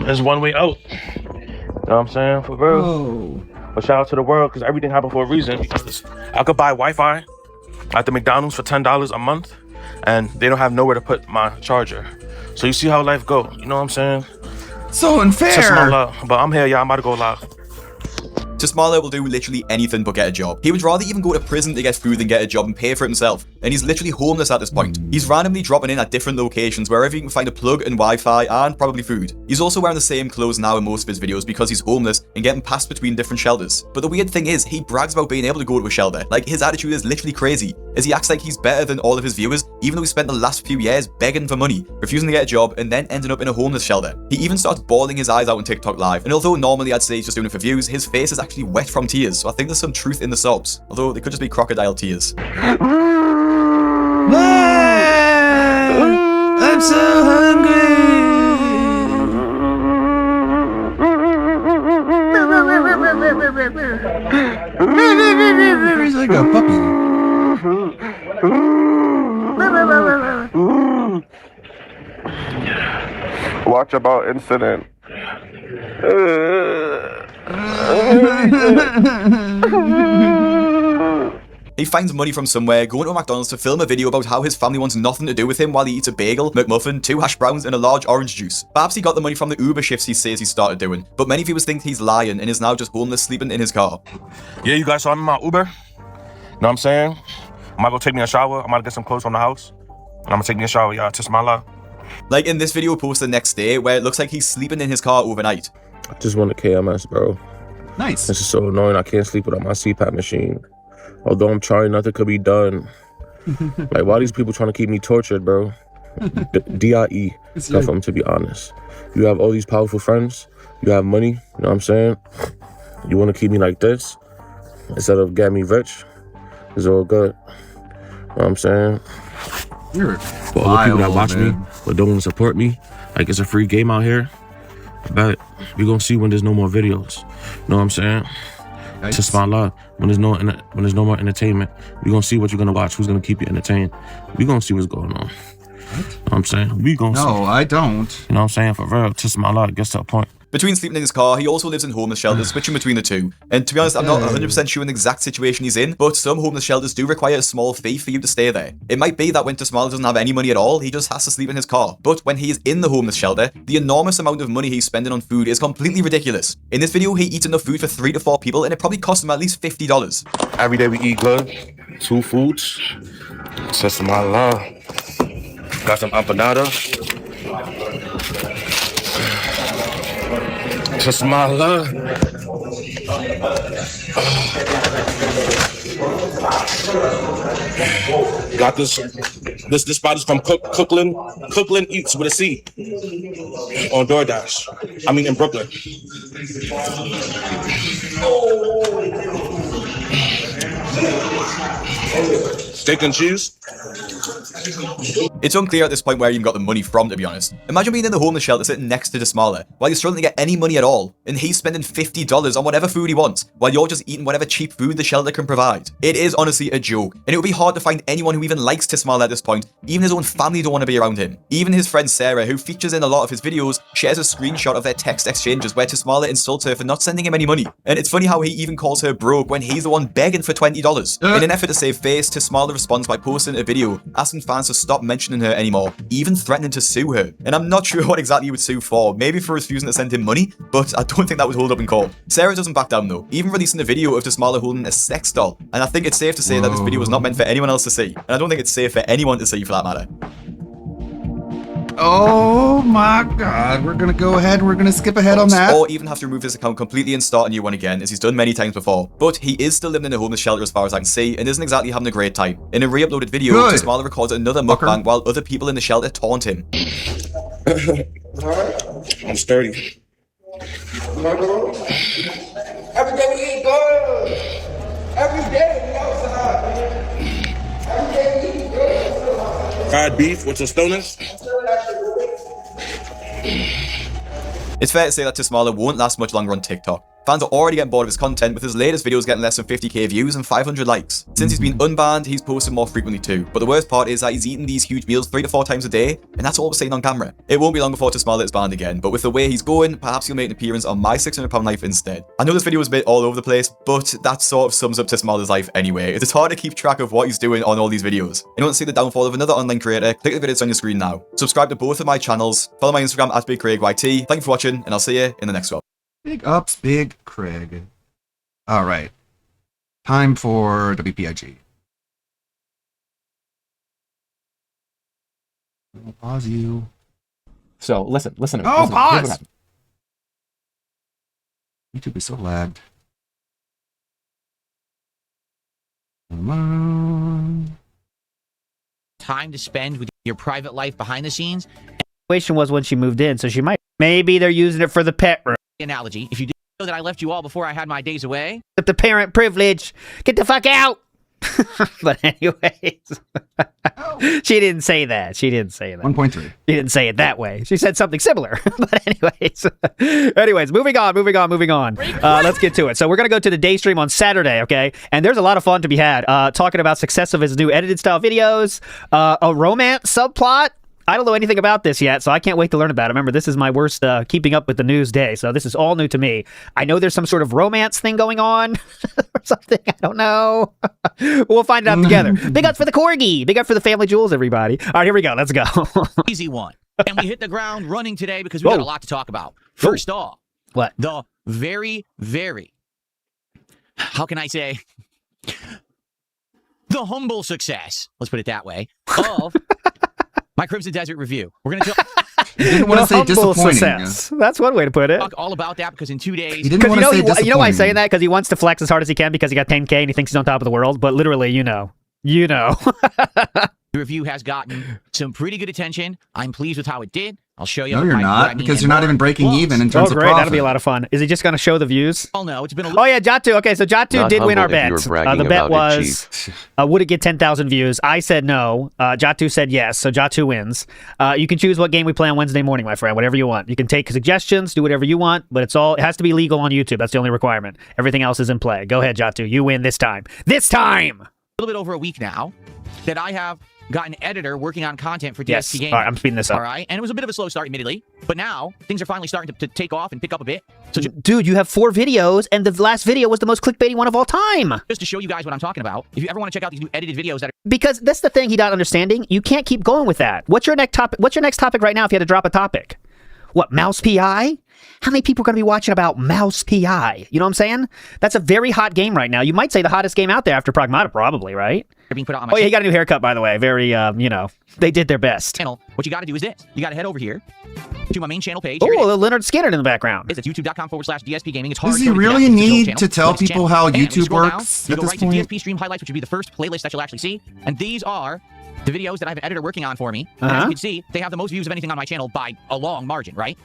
There's one way out. You know what I'm saying? For real. Oh. But shout out to the world, because everything happened for a reason. Because I could buy Wi-Fi at the McDonald's for $10 a month, and they don't have nowhere to put my charger. So you see how life go. You know what I'm saying? So unfair. Test my luck. But I'm here, y'all. I'm about to go live. Tismala will do literally anything but get a job. He would rather even go to prison to get food than get a job and pay for it himself. And he's literally homeless at this point. He's randomly dropping in at different locations wherever he can find a plug and Wi-Fi and probably food. He's also wearing the same clothes now in most of his videos because he's homeless and getting passed between different shelters. But the weird thing is, he brags about being able to go to a shelter. Like, his attitude is literally crazy, as he acts like he's better than all of his viewers, even though he spent the last few years begging for money, refusing to get a job, and then ending up in a homeless shelter. He even starts bawling his eyes out on TikTok Live, and although normally I'd say he's just doing it for views, his face is actually wet from tears, so I think there's some truth in the sobs, although they could just be crocodile tears. I'm so hungry. He's like a puppy. Watch about incident. He finds money from somewhere, going to a McDonald's to film a video about how his family wants nothing to do with him while he eats a bagel, McMuffin, 2 hash browns, and a large orange juice. Perhaps he got the money from the Uber shifts he says he started doing, but many viewers think he's lying and is now just homeless sleeping in his car. Yeah, you guys saw me in my Uber. Know what I'm saying? I'm gonna go take me a shower. I'm gonna get some clothes from the house. And I'm gonna take me a shower, y'all. Tismala. Like in this video posted the next day, where it looks like he's sleeping in his car overnight. I just want a KMS, bro. Nice. This is so annoying. I can't sleep without my CPAP machine. Although I'm trying, nothing could be done. Like, why are these people trying to keep me tortured, bro? DIE. Stuff, to be honest. You have all these powerful friends. You have money. You know what I'm saying? You want to keep me like this? Instead of get me rich? It's all good. You know what I'm saying? You're For all the people that watch me, but don't want to support me, like, it's a free game out here. I bet we're going to see when there's no more videos. You know what I'm saying? Nice. Just my love. When there's no more entertainment, we're going to see what you're going to watch, who's going to keep you entertained. We're going to see what's going on. What? You know what I'm saying? We going to see. No, I don't. You know what I'm saying? For real, just my love gets to a point. Between sleeping in his car, he also lives in homeless shelters, switching between the two. And to be honest, I'm not 100% sure in the exact situation he's in, but some homeless shelters do require a small fee for you to stay there. It might be that when Tismala doesn't have any money at all, he just has to sleep in his car. But when he is in the homeless shelter, the enormous amount of money he's spending on food is completely ridiculous. In this video, he eats enough food for 3 to 4 people, and it probably costs him at least $50. Every day we eat good. 2 foods. Tismala. Got some empanada. Tismala. Got this spot is from Cookland Eats with a C on DoorDash. I mean in Brooklyn. Steak and cheese. It's unclear at this point where he even got the money from, to be honest. Imagine being in the homeless shelter sitting next to Desmala while you're struggling to get any money at all, and he's spending $50 on whatever food he wants, while you're just eating whatever cheap food the shelter can provide. It is honestly a joke, and it would be hard to find anyone who even likes Desmala at this point. Even his own family don't want to be around him. Even his friend Sarah, who features in a lot of his videos, shares a screenshot of their text exchanges where Desmala insults her for not sending him any money. And it's funny how he even calls her broke when he's the one begging for $20. In an effort to save face, Desmala responds by posting a video asking fans to stop mentioning her anymore, even threatening to sue her. And I'm not sure what exactly he would sue for, maybe for refusing to send him money, but I don't think that would hold up in court. Sarah doesn't back down though, even releasing a video of Desmala holding a sex doll. And I think it's safe to say that this video was not meant for anyone else to see. And I don't think it's safe for anyone to see for that matter. Oh my god, we're gonna go ahead, we're gonna skip ahead on that. Or even have to remove this account completely and start a new one again, as he's done many times before. But he is still living in a homeless shelter as far as I can see, and isn't exactly having a great time. In a re-uploaded video, Desmala records another mukbang while other people in the shelter taunt him. I'm sturdy. Every day we eat good. Every day we outside. Every day we eat good. Fried beef with tostones. It's fair to say that Desmala won't last much longer on TikTok. Fans are already getting bored of his content, with his latest videos getting less than 50k views and 500 likes. Since he's been unbanned, he's posted more frequently too. But the worst part is that he's eating these huge meals 3 to 4 times a day, and that's all we're seeing on camera. It won't be long before Desmala is banned again, but with the way he's going, perhaps he'll make an appearance on My 600 Pound Life instead. I know this video was a bit all over the place, but that sort of sums up Desmala's life anyway. It's hard to keep track of what he's doing on all these videos. And you want to see the downfall of another online creator, click the videos on your screen now. Subscribe to both of my channels, follow my Instagram at BigCraigYT. Thank you for watching, and I'll see you in the next one. Big ups, Big Craig. All right, time for WPIG. I'll pause you. So listen. Oh, pause! YouTube is so lagged. Come on. Time to spend with your private life behind the scenes. Situation was when she moved in, so she might. Maybe they're using it for the pet room. Analogy. If you didn't know that I left you all before I had my days away. The parent privilege. Get the fuck out. But anyways, she didn't say that. 1.3. She didn't say it that way. She said something similar. But anyways, moving on. Let's get to it. So we're gonna go to the day stream on Saturday, okay? And there's a lot of fun to be had. Talking about success of his new edited style videos, a romance subplot. I don't know anything about this yet, so I can't wait to learn about it. Remember, this is my worst keeping up with the news day, so this is all new to me. I know there's some sort of romance thing going on or something. I don't know. We'll find it out together. Big up for the corgi. Big up for the family jewels, everybody. All right, here we go. Let's go. Easy one. And we hit the ground running today because we got a lot to talk about. First off, what? The very, how can I say, the humble success, let's put it that way, of my Crimson Desert review. We're going to talk. You didn't want to say disappointing. Success. That's one way to put it. Talk all about that because in 2 days. You didn't want to say disappointing. You know why I'm saying that? Because he wants to flex as hard as he can because he got 10K and he thinks he's on top of the world. But literally, you know. The review has gotten some pretty good attention. I'm pleased with how it did. I'll show you. No, you're not, because you're not even breaking even in terms of profit. That'll be a lot of fun. Is he just going to show the views? Oh, no, it's been a little... Oh, yeah, Jatu. Okay, so Jatu did win our bet. The bet was, would it get 10,000 views? I said no. Jatu said yes, so Jatu wins. You can choose what game we play on Wednesday morning, my friend, whatever you want. You can take suggestions, do whatever you want, but it has to be legal on YouTube. That's the only requirement. Everything else is in play. Go ahead, Jatu. You win this time. This time! A little bit over a week now that I have got an editor working on content for DSP yes. Gaming. All right, I'm speeding this up. All right, and it was a bit of a slow start, admittedly, but now things are finally starting to take off and pick up a bit. So, dude, you have 4 videos, and the last video was the most clickbaity one of all time. Just to show you guys what I'm talking about, if you ever want to check out these new edited videos that are... Because that's the thing he's not understanding. You can't keep going with that. What's your next topic? What's your next topic right now if you had to drop a topic? What, Mouse PI? How many people are going to be watching about Mouse PI? You know what I'm saying? That's a very hot game right now. You might say the hottest game out there after Pragmata, probably, right? Being put out on my yeah, he got a new haircut, by the way. Very, you know, they did their best. Channel. What you got to do is this. You got to head over here to my main channel page. Oh, Leonard Skinner in the background. It's youtube.com/DSP Gaming. It's hard. Does he really need to tell people how YouTube works at this point? You go right to DSP Stream Highlights, which would be the first playlist that you'll actually see. And these are the videos that I have an editor working on for me. And as you can see, they have the most views of anything on my channel by a long margin, right?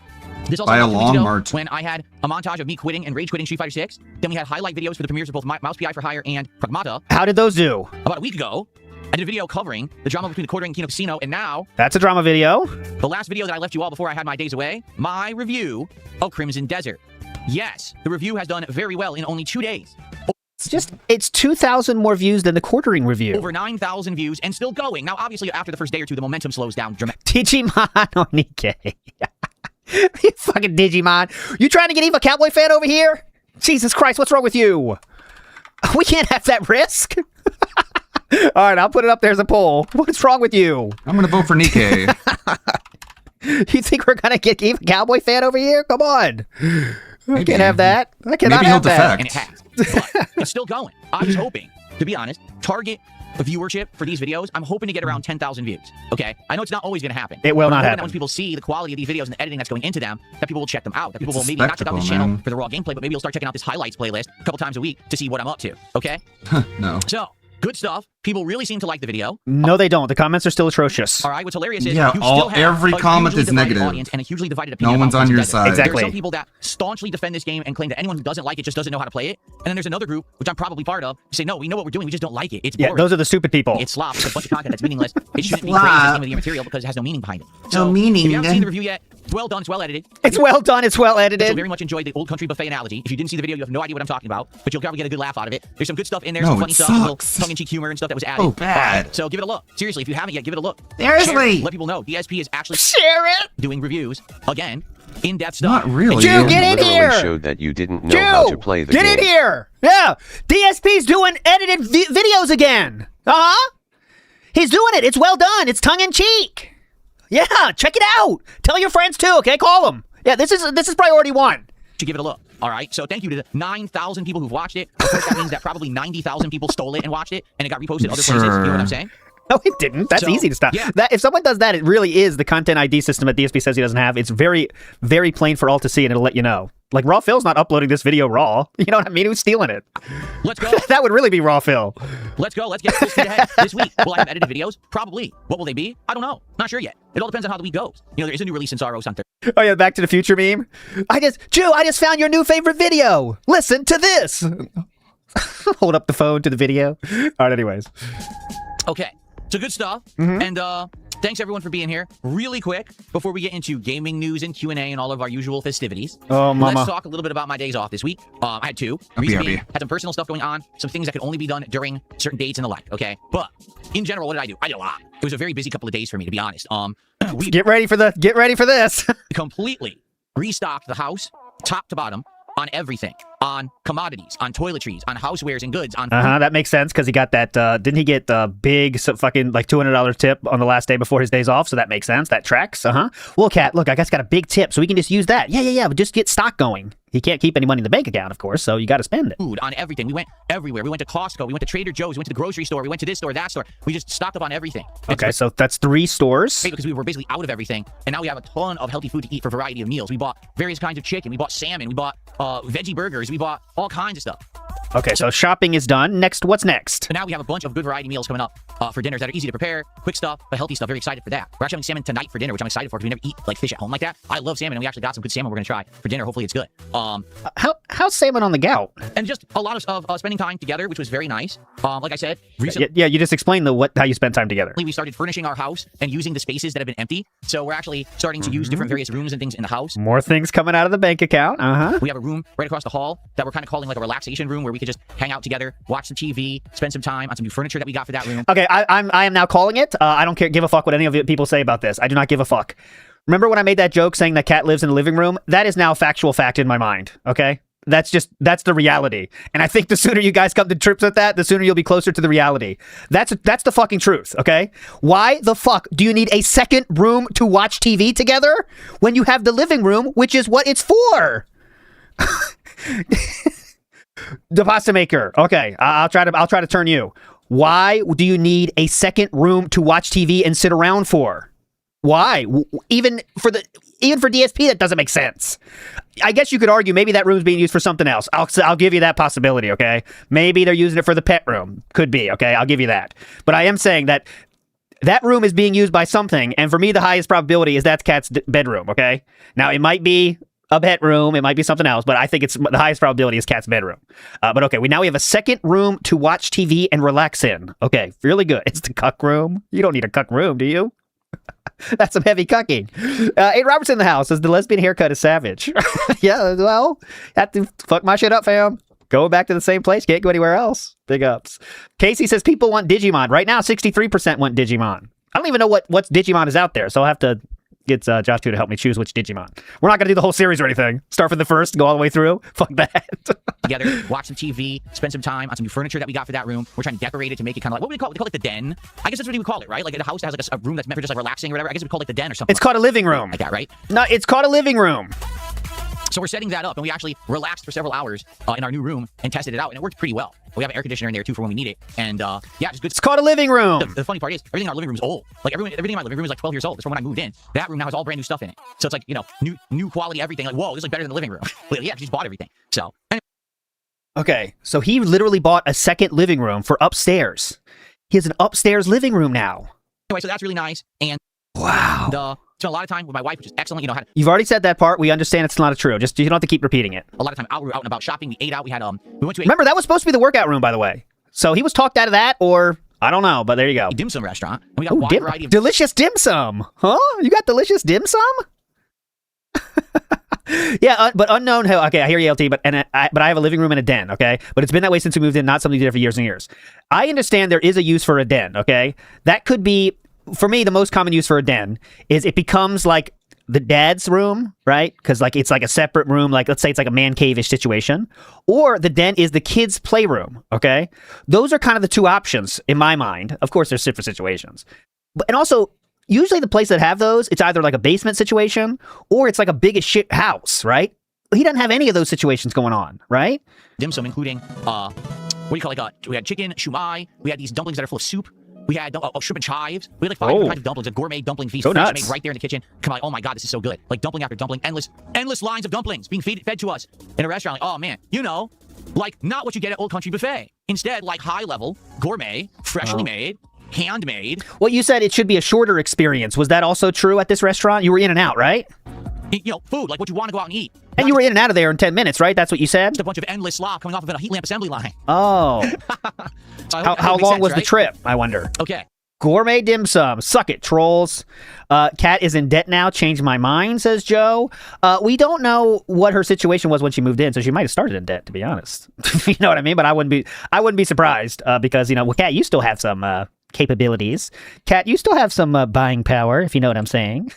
This also by a long margin. When I had a montage of me quitting and rage quitting Street Fighter 6. Then we had highlight videos for the premieres of both Mouse PI for Hire and Pragmata. How did those do? About a week ago. I did a video covering the drama between the Quarter and Kino Casino, and now... That's a drama video. The last video that I left you all before I had my days away, my review of Crimson Desert. Yes, the review has done very well in only 2 days. It's 2,000 more views than the Quartering review. Over 9,000 views and still going. Now, obviously, after the first day or two, the momentum slows down dramatically. Digimon on Nikkei. You fucking Digimon. You trying to get Eva Cowboy fan over here? Jesus Christ, what's wrong with you? We can't have that risk. All right, I'll put it up there as a poll. What's wrong with you? I'm going to vote for Nikkei. You think we're going to get Eva Cowboy fan over here? Come on. I can't have that. I cannot have that. And it has. But it's still going. I was hoping, to be honest, target viewership for these videos, I'm hoping to get around 10,000 views. Okay? I know it's not always going to happen. It will not happen. happen. Once people see the quality of these videos and the editing that's going into them, that people will check them out. That people will maybe not check out this channel for the raw gameplay, but maybe you'll start checking out this highlights playlist a couple times a week to see what I'm up to. Okay? No. So, good stuff. People really seem to like the video. No, they don't. The comments are still atrocious. All right, what's hilarious is yeah, you still have every a comment hugely is divided negative. audience and a hugely divided opinion. No one's on your side. Exactly. There's some people that staunchly defend this game and claim that anyone who doesn't like it just doesn't know how to play it. And then there's another group, which I'm probably part of, who say, no, we know what we're doing, we just don't like it. It's boring. Yeah, those are the stupid people. It's slop. It's a bunch of content that's meaningless. It shouldn't be praised as game of the year material because it has no meaning behind it. So, no meaning. If you haven't seen the review yet, it's well done, it's well edited. It's well done, it's well edited. You'll very much enjoy the Old Country Buffet analogy. If you didn't see the video, you have no idea what I'm talking about, but you'll probably get a good laugh out of it. There's some good stuff in there, some funny stuff, some little tongue-in-cheek humor and stuff that was added. Oh, bad. So give it a look. Seriously, if you haven't yet, give it a look. Seriously. Share it. Let people know. DSP is actually doing reviews again. In-depth stuff. Not really. Jew, get in literally here! showed that you didn't know how to play the get game. in here! Yeah! DSP's doing edited videos again! Uh-huh! He's doing it! It's well done! It's tongue-in-cheek! Yeah! Check it out! Tell your friends too, okay? Call them! Yeah, this is priority one. To give it a look. All right, so thank you to the 9,000 people who've watched it. Of course, that means that probably 90,000 people stole it and watched it, and it got reposted other places. You know what I'm saying? No, it didn't. That's easy to stop. Yeah. That if someone does that, it really is the content ID system that DSP says he doesn't have. It's very, very plain for all to see, and it'll let you know. Like, Raw Phil's not uploading this video raw. You know what I mean? Who's stealing it? Let's go. That would really be Raw Phil. Let's go. Let's get this ahead. This week, will I have edited videos? Probably. What will they be? I don't know. Not sure yet. It all depends on how the week goes. You know, there is a new release in Sorrow Center. Oh yeah, Back to the Future meme. I just found your new favorite video. Listen to this. Hold up the phone to the video. All right, anyways. Okay. So good stuff. And thanks everyone for being here. Really quick, before we get into gaming news and Q&A and all of our usual festivities. Oh, mama. Let's talk a little bit about my days off this week. I had two. Reason being, had some personal stuff going on, some things that could only be done during certain dates and the like, okay? But in general, what did I do? I did a lot. It was a very busy couple of days for me, to be honest. We Get ready for this. completely restocked the house, top to bottom, on everything. On commodities, on toiletries, on housewares and goods, on food. That makes sense because he got that. Didn't he get the big fucking like $200 tip on the last day before his days off? So that makes sense. That tracks. Well, Kat, look, I guess got a big tip, so we can just use that. Yeah. But just get stock going. He can't keep any money in the bank account, of course, so you got to spend it. Food on everything. We went everywhere. We went to Costco. We went to Trader Joe's. We went to the grocery store. We went to this store, that store. We just stocked up on everything. Okay, so that's 3 stores. Because we were basically out of everything, and now we have a ton of healthy food to eat for a variety of meals. We bought various kinds of chicken. We bought salmon. We bought veggie burgers. We bought all kinds of stuff. Okay, so shopping is done. Next, what's next? So now we have a bunch of good variety meals coming up for dinners that are easy to prepare, quick stuff, but healthy stuff. Very excited for that. We're actually having salmon tonight for dinner, which I'm excited for because we never eat like fish at home like that. I love salmon, and we actually got some good salmon we're going to try for dinner. Hopefully it's good. How's salmon on the gout? And just a lot of spending time together, which was very nice. Like I said, recently... Yeah, you just explained how you spent time together. We started furnishing our house and using the spaces that have been empty. So we're actually starting to use different various rooms and things in the house. More things coming out of the bank account. We have a room right across the hall that we're kind of calling like a relaxation room where we could just hang out together, watch some TV, spend some time on some new furniture that we got for that room. Okay, I am now calling it. I don't give a fuck what any of you people say about this. I do not give a fuck. Remember when I made that joke saying that Kat lives in the living room? That is now a factual fact in my mind, okay? That's the reality. And I think the sooner you guys come to trips with that, the sooner you'll be closer to the reality. That's the fucking truth, okay? Why the fuck do you need a second room to watch TV together when you have the living room, which is what it's for? The pasta maker. Okay, I'll try to turn you. Why do you need a second room to watch TV and sit around for? Why? Even for DSP, that doesn't make sense. I guess you could argue maybe that room's being used for something else. I'll give you that possibility, okay? Maybe they're using it for the pet room. Could be, okay? I'll give you that. But I am saying that room is being used by something, and for me, the highest probability is that's Kat's bedroom, okay? Now, it might be a bedroom. It might be something else, but I think it's the highest probability is Kat's bedroom. But okay, now we have a second room to watch TV and relax in. Okay, really good. It's the cuck room. You don't need a cuck room, do you? That's some heavy cucking. Ed Robertson in the house says the lesbian haircut is savage. Yeah, well, have to fuck my shit up, fam. Going back to the same place, can't go anywhere else. Big ups. Casey says people want Digimon. Right now, 63% want Digimon. I don't even know what Digimon is out there, so I'll have to get Josh 2 to help me choose which Digimon. We're not going to do the whole series or anything. Start from the first, go all the way through. Fuck that. Together, watch some TV, spend some time on some new furniture that we got for that room. We're trying to decorate it to make it kind of like, what would we call it? We call it the den. I guess that's what we would call it, right? Like a house that has like a room that's meant for just like relaxing or whatever. I guess we call it like the den or something. It's called a living room. Like that, right? No, it's called a living room. So we're setting that up, and we actually relaxed for several hours in our new room and tested it out, and it worked pretty well. We have an air conditioner in there too for when we need it, and yeah, it's good. It's called a living room. The funny part is everything in our living room is old. Like everything in my living room is like 12 years old. That's from when I moved in. That room now has all brand new stuff in it. So it's like, you know, new quality everything. Like, whoa, this is like better than the living room. Well, yeah, 'cause he's bought everything. So anyway. Okay, so he literally bought a second living room for upstairs. He has an upstairs living room now. Anyway, so that's really nice. And wow. Spent a lot of time with my wife, which is excellent. You know, You've already said that part. We understand it's not true. Just you don't have to keep repeating it. A lot of time out. We were out and about shopping. We ate out. We had we went to Remember, that was supposed to be the workout room, by the way. So he was talked out of that, or I don't know, but there you go. A dim sum restaurant. And we got a wide variety of delicious dim sum. Huh? You got delicious dim sum? Yeah, but unknown. Okay, I hear you, LT, but I have a living room and a den, okay? But it's been that way since we moved in, not something we did for years and years. I understand there is a use for a den, okay? That could be, for me, the most common use for a den is it becomes like the dad's room, right? Because like it's like a separate room, like let's say it's like a man cave-ish situation. Or the den is the kids' playroom, okay? Those are kind of the two options in my mind. Of course, there's different situations. And also, usually the place that have those, it's either like a basement situation or it's like a big as shit house, right? He doesn't have any of those situations going on, right? Dim sum, including, what do you call it? We had chicken, shumai. We had these dumplings that are full of soup. We had shrimp and chives. We had like 5 different kinds of dumplings, a gourmet dumpling feast. Go nuts. Made right there in the kitchen. Come on, oh my God, this is so good. Like dumpling after dumpling, endless lines of dumplings being fed to us in a restaurant. Like, oh man, you know, like not what you get at Old Country Buffet. Instead, like high level, gourmet, freshly made, handmade. Well, you said it should be a shorter experience. Was that also true at this restaurant? You were in and out, right? You know, food, like what you want to go out and eat. And you were in and out of there in 10 minutes, right? That's what you said? Just a bunch of endless slop coming off of a heat lamp assembly line. Oh. How long was the trip, I wonder? Okay. Gourmet dim sum. Suck it, trolls. Kat is in debt now. Changed my mind, says Joe. We don't know what her situation was when she moved in, so she might have started in debt, to be honest. You know what I mean? But I wouldn't be surprised because, you know, well, Kat, you still have some capabilities. Kat, you still have some buying power, if you know what I'm saying.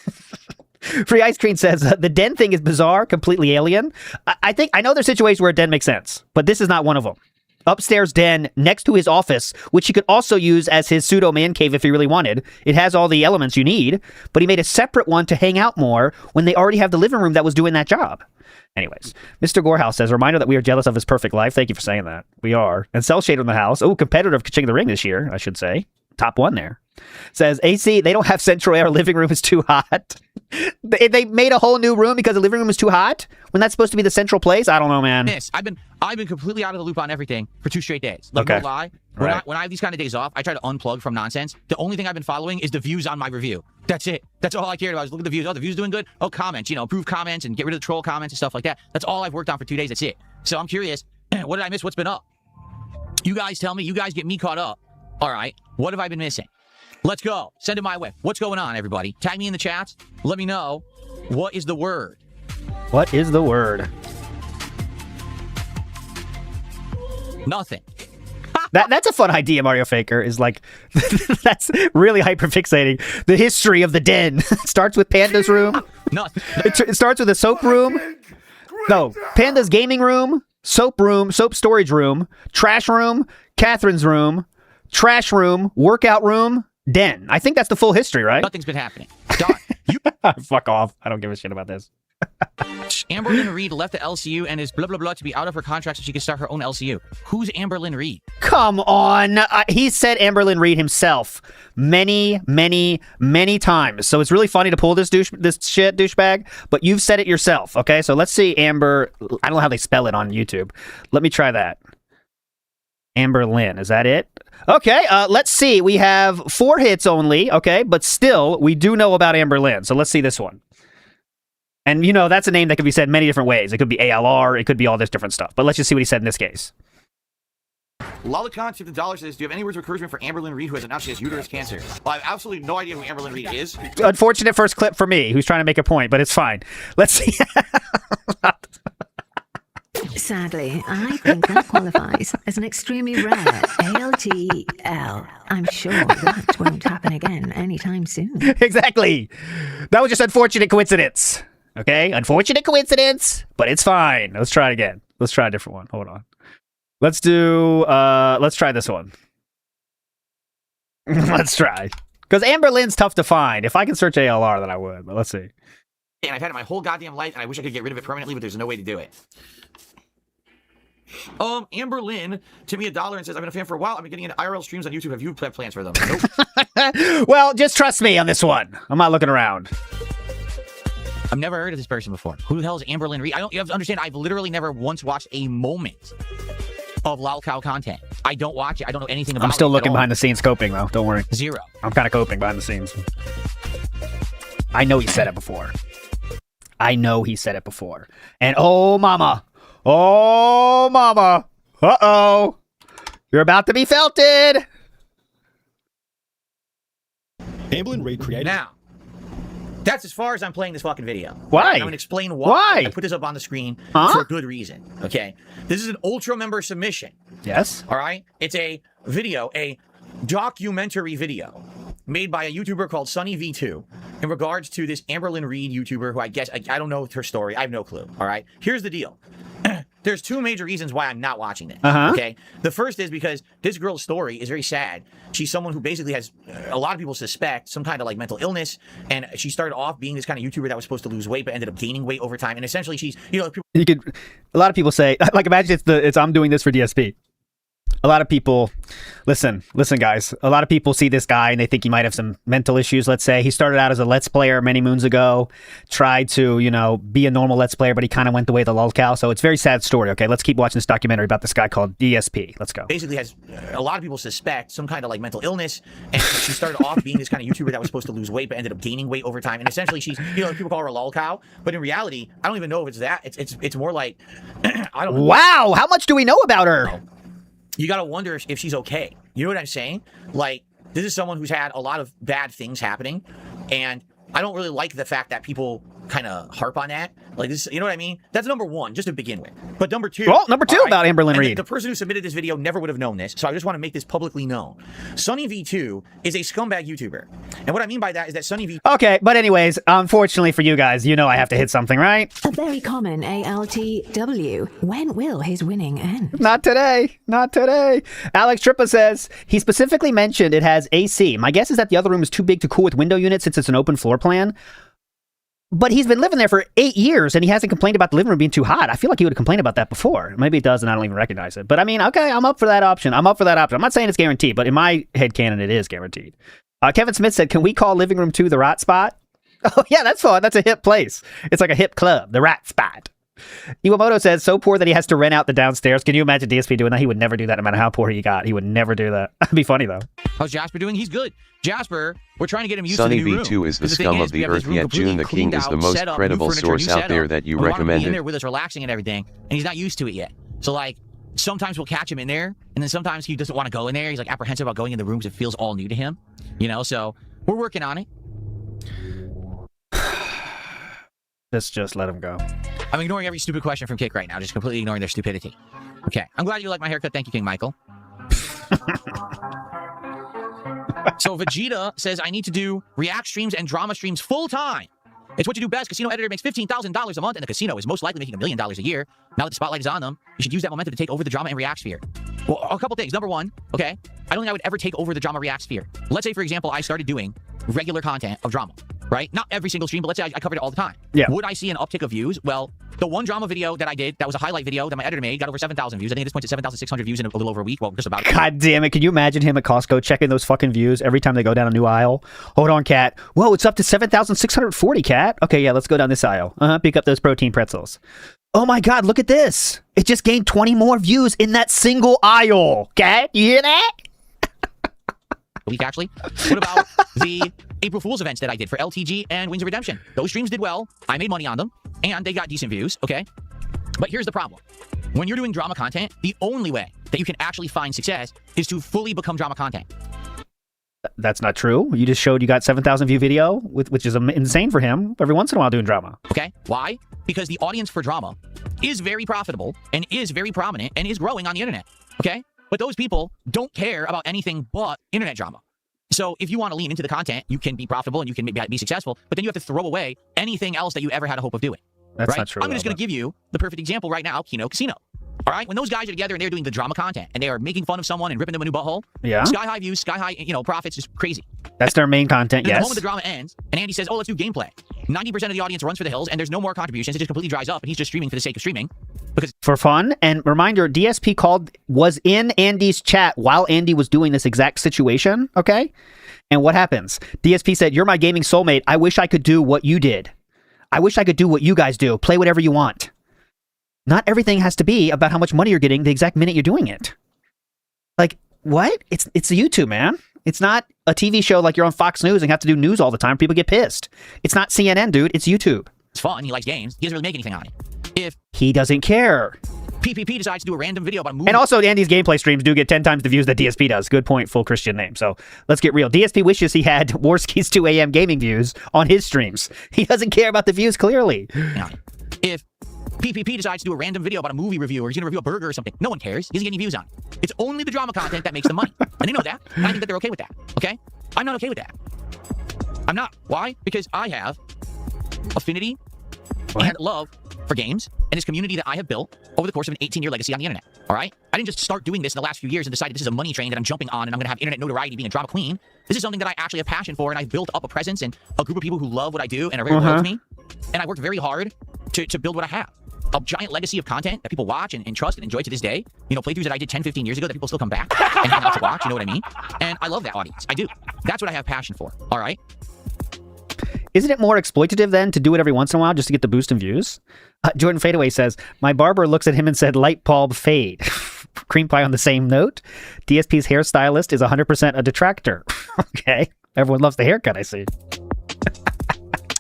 Free Ice Cream says the den thing is bizarre, completely alien. I know there's situations where a den makes sense, but this is not one of them. Upstairs den next to his office, which he could also use as his pseudo man cave if he really wanted. It has all the elements you need, but he made a separate one to hang out more when they already have the living room that was doing that job. Anyways, Mr. Gorehouse says, reminder that we are jealous of his perfect life. Thank you for saying that. We are. And Cell Shade in the house. Oh, competitive King of the Ring this year, I should say. Top one there. Says, AC, they don't have central air. Living room is too hot. They made a whole new room because the living room is too hot when that's supposed to be the central place? I don't know, man. Miss, I've been completely out of the loop on everything for 2 straight days. Like, no lie. When I have these kind of days off, I try to unplug from nonsense. The only thing I've been following is the views on my review. That's it. That's all I cared about. Is look at the views. Oh, the views doing good. Oh, comments. You know, improve comments and get rid of the troll comments and stuff like that. That's all I've worked on for 2 days. That's it. So I'm curious. What did I miss? What's been up? You guys tell me. You guys get me caught up. All right. What have I been missing? Let's go. Send it my way. What's going on, everybody? Tag me in the chats. Let me know. What is the word? What is the word? Nothing. That's a fun idea, Mario Faker. Is like, that's really hyperfixating. The history of the den. Starts with Panda's room. Nothing. It starts with a soap room. No, Panda's gaming room, soap storage room, trash room, Catherine's room, trash room, workout room, den. I think that's the full history, right? Nothing's been happening. Don, fuck off. I don't give a shit about this. Amberlynn Reed left the LCU and is blah, blah, blah to be out of her contract so she can start her own LCU. Who's Amberlynn Reed? Come on. He said Amberlynn Reed himself many, many, many times. So it's really funny to pull this shit, douchebag, but you've said it yourself, okay? So let's see Amber. I don't know how they spell it on YouTube. Let me try that. Amberlynn, is that it? Okay, let's see. We have 4 hits only, okay? But still, we do know about Amberlynn. So let's see this one. And, that's a name that could be said many different ways. It could be ALR. It could be all this different stuff. But let's just see what he said in this case. Lolicon $50 says, do you have any words of encouragement for Amberlynn Reed, who has announced she has uterus cancer? Well, I have absolutely no idea who Amberlynn Reed is. Unfortunate first clip for me, who's trying to make a point, but it's fine. Let's see. Sadly, I think that qualifies as an extremely rare ALTL. I'm sure that won't happen again anytime soon. Exactly. That was just unfortunate coincidence. Okay? Unfortunate coincidence, but it's fine. Let's try it again. Let's try a different one. Hold on. Let's try this one. Let's try. Because Amberlynn's tough to find. If I can search ALR, then I would, but let's see. And I've had it my whole goddamn life, and I wish I could get rid of it permanently, but there's no way to do it. Amberlynn to me $1 and says, I've been a fan for a while. I've been getting into IRL streams on YouTube. Have you plans for them? Nope. Well, just trust me on this one. I'm not looking around. I've never heard of this person before. Who the hell is Amberlynn Reed? You have to understand, I've literally never once watched a moment of lolcow content. I don't watch it. I don't know anything about it. I'm still looking behind the scenes coping, though. Don't worry. Zero. I'm kind of coping behind the scenes. I know he said it before. And oh, mama. Oh, mama. Uh-oh. You're about to be felted. Amberlynn Reed created. Now, that's as far as I'm playing this fucking video. Why? I'm going to explain why. I put this up on the screen for a good reason. Okay? This is an Ultra member submission. Yes. All right? It's a video, a documentary video made by a YouTuber called Sunny V2 in regards to this Amberlynn Reed YouTuber who I don't know her story. I have no clue. All right? Here's the deal. There's two major reasons why I'm not watching this. Okay, the first is because this girl's story is very sad. She's someone who basically has, a lot of people suspect, some kind of like mental illness, and she started off being this kind of YouTuber that was supposed to lose weight, but ended up gaining weight over time. And essentially, she's, people, a lot of people say, like, imagine it's I'm doing this for DSP. A lot of people, listen, guys. A lot of people see this guy and they think he might have some mental issues. Let's say he started out as a Let's Player many moons ago, tried to, be a normal Let's Player, but he kind of went the way of the lolcow. So it's a very sad story. Okay, let's keep watching this documentary about this guy called DSP. Let's go. Basically has, a lot of people suspect some kind of like mental illness, and she started off being this kind of YouTuber that was supposed to lose weight, but ended up gaining weight over time. And essentially, she's, people call her a lolcow, but in reality, I don't even know if it's that. It's more like, I don't know. Wow, how much do we know about her? You got to wonder if she's okay. You know what I'm saying? Like, this is someone who's had a lot of bad things happening, and I don't really like the fact that people kind of harp on that. Like, this, you know what I mean? That's number one, just to begin with. But number two... Well, number two about Amberlynn Reed. The person who submitted this video never would have known this, so I just want to make this publicly known. Sunny V2 is a scumbag YouTuber. And what I mean by that is that Sunny V... Okay, but anyways, unfortunately for you guys, I have to hit something, right? A very common ALTW. When will his winning end? Not today. Alex Trippa says, he specifically mentioned it has AC. My guess is that the other room is too big to cool with window units since it's an open floor plan. But he's been living there for 8 years, and he hasn't complained about the living room being too hot. I feel like he would have complained about that before. Maybe it does, and I don't even recognize it. But I mean, okay, I'm up for that option. I'm not saying it's guaranteed, but in my headcanon, it is guaranteed. Kevin Smith said, can we call Living Room 2 the Rat Spot? Oh, yeah, that's fun. That's a hip place. It's like a hip club, the Rat Spot. Iwamoto says, so poor that he has to rent out the downstairs. Can you imagine DSP doing that? He would never do that no matter how poor he got. He would never do that. That'd be funny, though. How's Jasper doing? He's good. Jasper, we're trying to get him used to the new room. Sunny V2 is the scum of the earth, yet June the King is the most credible source out there that you recommended. In there with us relaxing and everything, and he's not used to it yet. So, like, sometimes we'll catch him in there, and then sometimes he doesn't want to go in there. He's, like, apprehensive about going in the rooms. It feels all new to him, so we're working on it. Let's just let him go. I'm ignoring every stupid question from Kick right now, just completely ignoring their stupidity. Okay, I'm glad you like my haircut. Thank you, King Michael. So Vegeta says, I need to do react streams and drama streams full time. It's what you do best. Casino editor makes $15,000 a month, and the casino is most likely making $1 million a year. Now that the spotlight is on them, you should use that momentum to take over the drama and react sphere. Well, a couple things. Number one, okay, I don't think I would ever take over the drama react sphere. Let's say, for example, I started doing regular content of drama, right? Not every single stream, but let's say I covered it all the time. Yeah. Would I see an uptick of views? Well, the one drama video that I did, that was a highlight video that my editor made, got over 7,000 views. I think at this point it's 7,600 views in a little over a week. Well, just about. God damn it. Can you imagine him at Costco checking those fucking views every time they go down a new aisle? Hold on, Cat. Whoa, it's up to 7,640, Cat. Okay, yeah, let's go down this aisle. Pick up those protein pretzels. Oh my God, look at this. It just gained 20 more views in that single aisle. Cat, you hear that? Week, actually. What about the April Fool's events that I did for LTG and Wings of Redemption. Those streams did well. I made money on them, and they got decent views, okay? But here's the problem. When you're doing drama content, the only way that you can actually find success is to fully become drama content. That's not true. You just showed you got 7,000 view video, which is insane for him every once in a while doing drama. Okay, why? Because the audience for drama is very profitable and is very prominent and is growing on the internet, okay? But those people don't care about anything but internet drama. So if you want to lean into the content, you can be profitable and you can be successful, but then you have to throw away anything else that you ever had a hope of doing. That's right? not true. I'm just going to give you the perfect example right now, Kino Casino. All right, when those guys are together and they're doing the drama content and they are making fun of someone and ripping them a new butthole, yeah, sky high views, sky high, profits, just crazy. That's their main content, And yes. the moment the drama ends and Andy says, oh, let's do gameplay. 90% of the audience runs for the hills and there's no more contributions. It just completely dries up and he's just streaming for the sake of streaming. Because for fun. And reminder, DSP was in Andy's chat while Andy was doing this exact situation, okay? And what happens? DSP said, you're my gaming soulmate. I wish I could do what you did. I wish I could do what you guys do. Play whatever you want. Not everything has to be about how much money you're getting the exact minute you're doing it. Like, what? It's YouTube, man. It's not a TV show like you're on Fox News and have to do news all the time. People get pissed. It's not CNN, dude. It's YouTube. it's fun, he likes games, he doesn't really make anything on it. If he doesn't care. PPP decides to do a random video about a movie. And also, Andy's gameplay streams do get 10 times the views that DSP does. Good point, full Christian name. So let's get real. DSP wishes he had Warski's 2 a.m. gaming views on his streams. He doesn't care about the views, clearly. If PPP decides to do a random video about a movie review or he's going to review a burger or something, no one cares. He doesn't get any views on it. It's only the drama content that makes the money. And they know that. And I think that they're okay with that. Okay? I'm not okay with that. I'm not. Why? Because I have affinity and love for games and this community that I have built over the course of an 18-year legacy on the internet. All right? I didn't just start doing this in the last few years and decided this is a money train that I'm jumping on and I'm going to have internet notoriety being a drama queen. This is something that I actually have passion for, and I've built up a presence and a group of people who love what I do and are very loyal to me. And I worked very hard to build what I have. A giant legacy of content that people watch and trust and enjoy to this day. You know, playthroughs that I did 10, 15 years ago that people still come back and hang out to watch. You know what I mean? And I love that audience. I do. That's what I have passion for. All right? Isn't it more exploitative then to do it every once in a while just to get the boost in views? Jordan Fadeaway says, my barber looks at him and said, light bulb fade. Cream pie on the same note. DSP's hairstylist is 100% a detractor. Okay. Everyone loves the haircut, I see.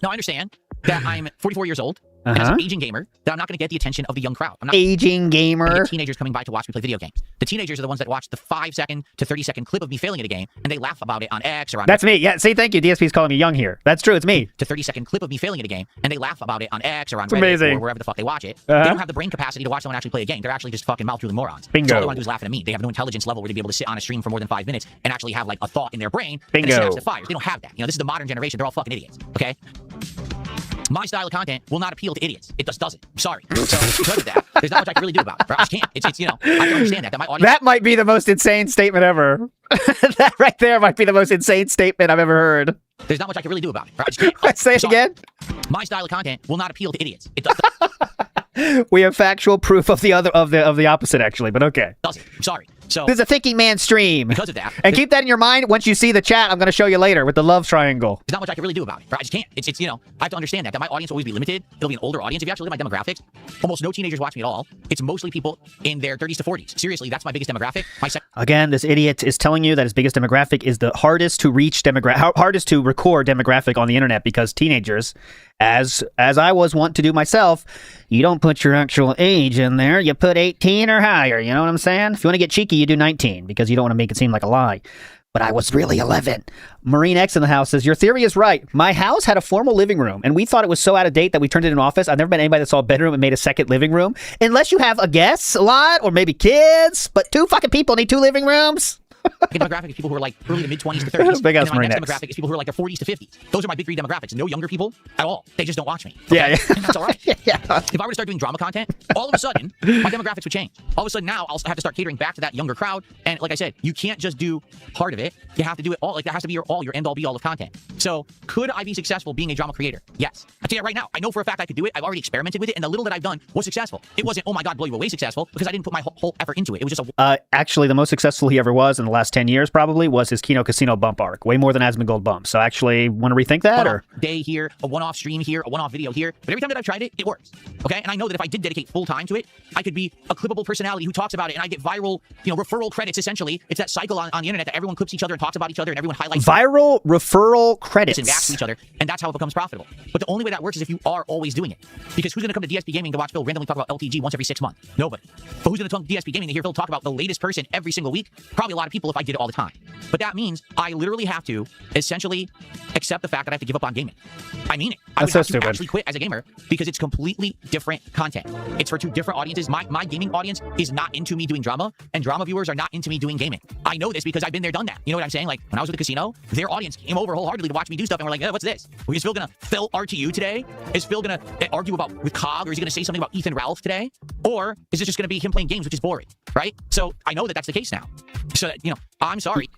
Now, I understand that I'm 44 years old. And as an aging gamer, that I'm not going to get the attention of the young crowd. I'm not aging gamer. Teenagers coming by to watch me play video games. The teenagers are the ones that watch the 5-second to 30-second clip of me failing at a game, and they laugh about it on X or on. That's me. Yeah. See, thank you. DSP's calling me young here. That's true. It's me. To 30-second clip of me failing at a game, and they laugh about it on X or on It's Reddit amazing. or wherever the fuck they watch it. They don't have the brain capacity to watch someone actually play a game. They're actually just fucking mouth-drooling morons. Bingo. So all they want to do is laughing at me. They have no intelligence level where they'd be able to sit on a stream for more than 5 minutes and actually have like a thought in their brain. Bingo. And a synapse that fires. They don't have that. You know, this is the modern generation. They're all fucking idiots. Okay. My style of content will not appeal to idiots. It just doesn't. I'm sorry. So because of that, there's not much I can really do about it. I just can't. It's you know, I can understand that my audience. That might be the most insane statement ever. That right there might be the most insane statement I've ever heard. There's not much I can really do about it. I just can't. Say it again. My style of content will not appeal to idiots. It does. We have factual proof of the opposite, actually, but okay. Doesn't. I'm sorry. So this is a thinking man stream. Because of that. And keep that in your mind once you see the chat I'm going to show you later with the love triangle. There's not much I can really do about it. I just can't. It's you know, I have to understand that my audience will always be limited. It'll be an older audience. If you actually look at my demographics, almost no teenagers watch me at all. It's mostly people in their 30s to 40s. Seriously, that's my biggest demographic. Again, this idiot is telling you that his biggest demographic is the hardest to reach hardest to record demographic on the internet because teenagers, as I was wont to do myself, you don't put your actual age in there. You put 18 or higher. You know what I'm saying? If you want to get cheeky, you do 19 because you don't want to make it seem like a lie. But I was really 11. Marine X in the house says, your theory is right. My house had a formal living room, and we thought it was so out of date that we turned it into an office. I've never met anybody that saw a bedroom and made a second living room. Unless you have a guest a lot, or maybe kids. But 2 fucking people need 2 living rooms. My demographic is people who are like early to mid 20s to 30s. Big ass and my Marine next X. demographic is people who are like their 40s to 50s. Those are my big 3 demographics. No younger people at all. They just don't watch me. Okay? Yeah. And that's all right. Yeah. If I were to start doing drama content, all of a sudden, my demographics would change. All of a sudden now, I'll have to start catering back to that younger crowd. And like I said, you can't just do part of it. You have to do it all. Like that has to be your end all be all of content. So could I be successful being a drama creator? Yes. I tell you right now, I know for a fact I could do it. I've already experimented with it. And the little that I've done was successful. It wasn't, oh my God, blow you away successful because I didn't put my whole effort into it. It was just actually, the most successful he ever was in the last 10 years probably was his Kino Casino bump arc, way more than Asmongold bump. So actually, want to rethink that? Or day here, a one-off stream here, a one-off video here. But every time that I've tried it, it works. Okay, and I know that if I did dedicate full time to it, I could be a clippable personality who talks about it, and I get viral, referral credits. Essentially, it's that cycle on the internet that everyone clips each other and talks about each other, and everyone highlights viral referral credits and backs each other, and that's how it becomes profitable. But the only way that works is if you are always doing it. Because who's going to come to DSP Gaming to watch Phil randomly talk about LTG once every 6 months? Nobody. But who's going to come to DSP Gaming to hear Phil talk about the latest person every single week? Probably a lot of people if I did it all the time. But that means I literally have to essentially accept the fact that I have to give up on gaming. I mean it. I would have to actually quit as a gamer because it's completely different content. It's for two different audiences. My gaming audience is not into me doing drama, and drama viewers are not into me doing gaming. I know this because I've been there, done that. You know what I'm saying? Like when I was at the casino, their audience came over wholeheartedly to watch me do stuff, and we're like, what's this? Is Phil gonna Phil RTU today? Is Phil gonna argue with COG, or is he gonna say something about Ethan Ralph today? Or is it just gonna be him playing games, which is boring, right? So I know that that's the case now. So I'm sorry.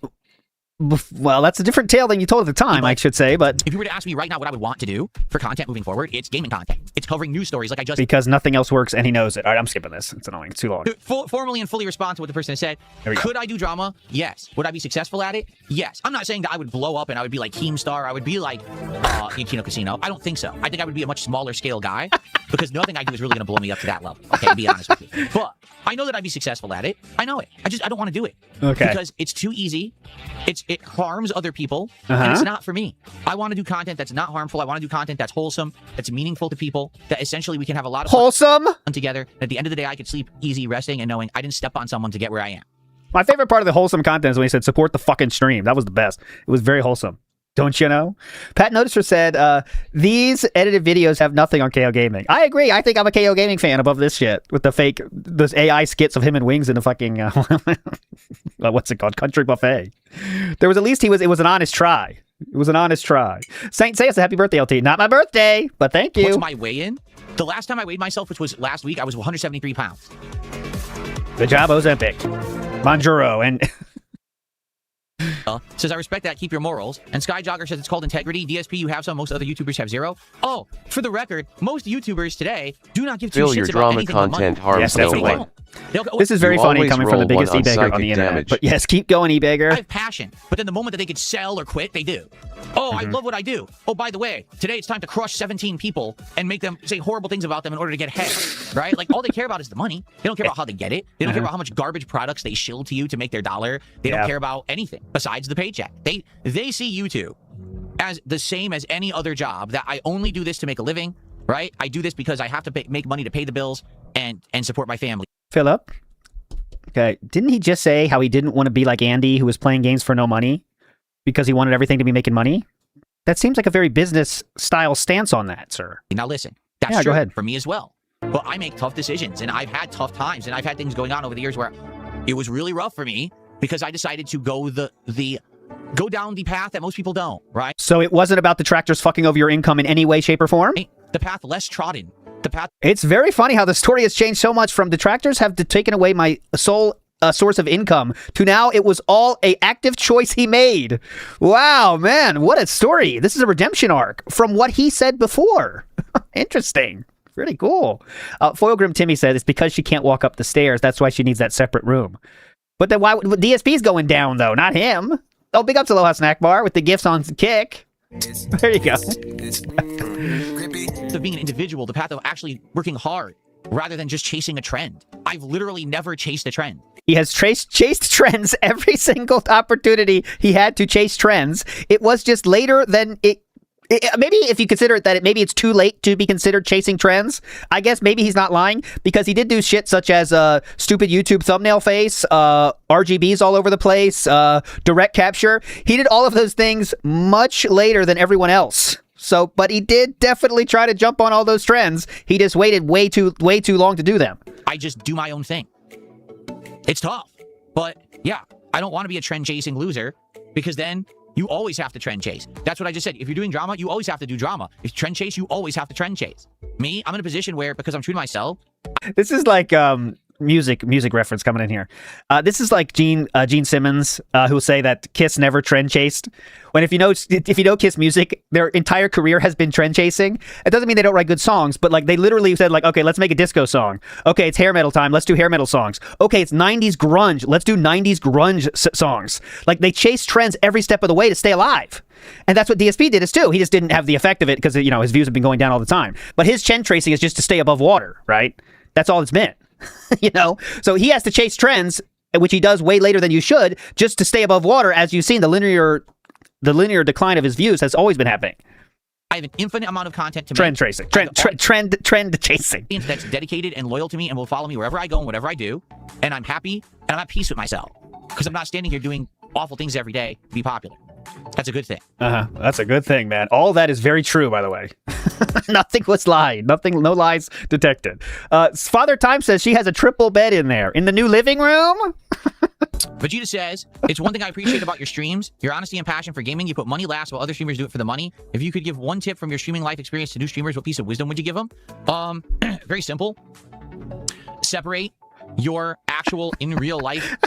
Well, that's a different tale than you told at the time, I should say, but... If you were to ask me right now what I would want to do for content moving forward, it's gaming content. It's covering news stories like I just... Because nothing else works, and he knows it. All right, I'm skipping this. It's annoying. It's too long. Formally and fully respond to what the person has said. Could I do drama? Yes. Would I be successful at it? Yes. I'm not saying that I would blow up and I would be like Keemstar. I would be like Kino Casino. I don't think so. I think I would be a much smaller scale guy because nothing I do is really going to blow me up to that level. Okay, to be honest with you. But I know that I'd be successful at it. I know it. I don't want to do it. Okay. Because it's too easy. It harms other people, and it's not for me. I want to do content that's not harmful. I want to do content that's wholesome, that's meaningful to people, that essentially we can have a lot of wholesome fun together. At the end of the day, I could sleep easy, resting, and knowing I didn't step on someone to get where I am. My favorite part of the wholesome content is when he said, support the fucking stream. That was the best. It was very wholesome. Don't you know? Pat Noticer said, these edited videos have nothing on KO Gaming. I agree. I think I'm a KO Gaming fan above this shit with those AI skits of him and Wings in the fucking, what's it called? Country Buffet. There was at least, it was an honest try. It was an honest try. Saint say us a happy birthday, LT. Not my birthday, but thank you. What's my weigh-in? The last time I weighed myself, which was last week, I was 173 pounds. Good job, Ozempic. Manjuro, and... says, I respect that. Keep your morals. And Skyjogger says it's called integrity. DSP, you have some. Most other YouTubers have zero. Oh, for the record, most YouTubers today do not give two Phil, shits your about drama anything content harms yes, no definitely. one. This is very You funny always coming from the roll biggest one on e-bagger on psychic the internet. damage. But yes, keep going, e-bagger. I have passion, but then the moment that they could sell or quit, they do. Oh, I love what I do. Oh, by the way, today it's time to crush 17 people and make them say horrible things about them in order to get ahead, right? Like, all they care about is the money. They don't care about how they get it. They don't care about how much garbage products they shill to you to make their dollar. They don't care about anything besides the paycheck. They see YouTube as the same as any other job, that I only do this to make a living, right? I do this because I have to make money to pay the bills and support my family. Philip? Okay, didn't he just say how he didn't want to be like Andy, who was playing games for no money because he wanted everything to be making money? That seems like a very business-style stance on that, sir. Now listen, that's true go ahead. For me as well. But I make tough decisions, and I've had tough times, and I've had things going on over the years where it was really rough for me because I decided to go go down the path that most people don't, right? So it wasn't about detractors fucking over your income in any way, shape, or form? The path less trodden. The path. It's very funny how the story has changed so much from detractors have taken away my sole source of income to now it was all a active choice he made. Wow, man, what a story. This is a redemption arc from what he said before. Interesting. Really cool. Foilgrim Timmy said it's because she can't walk up the stairs. That's why she needs that separate room. But then why DSP's going down though, not him. Oh, big up to Aloha Snack Bar with the gifts on Kick. There you go. Of being an individual, the path of actually working hard rather than just chasing a trend. I've literally never chased a trend. He has chased trends every single opportunity he had to chase trends. It was just later than it maybe if you consider it that maybe it's too late to be considered chasing trends. I guess maybe he's not lying because he did do shit such as stupid YouTube thumbnail face, RGBs all over the place, direct capture. He did all of those things much later than everyone else. So, but he did definitely try to jump on all those trends. He just waited way too long to do them. I just do my own thing. It's tough, but yeah, I don't want to be a trend chasing loser because then you always have to trend chase. That's what I just said. If you're doing drama, you always have to do drama. If you trend chase, you always have to trend chase. Me, I'm in a position where, because I'm true to myself. This is like music reference coming in here. This is like Gene Simmons, who'll say that Kiss never trend chased. When if you know Kiss music, their entire career has been trend chasing. It doesn't mean they don't write good songs, but like they literally said like, okay, let's make a disco song. Okay, it's hair metal time. Let's do hair metal songs. Okay, it's 90s grunge. Let's do 90s grunge songs. Like they chase trends every step of the way to stay alive. And that's what DSP did too. He just didn't have the effect of it because, you know, his views have been going down all the time. But his trend tracing is just to stay above water, right? That's all it's been, you know? So he has to chase trends, which he does way later than you should, just to stay above water. As you've seen, the linear decline of his views has always been happening. I have an infinite amount of content to make. Trend tracing. Trend chasing. That's dedicated and loyal to me and will follow me wherever I go and whatever I do. And I'm happy and I'm at peace with myself. Because I'm not standing here doing awful things every day to be popular. That's a good thing. That's a good thing, man. All that is very true, by the way. Nothing was lied. No lies detected. Father Time says she has a triple bed in there. In the new living room? Vegeta says, it's one thing I appreciate about your streams, your honesty and passion for gaming. You put money last while other streamers do it for the money. If you could give one tip from your streaming life experience to new streamers, what piece of wisdom would you give them? Very simple. Separate your actual in real life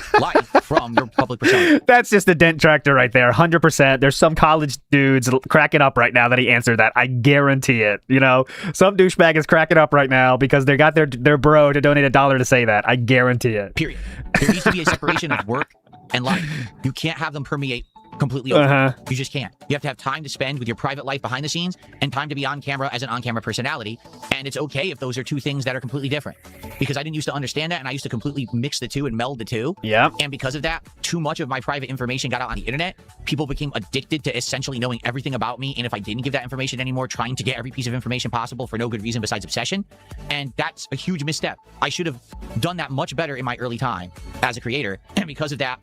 from your public persona. That's just a dent tractor right there. 100%. There's some college dudes cracking up right now that he answered that. I guarantee it. You know, some douchebag is cracking up right now because they got their bro to donate $1 to say that. I guarantee it. Period. There needs to be a separation of work and life. You can't have them permeate completely over. You just can't. You have to have time to spend with your private life behind the scenes and time to be on camera as an on-camera personality. And it's okay if those are two things that are completely different. Because I didn't used to understand that, and I used to completely mix the two and meld the two. Yeah. And because of that, too much of my private information got out on the internet. People became addicted to essentially knowing everything about me. And if I didn't give that information anymore, trying to get every piece of information possible for no good reason besides obsession. And that's a huge misstep. I should have done that much better in my early time as a creator. And because of that,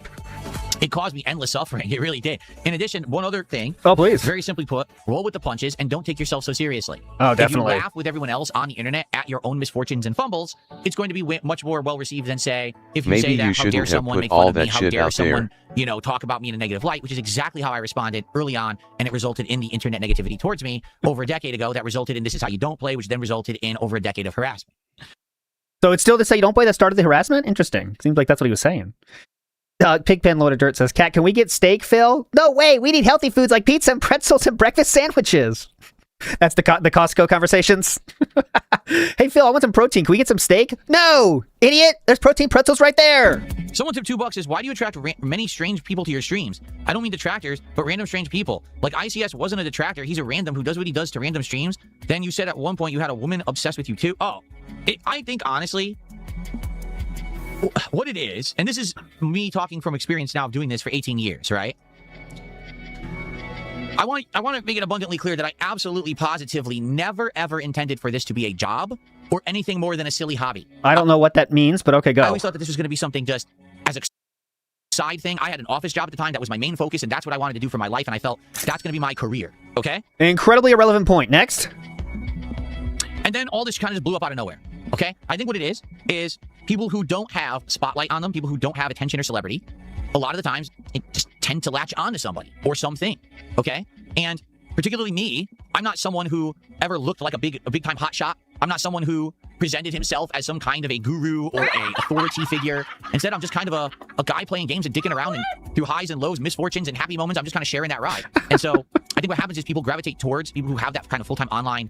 it caused me endless suffering. It really did. In addition, one other thing. Oh, please. Very simply put, roll with the punches and don't take yourself so seriously. Oh, definitely. If you laugh with everyone else on the internet at your own misfortunes and fumbles, it's going to be much more well received than say, if you Maybe say that, you how dare shouldn't have someone put make all fun of that me, how shit dare out someone, there. talk about me in a negative light, which is exactly how I responded early on, and it resulted in the internet negativity towards me over a decade ago that resulted in This Is How You Don't Play, which then resulted in over a decade of harassment. So it's still This Is How You Don't Play that started the harassment? Interesting. Seems like that's what he was saying. Pigpen Loaded Dirt says, Cat, can we get steak, Phil? No way. We need healthy foods like pizza and pretzels and breakfast sandwiches. That's the Costco conversations. Hey, Phil, I want some protein. Can we get some steak? No, idiot. There's protein pretzels right there. Someone tipped $2 says, why do you attract many strange people to your streams? I don't mean detractors, but random strange people. Like ICS wasn't a detractor. He's a random who does what he does to random streams. Then you said at one point you had a woman obsessed with you too. Oh, I think honestly, what it is, and this is me talking from experience now of doing this for 18 years, right? I want to make it abundantly clear that I absolutely positively never ever intended for this to be a job or anything more than a silly hobby. I don't know what that means, but okay, go. I always thought that this was going to be something just as a side thing. I had an office job at the time. That was my main focus, and that's what I wanted to do for my life, and I felt that's going to be my career, okay? Incredibly irrelevant point. Next. And then all this kind of just blew up out of nowhere, okay? I think what it is people who don't have spotlight on them, people who don't have attention or celebrity, a lot of the times, it just tend to latch on to somebody or something, okay? And particularly me, I'm not someone who ever looked like a big-time hotshot. I'm not someone who presented himself as some kind of a guru or a authority figure. Instead, I'm just kind of a guy playing games and dicking around, and through highs and lows, misfortunes and happy moments, I'm just kind of sharing that ride. And so I think what happens is people gravitate towards people who have that kind of full-time online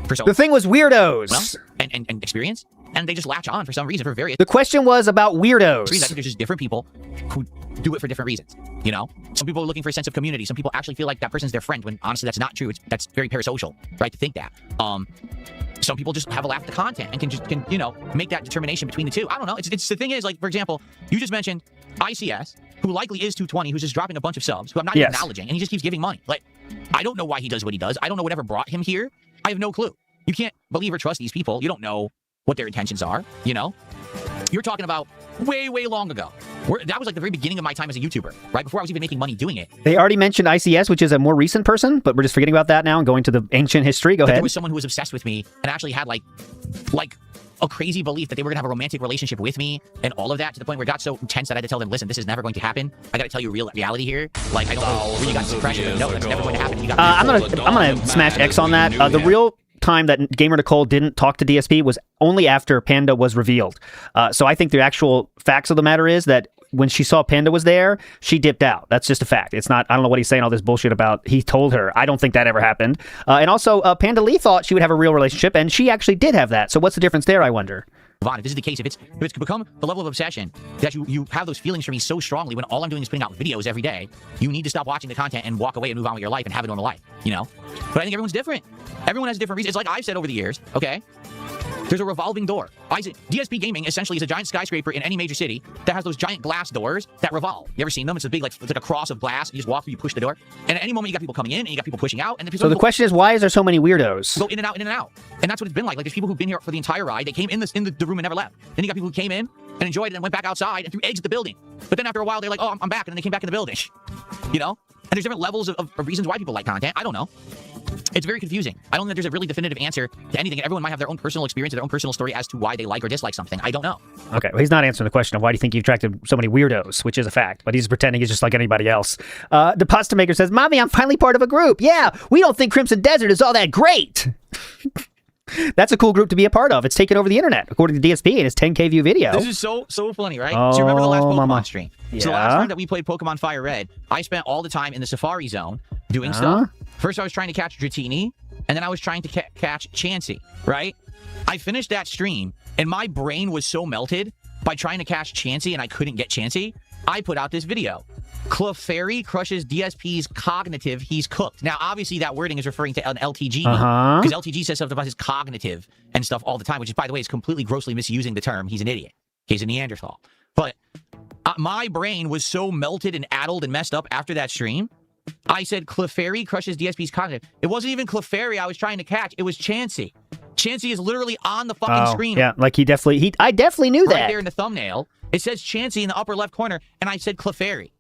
persona. The thing was weirdos. Well, and experience, and they just latch on for some reason for various. The question was about weirdos. I think there's just different people who do it for different reasons. You know, some people are looking for a sense of community. Some people actually feel like that person's their friend when honestly that's not true. That's very parasocial, right? To think that. Some people just have a laugh at the content and can make that determination between the two. I don't know. It's the thing is, like, for example, you just mentioned ICS, who likely is 220, who's just dropping a bunch of subs, who I'm not even acknowledging, and he just keeps giving money. Like, I don't know why he does what he does. I don't know whatever brought him here. I have no clue. You can't believe or trust these people. You don't know what their intentions are, you know? You're talking about way, way long ago. That was like the very beginning of my time as a YouTuber, right? Before I was even making money doing it. They already mentioned ICS, which is a more recent person, but we're just forgetting about that now and going to the ancient history. Go ahead. There was someone who was obsessed with me and actually had like a crazy belief that they were going to have a romantic relationship with me and all of that, to the point where it got so intense that I had to tell them, listen, this is never going to happen. I got to tell you reality here. Like, I don't know where you got this impression, but no, that's never going to happen. I'm gonna smash X on that. The real time that Gamer Nicole didn't talk to DSP was only after Panda was revealed. So I think the actual facts of the matter is that when she saw Panda was there, she dipped out. That's just a fact. It's not, I don't know what he's saying all this bullshit about. He told her. I don't think that ever happened. And also, Panda Lee thought she would have a real relationship, and she actually did have that. So what's the difference there, I wonder? If this is the case, if it's become the level of obsession that you have those feelings for me so strongly when all I'm doing is putting out videos every day, you need to stop watching the content and walk away and move on with your life and have a normal life, you know? But I think everyone's different. Everyone has different reasons. It's like I've said over the years, okay? There's a revolving door. DSP Gaming essentially is a giant skyscraper in any major city that has those giant glass doors that revolve. You ever seen them? It's a big, it's like a cross of glass. You just walk through, you push the door. And at any moment, you got people coming in and you got people pushing out. And so the question is, why is there so many weirdos? Go in and out, in and out. And that's what it's been like. Like, there's people who've been here for the entire ride. They came in the room and never left. Then you got people who came in and enjoyed it and went back outside and threw eggs at the building. But then after a while, they're like, oh, I'm back. And then they came back in the building. You know? And there's different levels of reasons why people like content. I don't know. It's very confusing. I don't think there's a really definitive answer to anything. Everyone might have their own personal experience, their own personal story as to why they like or dislike something. I don't know. Okay, well, he's not answering the question of why do you think you attracted so many weirdos, which is a fact, but he's pretending he's just like anybody else. The Pasta Maker says, Mommy, I'm finally part of a group. Yeah, we don't think Crimson Desert is all that great. That's a cool group to be a part of. It's taken over the internet, according to DSP in his 10K view video. This is so funny, right? So you remember the last Pokemon stream? Yeah. So the last time that we played Pokemon Fire Red, I spent all the time in the Safari Zone doing stuff. First, I was trying to catch Dratini, and then I was trying to catch Chansey, right? I finished that stream, and my brain was so melted by trying to catch Chansey, and I couldn't get Chansey. I put out this video. Clefairy crushes DSP's cognitive. He's cooked. Now, obviously, that wording is referring to an LTG. Because LTG says stuff about his cognitive and stuff all the time, which is, by the way, is completely grossly misusing the term. He's an idiot. He's a Neanderthal. But my brain was so melted and addled and messed up after that stream. I said Clefairy crushes DSP's cognitive. It wasn't even Clefairy I was trying to catch. It was Chansey. Chansey is literally on the fucking screen. Yeah, like I definitely knew that. Right there in the thumbnail. It says Chansey in the upper left corner, and I said Clefairy.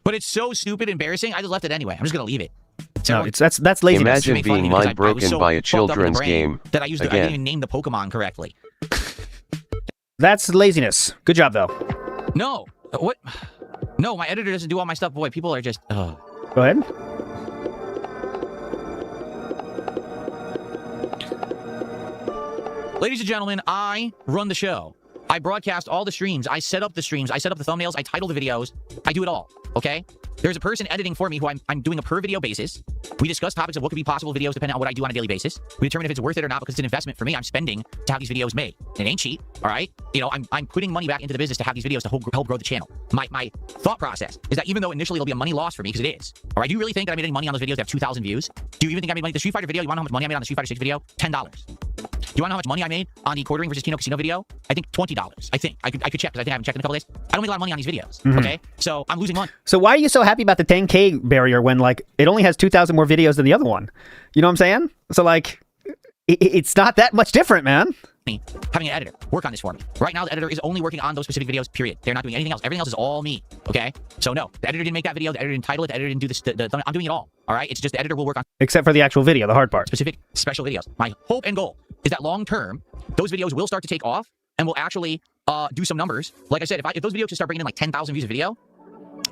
But it's so stupid, embarrassing, I just left it anyway. I'm just going to leave it. So no, that's laziness. Imagine being mind broken by a children's game. That I didn't even name the Pokemon correctly. That's laziness. Good job, though. No. What? No, my editor doesn't do all my stuff. Boy, people are just... Go ahead. Ladies and gentlemen, I run the show. I broadcast all the streams. I set up the streams. I set up the thumbnails. I title the videos. I do it all, okay? There's a person editing for me who I'm doing a per video basis. We discuss topics of what could be possible videos depending on what I do on a daily basis. We determine if it's worth it or not because it's an investment for me. I'm spending to have these videos made. It ain't cheap, all right? You know, I'm putting money back into the business to have these videos to help grow the channel. My thought process is that even though initially it'll be a money loss for me, because it is, all right? Do you really think that I made any money on those videos that have 2,000 views? Do you even think I made money? The Street Fighter video, you want to know how much money I made on the Street Fighter 6 video? $10. Do you want to know how much money I made on the Quartering versus Kino Casino video? I think $20. I think. I could check because I think I haven't checked in a couple days. I don't make a lot of money on these videos, okay? So I'm losing money. So why are you so happy about the 10K barrier when, like, it only has 2,000 more videos than the other one? You know what I'm saying? So, like, it's not that much different, man. Having an editor work on this for me. Right now, the editor is only working on those specific videos, period. They're not doing anything else. Everything else is all me, okay? So, no, the editor didn't make that video. The editor didn't title it. The editor didn't do this. I'm doing it all, all right? It's just the editor will work on... Except for the actual video, the hard part. Specific special videos. My hope and goal is that long-term, those videos will start to take off and will actually do some numbers. Like I said, if those videos can start bringing in like 10,000 views a video,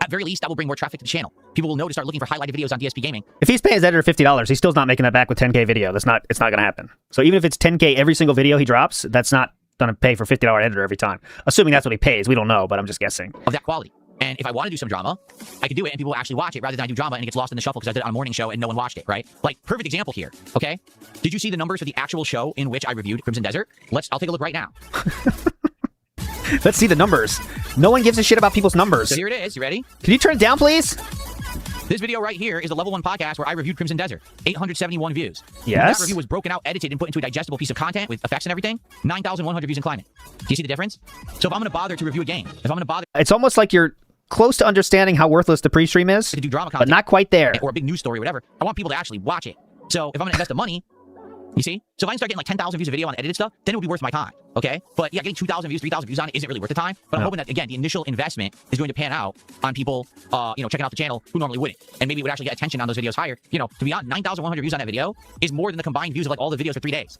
at very least, that will bring more traffic to the channel. People will know to start looking for highlighted videos on DSP Gaming. If he's paying his editor $50, he's still not making that back with 10K video. It's not going to happen. So even if it's 10K every single video he drops, that's not going to pay for $50 editor every time. Assuming that's what he pays. We don't know, but I'm just guessing. Of that quality. And if I want to do some drama, I could do it and people will actually watch it rather than I do drama and it gets lost in the shuffle because I did it on a morning show and no one watched it, right? Like, perfect example here, okay? Did you see the numbers for the actual show in which I reviewed Crimson Desert? I'll take a look right now. Let's see the numbers. No one gives a shit about people's numbers. So here it is. You ready? Can you turn it down, please? This video right here is the Level 1 podcast where I reviewed Crimson Desert. 871 views. Yes. That review was broken out, edited, and put into a digestible piece of content with effects and everything. 9,100 views in climbing. Do you see the difference? So if I'm going to bother to review a game, if I'm going to bother... It's almost like you're close to understanding how worthless the pre-stream is, to do drama content, but not quite there. Or a big news story or whatever. I want people to actually watch it. So if I'm going to invest the money, you see? So if I can start getting like 10,000 views a video on edited stuff, then it would be worth my time, okay? But yeah, getting 2,000 views, 3,000 views on it isn't really worth the time. But I'm hoping that, again, the initial investment is going to pan out on people, checking out the channel who normally wouldn't. And maybe would actually get attention on those videos higher. You know, to be honest, 9,100 views on that video is more than the combined views of like all the videos for 3 days.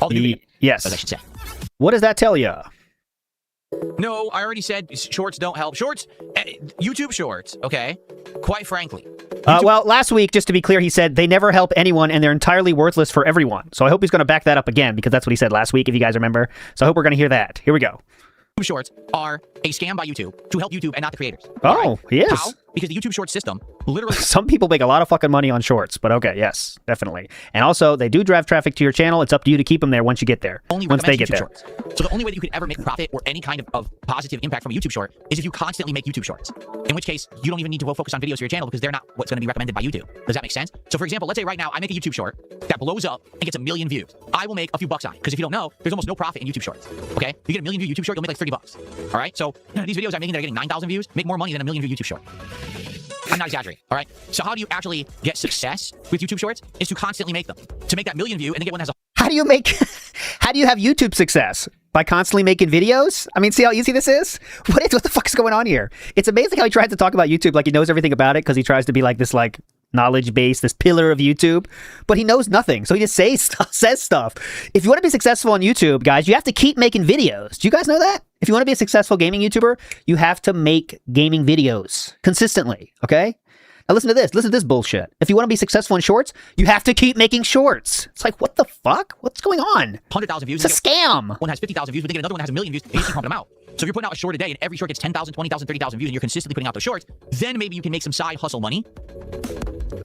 All the new videos, yes. as I should say. What does that tell you? No, I already said shorts don't help. Shorts, YouTube shorts, okay? Quite frankly, Well, last week, just to be clear, he said they never help anyone and they're entirely worthless for everyone. So I hope he's going to back that up again because that's what he said last week, if you guys remember. So I hope we're going to hear that. Here we go. YouTube Shorts are a scam by YouTube to help YouTube and not the creators. Oh, right? he is. How? Because the YouTube Shorts system literally... Some people make a lot of fucking money on shorts, but okay, yes, definitely. And also, they do drive traffic to your channel. It's up to you to keep them there once you get there. Once they get there. Shorts. So the only way that you could ever make profit or any kind of positive impact from a YouTube short is if you constantly make YouTube Shorts. In which case, you don't even need to focus on videos for your channel because they're not what's going to be recommended by YouTube. Does that make sense? So for example, let's say right now I make a YouTube short that blows up and gets 1 million views. I will make a few bucks on it because if you don't know, there's almost no profit in YouTube Shorts. Okay? You get 1 million view YouTube short, you'll make like $30. All right? So these videos I'm making that are getting 9,000 views make more money than 1 million view YouTube short. I'm not exaggerating. All right? So how do you actually get success with YouTube Shorts? Is to constantly make them. To make that 1 million view and then get one that has a... How do you have YouTube success? By constantly making videos? I mean, see how easy this is? What the fuck is going on here? It's amazing how he tries to talk about YouTube like he knows everything about it because he tries to be like this like knowledge base, this pillar of YouTube, but he knows nothing. So he just says stuff. If you want to be successful on YouTube, guys, you have to keep making videos. Do you guys know that? If you want to be a successful gaming YouTuber, you have to make gaming videos consistently, okay? Now listen to this. Listen to this bullshit. If you want to be successful in shorts, you have to keep making shorts. It's like, what the fuck? What's going on? 100,000 views. It's a scam. One has 50,000 views, but they get another one that has 1 million views. They just keep pumping them out. So if you're putting out a short a day and every short gets 10,000, 20,000, 30,000 views and you're consistently putting out those shorts, then maybe you can make some side hustle money.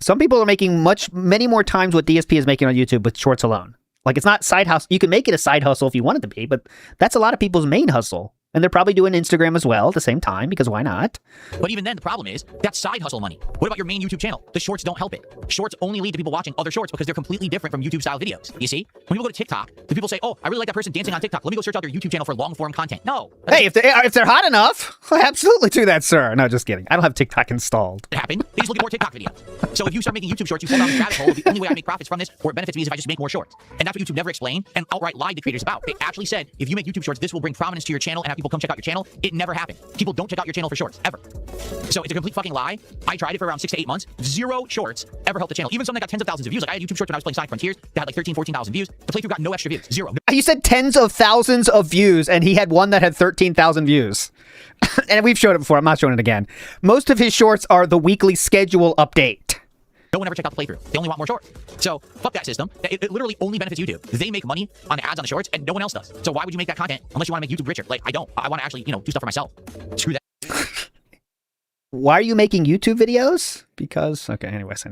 Some people are making many more times what DSP is making on YouTube with shorts alone. Like, it's not side hustle. You can make it a side hustle if you want it to be, but that's a lot of people's main hustle. And they're probably doing Instagram as well at the same time, because why not? But even then, the problem is, that's side hustle money. What about your main YouTube channel? The shorts don't help it. Shorts only lead to people watching other shorts because they're completely different from YouTube-style videos. You see? When people go to TikTok, the people say, oh, I really like that person dancing on TikTok. Let me go search out their YouTube channel for long-form content. No. Hey, if they're hot enough, absolutely do that, sir. No, just kidding. I don't have TikTok installed. It happened. They just look at more TikTok videos. So if you start making YouTube shorts, you fall down this rabbit hole. The only way I make profits from this, or it benefits me, is if I just make more shorts. And that's what YouTube never explained and outright lied to creators about. They actually said, if you make YouTube shorts, this will bring prominence to your channel and have people come check out your channel. It never happened. People don't check out your channel for shorts, ever. So it's a complete fucking lie. I tried it for around 6 to 8 months. 0 shorts ever helped the channel. Even some that got tens of thousands of views. Like I had YouTube shorts when I was playing Sonic Frontiers that had like 13, 14,000 views. The playthrough got no extra views. 0. You said tens of thousands of views, and he had one that had 13,000 views. And we've showed it before. I'm not showing it again. Most of his shorts are the weekly schedule update. No one ever checked out the playthrough. They only want more shorts. So fuck that system. It literally only benefits YouTube. They make money on the ads on the shorts, and no one else does. So why would you make that content unless you want to make YouTube richer? Like I don't. I want to actually, do stuff for myself. Screw that. Why are you making YouTube videos? Because, okay, anyways.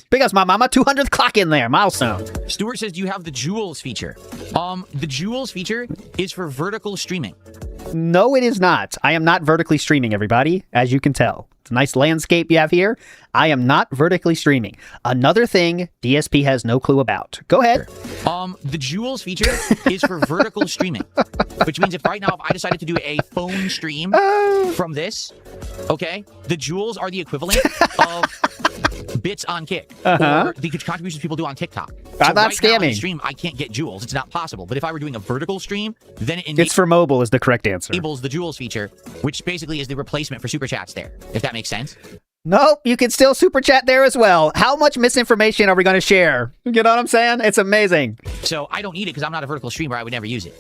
Because my mama 200th clock in there, milestone. Stuart says, do you have the Jewels feature? The Jewels feature is for vertical streaming. No, it is not. I am not vertically streaming, everybody, as you can tell. It's a nice landscape you have here. I am not vertically streaming. Another thing DSP has no clue about. Go ahead. The Jewels feature is for vertical streaming, which means if right now, if I decided to do a phone stream from this, okay, the Jewels are the equivalent of bits on Kick or the contributions people do on TikTok. So I'm not right now on the scamming. stream, I can't get Jewels. It's not possible. But if I were doing a vertical stream, then it's for mobile is the correct answer. Enables the Jewels feature, which basically is the replacement for Super Chats there, if that makes sense. Nope, you can still super chat there as well. How much misinformation are we going to share? You know what I'm saying? It's amazing. So I don't need it because I'm not a vertical streamer. I would never use it.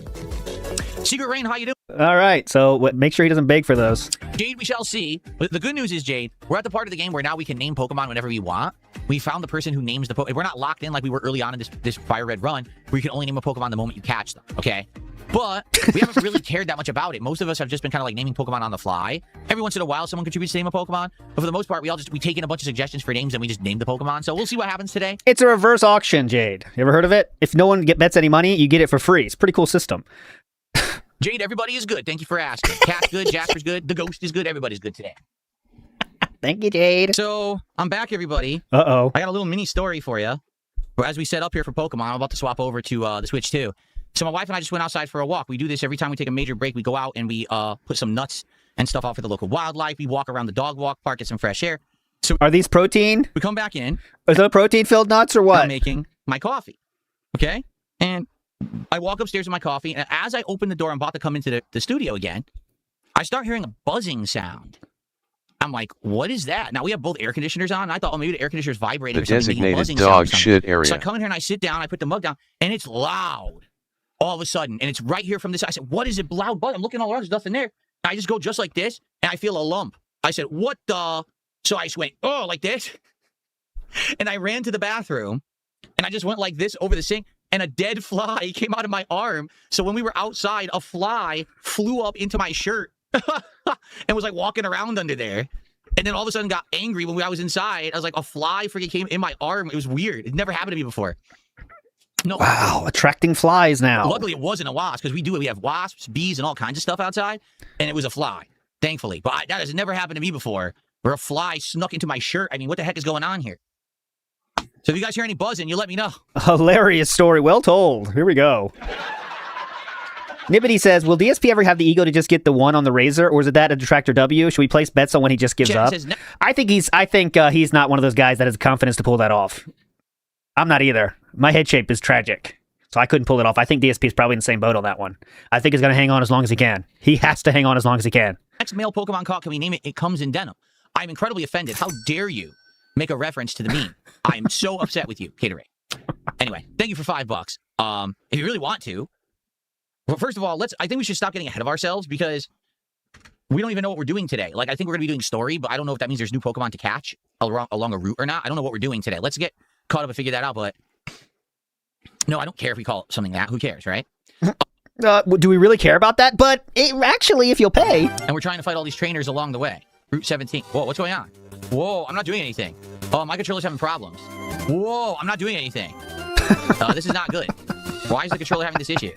Secret Rain, how you doing? All right, so make sure he doesn't beg for those. Jade, we shall see. But the good news is, Jade, we're at the part of the game where now we can name Pokemon whenever we want. We found the person who names the Pokemon. We're not locked in like we were early on in this Fire Red run, where you can only name a Pokemon the moment you catch them, okay? But we haven't really cared that much about it. Most of us have just been kind of like naming Pokemon on the fly. Every once in a while, someone contributes to name a Pokemon. But for the most part, we take in a bunch of suggestions for names and we just name the Pokemon. So we'll see what happens today. It's a reverse auction, Jade. You ever heard of it? If no one bets any money, you get it for free. It's a pretty cool system. Jade, everybody is good. Thank you for asking. Cat's good. Jasper's good. The Ghost is good. Everybody's good today. Thank you, Jade. So I'm back, everybody. Uh-oh. I got a little mini story for you. As we set up here for Pokemon, I'm about to swap over to the Switch 2. So my wife and I just went outside for a walk. We do this every time we take a major break. We go out and we put some nuts and stuff out for the local wildlife. We walk around the dog walk park, get some fresh air. So are these protein? We come back in. Is it protein-filled nuts or what? I'm making my coffee. Okay? And I walk upstairs with my coffee, and as I open the door, I'm about to come into the studio again, I start hearing a buzzing sound. I'm like, what is that? Now, we have both air conditioners on. And I thought, oh, maybe the air conditioner's vibrating. The or something, designated dog shit area. So I come in here and I sit down, I put the mug down, and it's loud all of a sudden. And it's right here from this. I said, what is it? Loud buzz. I'm looking all around. There's nothing there. And I just go just like this, and I feel a lump. I said, what the? So I just went, oh, like this. And I ran to the bathroom and I just went like this over the sink and a dead fly came out of my arm. So when we were outside, a fly flew up into my shirt and was like walking around under there. And then all of a sudden got angry when I was inside. I was like, a fly freaking came in my arm. It was weird. It never happened to me before. No. Wow, attracting flies now. Luckily, it wasn't a wasp because we have wasps, bees, and all kinds of stuff outside. And it was a fly, thankfully. But that has never happened to me before where a fly snuck into my shirt. I mean, what the heck is going on here? So if you guys hear any buzzing, you let me know. Hilarious story. Well told. Here we go. Nibbity says, will DSP ever have the ego to just get the one on the razor, or is it that a Detractor W? Should we place bets on when he just gives up? Says no. I think he's not one of those guys that has the confidence to pull that off. I'm not either. My head shape is tragic, so I couldn't pull it off. I think DSP is probably in the same boat on that one. I think he's going to hang on as long as he can. He has to hang on as long as he can. Next male Pokemon caught, can we name it? It comes in denim. I'm incredibly offended. How dare you make a reference to the meme? I'm so upset with you, Caterade. Anyway, thank you for $5. If you really want to. Well, first of all, I think we should stop getting ahead of ourselves because we don't even know what we're doing today. Like, I think we're going to be doing story, but I don't know if that means there's new Pokemon to catch along a route or not. I don't know what we're doing today. Let's get caught up and figure that out, but no, I don't care if we call it something that. Who cares, right? Do we really care about that? But actually, if you'll pay. And we're trying to fight all these trainers along the way. Route 17. Whoa, what's going on? Whoa, I'm not doing anything. Oh, my controller's having problems. Whoa, I'm not doing anything. This is not good. Why is the controller having this issue?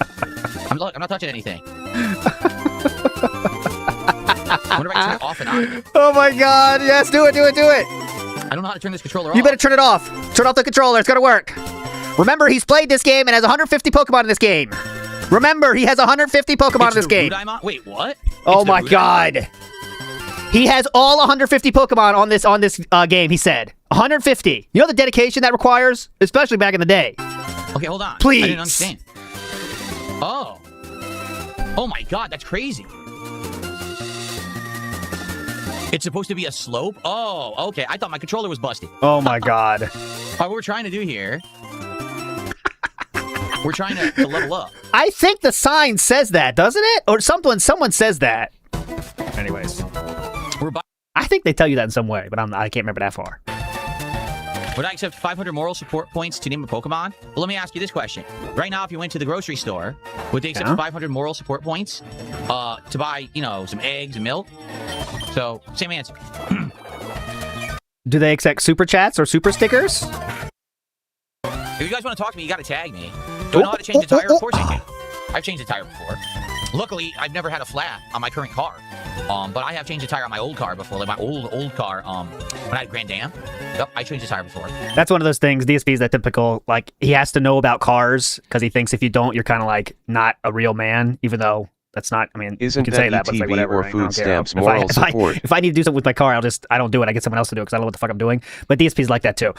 I'm not touching anything. I wonder if I can turn it off and on. Oh my god, yes, do it. I don't know how to turn this controller off. You better turn it off. Turn off the controller, it's gonna work. Remember, he's played this game and has 150 Pokemon in this game. Remember, he has 150 Pokemon in this game. Wait, what? Oh my god. He has all 150 Pokemon on this game, he said. 150. You know the dedication that requires? Especially back in the day. Okay, hold on. Please. I didn't understand. Oh my god, that's crazy. It's supposed to be a slope? Oh, okay. I thought my controller was busted. Oh my god. All right, what we're trying to do here, we're trying to level up. I think the sign says that, doesn't it? Or someone says that. Anyways. I think they tell you that in some way, but I can't remember that far. Would I accept 500 moral support points to name a Pokemon? Well, let me ask you this question. Right now, if you went to the grocery store, would they accept 500 moral support points to buy, some eggs and milk? So, same answer. Do they accept super chats or super stickers? If you guys want to talk to me, you got to tag me. Do I know how to change the tire? Of course I can. I've changed the tire before. Luckily, I've never had a flat on my current car. But I have changed the tire on my old car before, like my old car, when I had Grand Dam. Yep, I changed the tire before. That's one of those things, DSP is that typical, like, he has to know about cars, because he thinks if you don't, you're kind of like, not a real man, even though that's not, I mean, Isn't you can say that that, but it's like, ETV whatever, or right? food stamps moral support? If I need to do something with my car, I don't do it. I get someone else to do it, because I don't know what the fuck I'm doing. But DSP's like that, too.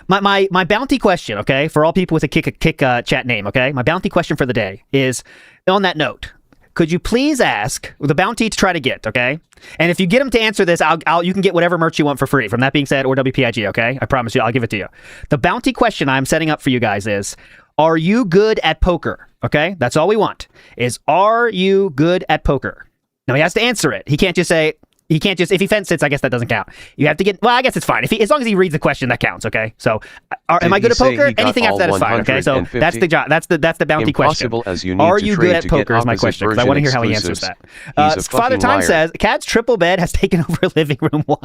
My bounty question, okay, for all people with a kick chat name, okay? My bounty question for the day is, on that note, could you please ask the bounty to try to get, okay? And if you get him to answer this, you can get whatever merch you want for free. From That Being Said or WPIG, okay? I promise you, I'll give it to you. The bounty question I'm setting up for you guys is, are you good at poker? Okay? That's all we want. Are you good at poker? Now, he has to answer it. He can't just say, if he fence sits, I guess that doesn't count. You have to get, well, I guess it's fine. As long as he reads the question, that counts, okay? So, am I good at poker? Anything after that is fine, okay? So, that's the job. That's the bounty question. Are you good at poker is my question, because I want to hear how he answers that. Father Time says, Cat's triple bed has taken over living room 1.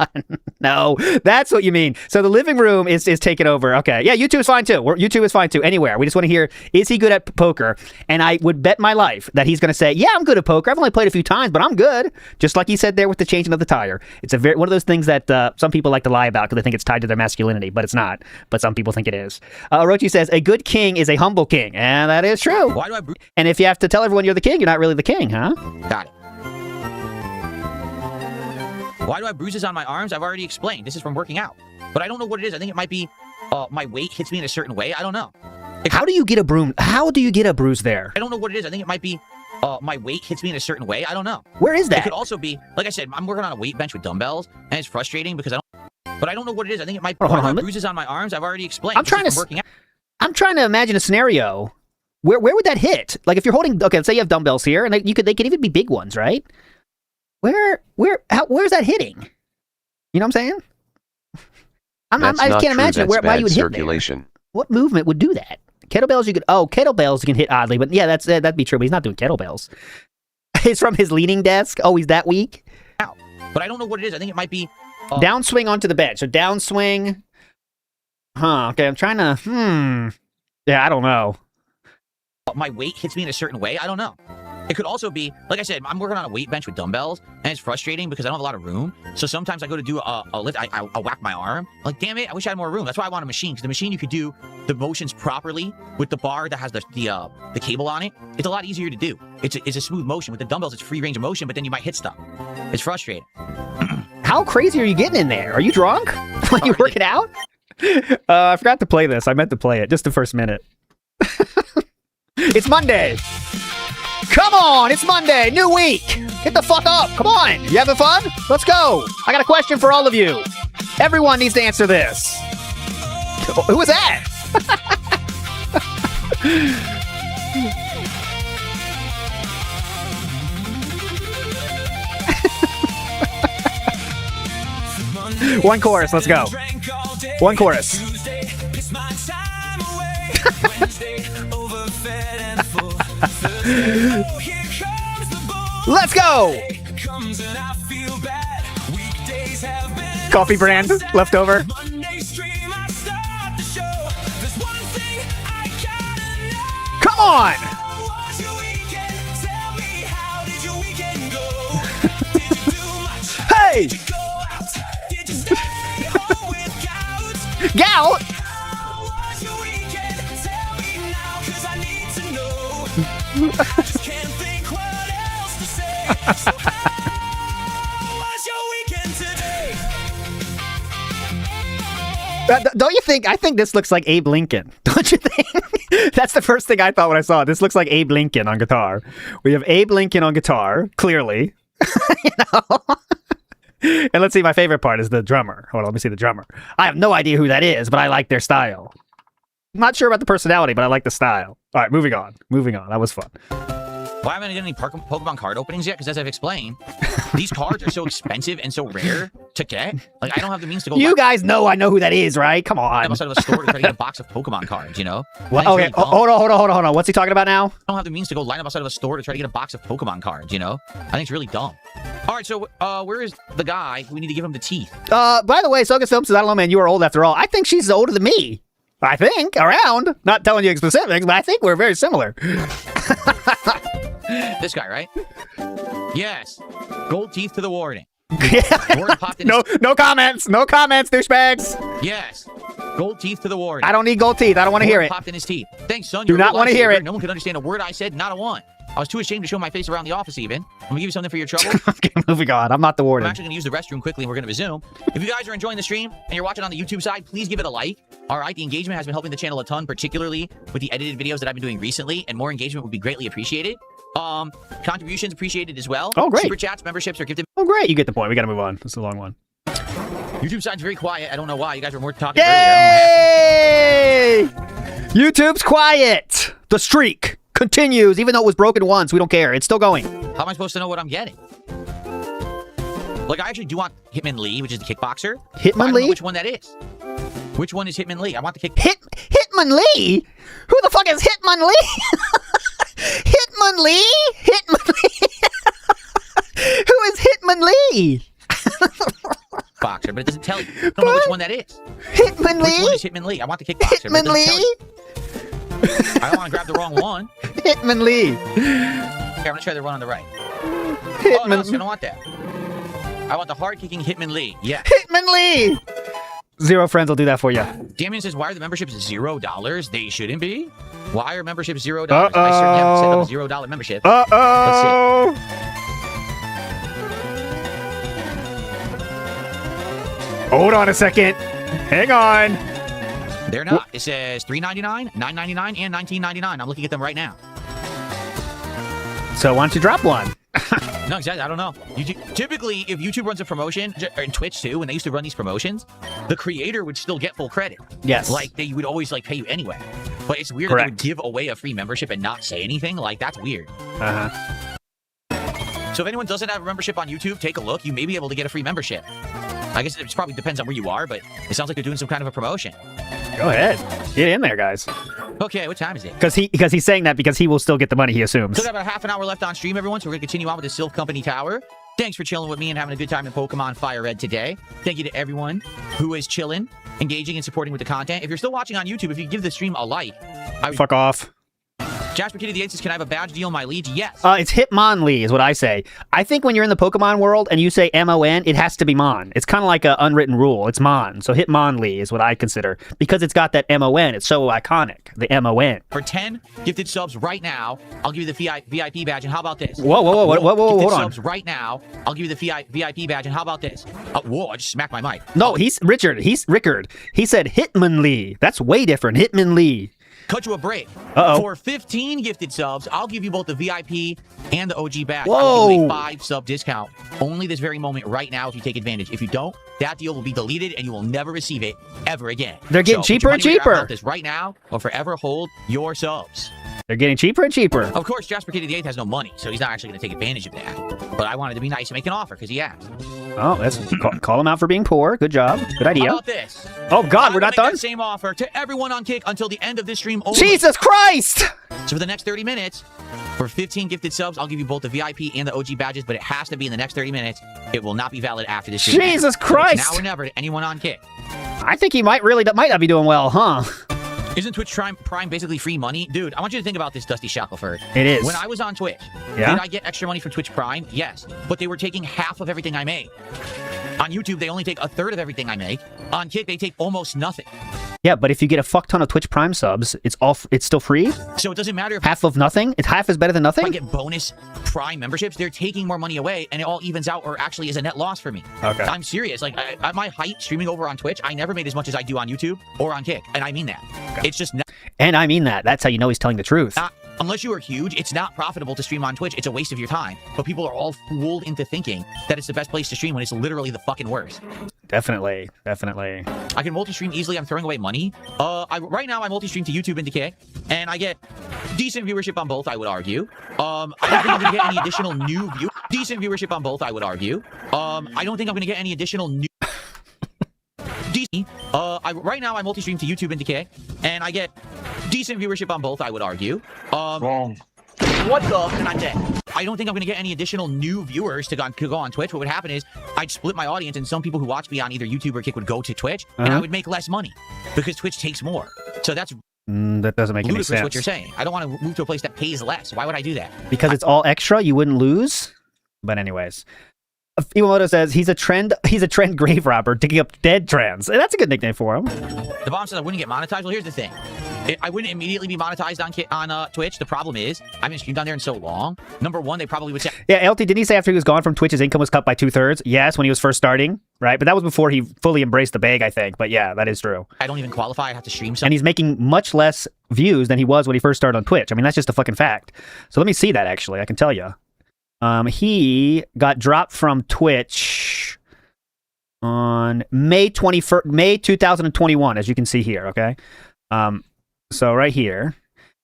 No, that's what you mean. So, the living room is taken over. Okay. Yeah, YouTube is fine, too. YouTube is fine, too. Anywhere. We just want to hear, is he good at poker? And I would bet my life that he's going to say, yeah, I'm good at poker. I've only played a few times, but I'm good. Just like he said there with the changing of the tire. It's one of those things that some people like to lie about because they think it's tied to their masculinity, but it's not. But some people think it is. Orochi says, a good king is a humble king. And that is true. Why do I... And if you have to tell everyone you're the king, you're not really the king, huh? Got it. Why do I have bruises on my arms? I've already explained. This is from working out. But I don't know what it is. I think it might be my weight hits me in a certain way. I don't know. How do you get a broom? How do you get a bruise there? I don't know what it is. I think it might be my weight hits me in a certain way. I don't know. Where is that? It could also be, like I said, I'm working on a weight bench with dumbbells, and it's frustrating because but I don't know what it is. I think it might be bruises on my arms. I've already explained. I'm trying to imagine a scenario. Where would that hit? Like if you're holding, okay, let's say you have dumbbells here, and they could even be big ones, right? Where's that hitting? You know what I'm saying? I That's just not can't true. imagine That's why bad you would hit circulation. there. What movement would do that? Kettlebells you could... Oh, kettlebells you can hit oddly, but yeah, that'd be true, but he's not doing kettlebells. It's from his leaning desk. Oh, he's that weak? But I don't know what it is. I think it might be... Downswing onto the bench. So downswing... Huh, okay, I'm trying to... Yeah, I don't know. My weight hits me in a certain way. I don't know. It could also be, like I said, I'm working on a weight bench with dumbbells, and it's frustrating because I don't have a lot of room. So sometimes I go to do a lift, I whack my arm. Like, damn it, I wish I had more room. That's why I want a machine, because the machine you could do the motions properly with the bar that has the cable on it. It's a lot easier to do. It's a smooth motion. With the dumbbells, it's free range of motion, but then you might hit stuff. It's frustrating. How crazy are you getting in there? Are you drunk when you work it out? I forgot to play this. I meant to play it. Just the first minute. It's Monday. Come on, it's Monday. New week. Get the fuck up. Come on. You having fun? Let's go. I got a question for all of you. Everyone needs to answer this. Who was that? One chorus, let's go. One chorus. Let's go! Coffee brand left over. Come on! Hey! Gout! Don't you think? I think this looks like Abe Lincoln. Don't you think? That's the first thing I thought when I saw it. This looks like Abe Lincoln on guitar. We have Abe Lincoln on guitar, clearly. You know? And let's see, my favorite part is the drummer. Hold on, let me see the drummer. I have no idea who that is, but I like their style. I'm not sure about the personality, but I like the style. All right, moving on. Moving on. That was fun. Why haven't I done any Pokemon card openings yet? Because as I've explained, these cards are so expensive and so rare to get. Like, I don't have the means to go... You guys know I know who that is, right? Come on. I'm outside of a store to try to get a box of Pokemon cards, you know? What? Okay, really hold on. What's he talking about now? I don't have the means to go line up outside of a store to try to get a box of Pokemon cards, you know? I think it's really dumb. All right, so where is the guy? We need to give him the teeth. By the way, Soga Film says, I don't know, man, you are old after all. I think she's older than me. I think, around. Not telling you specifics, but I think we're very similar. This guy, right? Yes. Gold teeth to the warden. Warden popped in no comments. No comments, douchebags. Yes. Gold teeth to the warden. I don't need gold teeth. I don't want to hear it. Popped in his teeth. Thanks, son. Do not want to hear it. No one could understand a word I said, not a one. I was too ashamed to show my face around the office even. I'm going to give you something for your trouble. Okay, moving on. I'm not the warden. I'm actually going to use the restroom quickly and we're going to resume. If you guys are enjoying the stream and you're watching on the YouTube side, please give it a like. All right, the engagement has been helping the channel a ton, particularly with the edited videos that I've been doing recently, and more engagement would be greatly appreciated. Contributions appreciated as well. Oh, great. Super chats, memberships are gifted. Oh, great. You get the point. We got to move on. This is a long one. YouTube side's very quiet. I don't know why. You guys were more talking Yay! Earlier. YouTube's quiet. The streak continues, even though it was broken once. We don't care. It's still going. How am I supposed to know what I'm getting? Like, I actually do want Hitman Lee, which is the kickboxer. Hitman Lee? Which one that is? Which one is Hitman Lee? I want the kick. Hitman Lee? Who the fuck is Hitman Lee? Hitman Lee? Hitman Lee? Who is Hitman Lee? Boxer, but it doesn't tell you. I don't know which one that is. Hitman Lee? Which one is Hitman Lee? I want the kickboxer. Hitman Lee? I don't want to grab the wrong one. Hitman Lee. Here, I'm going to try the one on the right. Hitman. Oh, no, so I don't want that. I want the hard-kicking Hitman Lee. Yeah. Hitman Lee! 0 friends will do that for you. Damian says, why are the memberships $0? They shouldn't be. Why are memberships $0? I certainly haven't set up a $0 membership. Uh-oh! Let's see. Hold on a second. Hang on. They're not. It says $3.99, $9.99, and $19.99. I'm looking at them right now. So why don't you drop one? No, exactly. I don't know. Typically, if YouTube runs a promotion, and Twitch too, when they used to run these promotions, the creator would still get full credit. Yes. Like, they would always, like, pay you anyway. But it's weird Correct. that they would give away a free membership and not say anything. Like, that's weird. Uh-huh. So if anyone doesn't have a membership on YouTube, take a look. You may be able to get a free membership. I guess it probably depends on where you are, but it sounds like they're doing some kind of a promotion. Go ahead. Get in there, guys. Okay, what time is it? Because he's saying that because he will still get the money, he assumes. Still got about half an hour left on stream, everyone, so we're going to continue on with the Silph Company Tower. Thanks for chilling with me and having a good time in Pokemon Fire Red today. Thank you to everyone who is chilling, engaging, and supporting with the content. If you're still watching on YouTube, if you give the stream a like... Fuck off. Jasper Kitty the 8 says, can I have a badge deal in my leads? Yes. It's Hitmonlee is what I say. I think when you're in the Pokemon world and you say M-O-N, it has to be Mon. It's kind of like an unwritten rule. It's Mon. So Hitmonlee is what I consider. Because it's got that M-O-N. It's so iconic. The M-O-N. For 10 gifted subs right now, I'll give you the VIP badge. And how about this? Whoa, hold on. Subs right now, I'll give you the VIP badge. And how about this? Whoa, I just smacked my mic. No, he's Richard. He's Rickard. He said Hitmonlee. That's way different. Hitmonlee. Cut you a break. For 15 gifted subs, I'll give you both the VIP and the OG badge. I'll give you a 5 sub discount. Only this very moment right now if you take advantage. If you don't, that deal will be deleted and you will never receive it ever again. They're getting cheaper and cheaper. This right now or forever hold your subs. They're getting cheaper and cheaper. Of course, Jasper Kitty the 8th has no money, so he's not actually going to take advantage of that. But I wanted to be nice and make an offer because he asked. Oh, let's call him out for being poor. Good job. Good idea. How about this? Oh, God, we're not done? Same offer to everyone on Kick until the end of this stream only. Jesus Christ! So for the next 30 minutes, for 15 gifted subs, I'll give you both the VIP and the OG badges, but it has to be in the next 30 minutes. It will not be valid after this stream. Jesus Christ! So now or never to anyone on Kick. I think he might not be doing well, huh? Isn't Twitch Prime basically free money? Dude, I want you to think about this, Dusty Shackleford. It is. When I was on Twitch, did I get extra money from Twitch Prime? Yes. But they were taking half of everything I made. On YouTube, they only take a third of everything I make. On Kick, they take almost nothing. Yeah, but if you get a fuck ton of Twitch Prime subs, it's still free? So it doesn't matter if half of nothing? If half is better than nothing? If I get bonus Prime memberships, they're taking more money away, and it all evens out or actually is a net loss for me. Okay. I'm serious. Like, at my height, streaming over on Twitch, I never made as much as I do on YouTube or on Kick, and I mean that. Okay. It's just... And I mean that. That's how you know he's telling the truth. Unless you are huge, it's not profitable to stream on Twitch. It's a waste of your time. But people are all fooled into thinking that it's the best place to stream when it's literally the fucking worst. Definitely. I can multi-stream easily. I'm throwing away money. Right now, I multi-stream to YouTube and to Kick, and I get decent viewership on both, I would argue. I don't think I'm going to get any additional new view. Decent viewership on both, I would argue. I don't think I'm going to get any additional new... right now, I multi-stream to YouTube and to Kick, and I get decent viewership on both, I would argue. Wrong. What the? And I'm dead. I don't think I'm going to get any additional new viewers to go on Twitch. What would happen is I'd split my audience, and some people who watch me on either YouTube or Kick would go to Twitch, and I would make less money because Twitch takes more. So that's that doesn't make any sense. What you're saying. I don't want to move to a place that pays less. Why would I do that? Because it's all extra. You wouldn't lose. But anyways. Iwamoto says he's a trend grave robber digging up dead trends. That's a good nickname for him. The bomb says I wouldn't get monetized. Well, here's the thing. I wouldn't immediately be monetized on Twitch. The problem is I haven't streamed on there in so long. Number one, they probably would say... Yeah, LT, didn't he say after he was gone from Twitch, his income was cut by 2/3? Yes, when he was first starting, right? But that was before he fully embraced the bag, I think. But yeah, that is true. I don't even qualify. I have to stream something. And he's making much less views than he was when he first started on Twitch. I mean, that's just a fucking fact. So let me see that, actually. I can tell you. He got dropped from Twitch on May 2021, as you can see here, okay? So right here,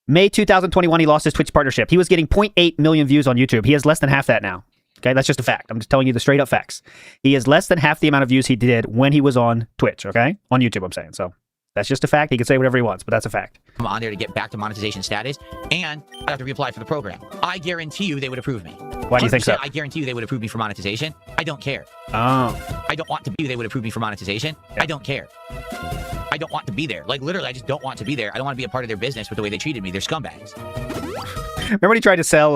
May 2021, he lost his Twitch partnership. He was getting 0.8 million views on YouTube. He has less than half that now. Okay, that's just a fact. I'm just telling you the straight up facts. He has less than half the amount of views he did when he was on Twitch, okay? On YouTube, I'm saying. So that's just a fact. He can say whatever he wants, but that's a fact. I'm on there to get back to monetization status, and I have to reapply for the program. I guarantee you they would approve me. Why do you think so? I guarantee you they would approve me for monetization. I don't care. Oh. I don't want to be. They would approve me for monetization. Yeah. I don't care. I don't want to be there. Like, literally, I just don't want to be there. I don't want to be a part of their business with the way they treated me. They're scumbags. Remember when he tried to sell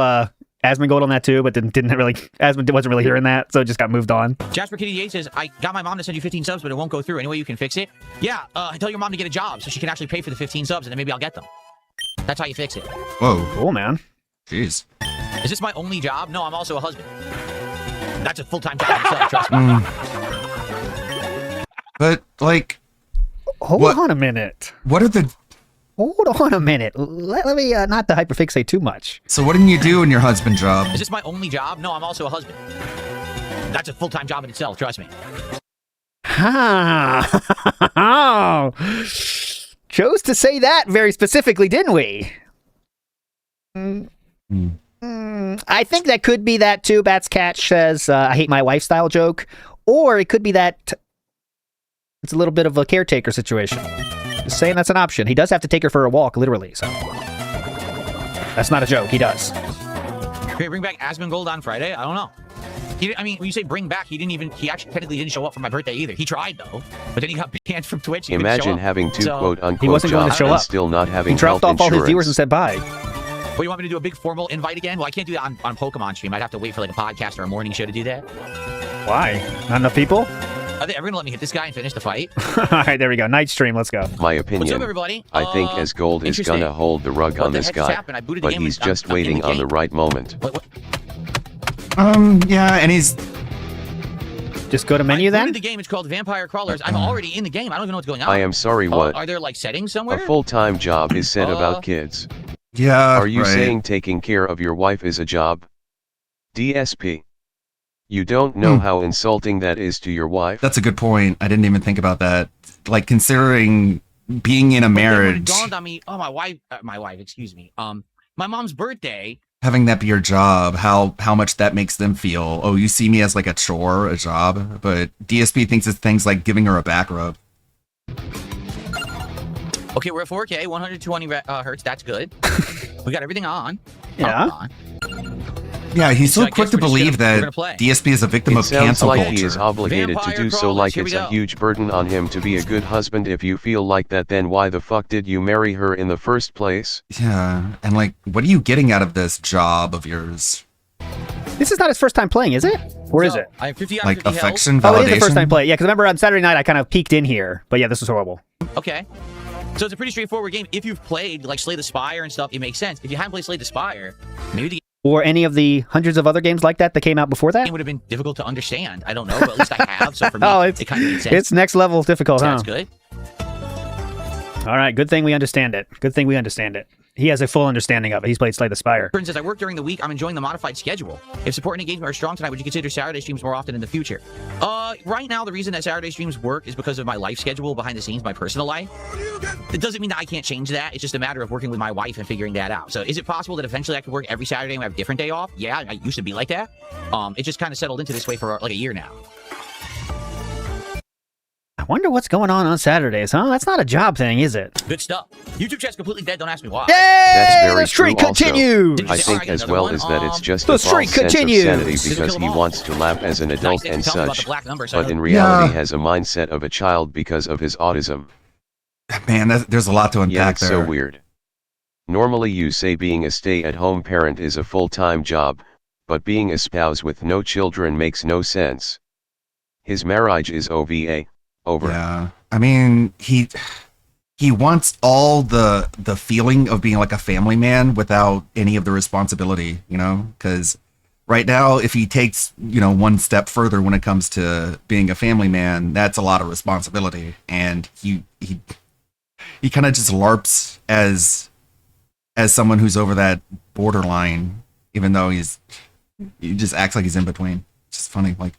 Asmongold on that too, but didn't really... Asmon wasn't really hearing that, so it just got moved on. Jasper Kitty 8 says, I got my mom to send you 15 subs, but it won't go through. Any way you can fix it? Yeah, tell your mom to get a job so she can actually pay for the 15 subs, and then maybe I'll get them. That's how you fix it. Whoa. Cool, man. Jeez. Is this my only job? No, I'm also a husband. That's a full-time job itself, trust me. But, like... Hold on a minute. What are the... Hold on a minute. Let me not to hyperfixate too much. So what didn't you do in your husband job? Is this my only job? No, I'm also a husband. That's a full-time job in itself, trust me. Chose to say that very specifically, didn't we? I think that could be that too. Bats Catch says, I hate my wife style joke. Or it could be that It's a little bit of a caretaker situation. Just saying that's an option. He does have to take her for a walk, literally, so. That's not a joke. He does. Can we bring back Asmongold on Friday? I don't know. I mean, when you say bring back, he actually technically didn't show up for my birthday either. He tried, though. But then he got banned from Twitch. Imagine having two quote-unquote jobs and still not having He dropped off health all his insurance. viewers and said bye. Well, you want me to do a big formal invite again? Well, I can't do that on Pokemon stream. I'd have to wait for like a podcast or a morning show to do that. Why? Not enough people? Are they ever going to let me hit this guy and finish the fight? All right, there we go. Night stream, let's go. My opinion, What's up, everybody? I think as Gold is interesting. gonna hold the rug on the this heck just guy, happened? I booted the but game he's and just I'm in waiting the on the game. right moment. Yeah, and he's... Just go to menu then? The game is called Vampire Crawlers. I'm already in the game. I don't even know what's going on. I am sorry, what? Are there like settings A somewhere? full-time job is said about kids. Yeah, Are you right. saying taking care of your wife is a job? DSP. You don't know how insulting that is to your wife? That's a good point. I didn't even think about that. Like, considering being in a But then when marriage, it dawned on me, oh, my wife, excuse me. My mom's birthday. having that be your job, how much that makes them feel. Oh, you see me as like a chore, a job, but DSP thinks it's things like giving her a back rub. Okay, we're at 4K, 120 hertz. That's good. We got everything on. Yeah. Yeah, he's so So I quick guess to we're just believe gonna- we're that gonna play. DSP is a victim It of sounds cancel like culture. he is obligated to do so, like Here it's we a go. huge burden on him to be a good husband. If you feel like that, then why the fuck did you marry her in the first place? Yeah, and like, what are you getting out of this job of yours? This is not his first time playing, is it? Or is it? I have 50 out of Like 50 health. affection Oh, it is the first validation? time play. Yeah, because remember on Saturday night I kind of peeked in here. But yeah, this was horrible. Okay. So it's a pretty straightforward game. If you've played like Slay the Spire and stuff, it makes sense. If you haven't played Slay the Spire, maybe the Or any of the hundreds of other games like that came out before that? game would have been difficult to understand. I don't know, but at least I have. So for me, Oh, it kind of makes sense. It's next level difficult, So huh? that's good. All right, good thing we understand it. Good thing we understand it. He has a full understanding of it. He's played Slay the Spire. For instance, I work during the week. I'm enjoying the modified schedule. If support and engagement are strong tonight, would you consider Saturday streams more often in the future? Right now, the reason that Saturday streams work is because of my life schedule behind the scenes, my personal life. It doesn't mean that I can't change that. It's just a matter of working with my wife and figuring that out. So is it possible that eventually I could work every Saturday and have a different day off? Yeah, I used to be like that. It just kind of settled into this way for like a year now. I wonder what's going on Saturdays, huh? That's not a job thing, is it? Good stuff. YouTube chat's completely dead. Don't ask me why. That's very the streak true also. continues! I think as well as that it's just The a streak false sense of continues! sanity This is because a he kill 'em wants to laugh as an adult and Tell me about such, the black number, so I but in know- reality Yeah. has a mindset of a child because of his autism. Man, there's a lot to Yeah, unpack it's there. so weird. Normally you say being a stay-at-home parent is a full-time job, but being a spouse with no children makes no sense. His marriage is over. Yeah, I mean, he wants all the feeling of being like a family man without any of the responsibility, you know? Because right now, if he takes, one step further when it comes to being a family man, that's a lot of responsibility, and he kind of just LARPs as someone who's over that borderline, even though he just acts like he's in between. It's just funny, like,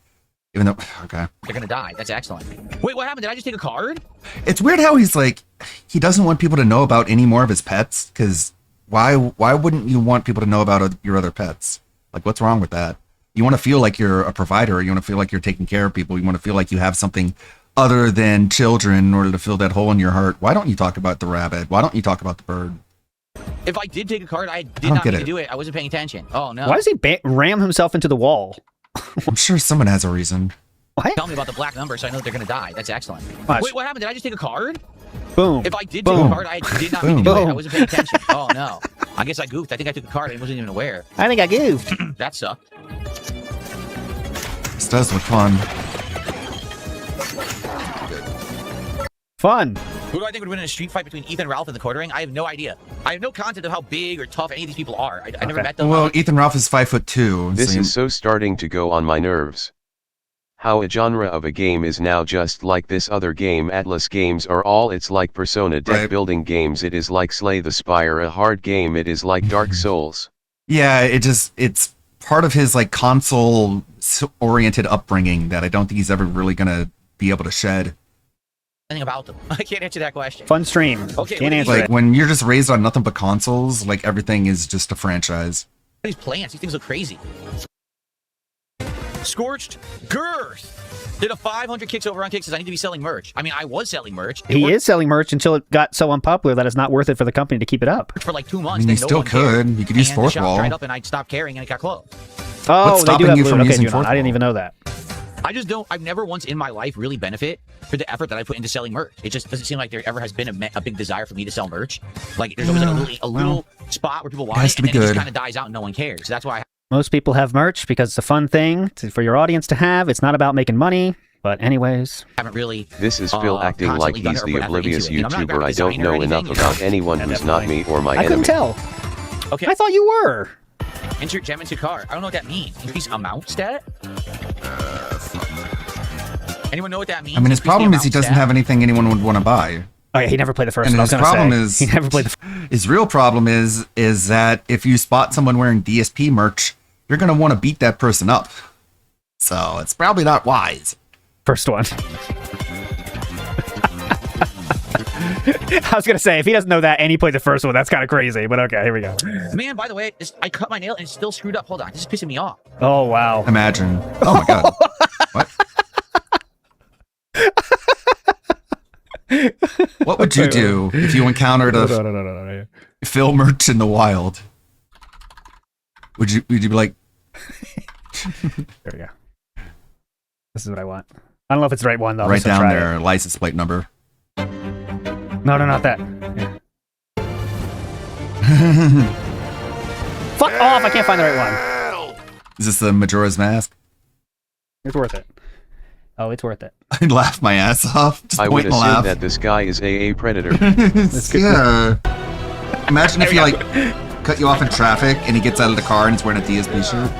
even though, okay. They're gonna die. That's excellent. Wait, what happened? Did I just take a card? It's weird how he's like, he doesn't want people to know about any more of his pets, because why wouldn't you want people to know about your other pets? Like, what's wrong with that? You want to feel like you're a provider, you want to feel like you're taking care of people, you want to feel like you have something other than children in order to fill that hole in your heart. Why don't you talk about the rabbit? Why don't you talk about the bird? If I did take a card, I did don't not get mean to it. do it. I wasn't paying attention. Oh no. Why does he ram himself into the wall? I'm sure someone has a reason. What? Tell me about the black number so I know that they're gonna die. That's excellent. Watch. Wait, what happened? Did I just take a card? Boom. If I did Boom. take a card, I did not mean to do it. Boom. I wasn't paying attention. Oh no. I guess I goofed. I think I took a card and wasn't even aware. I think I goofed. That sucked. This does look fun. Fun. Who do I think would win in a street fight between Ethan Ralph and the Quartering? I have no idea. I have no concept of how big or tough any of these people are. I never met them. Well, Ethan Ralph is 5'2". This so is so starting to go on my nerves. How a genre of a game is now just like this other game. Atlas games are all it's like Persona deck building games. It is like Slay the Spire, a hard game. It is like Dark Souls. yeah, it's part of his like console oriented upbringing that I don't think he's ever really gonna be able to shed. Anything about them. I can't answer that question. Fun stream. Okay, Can't answer Like it. when you're just raised on nothing but consoles, like everything is just a franchise. These plants, these things look crazy. Scorched Girth did a 500 kicks over on kicks. Says I need to be selling merch. I mean, I was selling merch. He is selling merch until it got so unpopular that it's not worth it for the company to keep it up. For like 2 months. I mean, you still could. You could use and fourth the shop wall. dried up and I stopped caring and it got closed. Oh, they do have you from Loot. Okay, using Junon, fourth I didn't wall? even know that. I just don't. I've never once in my life really benefit for the effort that I put into selling merch. It just doesn't seem like there ever has been a big desire for me to sell merch. Like there's always like a little spot where people want it, and then it just kind of dies out and no one cares. So that's why. Most people have merch because it's a fun thing for your audience to have. It's not about making money. But anyways, haven't really. This is Phil acting like he's the oblivious YouTuber. I don't know enough about anyone who's not me or my I couldn't enemy. tell. Okay. I thought you were. Insert gem into car. I don't know what that means. Increase amount stat? Anyone know what that means? I mean, his Increase the problem is he amount doesn't stat? have anything anyone would want to buy. Oh yeah, he never played the first And one. I his was gonna problem say. is He never played the. His real problem is that if you spot someone wearing DSP merch, you're gonna want to beat that person up. So it's probably not wise. First one. I was gonna say if he doesn't know that and he played the first one, that's kind of crazy. But okay, here we go. Man, by the way, I cut my nail and it's still screwed up. Hold on, this is pissing me off. Oh wow. Imagine. Oh my god. What would you do if you encountered a Phil merch in the wild? Would you be like? There we go. This is what I want. I don't know if it's the right one though. Write down their license plate number. No, not that. Yeah. Fuck off! I can't find the right one. Is this the Majora's Mask? It's worth it. Oh, it's worth it. I'd laugh my ass off. Just I point would and assume laugh. that this guy is AA Predator. Yeah. Imagine if he like cut you off in traffic and he gets out of the car and he's wearing a DSP shirt.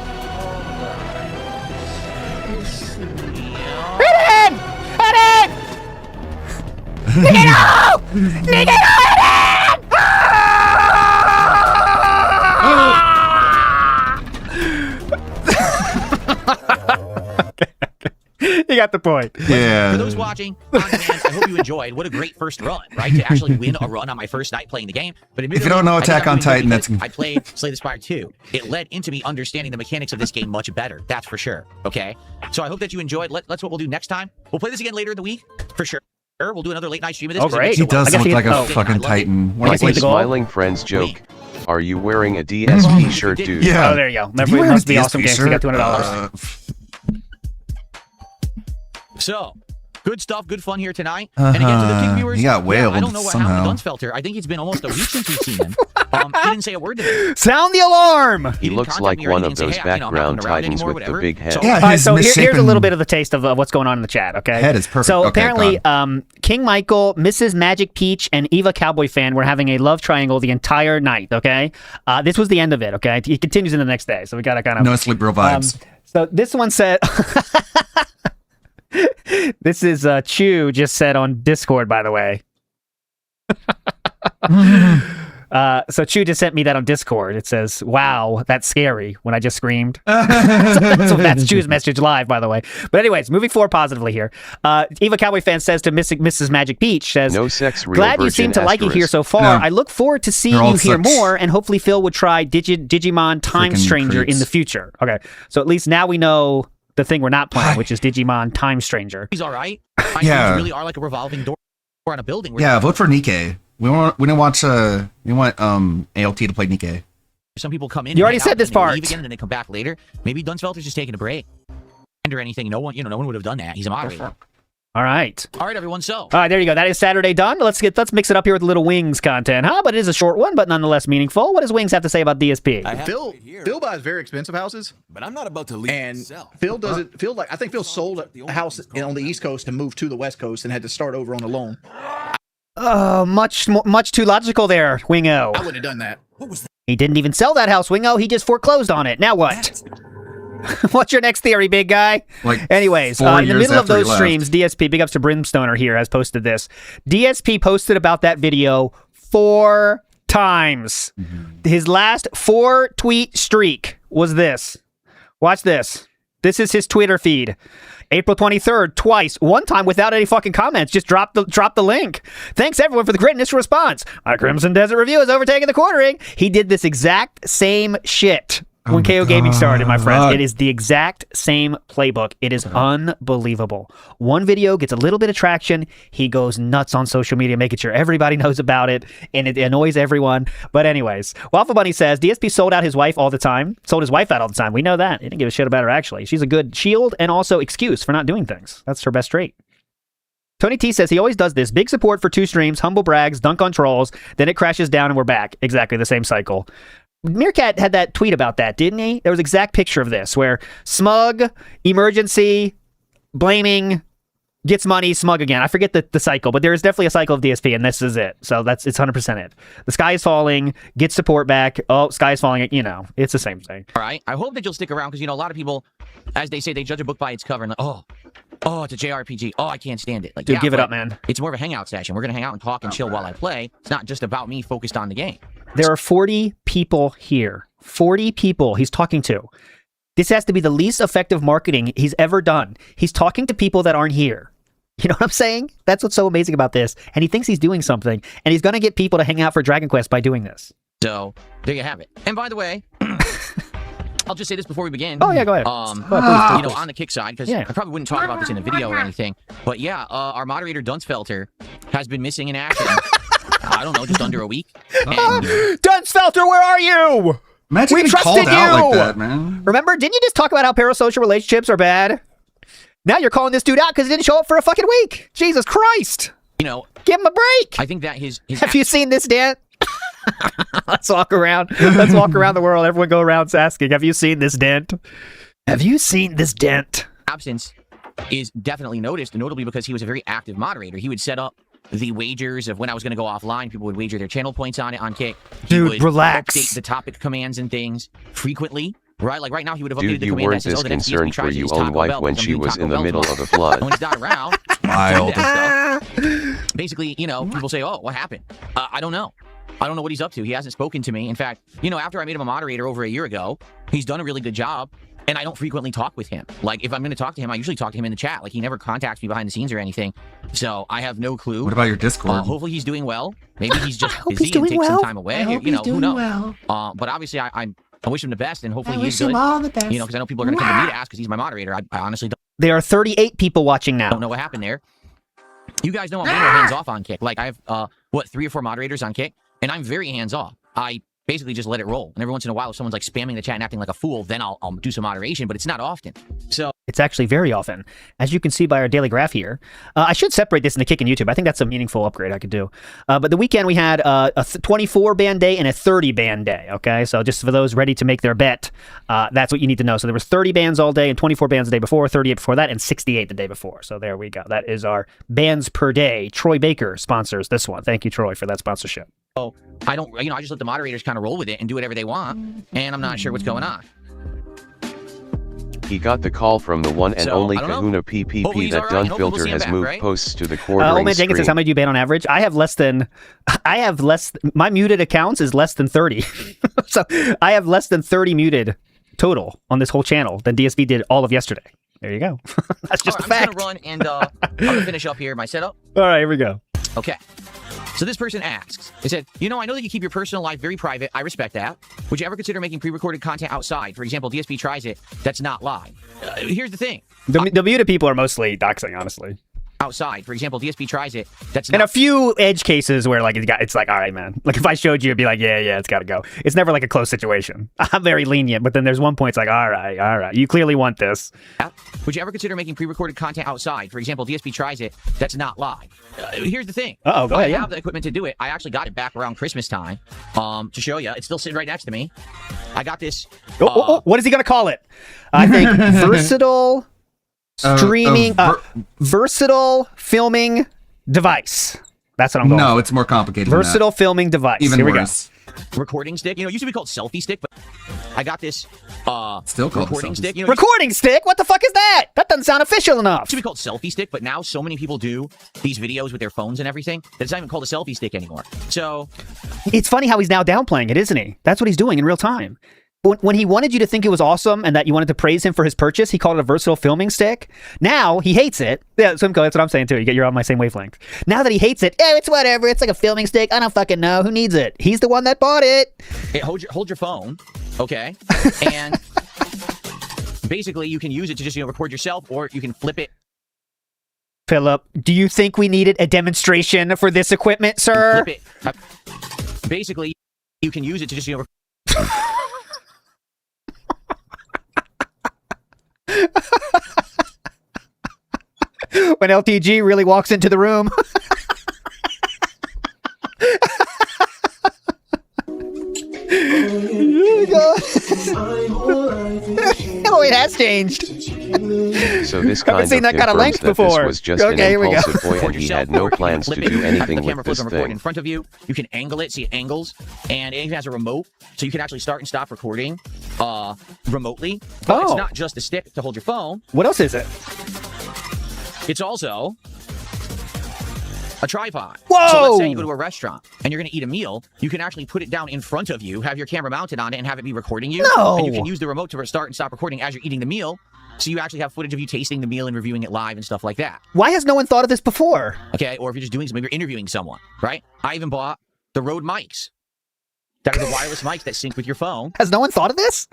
You got the point. Yeah. For those watching on demand, I hope you enjoyed. What a great first run, right? To actually win a run on my first night playing the game. But If you don't know Attack on Titan, that's I played Slay the Spire 2. It led into me understanding the mechanics of this game much better. That's for sure. Okay. So I hope that you enjoyed. That's what we'll do next time. We'll play this again later in the week for sure. We'll do another late night stream of this. Oh, great. He does look like a fucking Titan. Like my smiling friend's joke. Are you wearing a DSP shirt, dude? Yeah. Oh, there you go. Remember, it must be awesome games. We got $200. So, good stuff, good fun here tonight. And again, to the Kick viewers, He got whaled I don't know what somehow. happened to Dunsfelter. I think it's been almost a week since we've seen him. He didn't say a word to me. Sound the alarm! He looks like one of those background Titans with the big head. Yeah, All right, his so here's a misshapen little bit of the taste of what's going on in the chat, okay? head is perfect. So Okay, apparently, God. King Michael, Mrs. Magic Peach, and Eva Cowboy Fan were having a love triangle the entire night, okay? This was the end of it, okay? It continues in the next day, so we got to kind of... No sleep real vibes. So this one said... This is Chew just said on Discord, by the way. So Chew just sent me that on Discord. It says, "Wow, that's scary." When I just screamed. So that's Chew's message live, by the way. But anyways, moving forward positively here. Eva Cowboy Fan says to Mrs. Magic Peach, says, No sex, real "Glad you virgin seem to like it here asterisk. so far. No. I look forward to seeing They're all you here such more, and hopefully Phil would try Digimon Time freaking Stranger in creeps. the future." Okay, so at least now we know the thing we're not playing, which is Digimon Time Stranger. He's all right. Yeah. You really are like a revolving door on a building. Yeah, vote for Nikkei. We didn't watch we want ALT to play Nikkei. Some people come in. You already hang said out, this and they part. leave again, and then they come back later. Maybe Dunsfelter's just taking a break or anything. No one would have done that. He's a moderator. All right. All right, everyone. So All right, there you go. That is Saturday done. Let's mix it up here with a little Wings content, huh? But it is a short one, but nonetheless meaningful. What does Wings have to say about DSP? Phil buys very expensive houses, But I'm not about to leave. and Phil doesn't feel like. I think Phil sold a house on the East Coast and moved to the West Coast and had to start over on a loan. Much too logical there, Wingo. I wouldn't have done that. He didn't even sell that house, Wingo. He just foreclosed on it. Now what? What's your next theory, big guy? Like Anyways, 4 in the years middle of after he those left. streams, DSP, big ups to Brimstoner here, has posted this. DSP posted about that video 4 times. His last 4-tweet streak was this. Watch this. This is his Twitter feed. April 23rd, twice, one time without any fucking comments. Just drop the link. Thanks everyone for the great initial response. Our Crimson Desert review has overtaken the quartering. He did this exact same shit when KO Gaming started, my friends. It is the exact same playbook. It is unbelievable. One video gets a little bit of traction. He goes nuts on social media, making sure everybody knows about it, and it annoys everyone. But anyways, Waffle Bunny says, DSP sold out his wife all the time. Sold his wife out all the time. We know that. He didn't give a shit about her, actually. She's a good shield and also excuse for not doing things. That's her best trait. Tony T says he always does this. Big support for 2 streams, humble brags, dunk on trolls, then it crashes down and we're back. Exactly the same cycle. Meerkat had that tweet about that, didn't he? There was an exact picture of this where smug, emergency, blaming, gets money, smug again. I forget the cycle, but there is definitely a cycle of DSP, and this is it. So it's 100% it. The sky is falling, get support back. Oh, sky is falling. You know, it's the same thing. All right. I hope that you'll stick around because, you know, a lot of people, as they say, they judge a book by its cover and like, oh, it's a JRPG. Oh, I can't stand it. Like, dude, give it up, man. It's more of a hangout session. We're going to hang out and talk and chill while I play. It's not just about me focused on the game. There are 40 people here. 40 people he's talking to. This has to be the least effective marketing he's ever done. He's talking to people that aren't here. You know what I'm saying? That's what's so amazing about this. And he thinks he's doing something. And he's going to get people to hang out for Dragon Quest by doing this. So, there you have it. And by the way, I'll just say this before we begin. Oh, yeah, go ahead. You know, on the kick side, because I probably wouldn't talk about this in a video or anything. But yeah, our moderator, Dunsfelter, has been missing in action. I don't know, just under a week. And, Dunsfelter, where are you? Imagine we trusted called you. Out like that, man. Remember, didn't you just talk about how parasocial relationships are bad? Now you're calling this dude out because he didn't show up for a fucking week. Jesus Christ. You know, give him a break. I think that his Have you seen this, Dan? Let's walk around. Let's walk around the world. Everyone go around asking, have you seen this dent? Have you seen this dent? Absence is definitely noticed, notably because he was a very active moderator. He would set up the wagers of when I was going to go offline. People would wager their channel points on it on Kick. He Dude, would relax. Update the topic commands and things frequently. Right, like right now, he would have updated Dude, the you command weren't that says, this the next concerned DSP for tries your his own Taco wife Bell when because she I'm doing was in Taco the Bell middle of a tomorrow. flood. When he's not around, Wild. basically, you know, people say, oh, what happened? I don't know. I don't know what he's up to. He hasn't spoken to me. In fact, you know, after I made him a moderator over a year ago, he's done a really good job. And I don't frequently talk with him. Like, if I'm going to talk to him, I usually talk to him in the chat. Like, he never contacts me behind the scenes or anything. So, I have no clue. What about your Discord? Hopefully he's doing well. Maybe he's just hope busy he's doing and takes well. some time away. I hope You know, he's doing who knows? well. But obviously, I wish him the best, and hopefully I he's wish good. him all the best. You know, because I know people are going to come to me to ask because he's my moderator. I honestly There are 38 people watching now. don't know what happened there. You guys know I'm very hands-off on Kick. Like, I have, 3 or 4 moderators on Kick, and I'm very hands-off. I basically just let it roll. And every once in a while, if someone's like spamming the chat and acting like a fool, then I'll do some moderation, but it's not often. So it's actually very often, as you can see by our daily graph here. I should separate this into Kick and YouTube. I think that's a meaningful upgrade I could do. But the weekend we had a 24-ban day and a 30-ban day, okay? So just for those ready to make their bet, that's what you need to know. So there was 30 bans all day and 24 bans the day before, 38 before that, and 68 the day before. So there we go. That is our bans per day. Troy Baker sponsors this one. Thank you, Troy, for that sponsorship. Oh, I don't, I just let the moderators kind of roll with it and do whatever they want, and I'm not sure what's going on. He got the call from the one and only I don't know. Kahuna PPP Hopefully he's that all right. Hopefully we'll Dunfilter see him has back, moved right? posts to the quartering Old Man Jenkins says, how screen. many do you ban on average? My muted accounts is less than 30. So I have less than 30 muted total on this whole channel than DSV did all of yesterday. There you go. That's just a fact. I'm just going to run and I'm going to finish up here my setup. All right, here we go. Okay. So this person asks, they said, I know that you keep your personal life very private. I respect that. Would you ever consider making pre-recorded content outside? For example, DSP tries it. That's not live. Here's the thing. The muted people are mostly doxing, honestly. Outside, for example, DSP tries it. That's in not. a few edge cases where like it's like, all right, man. Like if I showed you, it'd be like, yeah, it's got to go. It's never like a close situation. I'm very lenient, but then there's one point it's like, all right, you clearly want this. Would you ever consider making pre-recorded content outside? For example, DSP tries it. That's not live. Here's the thing. Go ahead. I have the equipment to do it. I actually got it back around Christmas time. To show you, it's still sitting right next to me. I got this. What is he gonna call it? I think versatile. Streaming, versatile filming device. That's what I'm going No, for. it's more complicated Versatile than that. filming device. Even Here worse. we go. Recording stick. It used to be called selfie stick, but I got this Still called recording stick. Recording stick? What the fuck is that? That doesn't sound official enough. It used to be called selfie stick, but now so many people do these videos with their phones and everything that it's not even called a selfie stick anymore. So it's funny how he's now downplaying it, isn't he? That's what he's doing in real time. When he wanted you to think it was awesome and that you wanted to praise him for his purchase, he called it a versatile filming stick. Now he hates it. Yeah, Simcoe, that's what I'm saying too. You're on my same wavelength. Now that he hates it, it's whatever. It's like a filming stick. I don't fucking know. Who needs it? He's the one that bought it. Hey, hold your phone, okay? And basically, you can use it to just record yourself, or you can flip it. Philip, do you think we needed a demonstration for this equipment, sir? Flip it. Basically, you can use it to just When LTG really walks into the room. Oh, it has changed. So this I haven't seen that kind of length before. This was just an impulsive boy and he had no plans to do anything with this thing. In front of you, you can angle it, see angles, and it even has a remote, so you can actually start and stop recording remotely. But it's not just a stick to hold your phone. What else is it? It's also a tripod. Whoa! So let's say you go to a restaurant and you're going to eat a meal. You can actually put it down in front of you, have your camera mounted on it, and have it be recording you. No! And you can use the remote to start and stop recording as you're eating the meal. So you actually have footage of you tasting the meal and reviewing it live and stuff like that. Why has no one thought of this before? Okay, or if you're just doing something, you're interviewing someone, right? I even bought the Rode mics. That are the wireless mics that sync with your phone. Has no one thought of this?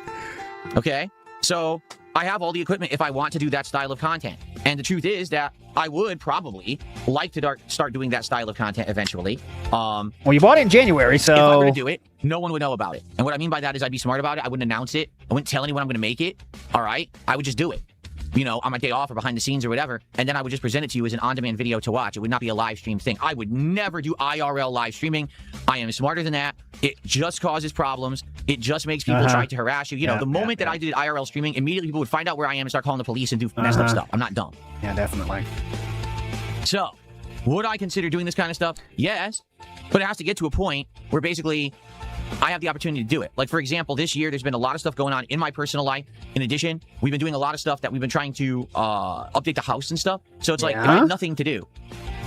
Okay, so I have all the equipment if I want to do that style of content. And the truth is that I would probably like to start doing that style of content eventually. Well, you bought it in January, so... If I were to do it, no one would know about it. And what I mean by that is I'd be smart about it. I wouldn't announce it. I wouldn't tell anyone I'm going to make it. All right? I would just do it. You know, on my day off or behind the scenes or whatever. And then I would just present it to you as an on-demand video to watch. It would not be a live stream thing. I would never do IRL live streaming. I am smarter than that. It just causes problems. It just makes people try to harass you. You know, the moment that I did IRL streaming, immediately people would find out where I am and start calling the police and do messed up stuff. I'm not dumb. Yeah, definitely. So, would I consider doing this kind of stuff? Yes. But it has to get to a point where basically I have the opportunity to do it. Like, for example, this year, there's been a lot of stuff going on in my personal life. In addition, we've been doing a lot of stuff that we've been trying to update the house and stuff. So it's like, I have nothing to do.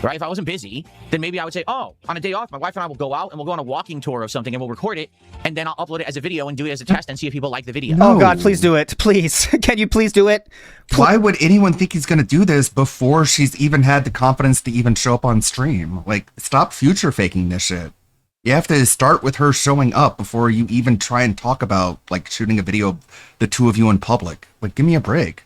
Right? If I wasn't busy, then maybe I would say, oh, on a day off, my wife and I will go out and we'll go on a walking tour of something and we'll record it. And then I'll upload it as a video and do it as a test and see if people like the video. Oh, God, please do it. Please. Can you please do it? Why would anyone think he's going to do this before she's even had the confidence to even show up on stream? Like, stop future faking this shit. You have to start with her showing up before you even try and talk about, like, shooting a video of the two of you in public. Like, give me a break.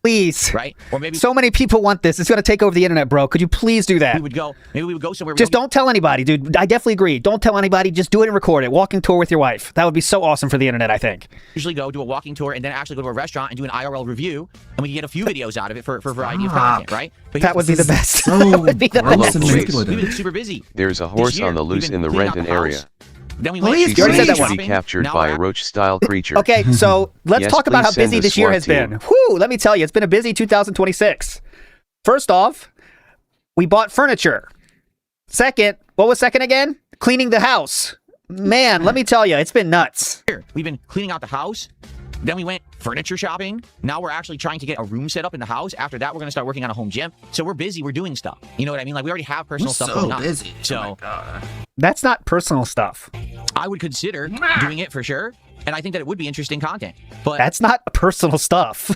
Please. Right? Or maybe so many people want this. It's going to take over the internet, bro. Could you please do that? Maybe we would go somewhere. Just don't tell anybody, dude. I definitely agree. Don't tell anybody. Just do it and record it. Walking tour with your wife. That would be so awesome for the internet, I think. Usually go do a walking tour and then actually go to a restaurant and do an IRL review, and we can get a few videos out of it for a variety of content, right? But that would be the best. So that would be the best. We've been super busy. There's a horse on the loose in the Renton area. Then we She seems to be captured by a roach-style creature. Okay, so let's Yes, talk about please how busy send a this year SWAT has been. team. Whew, let me tell you, it's been a busy 2026. First off, we bought furniture. Second, what was second again? Cleaning the house. Man, let me tell you, it's been nuts. We've been cleaning out the house. Then we went furniture shopping. Now we're actually trying to get a room set up in the house. After that, we're going to start working on a home gym. So we're busy. We're doing stuff. You know what I mean? Like, we already have personal stuff going on. Busy. So that's not personal stuff. I would consider doing it for sure. And I think that it would be interesting content. But that's not personal stuff.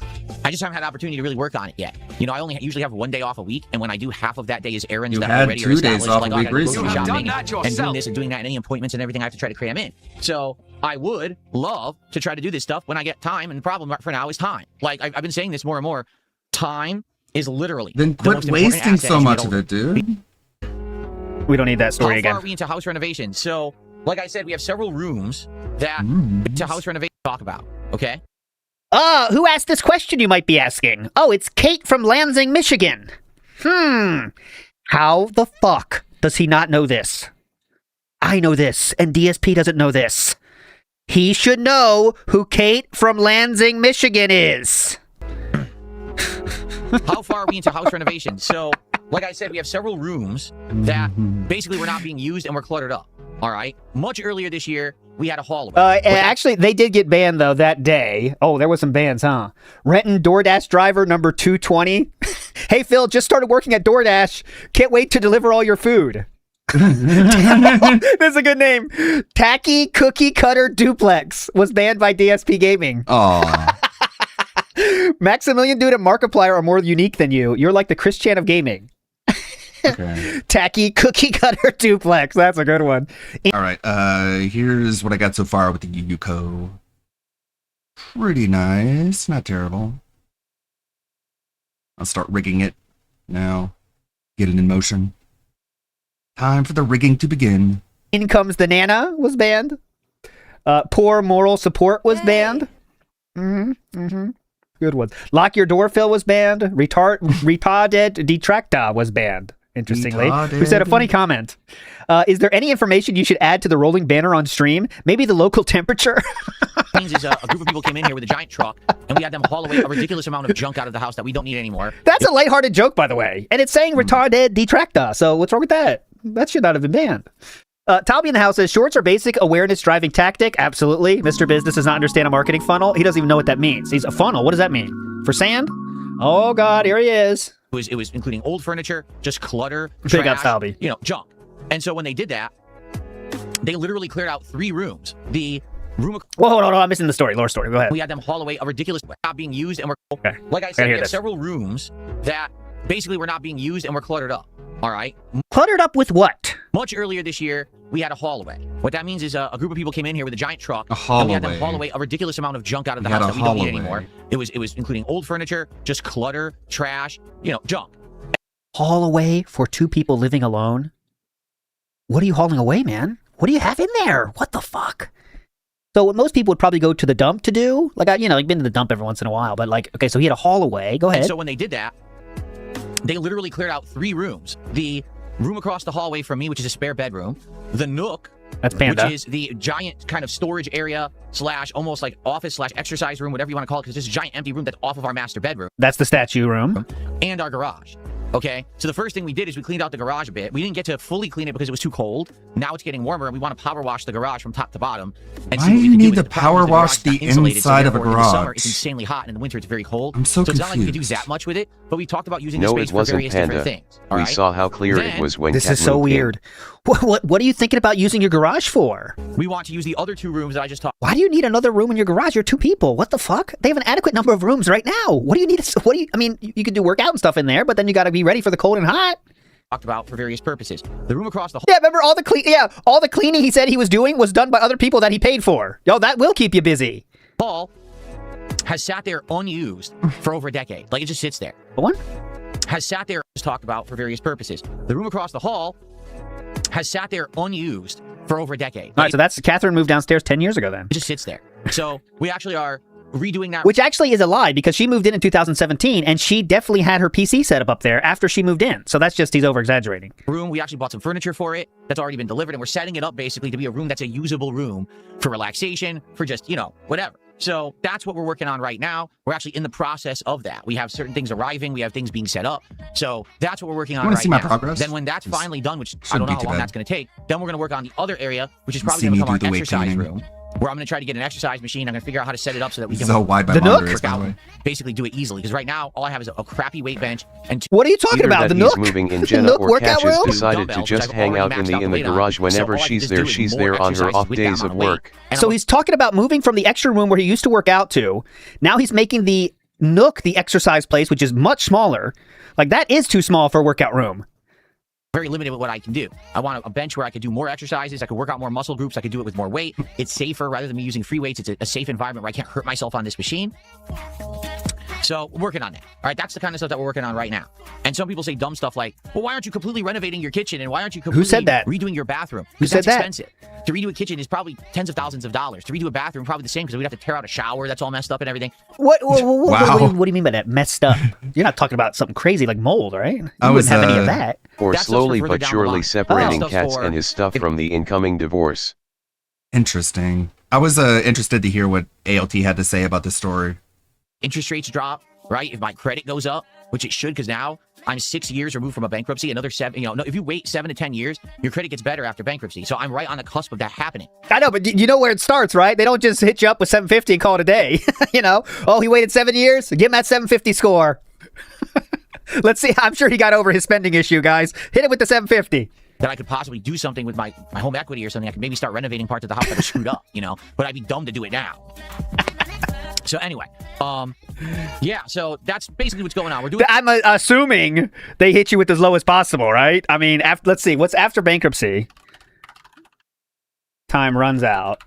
I just haven't had the opportunity to really work on it yet. You know, I only usually have one day off a week. And when I do, half of that day is errands You that had already are 2 days established. off Like, a I week gotta go grocery recently. shopping and doing this and doing that and any appointments and everything. I have to try to cram in. So I would love to try to do this stuff when I get time. And the problem for now is time. Like, I've been saying this more and more. Time is literally Then the quit most important wasting asset so you much get of it, dude. We don't need that story How again. far are we into house renovation? So, like I said, we have several rooms that to house renovation talk about. Okay. Who asked this question, you might be asking? Oh, it's Kate from Lansing, Michigan. How the fuck does he not know this? I know this, and DSP doesn't know this. He should know who Kate from Lansing, Michigan is. How far are we into house renovation? So, like I said, we have several rooms that basically were not being used and were cluttered up. All right. Much earlier this year, we had a hallway. Actually, they did get banned, though, that day. Oh, there was some bans, huh? Renton DoorDash driver number 220. Hey, Phil, just started working at DoorDash. Can't wait to deliver all your food. This is a good name. Tacky Cookie Cutter Duplex was banned by DSP Gaming. Aw. Maximilian Dude and Markiplier are more unique than you. You're like the Chris Chan of gaming. Okay. Tacky Cookie Cutter Duplex. That's a good one. All right. Here's what I got so far with the Yuko. Pretty nice. Not terrible. I'll start rigging it now. Get it in motion. Time for the rigging to begin. In Comes the Nana was banned. Poor Moral Support was banned. Good ones. Lock Your Door Phil was banned. Retarded Detracta was banned. Interestingly, who said a funny comment. Is there any information you should add to the rolling banner on stream? Maybe the local temperature? Means is a group of people came in here with a giant truck, and we had them haul away a ridiculous amount of junk out of the house that we don't need anymore. That's a lighthearted joke, by the way. And it's saying retarded detracta, so what's wrong with that? That should not have been banned. Talby in the house says, shorts are basic awareness driving tactic. Absolutely. Mr. Business does not understand a marketing funnel. He doesn't even know what that means. He's a funnel. What does that mean? For sand? Oh, God, here he is. It was including old furniture, just clutter, Big up, trash, Talby. Junk. And so when they did that, they literally cleared out 3 rooms. The room... Whoa, hold on, I'm missing the story. Lore story. Go ahead. We had them haul away a ridiculous... not being used, and we're... Okay. Like I said, we have several rooms that basically were not being used and were cluttered up. All right? Cluttered up with what? Much earlier this year, we had a haul away. What that means is a group of people came in here with a giant truck, and we had them haul away a ridiculous amount of junk out of the house that we don't need anymore. It was including old furniture, just clutter, trash, junk. Haul away for 2 people living alone? What are you hauling away, man? What do you have in there? What the fuck? So what most people would probably go to the dump to do, like, I've been to the dump every once in a while, but like, okay, so he had a haul away. Go ahead. And so when they did that, they literally cleared out 3 rooms. The room across the hallway from me, which is a spare bedroom. The Nook, that's Panda, which is the giant kind of storage area / almost like office / exercise room, whatever you want to call it, because it's a giant empty room that's off of our master bedroom. That's the statue room. And our garage. Okay, so the first thing we did is we cleaned out the garage a bit. We didn't get to fully clean it because it was too cold. Now it's getting warmer, and we want to power wash the garage from top to bottom. And why do you need to power wash the inside of a garage? In the summer, it's insanely hot, and in the winter, it's very cold. I'm so confused. It's not like we can do that much with it, but we talked about using the No, space it for wasn't various Panda. different things. We saw how clear it was when this Cat is so moved in. weird. What are you thinking about using your garage for? We want to use the other 2 rooms that I just talked. Why do you need another room in your garage? You're 2 people. What the fuck? They have an adequate number of rooms right now. What do you need? You could do workout and stuff in there, but then you got to be ready for the cold and hot. Talked about for various purposes. The room across the Yeah, remember all the cleaning he said he was doing was done by other people that he paid for. Yo, that will keep you busy. hall has sat there unused for over a decade. Like, it just sits there. What? Has sat there, just talked about for various purposes. The room across the hall has sat there unused for over a decade. All right, so that's Catherine moved downstairs 10 years ago then. It just sits there. So we actually are redoing that. Which actually is a lie, because she moved in 2017 and she definitely had her PC set up there after she moved in. So that's just, he's over exaggerating. Room, we actually bought some furniture for it that's already been delivered, and we're setting it up basically to be a room that's a usable room for relaxation, for just, whatever. So that's what we're working on right now. We're actually in the process of that. We have certain things arriving. We have things being set up. So that's what we're working on right see my now. progress? Then when that's finally done, which I don't know how long that's going to take, then we're going to work on the other area, which is probably going to become our exercise room, where I'm going to try to get an exercise machine. I'm going to figure out how to set it up so that we can work out, basically do it easily. Because right now, all I have is a crappy weight bench. And what are you talking about? The Nook? Moving in Jenna or Catch has decided to just hang out in the garage whenever she's there. She's there on her off days of work. So he's talking about moving from the extra room where he used to work out to. Now he's making the Nook the exercise place, which is much smaller. Like, that is too small for a workout room. Very limited with what I can do. I want a bench where I could do more exercises. I could work out more muscle groups. I could do it with more weight. It's safer rather than me using free weights. It's a safe environment where I can't hurt myself on this machine. So we're working on that. All right, that's the kind of stuff that we're working on right now. And some people say dumb stuff like, well, why aren't you completely renovating your kitchen? And why aren't you completely redoing your bathroom? Who said that? Expensive. To redo a kitchen is probably tens of thousands of dollars. To redo a bathroom, probably the same, because we'd have to tear out a shower that's all messed up and everything. What do you mean by that? Messed up? You're not talking about something crazy like mold, right? You wouldn't have any of that. Or slowly but surely separating Cats and his stuff from the incoming divorce. Interesting. I was interested to hear what ALT had to say about this story. Interest rates drop, right? If my credit goes up, which it should, because now I'm 6 years removed from a bankruptcy. Another 7, if you wait 7 to 10 years, your credit gets better after bankruptcy. So I'm right on the cusp of that happening. I know, but you know where it starts, right? They don't just hit you up with 750 and call it a day. Oh, he waited 7 years? Give him that 750 score. Let's see. I'm sure he got over his spending issue, guys. Hit it with the 750. that I could possibly do something with my home equity or something. I could maybe start renovating parts of the house that are screwed up, you know. But I'd be dumb to do it now. So anyway, yeah. So that's basically what's going on. We're doing. I'm assuming they hit you with as low as possible, right? I mean, let's see. What's after bankruptcy? Time runs out.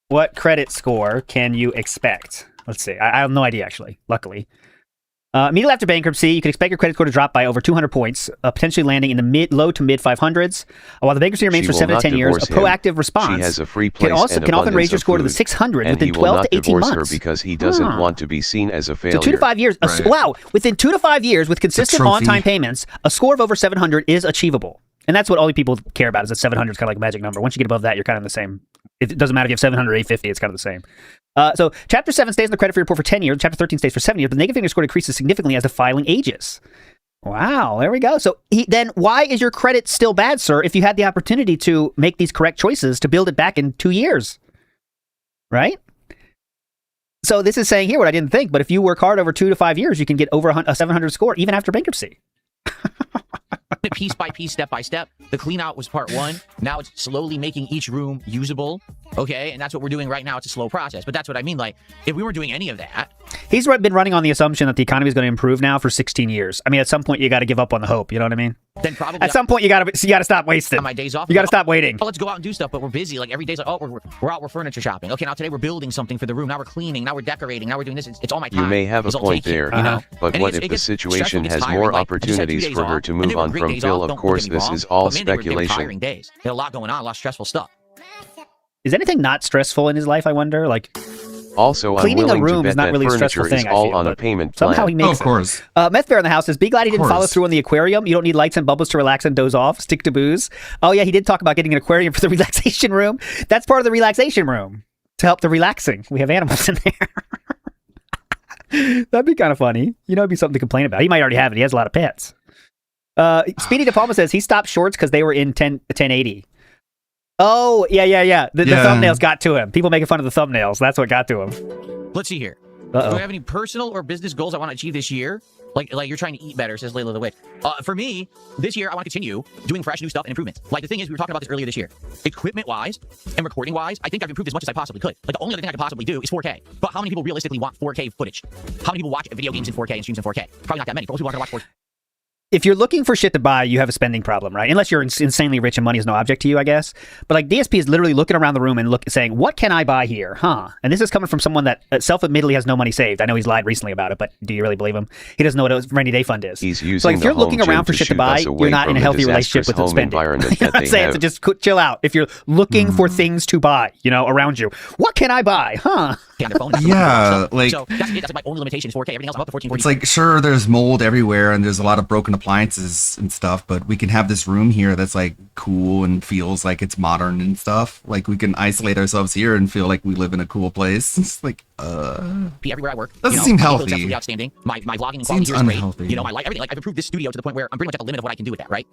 What credit score can you expect? Let's see. I have no idea, actually, luckily. Immediately after bankruptcy, you can expect your credit score to drop by over 200 points, potentially landing in the low to mid 500s. While the bankruptcy remains for 7 to 10 years, a proactive response she has a free place can often raise your score to the 600 within 12 to 18 months. Her because he doesn't want to be seen as a failure. So 2 to 5 years. Right. Wow. Within 2 to 5 years, with consistent on-time payments, a score of over 700 is achievable. And that's what all the people care about, is that 700 is kind of like a magic number. Once you get above that, you're kind of in the same. It doesn't matter if you have 700 or 850, it's kind of the same. So Chapter 7 stays in the credit report for 10 years. Chapter 13 stays for 7 years. The negative finger score decreases significantly as the filing ages. Wow, there we go. So then why is your credit still bad, sir, if you had the opportunity to make these correct choices to build it back in 2 years? Right? So this is saying here what I didn't think, but if you work hard over 2 to 5 years, you can get over a 700 score even after bankruptcy. Piece by piece, step by step. The clean out was part 1. Now it's slowly making each room usable. Okay, and that's what we're doing right now. It's a slow process, but that's what I mean. Like, if we weren't doing any of that, he's been running on the assumption that the economy is going to improve now for 16 years. I mean, at some point you got to give up on the hope. You know what I mean? Then probably at some point you got to stop wasting. On my days off, you got to stop waiting. Oh, let's go out and do stuff, but we're busy. Like every day's like, oh, we're out, we're furniture shopping. Okay, now today we're building something for the room. Now we're cleaning. Now we're decorating. Now we're doing this. It's all my time. You may have a point there, you know? But And what it if the gets situation stressful, has tiring. more Like, opportunities for her to move on from Phil? Of course, this is all speculation. Tiring days. They had a lot going on, a lot of stressful stuff. Is anything not stressful in his life, I wonder? Like, also, cleaning I'm a willing room to is bet not really that a stressful furniture thing. is all I feel, on a but payment somehow plan. he makes of course. Meth Bear in the house says, "Be glad he didn't follow through on the aquarium. You don't need lights and bubbles to relax and doze off. Stick to booze." Oh yeah, he did talk about getting an aquarium for the relaxation room. That's part of the relaxation room to help the relaxing. We have animals in there. That'd be kind of funny. You know, it'd be something to complain about. He might already have it. He has a lot of pets. Speedy De Palma says he stopped shorts because they were in 1080. Oh, yeah. The thumbnails got to him. People making fun of the thumbnails. That's what got to him. Let's see here. Uh-oh. Do I have any personal or business goals I want to achieve this year? Like you're trying to eat better, says Layla the Witch. For me, this year I want to continue doing fresh new stuff and improvements. Like the thing is, we were talking about this earlier this year. Equipment-wise and recording-wise, I think I've improved as much as I possibly could. Like the only other thing I could possibly do is 4K. But how many people realistically want 4K footage? How many people watch video games in 4K and streams in 4K? Probably not that many. But most people aren't going to watch 4K. If you're looking for shit to buy, you have a spending problem, right? Unless you're insanely rich and money is no object to you, I guess. But like DSP is literally looking around the room and saying, "What can I buy here?" Huh? And this is coming from someone that self-admittedly has no money saved. I know he's lied recently about it, but do you really believe him? He doesn't know what a rainy day fund is. He's using so like, if you're looking around for shit to buy, you're not in a healthy relationship with the spending. You know what I'm saying? So just chill out. If you're looking for things to buy, you know, around you, what can I buy? Huh? Yeah, like so that's my only limitation is 4K. Everything else I'm up to 1440. It's like, sure, there's mold everywhere and there's a lot of broken appliances and stuff, but we can have this room here that's like cool and feels like it's modern and stuff. Like we can isolate ourselves here and feel like we live in a cool place. It's like everywhere I work doesn't seem healthy. Absolutely outstanding. My vlogging and quality here is great. You know, my life, everything. Like I've improved this studio to the point where I'm pretty much at the limit of what I can do with that, right?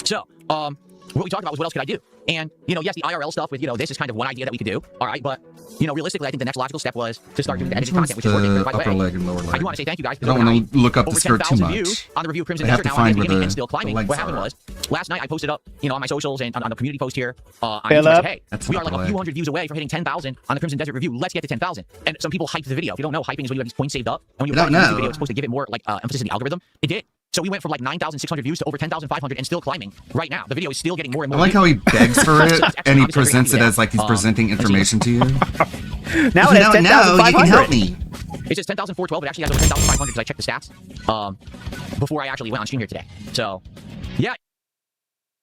So, what we talked about was what else could I do? And, you know, yes, the IRL stuff with, you know, this is kind of one idea that we could do. All right. But, you know, realistically, I think the next logical step was to start doing the edited content, which is working. By the way, leg and lower leg. I do want to say thank you guys. I don't want to look up the over skirt too 10,000 much. views on the review of Crimson I have Desert to now find on where and still climbing. What happened was, last night I posted up, you know, on my socials and on the community post here, on YouTube, I said, hey, we are like a few hundred views away from hitting 10,000 on the Crimson Desert review. Let's get to 10,000. And some people hyped the video. If you don't know, hyping is when you have these points saved up. And when you watch the video, it's supposed to give it more like emphasis in the algorithm. It did. So we went from like 9,600 views to over 10,500 and still climbing right now. The video is still getting more and more. I like how he begs for it and he presents it as like he's presenting information to you. Now it has 10,500. You can help me. It says 10,412. It actually has over 10,500 because I checked the stats before I actually went on stream here today. So, yeah.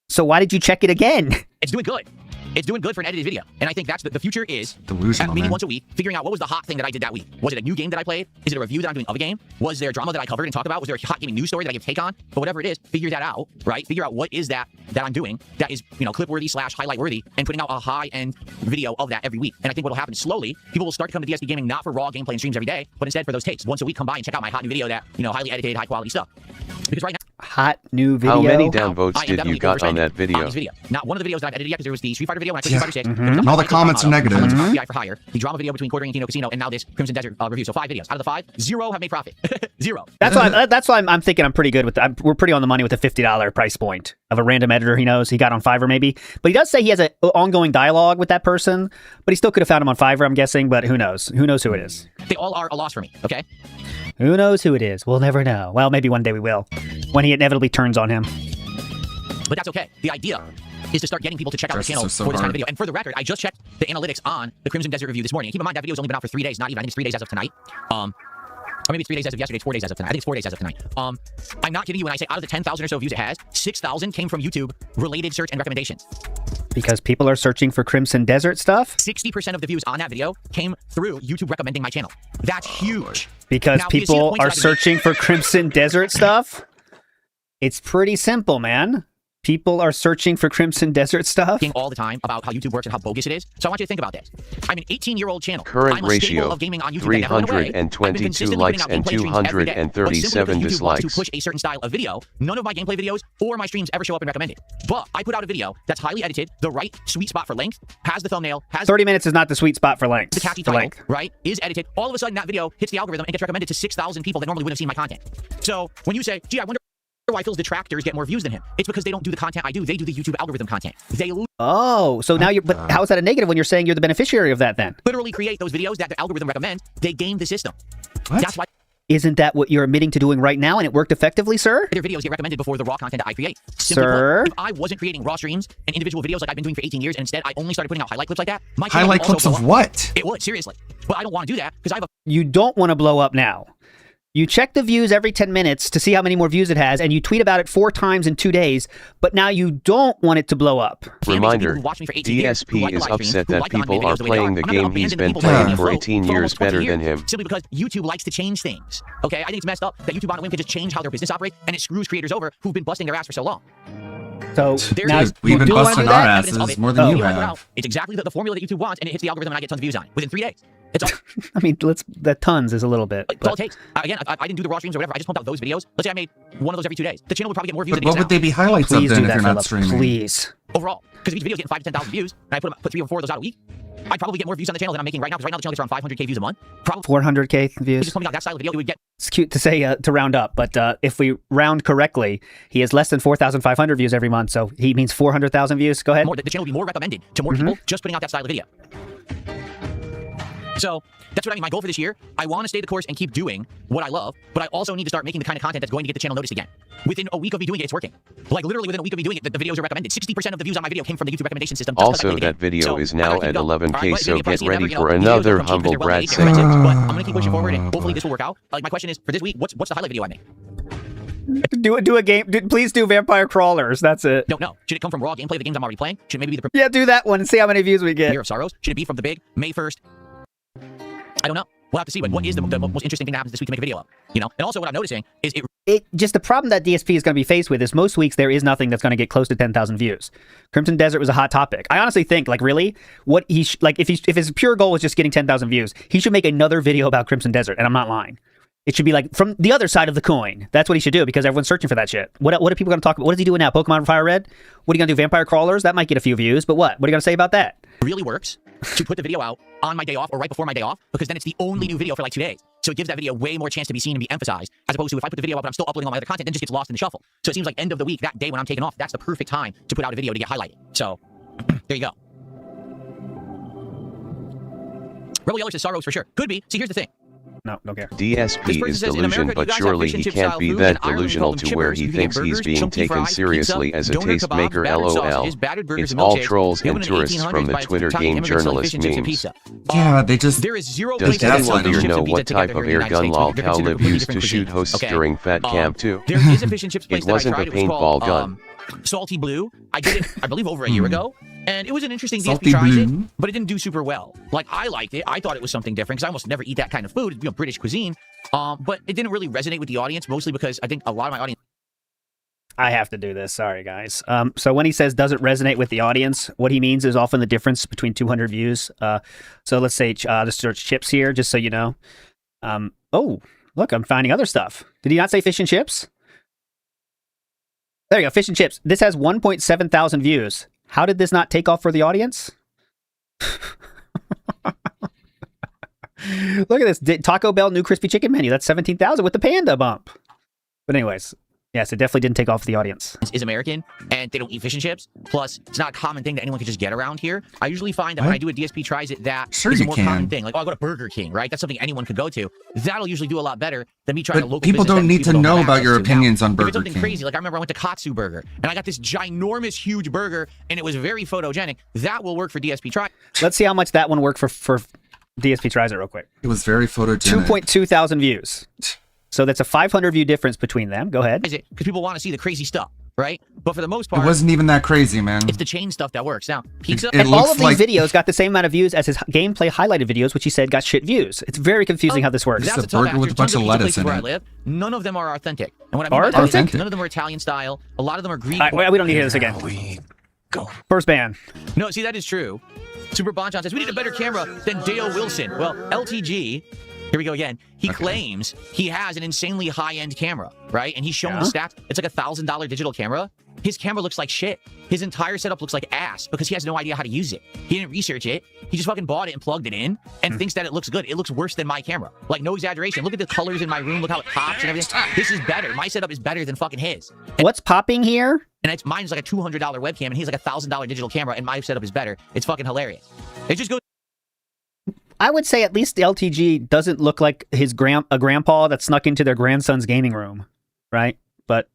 So why did you check it again? It's doing good. It's doing good for an edited video. And I think that's the future is delusional, maybe once a week, figuring out what was the hot thing that I did that week. Was it a new game that I played? Is it a review that I'm doing of a game? Was there drama that I covered and talked about? Was there a hot gaming news story that I give take on? But whatever it is, figure that out, right? Figure out what is that I'm doing that is, you know, clip-worthy / highlight-worthy and putting out a high-end video of that every week. And I think what will happen slowly, people will start to come to DSP Gaming not for raw gameplay and streams every day, but instead for those takes. Once a week, come by and check out my hot new video that, you know, highly edited, high-quality stuff. Because right now... hot new video. How many downvotes did you got on that video? Not one of the videos that I've edited yet because there was the Street Fighter video when I played Street Fighter 6. Mm-hmm. And all the comments are negative. FBI for hire, the drama video between Quartering and Kino Casino, and now this Crimson Desert review. So 5 videos. Out of the 5, 0 have made profit. 0. That's why I'm thinking I'm pretty good with we're pretty on the money with the $50 price point of a random editor he knows he got on Fiverr maybe. But he does say he has an ongoing dialogue with that person, but he still could have found him on Fiverr, I'm guessing, but who knows? Who knows who it is? They all are a loss for me, okay? Who knows who it is? We'll never know. Well, maybe one day we will, when he inevitably turns on him. But that's okay. The idea is to start getting people to check out the channel for this kind of video. And for the record, I just checked the analytics on the Crimson Desert review this morning. And keep in mind, that video's only been out for 3 days. Not even. I think it's 3 days as of tonight. Or maybe it's 3 days as of yesterday. It's 4 days as of tonight. I think it's 4 days as of tonight. I'm not kidding you when I say out of the 10,000 or so views it has, 6,000 came from YouTube related search and recommendations. Because people are searching for Crimson Desert stuff? 60% of the views on that video came through YouTube recommending my channel. That's huge. Because now, people are searching for Crimson Desert stuff? It's pretty simple, man. People are searching for Crimson Desert stuff all the time about how YouTube works and how bogus it is. So I want you to think about this. I'm an 18-year-old channel. Current I'm a ratio, staple of gaming on YouTube 322 likes and 237 dislikes. To push a certain style of video, none of my gameplay videos or my streams ever show up and recommended. But I put out a video that's highly edited, the right sweet spot for length, has the thumbnail, has 30 minutes is not the sweet spot for length. the catchy title, right? Is edited. All of a sudden, that video hits the algorithm and gets recommended to 6,000 people that normally wouldn't have seen my content. So when you say, gee, I wonder why Phil's detractors get more views than him. It's because they don't do the content I do. They do the YouTube algorithm content. They so now you're, but how is that a negative when you're saying you're the beneficiary of that then? literally create those videos that the algorithm recommends. They game the system. What? That's why Isn't that what you're admitting to doing right now and it worked effectively, sir? their videos get recommended before the raw content that I create. Sir? Put, if I wasn't creating raw streams and individual videos like I've been doing for 18 years and instead I only started putting out highlight clips like that, my channel Highlight would clips also of blow up. what? It would, seriously. But I don't want to do that because I have a You don't want to blow up now. You check the views every 10 minutes to see how many more views it has, and you tweet about it 4 times in 2 days, but now you don't want it to blow up. Reminder, DSP is upset that people are playing the game he's been playing for 18 years better than him. Simply because YouTube likes to change things. Okay, I think it's messed up that YouTube on a whim can just change how their business operates, and it screws creators over who've been busting their ass for so long. So now, we've been busting our evidence of asses it. more than you You have. It's exactly the formula that YouTube wants, and it hits the algorithm, and I get tons of views on it within 3 days. It's all. I mean, that tons is a little bit. That's all it takes. Again, I didn't do the raw streams or whatever. I just pumped out those videos. Let's say I made one of those every 2 days. The channel would probably get more views But than it what gets would they be highlights of Please then do if that, you're not Philip. streaming? Please. overall. Because if each video's getting 5 to 10,000 views, and I put 3 or 4 of those out a week, I'd probably get more views on the channel than I'm making right now. Because right now the channel gets around 500k views a month. Probably 400k views. just pumping out that style of video, it would get. It's cute to say to round up, but if we round correctly, he has less than 4,500 views every month, so he means 400,000 views. Go ahead. More, the channel would be more recommended to more people just putting out that style of video. So that's what I mean. My goal for this year, I want to stay the course and keep doing what I love, but I also need to start making the kind of content that's going to get the channel noticed again. Within a week of me doing it, it's working. Like literally within a week of me doing it, the videos are recommended. 60% of the views on my video came from the YouTube recommendation system. Also, that video is now at 11k, so get ready for another humble Brad But I'm segment. going to keep pushing forward, and hopefully this will work out. Like my question is for this week, what's the highlight video I make? Do a game. Please do Vampire Crawlers. That's it. Don't know. Should it come from raw gameplay of the games I'm already playing? Should it maybe be the Yeah, do that one and see how many views we get. Year of Sorrows? Should it be from the big May 1st? I don't know. We'll have to see. But what is the most interesting thing that happens this week to make a video of? You know? And also what I'm noticing is it just the problem that DSP is going to be faced with is most weeks there is nothing that's going to get close to 10,000 views. Crimson Desert was a hot topic. I honestly think, like, really, what he like if his pure goal was just getting 10,000 views, he should make another video about Crimson Desert, and I'm not lying. It should be like from the other side of the coin. That's what he should do because everyone's searching for that shit. What are people going to talk about? What is he doing now? Pokemon Fire Red? What are you going to do? Vampire Crawlers? That might get a few views, but what? What are you going to say about that? really works to put the video out on my day off or right before my day off, because then it's the only new video for like 2 days. So it gives that video way more chance to be seen and be emphasized, as opposed to if I put the video up but I'm still uploading all my other content, then it just gets lost in the shuffle. So it seems like end of the week, that day when I'm taking off, that's the perfect time to put out a video to get highlighted. So there you go. Rebel Yeller says Sorrows for sure. Could be. See, here's the thing. No, don't care. DSP is delusion, but surely he can't be that delusional to where he thinks he's being taken seriously as a tastemaker. LOL. It's all trolls and tourists from the Twitter game journalist memes. Yeah, they just... Does anyone here know what type of air gun lol Cowlib used to shoot hosts during Fat Camp 2? There is a fish and chips place It wasn't a that I tried. paintball gun. Salty Blue. I did it, I believe, over a year ago. And it was an interesting Salty DSP tries it, Blue. but it didn't do super well. Like, I liked it. I thought it was something different because I almost never eat that kind of food. It's, British cuisine. But it didn't really resonate with the audience, mostly because I think a lot of my audience... I have to do this. Sorry, guys. So when he says does it resonate with the audience, what he means is often the difference between 200 views. So let's say just search chips here, just so you know. Oh, look, I'm finding other stuff. Did he not say fish and chips? There you go, fish and chips. This has 1.7 thousand views. How did this not take off for the audience? Look at this. Taco Bell new crispy chicken menu. That's 17,000 with the panda bump. But anyways, yes, it definitely didn't take off for the audience. Is American, and they don't eat fish and chips. Plus, it's not a common thing that anyone can just get around here. I usually find that when I do a DSP tries it, that is a more common thing. Like, oh, I go to Burger King, right? That's something anyone could go to. That'll usually do a lot better than me trying to local people business don't that need to people don't know have about access your to. opinions on If Burger it's something King. crazy, like I remember I went to Katsu Burger, and I got this ginormous, huge burger, and it was very photogenic. That will work for DSP Try. Let's see how much that one worked for DSP Tries It real quick. It was very photogenic. 2.2 thousand views. So that's a 500 view difference between them. Go ahead. Is it because people want to see the crazy stuff, right? But for the most part, It wasn't even that crazy, man. it's the chain stuff that works. Now, pizza. And all of these videos got the same amount of views as his gameplay highlighted videos, which he said got shit views. It's very confusing how this works. That's a burger with a bunch of lettuce in it. None of them are authentic. And what I mean by that is none of them are Italian style. A lot of them are Greek. All right, we don't need to hear this again. First ban. No, see, that is true. Super Bonchon says, we need a better camera than Dale Wilson. Well, LTG, here we go again. He claims he has an insanely high-end camera, right? And he's showing the stats. It's like $1,000 digital camera. His camera looks like shit. His entire setup looks like ass because he has no idea how to use it. He didn't research it. He just fucking bought it and plugged it in and thinks that it looks good. It looks worse than my camera. Like, no exaggeration. Look at the colors in my room. Look how it pops and everything. This is better. My setup is better than fucking his. And what's popping here? And mine's like a $200 webcam, and he's like a $1,000 digital camera, and my setup is better. It's fucking hilarious. It just goes. I would say at least the LTG doesn't look like his grandpa that snuck into their grandson's gaming room, right? But,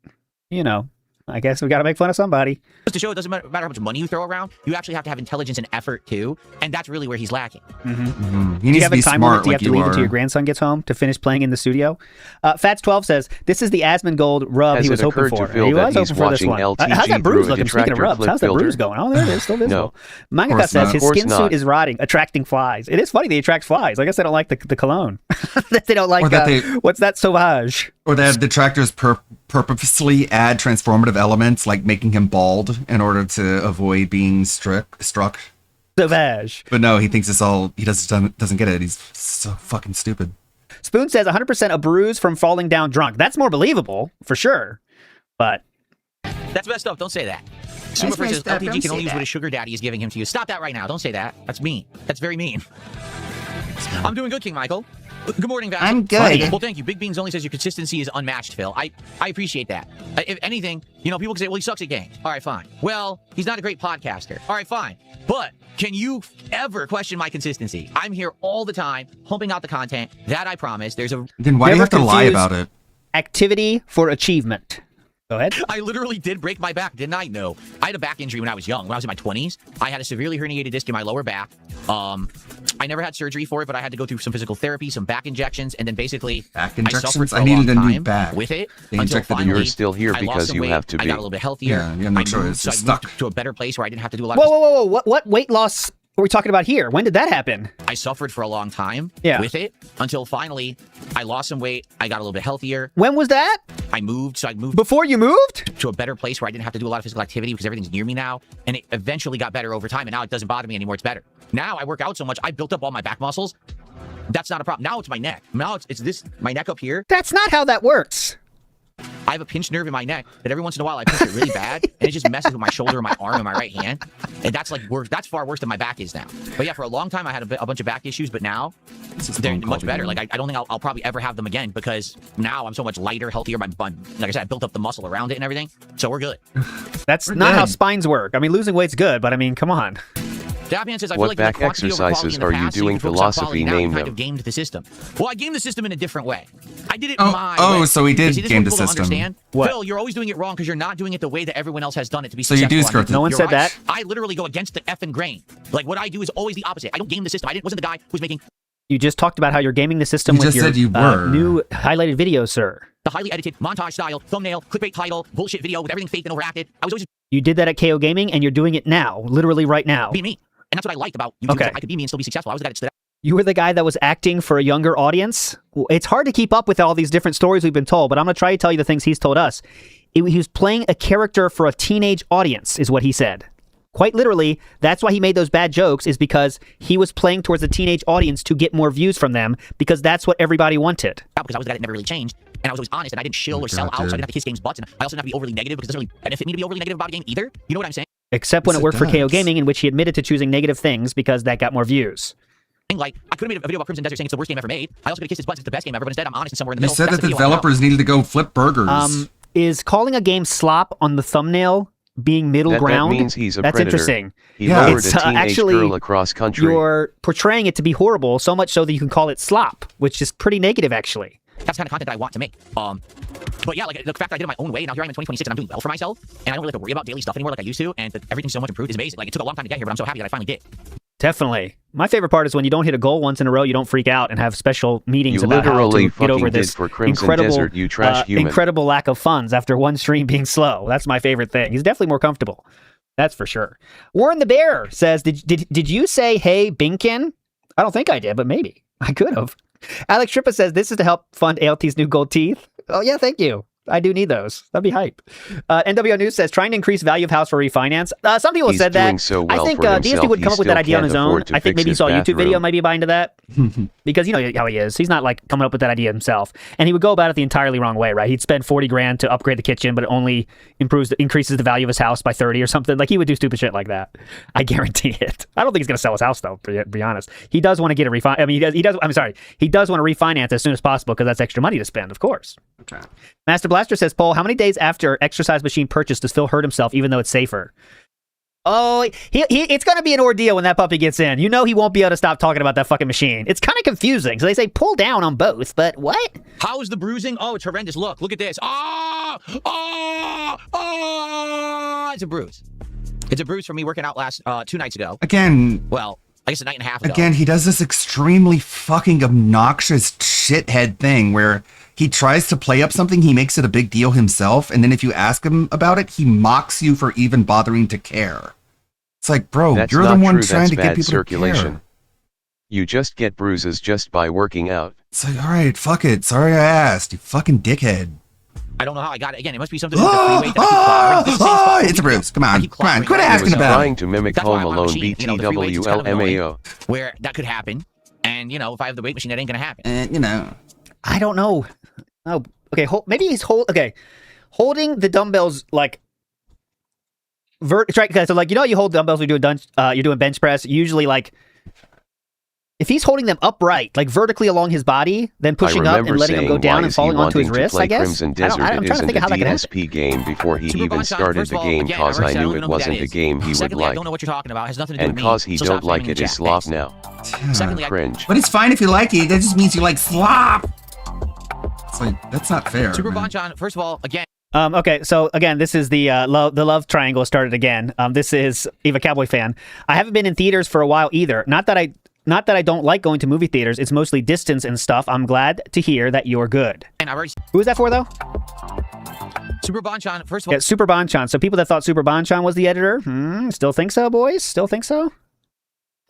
you know, I guess we got to make fun of somebody. Just to show it doesn't matter how much money you throw around, you actually have to have intelligence and effort too, and that's really where he's lacking. He Do needs you have to a be time smart limit? Do you like have to leave are. until your grandson gets home to finish playing in the studio? Fats12 says, this is the Asmongold rub Has he it was hoping occurred for. to Phil He that was he's hoping for this watching one. LTG How's that bruise through a looking? Speaking of detractor rubs, clip how's that filter? bruise going? Oh, there it is, still visible. No. Mangaka Course says not. his Of course skin suit not. is rotting, attracting flies. It is funny they attract flies. I guess they don't like the cologne. They don't like, Or that what's that Sauvage? Or that detractors purposely add transformative elements like making him bald in order to avoid being struck. Sauvage. But no, he thinks it's all, he doesn't get it. He's so fucking stupid. Spoon says 100% a bruise from falling down drunk. That's more believable, for sure. But That's messed up. Don't say that. Super says LTG can only use what his sugar daddy is giving him to use. Stop that right now. Don't say that. That's mean. That's very mean. I'm doing good, King Michael. Good morning, Vassal. I'm good. Well, thank you. Big Beans only says your consistency is unmatched, Phil. I appreciate that. If anything, you know, people can say, well, he sucks at games. All right, fine. Well, he's not a great podcaster. All right, fine. But can you ever question my consistency? I'm here all the time, pumping out the content. That I promise. Then why do you have to lie about it? Activity for achievement. Go ahead. I literally did break my back, didn't I? No. I had a back injury when I was young. When I was in my 20s, I had a severely herniated disc in my lower back. I never had surgery for it, but I had to go through some physical therapy, some back injections, and then basically back I suffered for I a needed long a new time back with it. They Until injected finally, You're still here I lost because some you weight, have to I be. got a little bit healthier. Yeah, you have no I choice. moved, so You're I moved to a better place where I didn't have to do a lot Whoa, of... What weight loss are we talking about here? When did that happen? I suffered for a long time Yeah. with it until finally I lost some weight. I got a little bit healthier. When was that? I moved Before you moved? to a better place where I didn't have to do a lot of physical activity because everything's near me now. And it eventually got better over time. And now it doesn't bother me anymore. It's better. Now I work out so much. I built up all my back muscles. That's not a problem. Now it's my neck. Now it's this, my neck up here. That's not how that works. I have a pinched nerve in my neck that every once in a while I pinch it really bad. And it just messes with my shoulder, my arm, and my right hand. And that's like worse. That's far worse than my back is now. But yeah, for a long time I had a bunch of back issues. But now they're much better. Like I don't think I'll probably ever have them again because now I'm so much lighter, healthier. Like I said, I built up the muscle around it and everything. So we're good. That's not how spines work. I mean, losing weight's good, but I mean, come on. Dabman says, I What feel like back the quantity over quality exercises in the are you past, so doing? can focus on Philosophy, quality now. You name kind them. of gamed the system. Well, I gamed the system in a different way. I did it Oh, my oh, way. so he did See, this is game what the people don't system. Understand. What? Phil, you're always doing it wrong because you're not doing it the way that everyone else has done it to be So you successful. do on script YouTube. it. No one You're said right. that. I literally go against the effing grain. Like what I do is always the opposite. I don't game the system. Wasn't the guy who's making You just talked about how you're gaming the system You with just your said you were. new highlighted video, sir. the highly edited montage style, thumbnail, clickbait title, bullshit video with everything faked and overacted. I was always You did that at KO Gaming, and you're doing it now, literally right now. being me. And that's what I liked about YouTube. Okay. I could be me and still be successful. I was the guy that stood out. You were the guy that was acting for a younger audience. It's hard to keep up with all these different stories we've been told, but I'm going to try to tell you the things he's told us. He was playing a character for a teenage audience, is what he said. Quite literally, that's why he made those bad jokes, is because he was playing towards a teenage audience to get more views from them, because that's what everybody wanted. Because I was the guy that never really changed, and I was always honest, and I didn't shill or sell out, so I didn't have to kiss games' butts, and I also didn't have to be overly negative, because it doesn't really benefit me to be overly negative about a game either. You know what I'm saying? Except when it worked for KO Gaming, in which he admitted to choosing negative things because that got more views. Like, I could have made a video about Crimson Desert saying it's the worst game ever made. I also could have kissed his butt, it's the best game ever, but instead I'm honest and somewhere in the You middle. said That's that the video I want. developers needed to go flip burgers. Is calling a game slop on the thumbnail being middle ground? That means he's a That's predator. interesting. He lured It's a teenage actually girl across country. You're portraying it to be horrible, so much so that you can call it slop, which is pretty negative, actually. That's the kind of content that I want to make. But yeah, like the fact that I did it my own way, now here I am in 2026 and I'm doing well for myself, and I don't really have to worry about daily stuff anymore like I used to, and everything's so much improved is amazing. Like, it took a long time to get here, but I'm so happy that I finally did. Definitely. My favorite part is when you don't hit a goal once in a row, you don't freak out and have special meetings You about how literally to get over fucking this did for Crimson incredible, Desert, you trash human. incredible lack of funds after one stream being slow. That's my favorite thing. He's definitely more comfortable. That's for sure. Warren the Bear says, did you say, hey, Binkin? I don't think I did, but maybe. I could have. Alex Trippa says, this is to help fund ALT's new gold teeth. Oh, yeah, thank you. I do need those. That'd be hype. NWO News says, trying to increase value of house for refinance. Some people He's said that. doing so well I think for himself, DSD would come he up with that still idea on can't his own. afford to I think fix maybe he his saw a YouTube video, bathroom. might be buying into that. Because you know how he is. He's not like coming up with that idea himself. And he would go about it the entirely wrong way, right? He'd spend 40 grand to upgrade the kitchen, but it only increases the value of his house by 30 or something. Like, he would do stupid shit like that. I guarantee it. I don't think he's going to sell his house, though, to be honest. He does want to get a refinance. I mean, he does. I'm sorry. He does want to refinance as soon as possible because that's extra money to spend, of course. Okay. Master Blaster says, Paul, how many days after exercise machine purchase does Phil hurt himself, even though it's safer? Oh, it's going to be an ordeal when that puppy gets in. You know he won't be able to stop talking about that fucking machine. It's kind of confusing. So they say pull down on both, but what? How is the bruising? Oh, it's horrendous. Look at this. It's a bruise. It's a bruise from me working out last 2 nights ago. Again. Well, I guess a night and a half ago. Again, he does this extremely fucking obnoxious shithead thing where he tries to play up something, he makes it a big deal himself, and then if you ask him about it, he mocks you for even bothering to care. It's like, bro, That's you're the not one true. trying That's to get bad people circulation. to care. You just get bruises just by working out. It's like, all right, fuck it. Sorry I asked, you fucking dickhead. I don't know how I got it. Again, it must be something with the free weight that I keep clobbering. It's a bruise. Come on, quit He asking was about trying it. to mimic That's why I Home want a Alone machine, you know, the free weights is kind of annoying, BTWLMAO. where that could happen. And, you know, if I have the weight machine, that ain't going to happen. You know. I don't know. Oh, okay. Maybe he's holding the dumbbells like right. Okay, so like, you know, you hold dumbbells when you're doing bench press. Usually, like, if he's holding them upright, like vertically along his body, then pushing up and letting them go down and falling onto his wrist, I guess. Crimson Desert, I'm trying to think of how that could happen. DSP game before he Super even Bonchon, started first the of all, game again, cause already I said knew don't it know who that wasn't a is. game he would Secondly, I like. don't know what you're talking about. It has nothing to do And with me. cause he So don't stop like spamming it in is chat. slop Thanks. now. Secondly, Cringe. But it's fine if you like it. That just means you like slop. It's like, that's not fair. Super man. Bonchon, first of all, again. Okay, so again, this is the love triangle started again. This is Eva Cowboy fan. I haven't been in theaters for a while either. Not that I don't like going to movie theaters. It's mostly distance and stuff. I'm glad to hear that you're good. And I've already... Who is that for, though? Super Bonchon, first of all... Yeah, Super Bonchon. So people that thought Super Bonchon was the editor, still think so, boys? Still think so?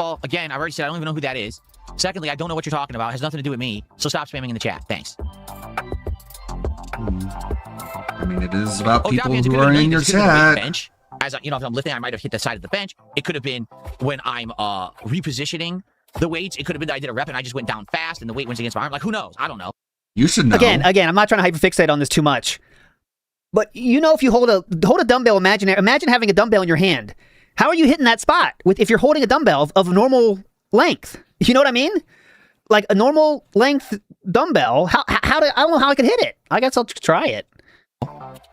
Well, again, I've already said I don't even know who that is. Secondly, I don't know what you're talking about. It has nothing to do with me. So stop spamming in the chat. Thanks. I mean, it is about people Davian, who are in your chat. Bench. As you know, if I'm lifting, I might have hit the side of the bench. It could have been when I'm repositioning the weights. It could have been that I did a rep and I just went down fast and the weight went against my arm. Like, who knows? I don't know. You should know. Again, I'm not trying to hyperfixate on this too much. But you know, if you hold a dumbbell, imagine having a dumbbell in your hand. How are you hitting that spot if you're holding a dumbbell of normal length? You know what I mean? Like a normal length dumbbell. I don't know how I could hit it. I guess I'll try it.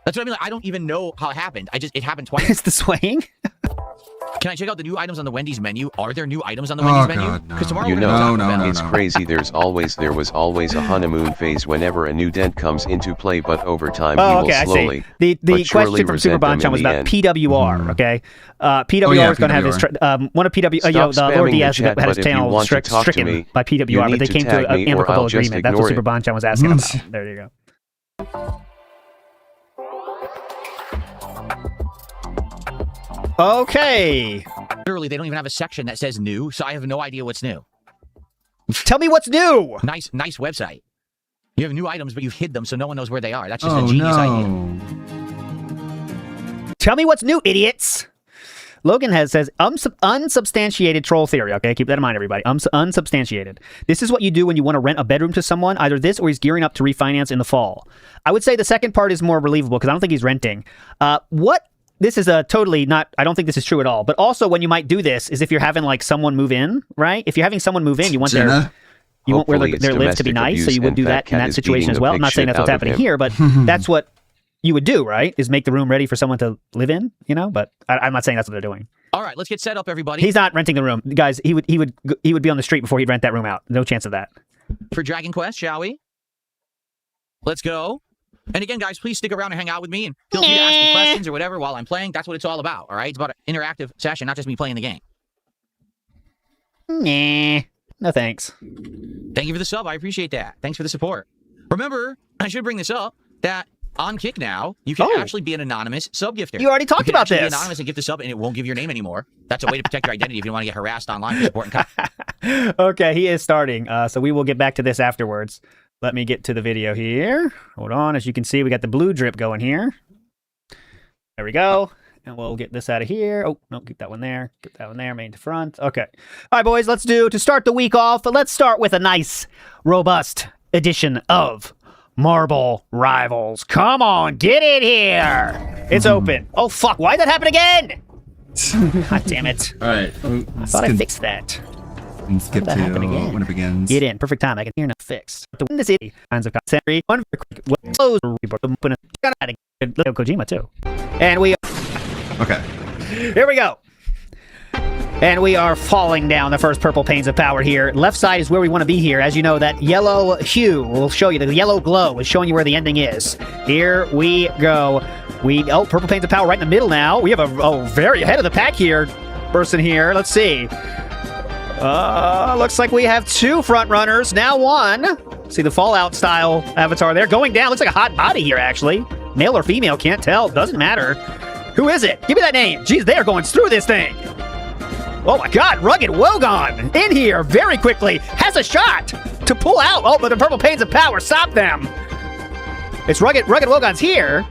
That's what I mean. Like, I don't even know how it happened. It happened twice. It's the swaying. Can I check out the new items on the Wendy's menu? Are there new items on the Wendy's menu? God, no. Tomorrow You we're know, gonna talk about it's crazy. There was always a honeymoon phase whenever a new dent comes into play, but over time he will slowly. I see. The question from Super Bonchon was about PWR. Okay, PWR is going to have his one of PW. The Lord Diaz had his channel stricken by PWR, but they came to an amicable agreement. That's what Super Bonchon was asking about. There you go. Okay. Literally, they don't even have a section that says new, so I have no idea what's new. Tell me what's new. Nice website. You have new items, but you've hid them, so no one knows where they are. That's just a genius idea. Tell me what's new, idiots. Logan says unsubstantiated troll theory. Okay, keep that in mind, everybody. Unsubstantiated. This is what you do when you want to rent a bedroom to someone. Either this or he's gearing up to refinance in the fall. I would say the second part is more believable because I don't think he's renting. This is totally not, I don't think this is true at all. But also when you might do this is if you're having like someone move in, right? If you're having someone move in, you want their lives to be nice. So you would do that in that situation as well. I'm not saying that's what's happening here, but that's what you would do, right? Is make the room ready for someone to live in, you know? But I'm not saying that's what they're doing. All right, let's get set up, everybody. He's not renting the room. Guys, he would be on the street before he'd rent that room out. No chance of that. For Dragon Quest, shall we? Let's go. And again, guys, please stick around and hang out with me and feel free to ask me questions or whatever while I'm playing. That's what it's all about, all right? It's about an interactive session, not just me playing the game. Nah. No thanks. Thank you for the sub. I appreciate that. Thanks for the support. Remember, I should bring this up, that on Kick now, you can actually be an anonymous sub-gifter. You already talked about this. You can be anonymous and gift a sub, and it won't give your name anymore. That's a way to protect your identity if you don't want to get harassed online for supporting content. Okay, he is starting. So we will get back to this afterwards. Let me get to the video here. Hold on. As you can see, we got the blue drip going here. There we go. And we'll get this out of here. Oh, no, keep that one there. Get that one there, main to front. Okay. All right, boys, to start the week off, let's start with a nice, robust edition of Marble Rivals. Come on, get in here. It's open. Oh, fuck. Why'd that happen again? God damn it. All right. I thought I fixed that. And skip to when it begins. Get in. Perfect time. I can hear now. Fixed. The wind is city. Kinds of content. One very quick. Close. Kojima too. And we. Okay. Here we go. And we are falling down the first purple panes of power here. Left side is where we want to be here. As you know, that yellow hue will show you. The yellow glow is showing you where the ending is. Here we go. Purple panes of power right in the middle now. We have a very ahead of the pack here. Person here. Let's see. Looks like we have two front runners. Now one. See the Fallout style avatar there. Going down. Looks like a hot body here, actually. Male or female, can't tell. Doesn't matter. Who is it? Give me that name. Jeez, they are going through this thing. Oh my God, Rugged Wogon in here very quickly. Has a shot to pull out. Oh, but the purple panes of power stop them. It's Rugged Wogon's here.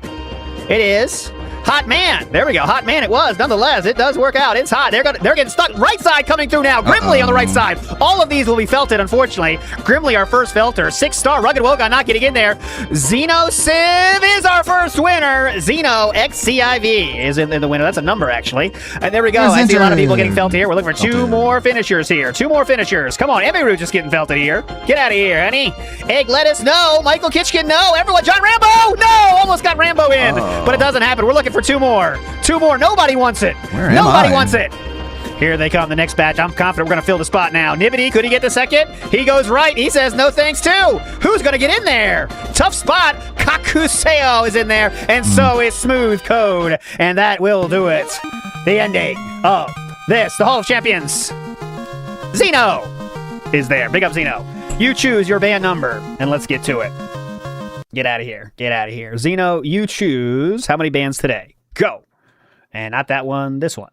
It is Hot Man. There we go. Hot Man it was. Nonetheless, it does work out. It's hot. They're getting stuck. Right side coming through now. Grimly on the right side. All of these will be felted, unfortunately. Grimly, our first felter. 6-star. Rugged Wogon not getting in there. Xeno Civ is our first winner. Xeno XCIV is in the winner. That's a number, actually. And there we go. I see a lot of people getting felted here. We're looking for two more finishers here. Two more finishers. Come on. Emiru just getting felted here. Get out of here, honey. Egg Lettuce, no. Michael Kitchkin, no. Everyone. John Rambo, no. Almost got Rambo in. But it doesn't happen. We're looking for two more. Two more. Nobody wants it. Nobody wants it. Here they come, the next batch. I'm confident we're going to fill the spot now. Nibbity, could he get the second? He goes right. He says no thanks too. Who's going to get in there? Tough spot. Kakuseo is in there, and so is Smooth Code. And that will do it. The ending of this. The Hall of Champions. Xeno is there. Big up, Xeno. You choose your band number, and let's get to it. Get out of here. Get out of here. Xeno, you choose how many bands today? Go. And not that one, this one.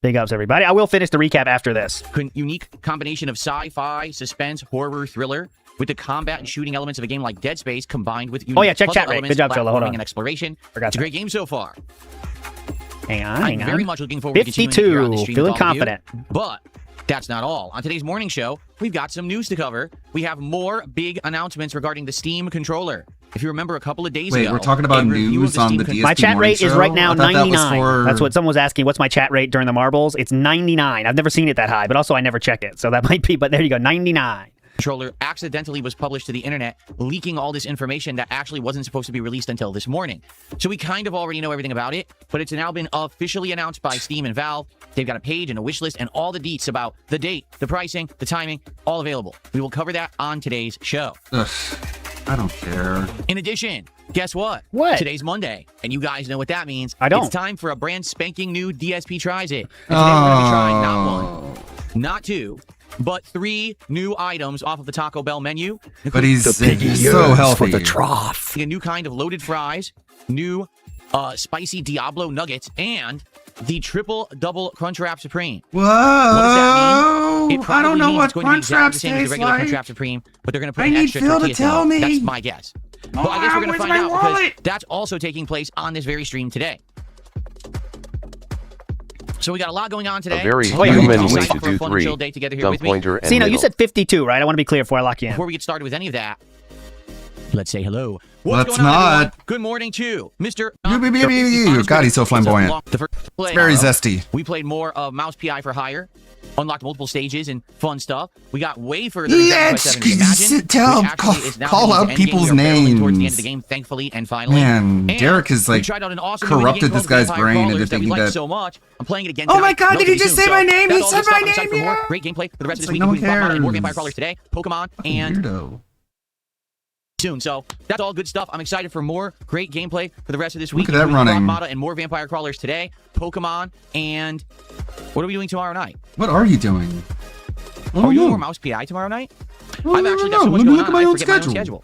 Big ups, everybody. I will finish the recap after this. Unique combination of sci-fi, suspense, horror, thriller, with the combat and shooting elements of a game like Dead Space combined with unique check chat rate. Good job, Cholo. Hold on. And exploration. It's a great game so far. Hang on. I'm very much looking forward to continuing to be on this stream. Feeling confident. But that's not all. On today's morning show, we've got some news to cover. We have more big announcements regarding the Steam controller. If you remember a couple of days ago... Wait, we're talking about news on the DSP My chat rate show? is right now 99. That That's what someone was asking. What's my chat rate during the marbles? It's 99. I've never seen it that high, but also I never check it. So that might be, but there you go, 99. Controller accidentally was published to the internet, leaking all this information that actually wasn't supposed to be released until this morning. So we kind of already know everything about it, but it's now been officially announced by Steam and Valve. They've got a page and a wish list and all the deets about the date, the pricing, the timing, all available. We will cover that on today's show. Ugh, I don't care. In addition, guess what? What? Today's Monday, and you guys know what that means. I don't. It's time for a brand spanking new DSP Tries It. And today we're going to be trying not one, not two, but 3 new items off of the Taco Bell menu. But he's so healthy. For the trough. A new kind of loaded fries, new spicy Diablo nuggets, and the triple double Crunchwrap Supreme. Whoa! What does that mean? It I don't know what Crunchwrap tastes the regular like. Crunchwrap Supreme, but they're going to put I an need extra Phil to tortilla tell salad. me. That's my guess. But I guess we're going to where's find my out wallet? because that's also taking place on this very stream today. So we got a lot going on today. A very We're human way excited to for a do fun, 3. chill day together here Thumb with me. pointer and See, no, you middle. said 52, right? I want to be clear before I lock you in. Before we get started with any of that, let's say hello. Let's going on, not. everyone? Good morning to Mr. God, he's so flamboyant. The first play Very tomorrow, zesty. We played more of Mouse PI for Hire, unlocked multiple stages and fun stuff. We got way further than Let's Imagine, call out people's names. towards the end of the game, thankfully, and finally. Man, And Derek has we like tried out an awesome corrupted this guy's brain into that we thinking liked that. so much. I'm playing it again. Oh my tonight, God, did he relatively just soon. say my So name? that's He all said the stuff my I'm excited name, for more yeah. Great gameplay for the rest of this It's week. like no Including Prop Mod and more cares. Vampire Crawlers today. Pokemon and Weirdo. soon. So that's all good stuff. I'm excited for more great gameplay for the rest of this week. Look at that including running. Rock Mata and more Vampire Crawlers today. Pokemon and what are we doing tomorrow night? What are you doing? Are we doing more Mouse PI tomorrow night? Oh, I've no, actually no, got so no. much Let me going look on. at my I own forget my own schedule.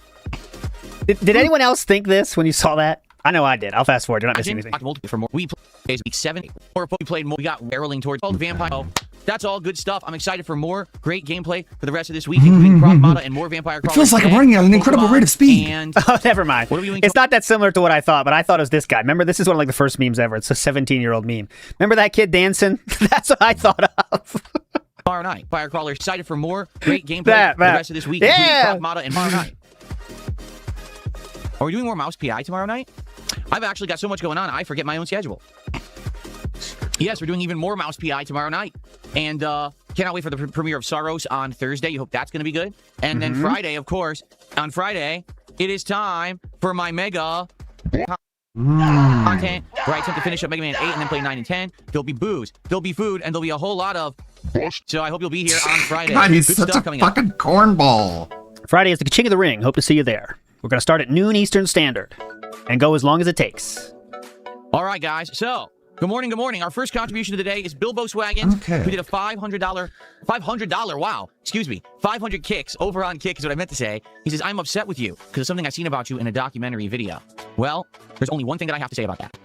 schedule. Did anyone else think this when you saw that? I know I did. I'll fast forward. You're not missing anything. For more. We played week 7 or we played more. We got barreling towards all the Vampire. So that's all good stuff. I'm excited for more great gameplay for the rest of this week, including Croc Mata and more Vampire Crawlers. It feels like I'm today. running at an incredible Pokemon rate of speed. And Oh, never mind. what are we doing? It's not that similar to what I thought, but I thought it was this guy. Remember, this is one of like the first memes ever. It's a 17-year-old meme. Remember that kid dancing? That's what I thought of. Tomorrow night, Fire Crawlers excited for more great gameplay That. for the rest of this week, Yeah. including Croc Mata and tomorrow night. Are we doing more Mouse PI tomorrow night? I've actually got so much going on, I forget my own schedule. Yes, we're doing even more Mouse PI tomorrow night. And cannot wait for the premiere of Sorrows on Thursday. You hope that's going to be good. And then Friday, of course, on Friday, it is time for my mega content where I attempt to finish up Mega Man 8 and then play 9 and 10. There'll be booze, there'll be food, and there'll be a whole lot of... So I hope you'll be here on Friday. God, he's Good such a stuff coming up. fucking cornball. Friday is the King of the Ring. Hope to see you there. We're going to start at noon Eastern Standard and go as long as it takes. All right, guys. So, good morning, good morning. Our first contribution of the day is Bilbo Swaggins. Okay. We did a $500, wow, excuse me, 500 kicks over on Kick is what I meant to say. He says, I'm upset with you because of something I've seen about you in a documentary video. Well, there's only one thing that I have to say about that.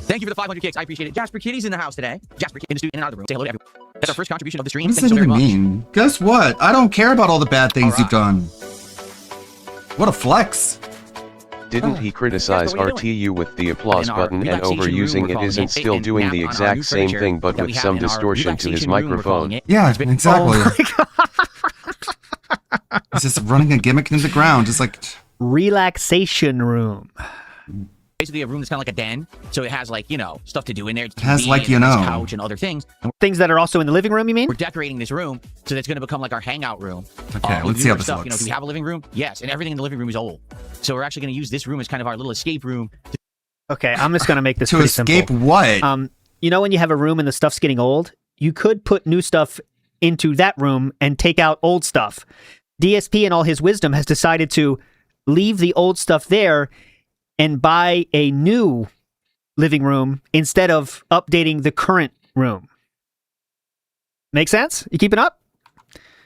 Thank you for the 500 kicks. I appreciate it. Jasper Kitty's in the house today. Jasper Kitty in the studio and out of the room. Say hello to everyone. That's our first contribution of the stream. What does Thank that you so very even much. mean? Guess what? I don't care about all the bad things All you've done. What a flex. Didn't he criticize Yes, but what are you RTU with the applause In our button and relaxation room, overusing we're it calling isn't it, still and doing now the on our exact new same furniture thing but that we with have some in our distortion to his relaxation room, we're calling microphone? it. Yeah, It's been- exactly. He's just running a gimmick into the ground, just like... Relaxation room. Basically a room that's kind of like a den, so it has like, you know, stuff to do in there. It has, like, you know. couch and other things. And Things that are also in the living room, you mean? we're decorating this room so that's going to become like our hangout room. Okay, with let's see how newer this stuff. You know, looks. do we have a living room? Yes, and everything in the living room is old. So we're actually going to use this room as kind of our little escape room. Okay, I'm just going to make this To pretty escape simple. what? You know when you have a room and the stuff's getting old? You could put new stuff into that room and take out old stuff. DSP in all his wisdom has decided to leave the old stuff there and buy a new living room instead of updating the current room. Make sense? You keeping up?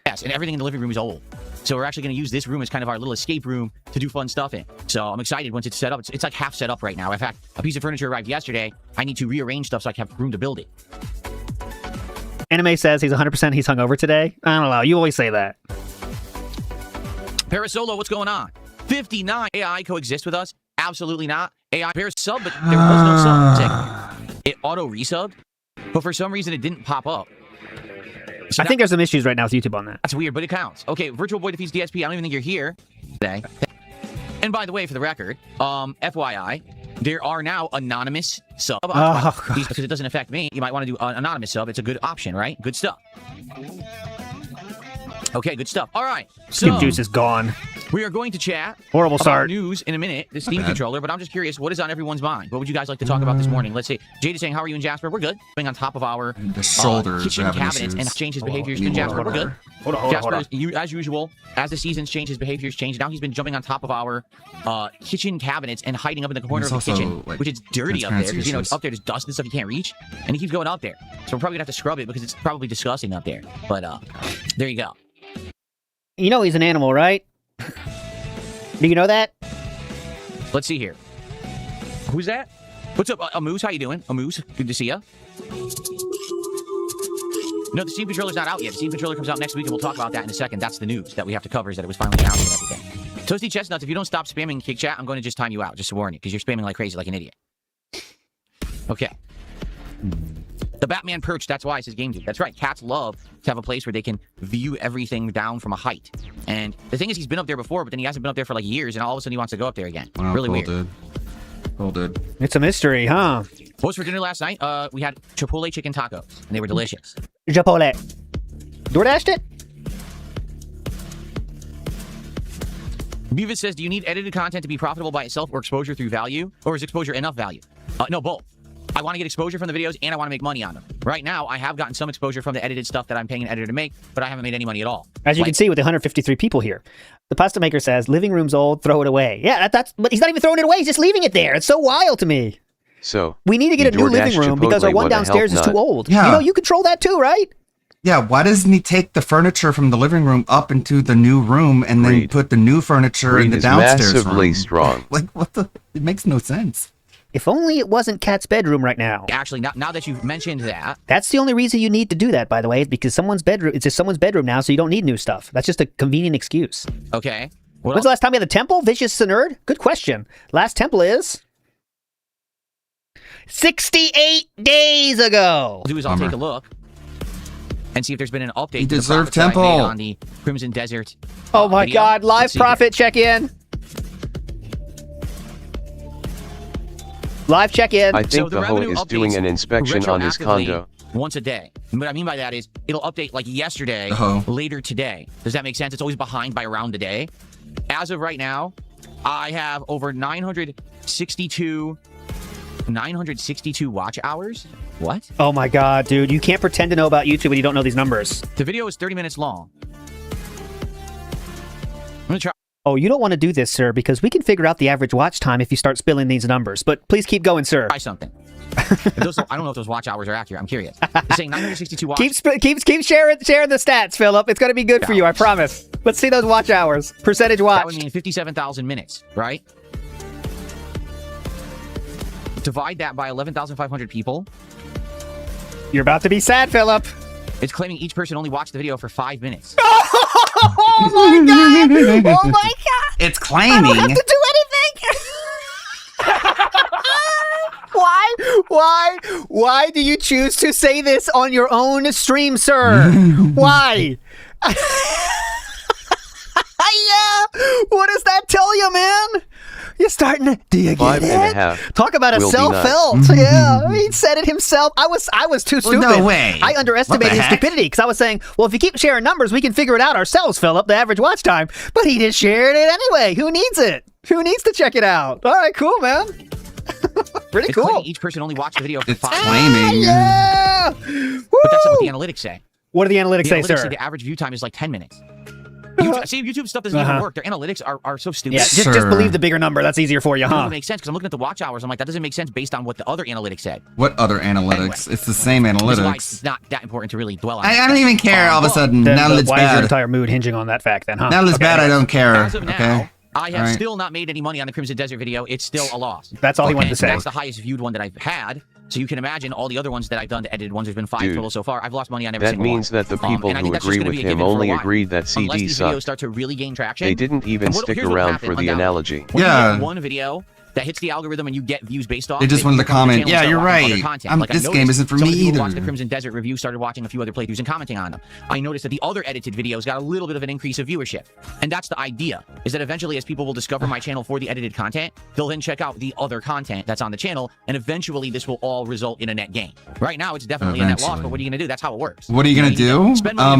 Yes, and everything in the living room is old. So we're actually going to use this room as kind of our little escape room to do fun stuff in. So I'm excited once it's set up. It's like half set up right now. In fact, a piece of furniture arrived yesterday. I need to rearrange stuff so I can have room to build it. Anime says he's 100% he's hungover today. I don't know. You always say that. Parasolo, what's going on? 59 AI coexist with us? Absolutely not. AI Paris sub, but there was no sub. It's like, it auto resubbed, but for some reason it didn't pop up. So I think there's some issues right now with YouTube on that. that's weird, but it counts. Okay, Virtual Boy defeats DSP. I don't even think you're here today. And by the way, for the record, FYI, there are now anonymous sub options because it doesn't affect me. You might want to do an anonymous sub. It's a good option, right? Good stuff. Okay, good stuff. All right, so Skip Juice is gone. we are going to chat Horrible about start. news in a minute, the Steam bad. controller, but I'm just curious, what is on everyone's mind? What would you guys like to talk about this morning? Let's see. Jade is saying, how are you and Jasper? We're good. Being on top of our The shoulders kitchen are having cabinets and issues. change his Hold on, behaviors. I need And Jasper, more we're good. water. Hold on. Jasper, as usual, as the seasons change, his behaviors change. Now he's been jumping on top of our kitchen cabinets and hiding up in the corner There's of the also, kitchen, like, which is dirty up there transparency because, you know, it's issues. up there, there's dust and stuff you can't reach, and he keeps going up there. So we're probably going to have to scrub it because it's probably disgusting up there. But there you go. You know he's an animal, right? Do you know that? Let's see here. Who's that? What's up, Amoose? How you doing? Amoose, good to see ya. No, the Steam controller's not out yet. The Steam controller comes out next week, and we'll talk about that in a second. That's the news that we have to cover, is that it was finally out and everything. Toasty Chestnuts, if you don't stop spamming Kick Chat, I'm going to just time you out, just to warn you, because you're spamming like crazy, like an idiot. Okay. The Batman perch, that's why it says Game Dude. That's right. Cats love to have a place where they can view everything down from a height. And the thing is, he's been up there before, but then he hasn't been up there for like years, and all of a sudden he wants to go up there again. Wow, really cool, weird. Dude. Cool, dude. It's a mystery, huh? What was for dinner last night? We had Chipotle chicken tacos, and they were delicious. Chipotle. DoorDashed it? Beavis says, do you need edited content to be profitable by itself or exposure through value? Or is exposure enough value? No, both. I want to get exposure from the videos and I want to make money on them. Right now, I have gotten some exposure from the edited stuff that I'm paying an editor to make, but I haven't made any money at all. As you can see with the 153 people here. The pasta maker says, living room's old, throw it away. Yeah, but he's not even throwing it away. He's just leaving it there. It's so wild to me. So we need to get a new living room because our one downstairs is too old. Yeah. You know, you control that too, right? Yeah, why doesn't he take the furniture from the living room up into the new room and then put the new furniture in the downstairs massively room? Strong. Like, what the? It makes no sense. If only it wasn't Kat's bedroom right now. Actually, now that you've mentioned that. That's the only reason you need to do that, by the way, is because it's just someone's bedroom now, so you don't need new stuff. That's just a convenient excuse. Okay. When's the last time we had the temple? Vicious Nerd? Good question. Last temple is 68 days ago. I'll do is I'll take a look and see if there's been an update. You to deserve the profits that I made temple. on the Crimson Desert. Oh my video. God! Live Let's see profit check-in. Live check-in. I think the hoe is doing an inspection on his condo. Once a day. And what I mean by that is it'll update like yesterday, later today. Does that make sense? It's always behind by around a day. As of right now, I have over 962 watch hours. What? Oh my God, dude. You can't pretend to know about YouTube when you don't know these numbers. The video is 30 minutes long. I'm gonna try. Oh, you don't want to do this, sir, because we can figure out the average watch time if you start spilling these numbers. But please keep going, sir. Try something. I don't know if those watch hours are accurate. I'm curious. It's saying 962 watch. Keep sharing the stats, Philip. It's going to be good for you, I promise. Let's see those watch hours. Percentage watch. That would mean 57,000 minutes, right? Divide that by 11,500 people. You're about to be sad, Philip. It's claiming each person only watched the video for 5 minutes. Oh my God! Oh my God! It's claiming. I don't have to do anything. Why do you choose to say this on your own stream, sir? Why? Yeah. What does that tell you, man? You're starting to. Do you get it? 5.5. Talk about a self-help. Yeah, he said it himself. I was too stupid. No way. I underestimated his stupidity because I was saying, well, if you keep sharing numbers, we can figure it out ourselves, Philip, the average watch time. But he just shared it anyway. Who needs it? Who needs to check it out? All right, cool, man. Pretty cool. Each person only watched the video for it's 5 claiming. Yeah. But that's not what the analytics say. What do the analytics say, sir? Say the average view time is like 10 minutes. YouTube stuff doesn't even work. Their analytics are so stupid. Yeah, just believe the bigger number. That's easier for you, huh? It doesn't make sense because I'm looking at the watch hours. I'm like, that doesn't make sense based on what the other analytics said. What other analytics? Anyway, it's the same analytics. This is why it's not that important to really dwell on. I don't even care all of a sudden. Now that it's why bad. is your entire mood hinging on that fact then, huh? Now that it's bad, I don't care. As of now, okay? I have still not made any money on the Crimson Desert video. It's still a loss. That's all he wanted to say. That's the highest viewed one that I've had. So you can imagine all the other ones that I've done, the edited ones, there's been 5 total so far. I've lost money on every single one. That means that the people who agree with him only agreed that CD Unless these sucked. videos start to really gain traction. They didn't even stick around for the analogy. When you get one video that hits the algorithm and you get views based off. They just wanted to comment, yeah, you're right. This game isn't for me either. Watched the Crimson Desert review, started watching a few other playthroughs and commenting on them. I noticed that the other edited videos got a little bit of an increase of viewership. And that's the idea, is that eventually as people will discover my channel for the edited content, they'll then check out the other content that's on the channel, and eventually this will all result in a net gain. Right now, it's definitely a net loss, but what are you going to do? That's how it works. What are you going to do?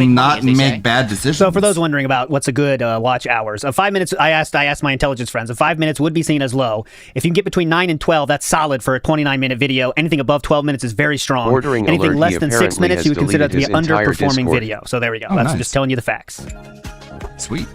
Not make bad decisions. So for those wondering about what's a good watch hours, 5 minutes, I asked my intelligence friends, 5 minutes would be seen as low. If you can get between 9 and 12, that's solid for a 29-minute video. Anything above 12 minutes is very strong. Anything less than 6 minutes, you would consider that to be an underperforming video. So there we go. That's just telling you the facts. Sweet.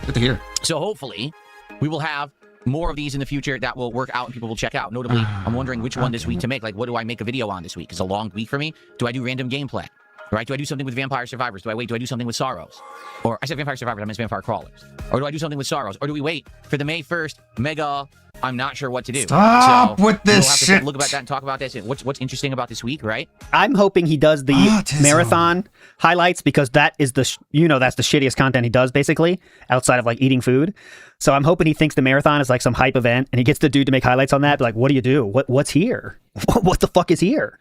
Good to hear. So hopefully, we will have more of these in the future that will work out and people will check out. Notably, I'm wondering which one this week to make. Like, what do I make a video on this week? It's a long week for me. Do I do random gameplay? Right? Do I do something with Vampire Survivors? Do I do something with Sorrows? Or I said Vampire Survivors, I meant Vampire Crawlers. Or do I do something with Sorrows? Or do we wait for the May 1st mega? I'm not sure what to do. Stop with this we'll have shit. To look about that and talk about this. And what's interesting about this week, right? I'm hoping he does the marathon highlights because that is that's the shittiest content he does basically outside of like eating food. So I'm hoping he thinks the marathon is like some hype event and he gets the dude to make highlights on that. Like, what do you do? What's here? What the fuck is here?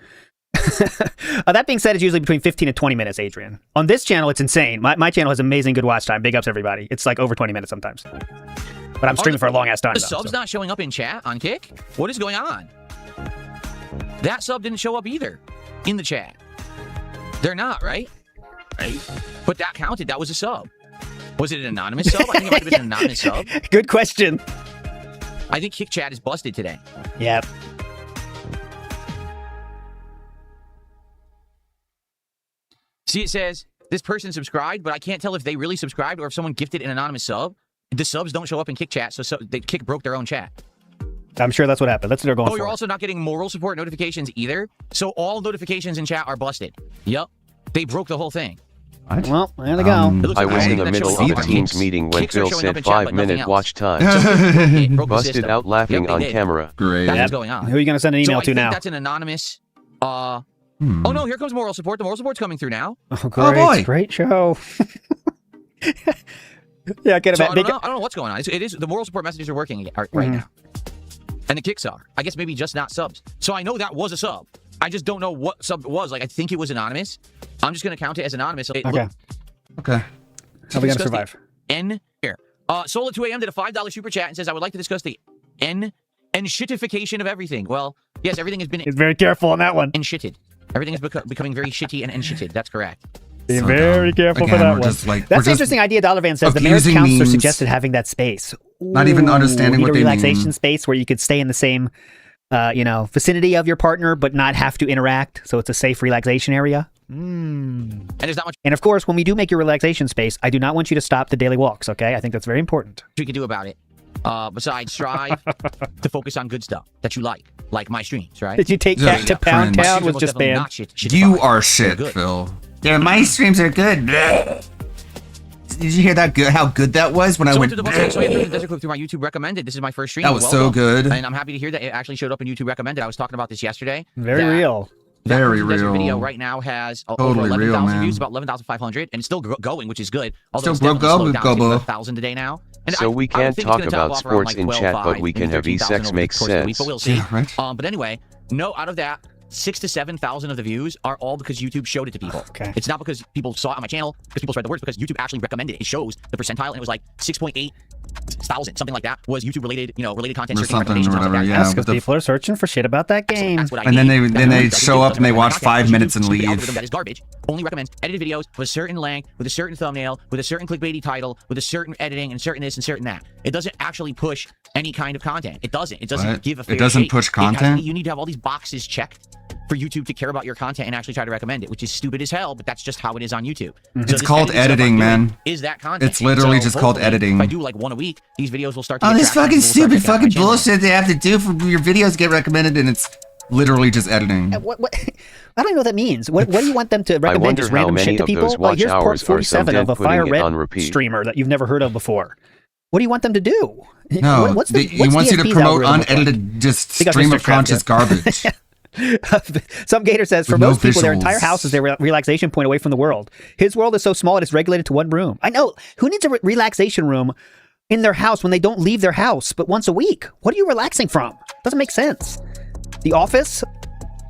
That being said, it's usually between 15 and 20 minutes, Adrian. On this channel, it's insane. My channel has amazing good watch time. Big ups, everybody. It's like over 20 minutes sometimes. But I'm streaming for a long ass time. The sub's not showing up in chat on Kick? What is going on? That sub didn't show up either in the chat. They're not, right? But that counted. That was a sub. Was it an anonymous sub? I think it might have been an anonymous sub. Good question. I think Kick chat is busted today. Yep. See, it says, this person subscribed, but I can't tell if they really subscribed or if someone gifted an anonymous sub. The subs don't show up in Kick chat, so the Kick broke their own chat. I'm sure that's what happened. That's what they're going for. You're also not getting moral support notifications either, so all notifications in chat are busted. Yep. They broke the whole thing. What? Well, there they go. I was in the middle of a Teams meeting when Phil said 5-minute watch time. Busted out laughing on camera. Great. That's what's going on. Who are you going to send an email to I think now? that's an anonymous... Oh no, here comes moral support. The moral support's coming through now. Oh, great. boy. Great show. Yeah, I get So it. I don't know what's going on. It is the moral support messages are working right now. And the kicks are. I guess maybe just not subs. So I know that was a sub. I just don't know what sub it was. Like, I think it was anonymous. I'm just going to count it as anonymous. Okay. Okay. How are we going to survive? N here. Soul at 2 a.m. did a $5 super chat and says, I would like to discuss the and shittification of everything. Well, yes, everything has been... He's very careful on that one. And shitted. Everything is becoming very shitty and shitted. That's correct. Be very careful for that one. That's an interesting idea. Dollarvan says the marriage counselor suggested having that space. Not even understanding what they mean. A relaxation space where you could stay in the same, vicinity of your partner, but not have to interact. So it's a safe relaxation area. And there's not much And of course, when we do make your relaxation space, I do not want you to stop the daily walks. Okay, I think that's very important. we can do about it. Besides strive to focus on good stuff that you like my streams, right? Did you take that to Pound Town? Was just banned. You are shit, Phil. Yeah, my streams are good. Did you hear that? Good? How good that was when I went. So I threw the desert clip through my YouTube recommended. This is my first stream. That was so good. And I'm happy to hear that it actually showed up in YouTube recommended. I was talking about this yesterday. Very real. Very real. real. Video right now has Totally over 11,000 real, views, about 11,500, and it's still going, which is good. Although Still it's definitely slowed down to go. 1,000 a day now. And So we can't talk about sports in chat, but we can have E-Sex make sense. But we'll see. Yeah, right. But anyway, no, out of that, 6,000 to 7,000 of the views are all because YouTube showed it to people. Okay. It's not because people saw it on my channel, because people spread the word, because YouTube actually recommended it. It shows the percentile, and it was like 6.8 thousand, something like that, was YouTube related, related content. Or searching something, recommendations, or whatever, like that. yeah. That's because people are searching for shit about that game. That's what I And then need. they show up and they watch 5 minutes and Stupid leave. algorithm that is garbage. Only recommends edited videos with a certain length, with a certain thumbnail, with a certain clickbaity title, with a certain editing, and certain this and certain that. It doesn't actually push any kind of content. It doesn't. It doesn't What? give a fair It doesn't shake. push It has to content? be- you need to have all these boxes checked for YouTube to care about your content and actually try to recommend it, which is stupid as hell, but that's just how it is on YouTube. So It's this called editing stuff I'm editing, doing man. Is that content? It's literally So just called hopefully, editing. If I do like one a week, these videos will start to Oh, get this traction, fucking people will start stupid checking out my fucking channel. bullshit they have to do for your videos to get recommended, and it's literally just editing. What? I don't know what that means. What do you want them to recommend? wonder Just how random many shit to of people? those Oh, watch here's port hours are 47 some of a dead putting Fire it Red on repeat. streamer that you've never heard of before. What do you want them to do? No, what's he wants you to DSP's promote algorithm look like? unedited, just Think I've stream just of conscious garbage. Some Gator says, for With no most people, their entire visuals. house is their relaxation point away from the world. His world is so small it is regulated to one room. I know. Who needs a relaxation room in their house when they don't leave their house but once a week? What are you relaxing from? Doesn't make sense. The Office?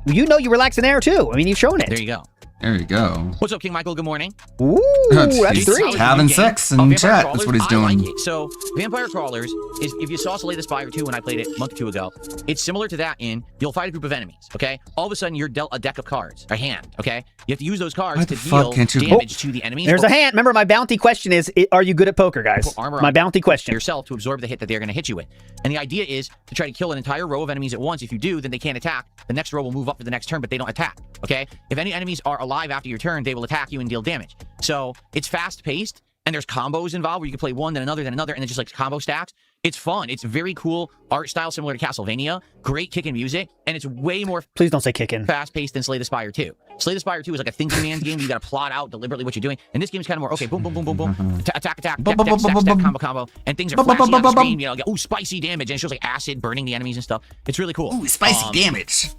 You know you relax in there too. I mean, you've shown it. There you go. There you go. What's up, King Michael? Good morning. Ooh, that's He's three. having sex in Vampire chat. Crawlers, That's what he's I doing. like it. So, Vampire Crawlers is, if you saw Slay the Spire 2 when I played it a month or two ago, it's similar to that in you'll fight a group of enemies, okay? All of a sudden, you're dealt a deck of cards, a hand, okay? You have to use those cards Why to the fuck deal can't you- damage to the enemies. There's a hand. Remember, my bounty question is, are you good at poker, guys? Put armor My on bounty question. yourself to absorb the hit that they're going to hit you with. And the idea is to try to kill an entire row of enemies at once. If you do, then they can't attack. The next row will move up for the next turn, but they don't attack, okay? If any enemies are alive after your turn, they will attack you and deal damage. So it's fast-paced, and there's combos involved where you can play one, then another, and then just like combo stacks. It's fun. It's very cool art style, similar to Castlevania. Great kicking music, and it's way more Please don't say kicking. fast-paced than Slay the Spire 2. Slay the Spire 2 is like a thinking man's game. You got to plot out deliberately what you're doing. And this game is kind of more, okay, boom, boom, boom, boom, boom, attack, stack, combo, and things are flashy on the screen. You know, ooh, spicy damage, and it shows like acid burning the enemies and stuff. It's really cool. Ooh, spicy damage.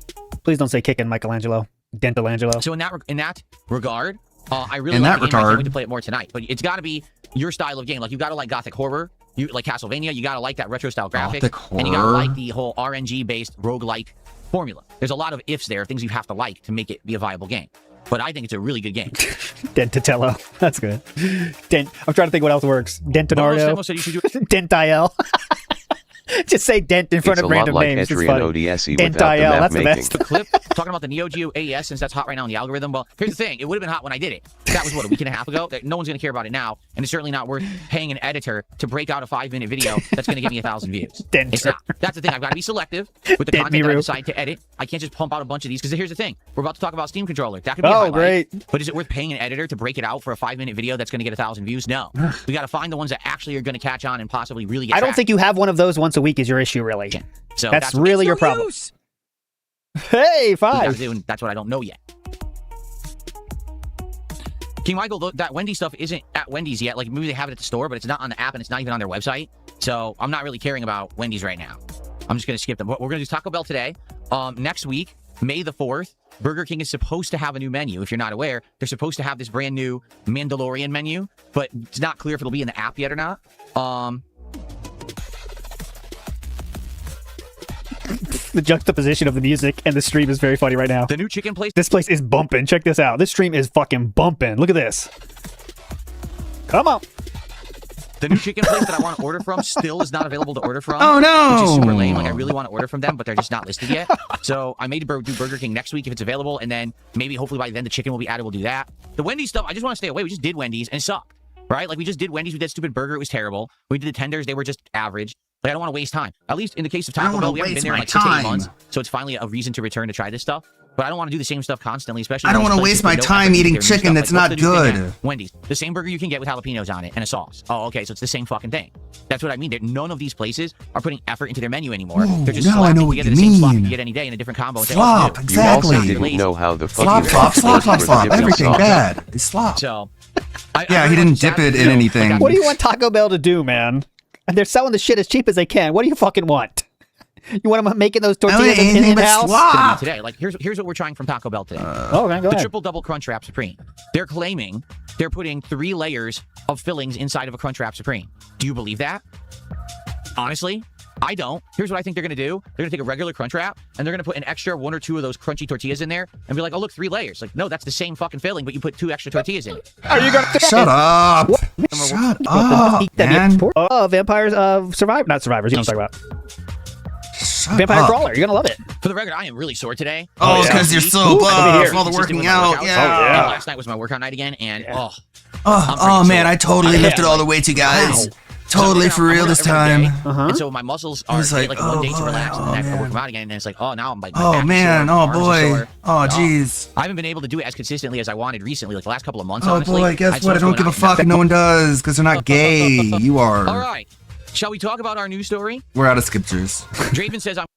Please don't say kicking, Michelangelo. Dentalangelo. So in that regard, I really In like that the game. I can't regard. wait to play it more tonight. But it's got to be your style of game. Like you got to like gothic horror. You like Castlevania. You got to like that retro style graphics, Gothic and you got to horror? like the whole RNG based roguelike formula. There's a lot of ifs there, things you have to like to make it be a viable game. But I think it's a really good game. Dentatello. That's good. I'm trying to think what else works. Dentenario. Said you should do Dentiel. Just say dent in front it's of a lot random like names. It's Etrian funny. ODSE Dentiel, without the map that's the making. best. the clip talking about the Neo Geo AES since that's hot right now in the algorithm. Well, here's the thing. It would have been hot when I did it. That was, what, a week and a half ago? No one's going to care about it now, and it's certainly not worth paying an editor to break out a 5-minute video that's going to give me 1,000 views. It's not. That's the thing. I've got to be selective with the content that I decide to edit. I can't just pump out a bunch of these, because here's the thing. We're about to talk about Steam Controller. That could be a highlight. Great. But is it worth paying an editor to break it out for a 5-minute video that's going to get 1,000 views? No. We got to find the ones that actually are going to catch on and possibly really get I don't traction. think you have one of those once a week is your issue, really. So that's really your problem. Hey, 5. That's what I don't know yet. King Michael, that Wendy's stuff isn't at Wendy's yet. Like, maybe they have it at the store, but it's not on the app and it's not even on their website. So I'm not really caring about Wendy's right now. I'm just going to skip them. We're going to do Taco Bell today. Next week, May the 4th, Burger King is supposed to have a new menu. If you're not aware, they're supposed to have this brand new Mandalorian menu, but it's not clear if it'll be in the app yet or not. The juxtaposition of the music and the stream is very funny right now. The new chicken place. This place is bumping. Check this out. This stream is fucking bumping. Look at this. Come on. The new chicken place that I want to order from still is not available to order from. Oh, no. Which is super lame. Like, I really want to order from them, but they're just not listed yet. So I may do Burger King next week if it's available, and then maybe hopefully by then the chicken will be added. We'll do that. The Wendy's stuff, I just want to stay away. We just did Wendy's and it sucked, right? Like, we just did Wendy's. We did stupid burger. It was terrible. We did the tenders. They were just average. Like, I don't want to waste time. At least in the case of Taco Bell, we haven't been there in like 6 to 8 months. So it's finally a reason to return to try this stuff. But I don't want to do the same stuff constantly, especially. I don't want to waste my time eating chicken that's not good. Wendy's, the same burger you can get with jalapenos on it and a sauce. Oh, okay, so it's the same fucking thing. That's what I mean. None of these places are putting effort into their menu anymore. They're just now I know what you the same slop you mean. get any day in a different combo. Slop, exactly. You also didn't know how the slop, everything bad. It's slop. So, yeah, he didn't dip it in anything. What do you want Taco Bell to do, man? And they're selling the shit as cheap as they can. What do you fucking want? You want them making those tortillas in-house? Today, like, here's what we're trying from Taco Bell today. Oh, man, go ahead. The triple double Crunchwrap Supreme. They're claiming they're putting 3 layers of fillings inside of a Crunchwrap Supreme. Do you believe that? Honestly, I don't. Here's what I think they're going to do. They're going to take a regular Crunchwrap, and they're going to put an extra 1 or 2 of those crunchy tortillas in there, and be like, oh, look, 3 layers. Like, no, that's the same fucking filling, but you put 2 extra tortillas in it. Are you going to... Shut up! Shut up, man! Vampires Survivor. Not Survivors, you know what I'm talking about. Vampire Crawler, you're gonna love it. For the record, I am really sore today. Oh, because you're so buff, all the working out. Yeah. Last night was my workout night again, and oh man, I totally lifted all the weights, you guys. Wow. Totally for real this time. And so my muscles are like 1 day to relax, and then I work them out again, and it's like, oh, now I'm like, oh man, oh boy, oh jeez. I haven't been able to do it as consistently as I wanted recently, like the last couple of months. Oh honestly. Boy, guess what? I don't give a fuck. No one does, because they're not gay. You are. All right. Shall we talk about our news story? We're out of scriptures. Draven says I'm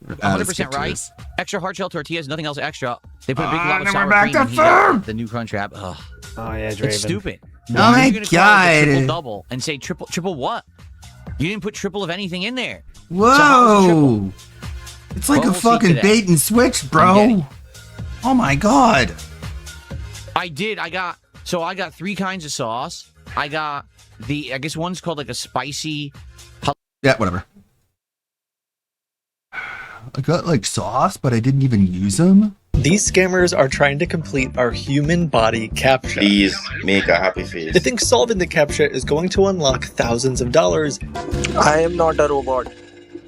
100% right. Extra hard shell tortillas, nothing else extra. They put a big lot of sour cream in the new Crunchwrap. Ugh. Oh yeah, Draven. It's stupid. Oh my god. Triple double and say triple what? You didn't put triple of anything in there. Whoa. So it's like a fucking bait and switch, bro. Oh my god. I got 3 kinds of sauce. I got I guess one's called like a spicy. Yeah, whatever. I got like sauce, but I didn't even use them. These scammers are trying to complete our human body CAPTCHA. Please make a happy face. They think solving the CAPTCHA is going to unlock thousands of dollars. I am not a robot.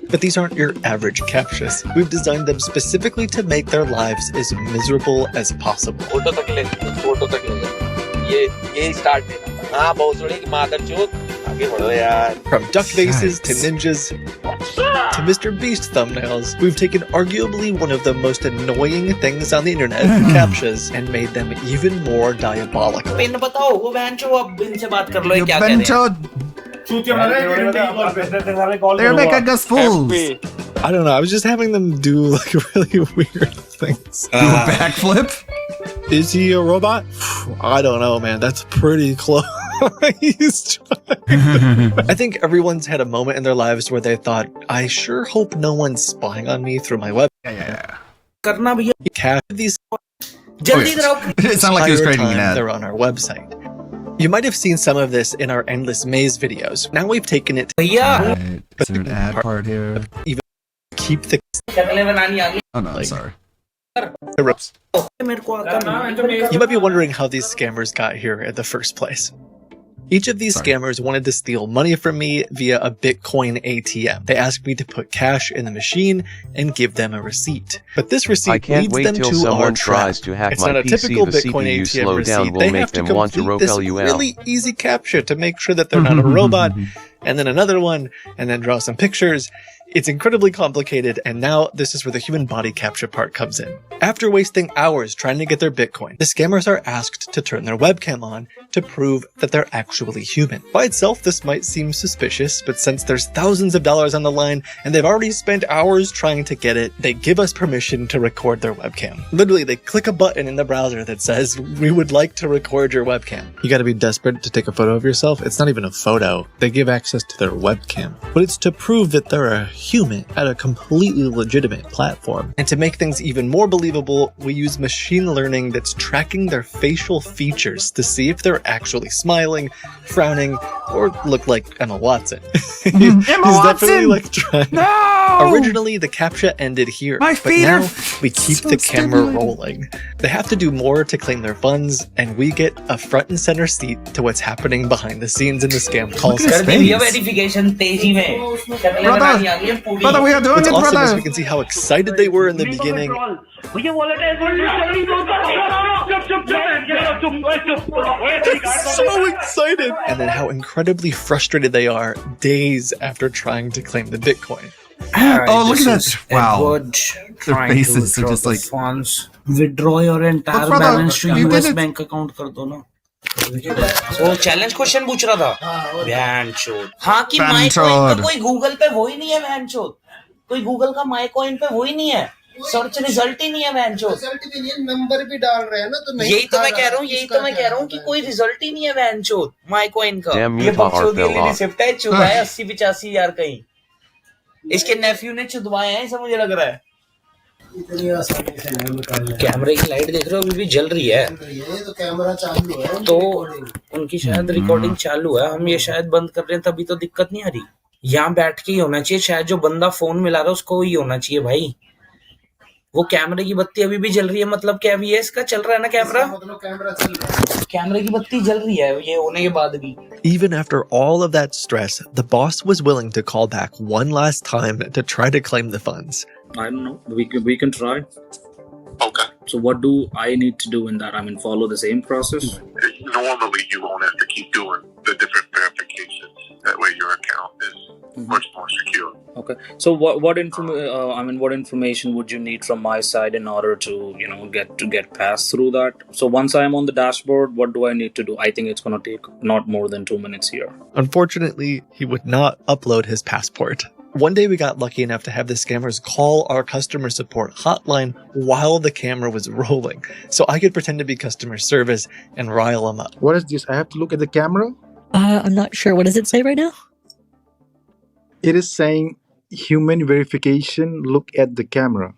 But these aren't your average CAPTCHAs. We've designed them specifically to make their lives as miserable as possible. From duck faces to ninjas to Mr. Beast thumbnails, we've taken arguably one of the most annoying things on the internet, CAPTCHAs, and made them even more diabolical. They're making us fools. I don't know, I was just having them do like really weird things. Do a backflip? Is he a robot? I don't know, man. That's pretty close. I think everyone's had a moment in their lives where they thought, I sure hope no one's spying on me through my web. Yeah. These it sounded like he was creating an ad. They're on our website. You might have seen some of this in our Endless Maze videos. Now we've taken it to Is there an ad part here? Even keep the... Oh no, sorry. You might be wondering how these scammers got here in the first place. Each of these scammers wanted to steal money from me via a Bitcoin ATM. They asked me to put cash in the machine and give them a receipt. But this receipt leads them to our trap. It's not a typical Bitcoin ATM receipt. They have to complete this really easy CAPTCHA to make sure that they're not a robot, and then another one, and then draw some pictures. It's incredibly complicated, and now this is where the human body capture part comes in. After wasting hours trying to get their Bitcoin, the scammers are asked to turn their webcam on to prove that they're actually human. By itself, this might seem suspicious, but since there's thousands of dollars on the line, and they've already spent hours trying to get it, they give us permission to record their webcam. Literally, they click a button in the browser that says, "We would like to record your webcam." You gotta be desperate to take a photo of yourself. It's not even a photo. They give access to their webcam. But it's to prove that they're a human at a completely legitimate platform. And to make things even more believable, we use machine learning that's tracking their facial features to see if they're actually smiling, frowning, or look like Emma Watson. He's definitely like trying. No! Originally, the CAPTCHA ended here, but now we keep the camera rolling. They have to do more to claim their funds, and we get a front and center seat to what's happening behind the scenes in the scam call center. Brother, we are doing What's it, awesome brother. is we can see how excited they were in the beginning. So excited! And then how incredibly frustrated they are days after trying to claim the Bitcoin. Oh, look at that. Wow. Their faces are just like... funds. Withdraw your entire brother, balance to you US did it. Bank account कर दो ना. वो challenge question पूछ रहा था बयान चोद हाँ कि माय कॉइन पे कोई गूगल पे वो ही नहीं है बयान चोद कोई गूगल का माय कॉइन पे वो ही नहीं है सर्च रिजल्ट ही नहीं है बयान चोद रिजल्ट भी नहीं है नंबर भी डाल रहे हैं ना तो नहीं यही तो मैं कह रहा हूँ कि कोई रिजल्ट ही नहीं है बयान चोद माय कॉइन का ये बकचोद के लिए रिसिप्ट है चुदा है 80-85 हजार कहीं इसके नेफ्यू ने चुदवाए हैं ऐसा मुझे लग रहा है कैमरे की लाइट देख रहे हो अभी भी जल रही है तो कैमरा चालू है तो उनकी शायद रिकॉर्डिंग चालू है हम ये शायद बंद कर रहे हैं तभी तो दिक्कत नहीं आ रही यहाँ बैठ के ही होना चाहिए शायद जो बंदा फोन मिला रहा है उसको ही होना चाहिए भाई वो कैमरे की बत्ती अभी भी जल रही है मतलब क्या भी है इसका चल रहा है ना कैमरा कैमरे की बत्ती जल रही है ये होने के बाद भी Even after all of that stress, the boss was willing to call back one last time to try to claim the funds. I don't know. We can try. Okay. So what do I need to do in that? I mean, follow the same process? Normally, you won't have to keep doing the different verifications. That way, your account is much more secure. Okay. So what information would you need from my side in order to get past through that? So once I am on the dashboard, what do I need to do? I think it's going to take not more than 2 minutes here. Unfortunately, he would not upload his passport. One day we got lucky enough to have the scammers call our customer support hotline while the camera was rolling. So I could pretend to be customer service and rile them up. What is this? I have to look at the camera? I'm not sure. What does it say right now? It is saying human verification, look at the camera.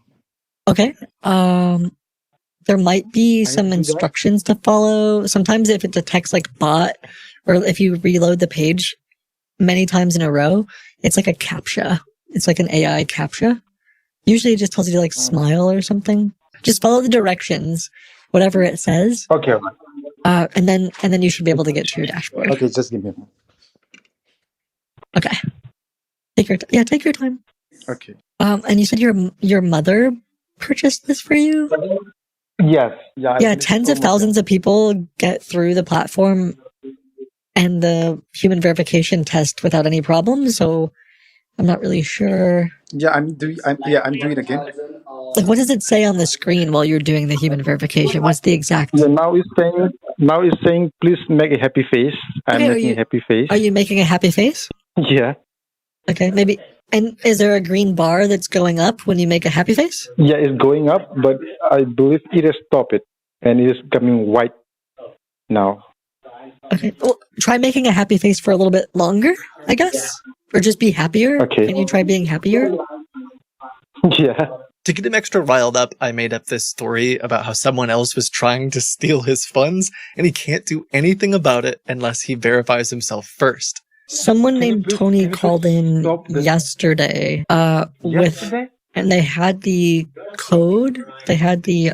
Okay. There might be some instructions to follow. Sometimes if it detects like bot or if you reload the page many times in a row, it's like a CAPTCHA. It's like an AI CAPTCHA. Usually it just tells you to like smile or something. Just follow the directions, whatever it says. Okay. And then you should be able to get to your dashboard. Okay, just give me a moment. Okay. Take your time. Okay. And you said your mother purchased this for you? Yes. Yeah, tens of thousands of people get through the platform and the human verification test without any problems, so I'm not really sure. Yeah, I'm doing it again. Like, what does it say on the screen while you're doing the human verification? What's the exact? Yeah, now it's saying please make a happy face. I'm making a happy face. Are you making a happy face? Yeah. Okay, maybe. And is there a green bar that's going up when you make a happy face? Yeah, it's going up, but I believe it has stopped it, and it is coming white now. Okay, well, try making a happy face for a little bit longer, I guess? Or just be happier? Okay. Can you try being happier? Yeah. To get him extra riled up, I made up this story about how someone else was trying to steal his funds, and he can't do anything about it unless he verifies himself first. Someone named Tony called in yesterday with and they had the code. They had the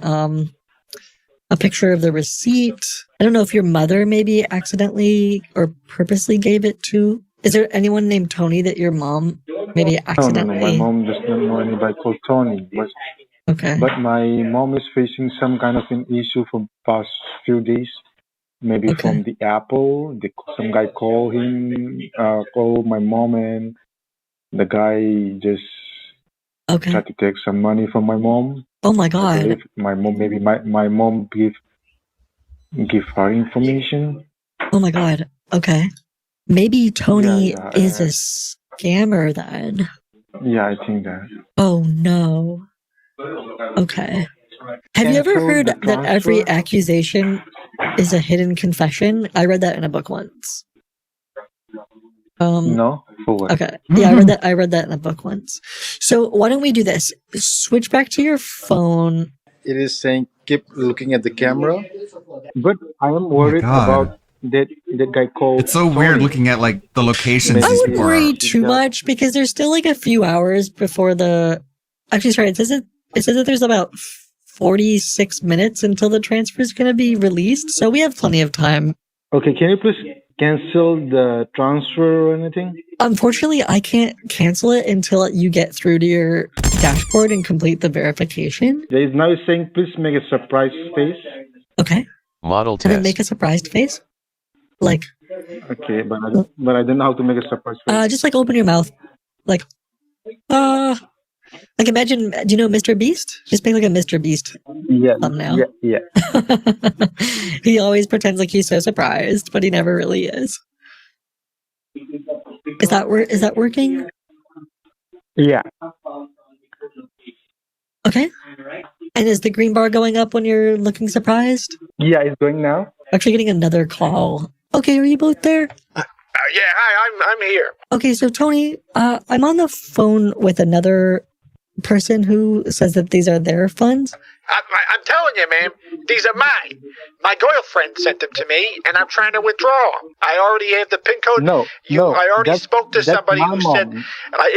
a picture of the receipt. I don't know if your mother maybe accidentally or purposely gave it to. Is there anyone named Tony that your mom maybe accidentally? No. My mom does not know anybody called Tony. Okay. But my mom is facing some kind of an issue for past few days. Maybe from the Apple. Some guy called my mom, and the guy just tried to take some money from my mom. Oh my God. My mom give her information. Oh my God. Okay. Maybe Tony is a scammer then. Yeah, I think that. Oh no. Okay. Have you ever heard that every accusation is a hidden confession? I read that in a book once. No. For what? Okay. Yeah, I read that in a book once. So why don't we do this? Switch back to your phone. It is saying keep looking at the camera, but I am worried about that guy called. It's so weird looking at like the locations. I wouldn't worry too much because there's still like a few hours before the. Actually, sorry. It says that there's about 46 minutes until the transfer is going to be released, so we have plenty of time. Okay, can you please cancel the transfer or anything? Unfortunately, I can't cancel it until you get through to your dashboard and complete the verification. There is now saying please make a surprise face. Okay. Model And test. then make a surprised face. Like. Okay, but I don't know how to make a surprise face. Just like open your mouth, like. Like imagine, do you know Mr. Beast? Just make like a Mr. Beast thumbnail. Yeah. He always pretends like he's so surprised, but he never really is. Is that working? Yeah. Okay. And is the green bar going up when you're looking surprised? Yeah, it's going now. Actually getting another call. Okay, are you both there? Yeah, hi, I'm here. Okay, so Tony, I'm on the phone with another person who says that these are their funds. I'm telling you, man, these are mine. My girlfriend sent them to me, and I'm trying to withdraw them. I already have the PIN code. I already spoke to somebody who said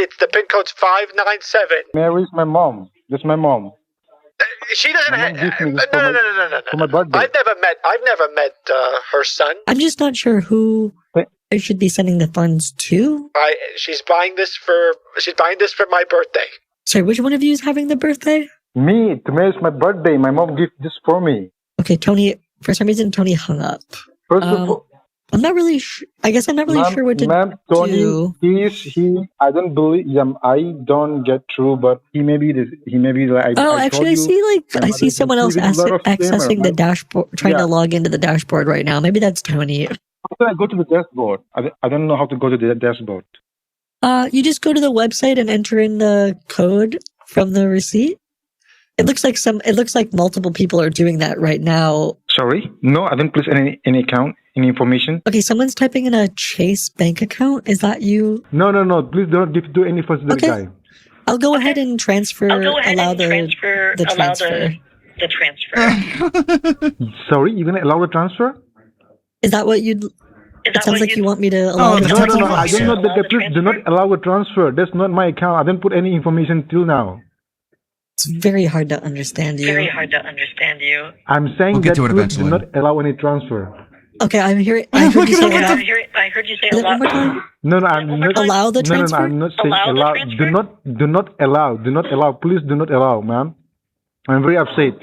it's the PIN code's 597. Mary's my mom. That's my mom. She doesn't have. No. For my birthday. I've never met her son. I'm just not sure who I should be sending the funds to. She's buying this for my birthday. Sorry, which one of you is having the birthday? Me. Tomorrow's my birthday. My mom gave this for me. Okay, Tony. For some reason, Tony hung up. First of all, I'm not really sure. I guess I'm not really sure what to Tony, do. I don't believe him. I don't get through, but he may be like. I see someone else accessing the dashboard, trying to log into the dashboard right now. Maybe that's Tony. How do I go to the dashboard? I don't know how to go to the dashboard. You just go to the website and enter in the code from the receipt. It looks like multiple people are doing that right now. Sorry? No, I didn't place any account, any information. Okay, someone's typing in a Chase bank account. Is that you? No. Please don't do any funds to the guy. I'll go ahead and transfer. Allow the transfer. Sorry, you're gonna allow the transfer? Is that what you'd? It sounds like you want me to allow the transfer. No. I don't know that. Please do not allow a transfer. That's not my account. I didn't put any information till now. It's very hard to understand you. I'm saying that please do not allow any transfer. Okay, I heard you say allow. I heard you say a lot. No, I'm not. Allow the transfer? No, I'm not saying allow. Do not allow. Do not allow. Please do not allow, ma'am. I'm very upset.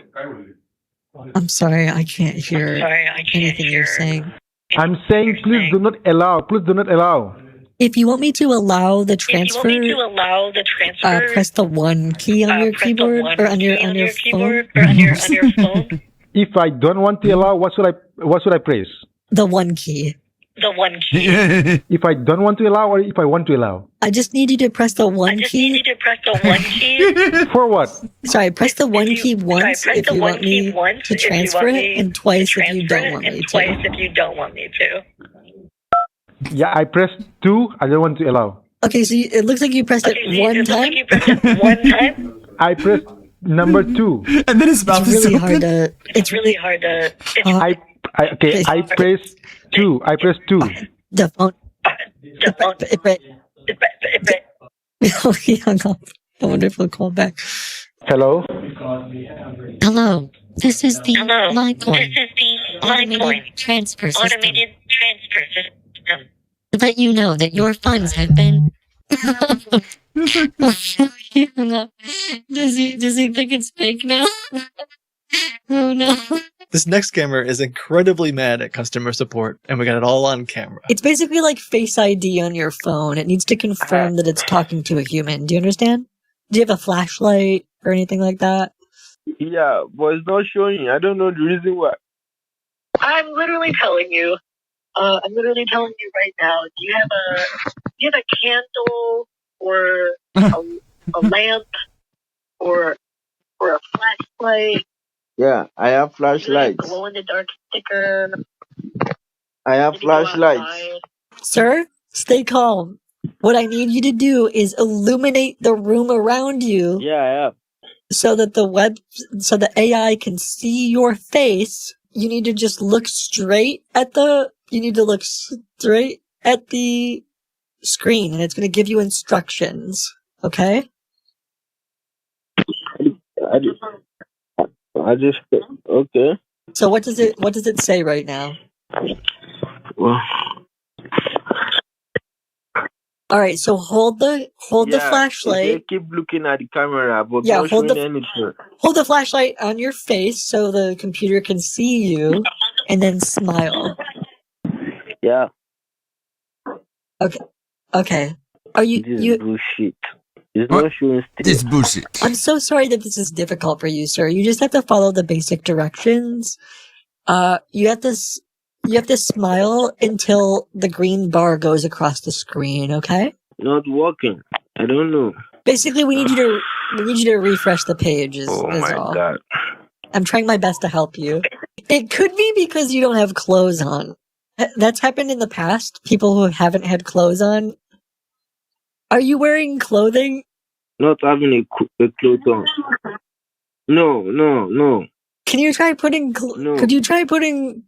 I'm sorry, I can't hear anything you're saying. I'm saying please do not allow. Please do not allow. If you want me to allow the transfer, press the 1 key on your keyboard or on your phone. If I don't want to allow, what should I press? The 1 key. If I don't want to allow or if I want to allow? I just need you to press the 1 key. For what? Sorry, press the 1 key once if you want me to transfer it, and twice if you don't want me to. Yeah, I pressed 2. I don't want to allow. Okay, so it looks like you pressed it one time. I pressed number 2, and then it's about to really hard to. It's really hard to. I pressed 2. I pressed 2. The phone. He hung up. I wonder if he'll call back. Hello? Hello. This is the MyCoin automated transfer system. To let you know that your funds have been... Does he think it's fake now? Oh no. This next scammer is incredibly mad at customer support, and we got it all on camera. It's basically like Face ID on your phone. It needs to confirm that it's talking to a human. Do you understand? Do you have a flashlight or anything like that? Yeah, but it's not showing. I don't know the reason why. I'm literally telling you. I'm literally telling you right now. Do you have a candle or a lamp or a flashlight? Yeah, I have flashlights. Glow in the dark sticker. I have flashlights. Sir, stay calm. What I need you to do is illuminate the room around you. Yeah, I have. So that the AI can see your face. You need to just look straight at the screen, and it's going to give you instructions. Okay? Okay. So what does it say right now? Well, all right, so hold the flashlight. Keep looking at the camera, but Yeah, not hold showing anything. Hold the flashlight on your face so the computer can see you, and then smile. Yeah. Okay. Are you? This is bullshit. It's not showing still. This bullshit. I'm so sorry that this is difficult for you, sir. You just have to follow the basic directions. You have to smile until the green bar goes across the screen. Okay? Not working. I don't know. Basically, we need you to refresh the page. Is my all. God. I'm trying my best to help you. It could be because you don't have clothes on. That's happened in the past. People who haven't had clothes on. Are you wearing clothing? Not having a clothes on. No. Can you try putting? Could you try putting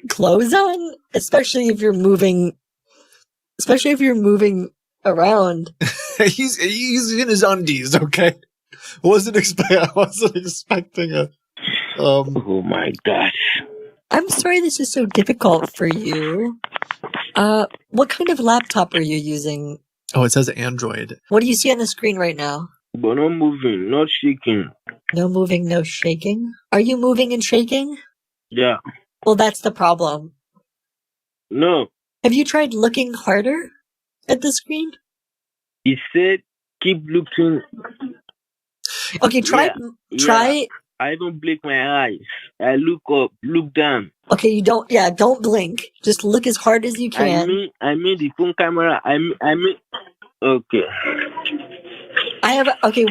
clothes on, especially if you're moving around? He's in his undies. Okay, I wasn't expecting a. Oh my gosh! I'm sorry this is so difficult for you. What kind of laptop are you using? Oh, it says Android. What do you see on the screen right now? But not moving, not shaking. No moving, no shaking. Are you moving and shaking? Yeah. Well, that's the problem. No. Have you tried looking harder at the screen? He said, keep looking. Okay, try. I don't blink my eyes. I look up, look down. Okay, don't blink. Just look as hard as you can. I mean the phone camera. I mean. Okay.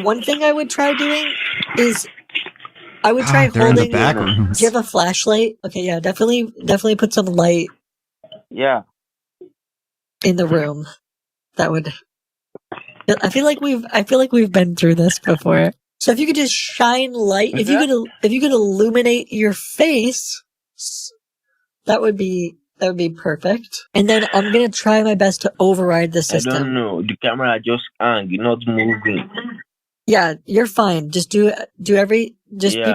One thing I would try doing is I would try they're in holding. the back rooms. Do you have a flashlight? Okay, yeah, definitely put some light. Yeah. In the room, that would. I feel like we've been through this before. So if you could just shine light, if you could illuminate your face, that would be perfect. And then I'm gonna try my best to override the system. I don't know. The camera just hang, not moving. Yeah, you're fine. Just be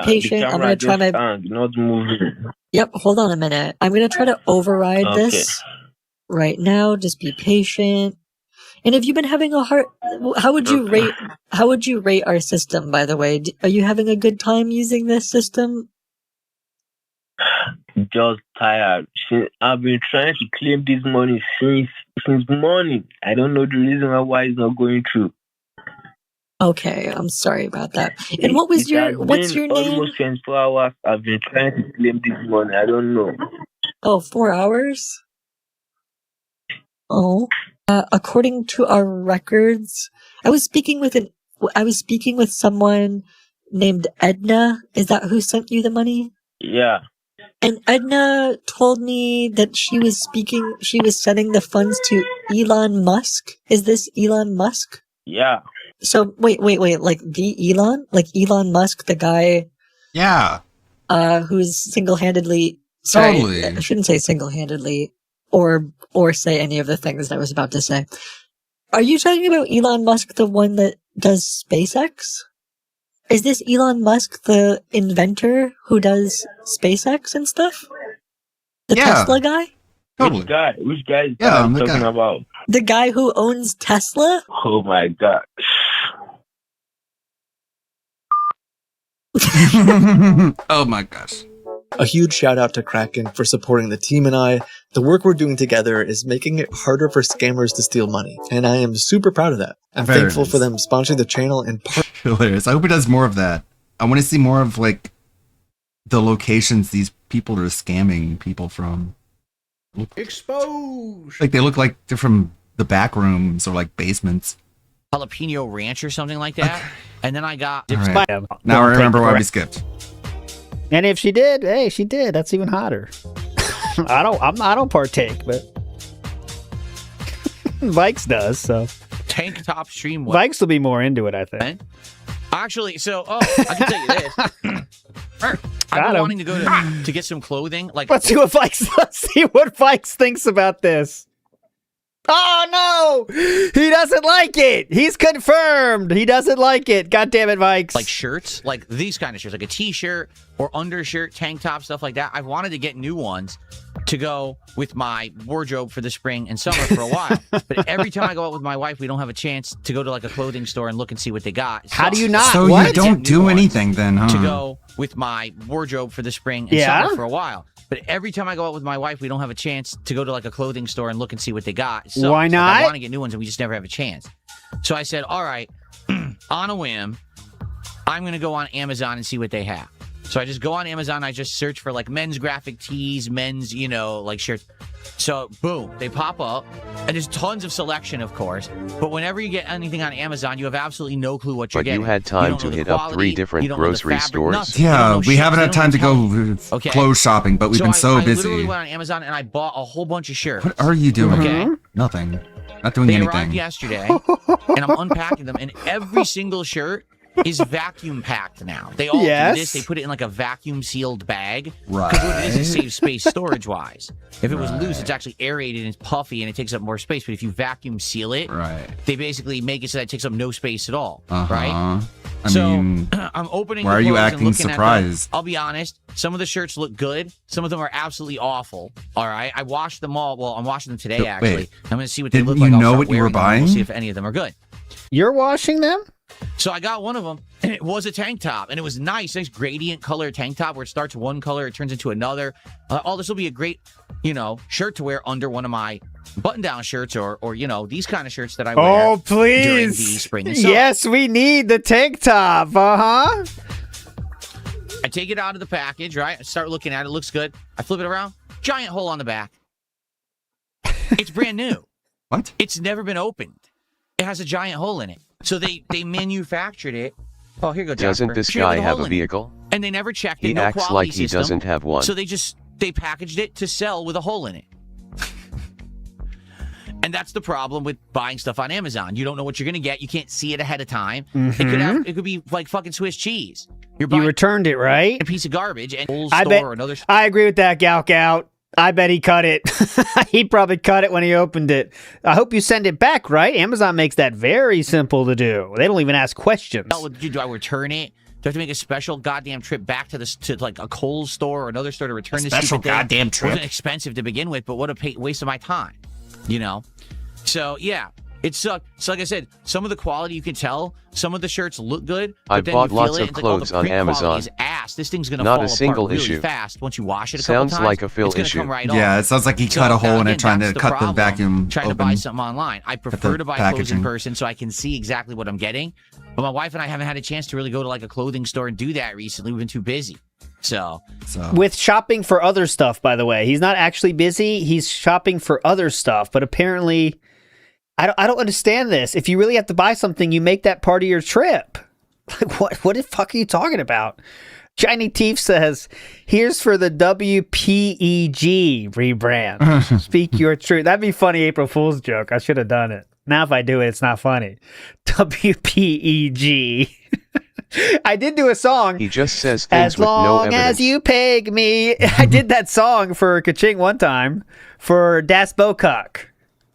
patient. I'm gonna try my not moving. Yep, hold on a minute. I'm gonna try to override this right now. Just be patient. And if you've been having a hard, how would you rate our system, by the way? Are you having a good time using this system? Just tired. I've been trying to claim this money since morning. I don't know the reason why it's not going through. Okay, I'm sorry about that. And what's your name? Almost 24 hours. I've been trying to claim this money. I don't know. Oh, 4 hours? Oh. According to our records, I was speaking with someone named Edna. Is that who sent you the money? Yeah. And Edna told me that she was sending the funds to Elon Musk. Is this Elon Musk? Yeah. So wait, like the Elon? Like Elon Musk, the guy? Yeah. Who's single-handedly... Sorry, totally. I shouldn't say single-handedly or say any of the things I was about to say. Are you talking about Elon Musk, the one that does SpaceX? Is this Elon Musk the inventor who does SpaceX and stuff? The Tesla guy? Totally. Which guy is Yeah, I'm the talking guy. about? The guy who owns Tesla? Oh my god. Oh my gosh. A huge shout out to Kraken for supporting the team and I. The work we're doing together is making it harder for scammers to steal money, and I am super proud of that. I'm Very thankful nice. for them sponsoring the channel and Hilarious. I hope it does more of that. I want to see more of like the locations these people are scamming people from. Exposed. Like they look like they're from the back rooms or like basements. Jalapeno Ranch or something like that. And then I got All right. Now I remember why we skipped. And if she did, hey, she did. That's even hotter. I don't partake, but Vikes does. So tank top stream. Vikes will be more into it, I think. Actually, so I can tell you this. I've Got been him. wanting to go to get some clothing. Like, Let's see what Vikes thinks about this. Oh no! He doesn't like it. He's confirmed. He doesn't like it. God damn it, Vikes. like shirts, like these kind of shirts, like a t-shirt or undershirt, tank top, stuff like that. I've wanted to get new ones to go with my wardrobe for the spring and summer for a while. But every time I go out with my wife, we don't have a chance to go to like a clothing store and look and see what they got. How do you not? So What? you don't do anything then, huh? To go with my wardrobe for the spring and Yeah? summer for a while. But every time I go out with my wife, we don't have a chance to go to like a clothing store and look and see what they got. So, Why not? I want to get new ones and we just never have a chance. So I said, all right, on a whim, I'm going to go on Amazon and see what they have. So I just go on Amazon. I just search for like men's graphic tees, men's, like shirts. So boom, they pop up and there's tons of selection, of course. But whenever you get anything on Amazon, you have absolutely no clue what you're But getting. you had time don't to know the hit up quality, 3 you different don't know the grocery fabric, stores. nothing. You don't Yeah, know we shit, haven't they had don't time to even go tell you. Okay. clothes shopping, but we've So been so I busy. literally went on Amazon and I bought a whole bunch of shirts. What are you doing? Okay. Nothing. Not doing They anything. arrived yesterday, and I'm unpacking them, and every single shirt is vacuum packed now. They all Yes. do this. They put it in like a vacuum sealed bag. Right. Because what it is, it saves space storage wise. If it was loose, it's actually aerated and it's puffy and it takes up more space. But if you vacuum seal it, Right. they basically make it so that it takes up no space at all. Uh-huh. Right? I So mean, I'm opening. why the are you clothes and acting looking at them. surprised? I'll be honest. Some of the shirts look good. Some of them are absolutely awful. All right. I washed them all. Well, I'm washing them today. Wait, Actually, I'm going to see what they didn't look you like. I'll know start what you were wearing them, and buying? We'll see if any of them are good. You're washing them? So I got one of them, and it was a tank top, and it was nice gradient color tank top where it starts one color, it turns into another. This will be a great, shirt to wear under one of my button-down shirts or these kind of shirts that I wear. Oh, during the please. spring and summer. Yes, we need the tank top. Uh-huh. I take it out of the package, right? I start looking at it. Looks good. I flip it around. Giant hole on the back. It's brand new. What? It's never been opened. It has a giant hole in it. So they manufactured it. Oh, here you go, Doesn't Jasper. this Here, guy the have hole a in it. vehicle? And they never checked it. He No acts quality like he system. doesn't have one. So they packaged it to sell with a hole in it. And that's the problem with buying stuff on Amazon. You don't know what you're going to get. You can't see it ahead of time. It could be like fucking Swiss cheese. You're buying You returned it, right? a piece of garbage and I store bet. or another. I agree with that, Gout. I bet he cut it. He probably cut it when he opened it. I hope you send it back, right? Amazon makes that very simple to do. They don't even ask questions. Do I return it? Do I have to make a special goddamn trip back to like a Kohl's store or another store to return this special stupid thing? goddamn trip? It wasn't expensive to begin with, but what a waste of my time, So yeah, it sucked. So like I said, some of the quality you can tell. Some of the shirts look good. But I then bought you feel lots it, of and it's like, clothes the on print quality Amazon. Is ass. This thing's gonna Not fall a single apart really issue. fast once you wash it. Sounds couple times. like a Phil it's gonna issue. Come right off. Yeah, it sounds like he So, cut a hole in again, it trying to that's cut the problem. vacuum Trying to open. buy something online. I prefer the to buy clothes packaging. in person so I can see exactly what I'm getting. But my wife and I haven't had a chance to really go to like a clothing store and do that recently. We've been too busy. So With shopping for other stuff, by the way. He's not actually busy. He's shopping for other stuff. But apparently, I don't understand this. If you really have to buy something, you make that part of your trip. Like, what the fuck are you talking about? Shiny Teeth says, here's for the WPEG rebrand. Speak your truth. That'd be funny April Fool's joke. I should have done it. Now if I do it, it's not funny. WPEG. I did do a song. He just says things As with no long evidence. as you peg me. I did that song for Kaching one time for Das Bocock.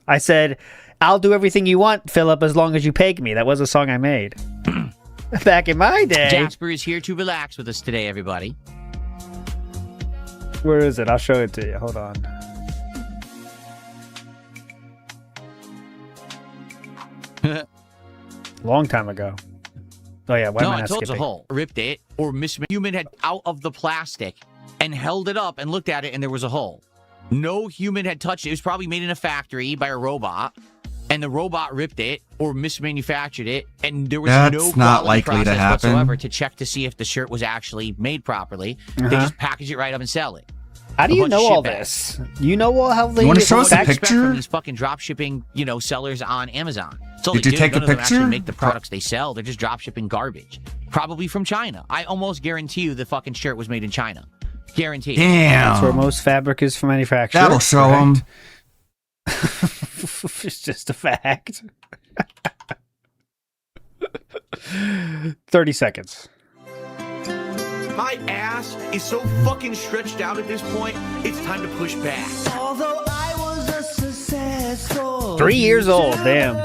I said, I'll do everything you want, Philip, as long as you pay me. That was a song I made. Back in my day. Jasper is here to relax with us today, everybody. Where is it? I'll show it to you. Hold on. Long time ago. Oh yeah, why am I not told skipping? a hole. Ripped it, or Miss Human had out of the plastic and held it up and looked at it, and there was a hole. No human had touched it. It was probably made in a factory by a robot, and the robot ripped it or mismanufactured it, and there was no not likely to process happen whatsoever to check to see if the shirt was actually made properly. They just package it right up and sell it. How do you know all this? You know all how they... You want to show us a picture? From these fucking drop shipping, sellers on Amazon. Did you take a None of them picture? actually make the products they sell. They're just drop shipping garbage. Probably from China. I almost guarantee you the fucking shirt was made in China. Guaranteed. Damn. That's where most fabric is for manufacture. That'll show them. It's just a fact. 30 seconds. My ass is so fucking stretched out at this point, it's time to push back. Although I was a successful 3 years old, damn.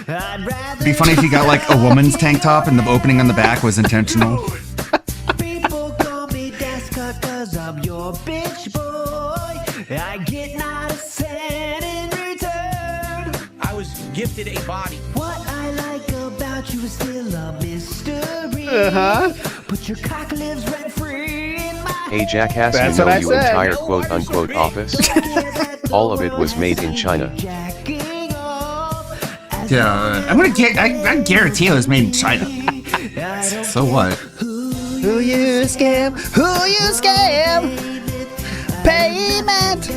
It'd be funny if you got like a woman's tank top and the opening on the back was intentional. People call me Desca 'cause I'm your bitch boy. I get not a cent in return. I was gifted a body. What I like about you is still a mystery. But your cock lives rent free in my... Hey Jackass, That's you what know I you said. entire quote-unquote office? All of it was made in China. Yeah, I guarantee it was made in China. So what? Who you scam? Who you scam? Payment.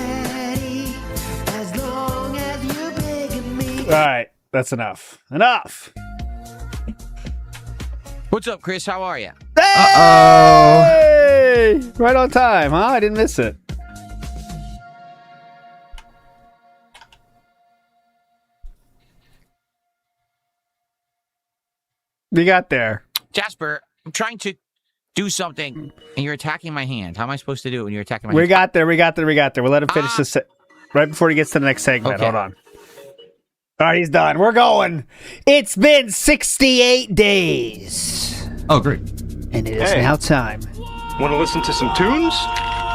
All right, that's enough. Enough. What's up, Chris? How are you? Hey! Right on time, huh? I didn't miss it. We got there. Jasper, I'm trying to do something, and you're attacking my hand. How am I supposed to do it when you're attacking my We hand? got there. We'll let him finish this right before he gets to the next segment. Okay. Hold on. All right, he's done. We're going. It's been 68 days. Oh, great. And it is now time. Want to listen to some tunes?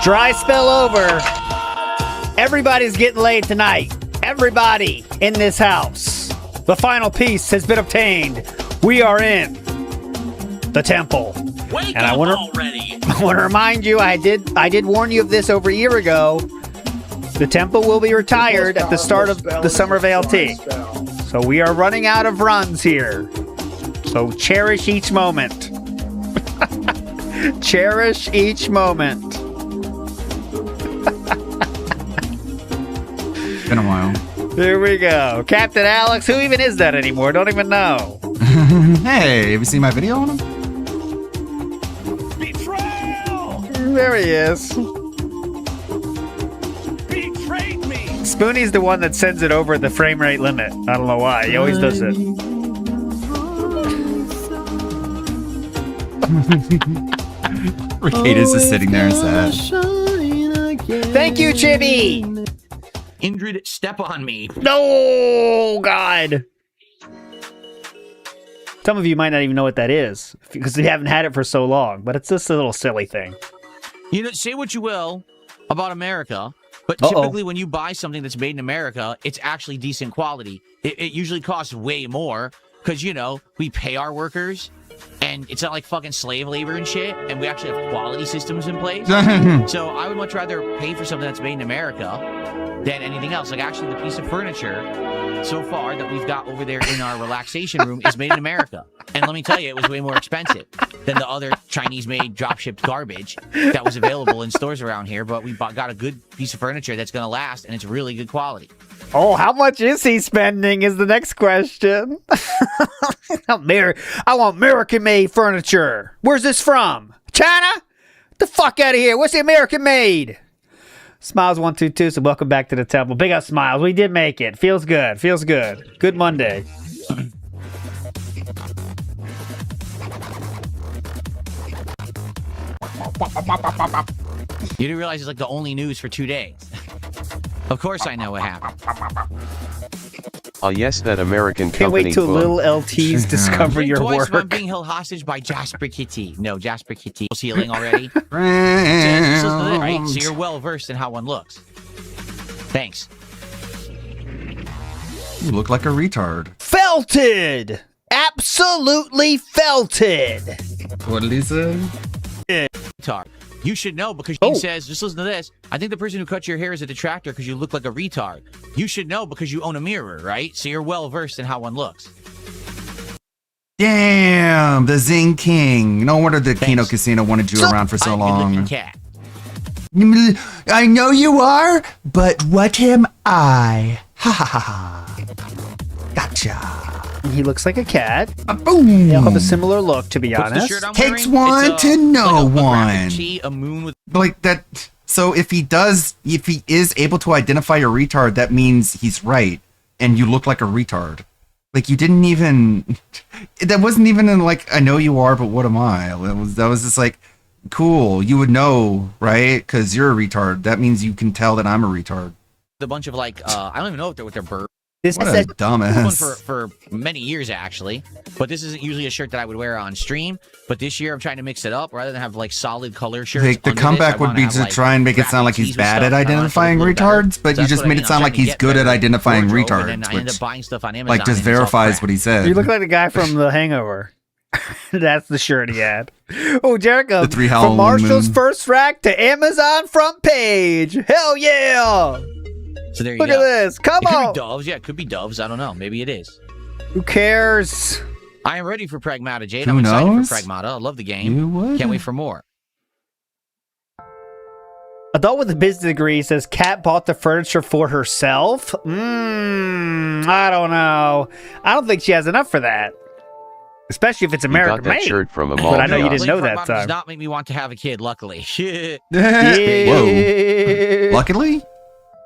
Dry spell over. Everybody's getting laid tonight. Everybody in this house. The final piece has been obtained. We are in the temple. Wake and up I want already. to remind you, I did warn you of this over a year ago. The temple will be retired at the start of the summer of ALT. So we are running out of runs here. So cherish each moment. Cherish each moment. Been a while. Here we go. Captain Alex, who even is that anymore? Don't even know. Hey, have you seen my video on him? There he is. Betrayed me. Spoonie's the one that sends it over the frame rate limit. I don't know why. He always does it. Ricada's just sitting there and sad. Thank you, Chibi. Indrid, step on me. No, God. Some of you might not even know what that is because you haven't had it for so long, but it's just a little silly thing. Say what you will about America, but typically when you buy something that's made in America, it's actually decent quality. It usually costs way more because, we pay our workers and it's not like fucking slave labor and shit, and we actually have quality systems in place. So I would much rather pay for something that's made in America than anything else. Like, actually, the piece of furniture so far that we've got over there in our relaxation room is made in America. And let me tell you, it was way more expensive than the other Chinese-made drop-shipped garbage that was available in stores around here. But we got a good piece of furniture that's going to last, and it's really good quality. Oh, how much is he spending is the next question. I want American-made furniture. Where's this from? China? Get the fuck out of here. What's the American-made? Smiles122, so welcome back to the temple. Big up, Smiles. We did make it. Feels good. Feels good. Good Monday. You didn't realize it's like the only news for 2 days. Of course I know what happened. yes, that American Can't company wait till book. little LTs discover your Twice work. when I'm being held hostage by Jasper Kitty. No, Jasper Kitty. Healing already. Right, so you're well versed in how one looks. Thanks. You look like a retard. Felted! Absolutely felted! What did he say? Retard. You should know because he says, just listen to this. I think the person who cut your hair is a detractor because you look like a retard. You should know because you own a mirror, right? So you're well versed in how one looks. Damn, the Zing King. No wonder the Kino Casino wanted you around for so long. Cat. I know you are, but what am I? Ha ha ha ha. Gotcha. He looks like a cat. Boom. They all have a similar look, to be honest. Takes one to know one. A moon with like that. So if he is able to identify a retard, that means he's right, and you look like a retard. Like you didn't even. That wasn't even in like I know you are, but what am I? That was just like cool. You would know, right? Because you're a retard. That means you can tell that I'm a retard. a bunch of like I don't even know if they're with their bird. This what a dumbass. For many years actually, but this isn't usually a shirt that I would wear on stream. But this year I'm trying to mix it up rather than have like solid color shirts. Like, the comeback would be to try and make it sound like he's bad at identifying retards, but you just made it sound like he's good at identifying retards, I end up buying stuff on Amazon. like just verifies what he said. You look like the guy from The Hangover. That's the shirt he had. Oh, Jericho. The 3 From Halloween Marshall's Moon. first rack to Amazon front page. Hell yeah! So there you Look go. at this. Come it could on. be doves. Yeah, it could be doves. I don't know. Maybe it is. Who cares? I am ready for Pragmata, Jade. Who I'm excited knows? for Pragmata. I love the game. You would. Can't wait for more. Adult with a business degree says Kat bought the furniture for herself. I don't know. I don't think she has enough for that. Especially if it's American got that made. shirt from a mall But I know you kiosk. didn't know that Pragmata time. does not make me want to have a kid, luckily. Whoa. Luckily?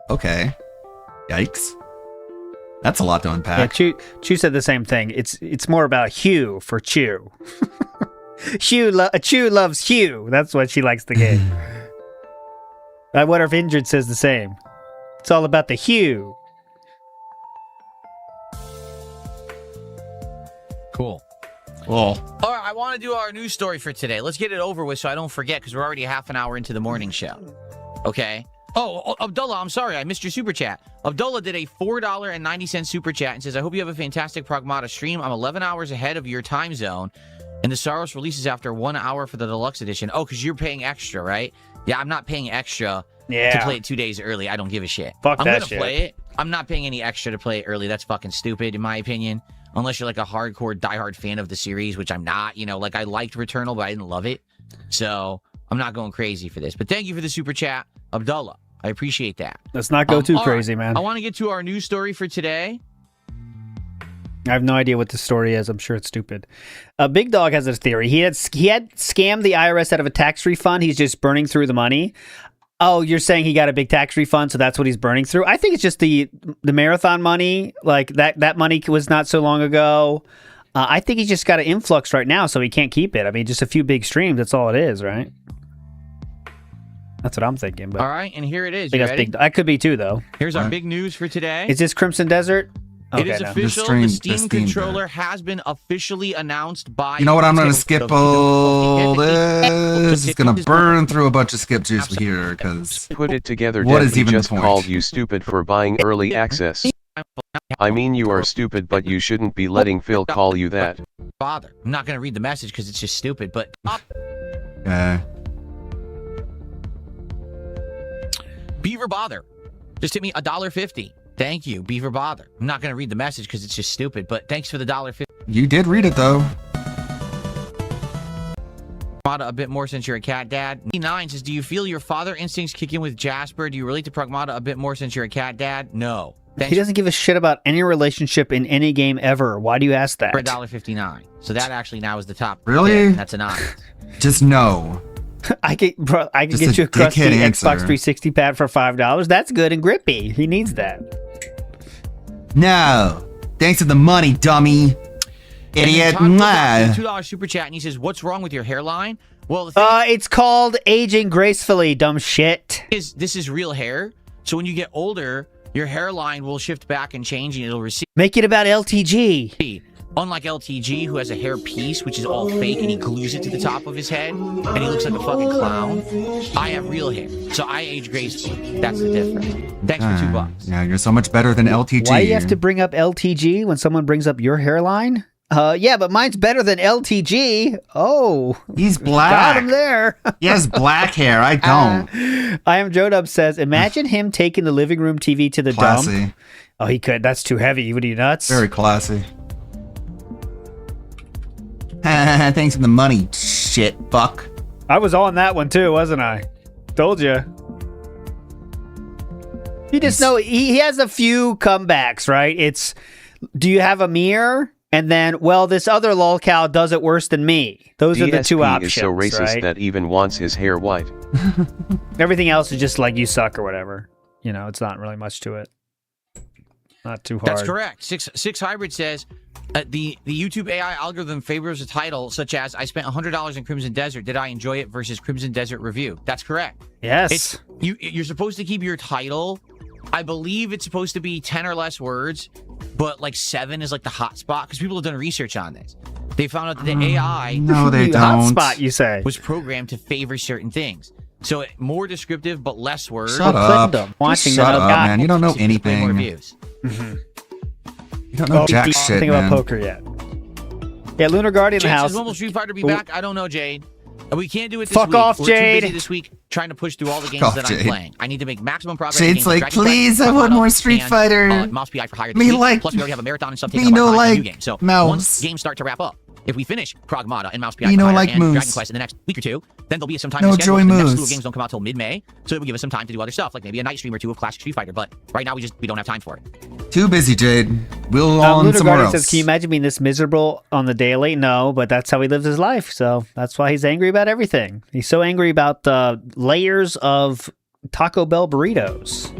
Okay. Yikes. That's a lot to Yeah, unpack. Chew said the same thing. It's more about Hugh for Chew. Chew loves Hugh. That's what she likes the game. I wonder if Injured says the same. It's all about the Hugh. Cool. Well, All right, I want to do our news story for today. Let's get it over with so I don't forget because we're already half an hour into the morning show. Okay. Oh, Abdullah, I'm sorry. I missed your super chat. Abdullah did a $4.90 super chat and says, I hope you have a fantastic Pragmata stream. I'm 11 hours ahead of your time zone. And the Saros releases after 1 hour for the deluxe edition. Oh, because you're paying extra, right? Yeah, I'm not paying extra to play it 2 days early. I don't give a shit. Fuck I'm that gonna shit. play it. I'm not paying any extra to play it early. That's fucking stupid, in my opinion. Unless you're like a hardcore, diehard fan of the series, which I'm not. You know, like I liked Returnal, but I didn't love it. So I'm not going crazy for this. But thank you for the super chat, Abdullah. I appreciate that. Let's not go too all crazy, right. man. I want to get to our news story for today. I have no idea what the story is. I'm sure it's stupid. Big Dog has this theory. He had scammed the IRS out of a tax refund. He's just burning through the money. Oh, you're saying he got a big tax refund, so that's what he's burning through? I think it's just the marathon money. Like that money was not so long ago. I think he's just got an influx right now, so he can't keep it. I mean, just a few big streams. That's all it is, right? That's what I'm thinking. But All right, and here it is. I think You that's ready? big. That could be too, though. Here's our big news for today. Is this Crimson Desert? It is no. official. The Steam controller has been officially announced by. you know what? I'm going to skip all this. It's going to burn through a bunch of skip juice here because Put it together, what Dad, is we even the just point? called you stupid for buying early access. I mean, you are stupid, but you shouldn't be letting Phil call you that. Bother. I'm not going to read the message because it's just stupid. But Beaver Bother just hit me $1.50. Thank you, Beaver Bother. I'm not going to read the message because it's just stupid. But thanks for the $1.50. you did read it though. Pragmata a bit more since you're a cat dad. E9 says, do you feel your father instincts kick in with Jasper? Do you relate to Pragmata a bit more since you're a cat dad? No. Thanks He doesn't give a shit about any relationship in any game ever. Why do you ask that? for $1.59. So that actually now is the top. Really? pick. That's a 9. Just no. I can Just get a you a crusty dickhead Xbox answer. 360 pad for $5. That's good and grippy. He needs that. No. Thanks for the money, dummy. Idiot. Mwah. $2 super chat, and he says, what's wrong with your hairline? Well, the thing It's called aging gracefully, dumb shit. is, this is real hair. So when you get older, your hairline will shift back and change, and it'll recede. Make it about LTG. Unlike LTG, who has a hair piece, which is all fake, and he glues it to the top of his head, and he looks like a fucking clown. I have real hair, so I age gracefully. That's the difference. Thanks for $2. Yeah, you're so much better than LTG. Why do you have to bring up LTG when someone brings up your hairline? Yeah, but mine's better than LTG. Oh, he's black. Got him there. He has black hair. I don't. I am Joe says, imagine him taking the living room TV to the dump. Oh, he could. That's too heavy. What are you nuts? Very classy. Thanks for the money, shit fuck. I was on that one too, wasn't I? Told you. You just know he has a few comebacks, right? It's, do you have a mirror? And then, well, this other lolcow does it worse than me. Those are the two options, is so racist right? that even wants his hair white. Everything else is just like you suck or whatever. You know, it's not really much to it. Not too hard. That's correct. Six Hybrid says the YouTube AI algorithm favors a title such as "I spent $100 in Crimson Desert. Did I enjoy it?" versus Crimson Desert review. That's correct. Yes. You're supposed to keep your title. I believe it's supposed to be 10 or less words, but like 7 is like the hot spot because people have done research on this. They found out that the AI no, they don't. Hotspot, you say, was programmed to favor certain things. So more descriptive, but less words. Shut up. Shut up, man. You don't know anything. More views. Mm-hmm. You don't know jack shit, man. About poker yet. Yeah, Lunar Guardian in the house. Will Mobile Street Fighter be back? I don't know, Jade. We can't do it this Fuck week. off, We're Jade. too busy this week trying to push through all the games that I'm playing. I need to make maximum progress. Jade's like, please, I want more Street Fighter. Mouse PI for hire Me like, plus we already have a marathon and stuff taking up our time new game. So mouse. once games start to wrap up, if we finish Pragmata and Mouse PI Me for no hire like and moves. Dragon Quest in the next week or two, then there'll be some time No to schedule. Joy The next moves. slew of games don't come out till mid-May, so it will give us some time to do other stuff, like maybe a night stream or two of classic Street Fighter. But right now we don't have time for it. Too busy, Jade. We'll on Lunar somewhere Guardian else. says, can you imagine being this miserable on the daily? No, but that's how he lives his life. So that's why he's angry about everything. He's so angry about the layers of Taco Bell burritos.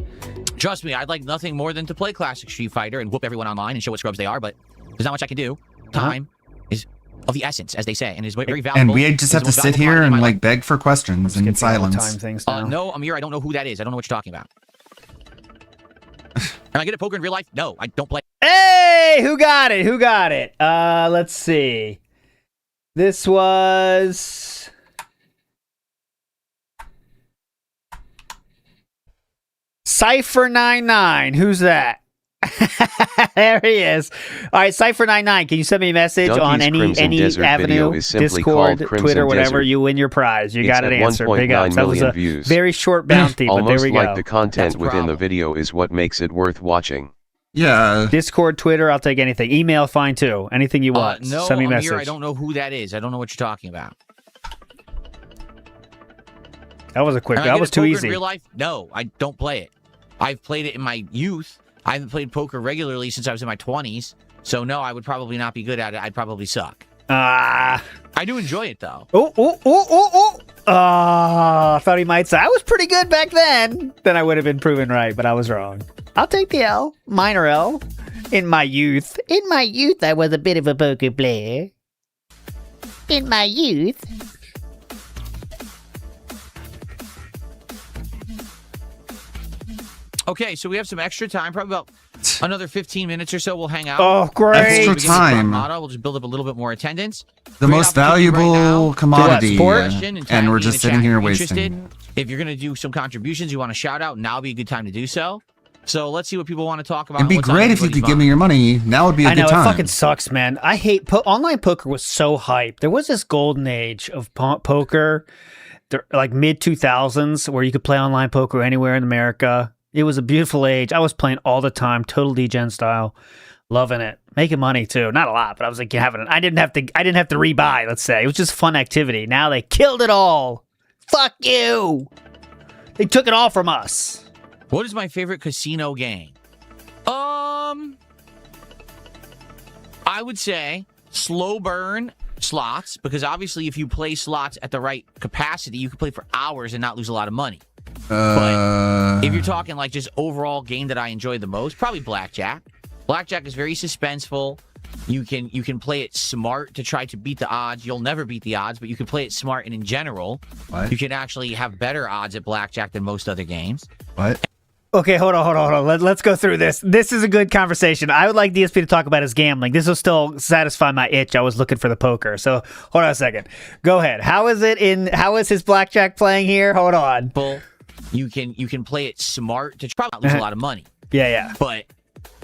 Trust me, I'd like nothing more than to play classic Street Fighter and whoop everyone online and show what scrubs they are, but there's not much I can do. Time is of the essence, as they say, and is very valuable. And we just have to sit here and like beg for questions in silence. No, Amir, I don't know who that is. I don't know what you're talking about. Am I good at poker in real life? No, I don't play. Hey, who got it? Who got it? Let's see. This was Cypher99. Who's that? There he is. All right, Cypher99, can you send me a message on any avenue, Discord, Twitter, whatever, you win your prize. You got it answered. Big ups. That was a very short bounty, but there we go. Almost like the content within the video is what makes it worth watching. Yeah. Discord, Twitter, I'll take anything. Email, fine too. Anything you want. No, send me a Amir, message. I don't know who that is. I don't know what you're talking about. That was a quick. That was too easy. In real life? No, I don't play it. I've played it in my youth. I haven't played poker regularly since I was in my 20s. So no, I would probably not be good at it. I'd probably suck. I do enjoy it though. I thought he might say I was pretty good back then. Then I would have been proven right, but I was wrong. I'll take the L, minor L. In my youth, I was a bit of a poker player. In my youth. Okay, so we have some extra time, probably about another 15 minutes or so. We'll hang out. Oh, great. Extra time. We'll just build up a little bit more attendance. The most valuable commodity. And we're just sitting here interested. wasting. If you're going to do some contributions, you want to shout out, now would be a good time to do so. So let's see what people want to talk about. It'd be great if you could give me your money. Now would be a good time. It fucking sucks, man. I hate online poker was so hype. There was this golden age of poker, like mid 2000s, where you could play online poker anywhere in America. It was a beautiful age. I was playing all the time, total degen style, loving it, making money too. Not a lot, but I was like having it. I didn't have to rebuy. Let's say it was just fun activity. Now they killed it all. Fuck you. They took it all from us. What is my favorite casino game? I would say slow burn slots, because obviously if you play slots at the right capacity, you can play for hours and not lose a lot of money. But if you're talking like just overall game that I enjoy the most, probably blackjack. Blackjack is very suspenseful. You can play it smart to try to beat the odds. You'll never beat the odds, but you can play it smart, and in general, you can actually have better odds at blackjack than most other games. What? Okay, hold on. Let's go through this. This is a good conversation. I would like DSP to talk about his gambling. This will still satisfy my itch. I was looking for the poker. So hold on a second. Go ahead. How is his blackjack playing here? Hold on. You can play it smart to probably not lose a lot of money. Yeah. But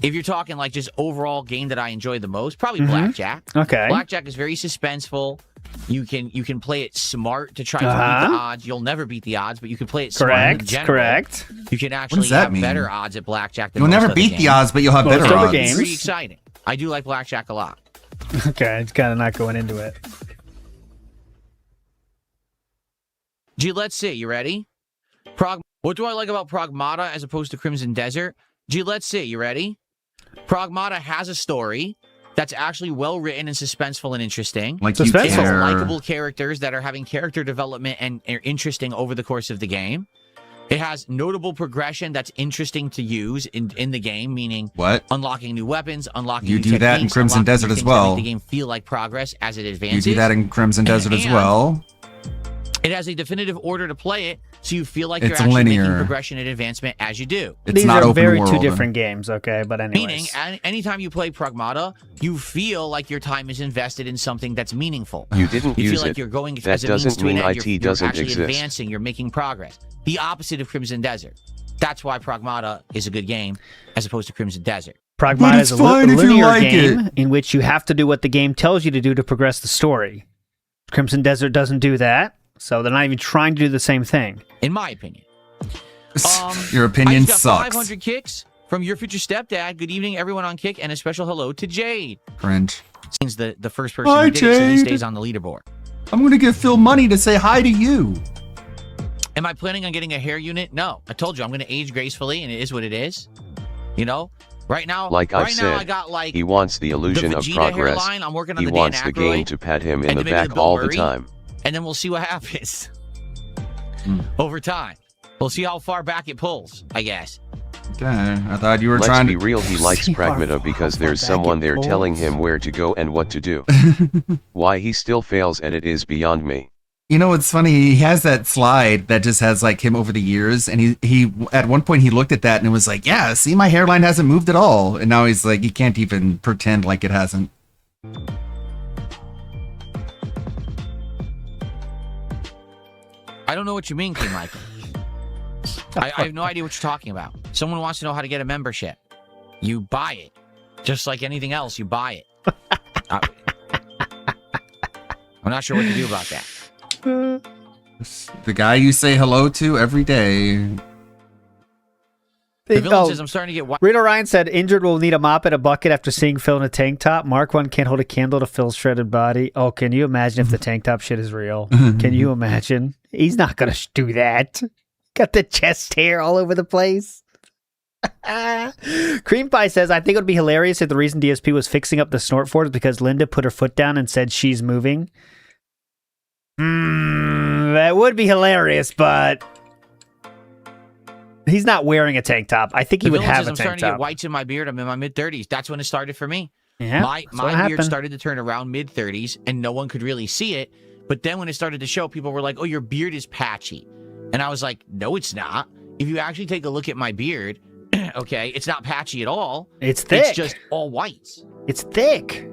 if you're talking like just overall game that I enjoy the most, probably blackjack. Okay. Blackjack is very suspenseful. You can play it smart to try to beat the odds. You'll never beat the odds, but you can play it smart in general. Correct. You can actually have better odds at blackjack than You'll most never other beat games. the odds, but you'll have better odds. It's pretty exciting. I do like blackjack a lot. Okay, it's kind of not going into it. Gee, let's see. You ready? What do I like about Pragmata as opposed to Crimson Desert? Gee, let's see. You ready? Pragmata has a story that's actually well written and suspenseful and interesting. Like it has likable characters that are having character development and are interesting over the course of the game. It has notable progression that's interesting to use in the game, meaning unlocking new weapons, unlocking new techniques. You do that in Crimson Desert as well. Make the game feel like progress as it advances. You do that in Crimson Desert as well. It has a definitive order to play it, so you feel like you're It's actually linear. making progression and advancement as you do. These are very two different games, okay? But anyways. Meaning, anytime you play Pragmata, you feel like your time is invested in something that's meaningful. You didn't You use feel like it. you're going That as a means doesn't to an mean end. IT You're doesn't actually exist. advancing. You're making progress. The opposite of Crimson Desert. That's why Pragmata is a good game as opposed to Crimson Desert. Pragmata is a linear game in which you have to do what the game tells you to do to progress the story. Crimson Desert doesn't do that, so they're not even trying to do the same thing. In my opinion. Your opinion I just got sucks. 500 kicks from your future stepdad. Good evening, everyone on Kick, and a special hello to Jade. Cringe. He's the first person Hi, who did it, so he Jade. stays on the leaderboard. I'm going to give Phil money to say hi to you. Am I planning on getting a hair unit? No. I told you I'm going to age gracefully, and it is what it is. You know, right now, Like I've right said, now I got like he wants the illusion the of Vegeta progress. hairline. I'm working on He the wants Dan the game Aykroyd, to pat him and in the maybe back Bill all the Murray, time. and then we'll see what happens over time. We'll see how far back it pulls, I guess. Okay, I thought you were Let's trying be to... real, he likes Pragmata because there's someone there telling him where to go and what to do. Why he still fails at it is beyond me. You know what's funny? He has that slide that just has like him over the years, and he at one point he looked at that and it was like, yeah, see, my hairline hasn't moved at all, and now he's like, he can't even pretend like it hasn't. I don't know what you mean, King Michael. I have no idea what you're talking about. Someone wants to know how to get a membership. You buy it. Just like anything else, you buy it. I'm not sure what to do about that. The guy you say hello to every day. The villain says I'm starting to get... Rita Ryan said, injured will need a mop and a bucket after seeing Phil in a tank top. Mark 1 can't hold a candle to Phil's shredded body. Oh, can you imagine if the tank top shit is real? Can you imagine? He's not going to do that. Got the chest hair all over the place. Cream Pie says, I think it would be hilarious if the reason DSP was fixing up the snort fort is because Linda put her foot down and said she's moving. That would be hilarious, but he's not wearing a tank top. I think he The would villain have says a I'm tank starting to get top. whites in my beard. I'm in my mid-30s. That's when it started for me. Yeah, my that's what beard happened. started to turn around mid-30s, and no one could really see it. But then when it started to show, people were like, oh, your beard is patchy. And I was like, no, it's not. If you actually take a look at my beard, okay, it's not patchy at all. It's thick. It's just all whites. It's thick.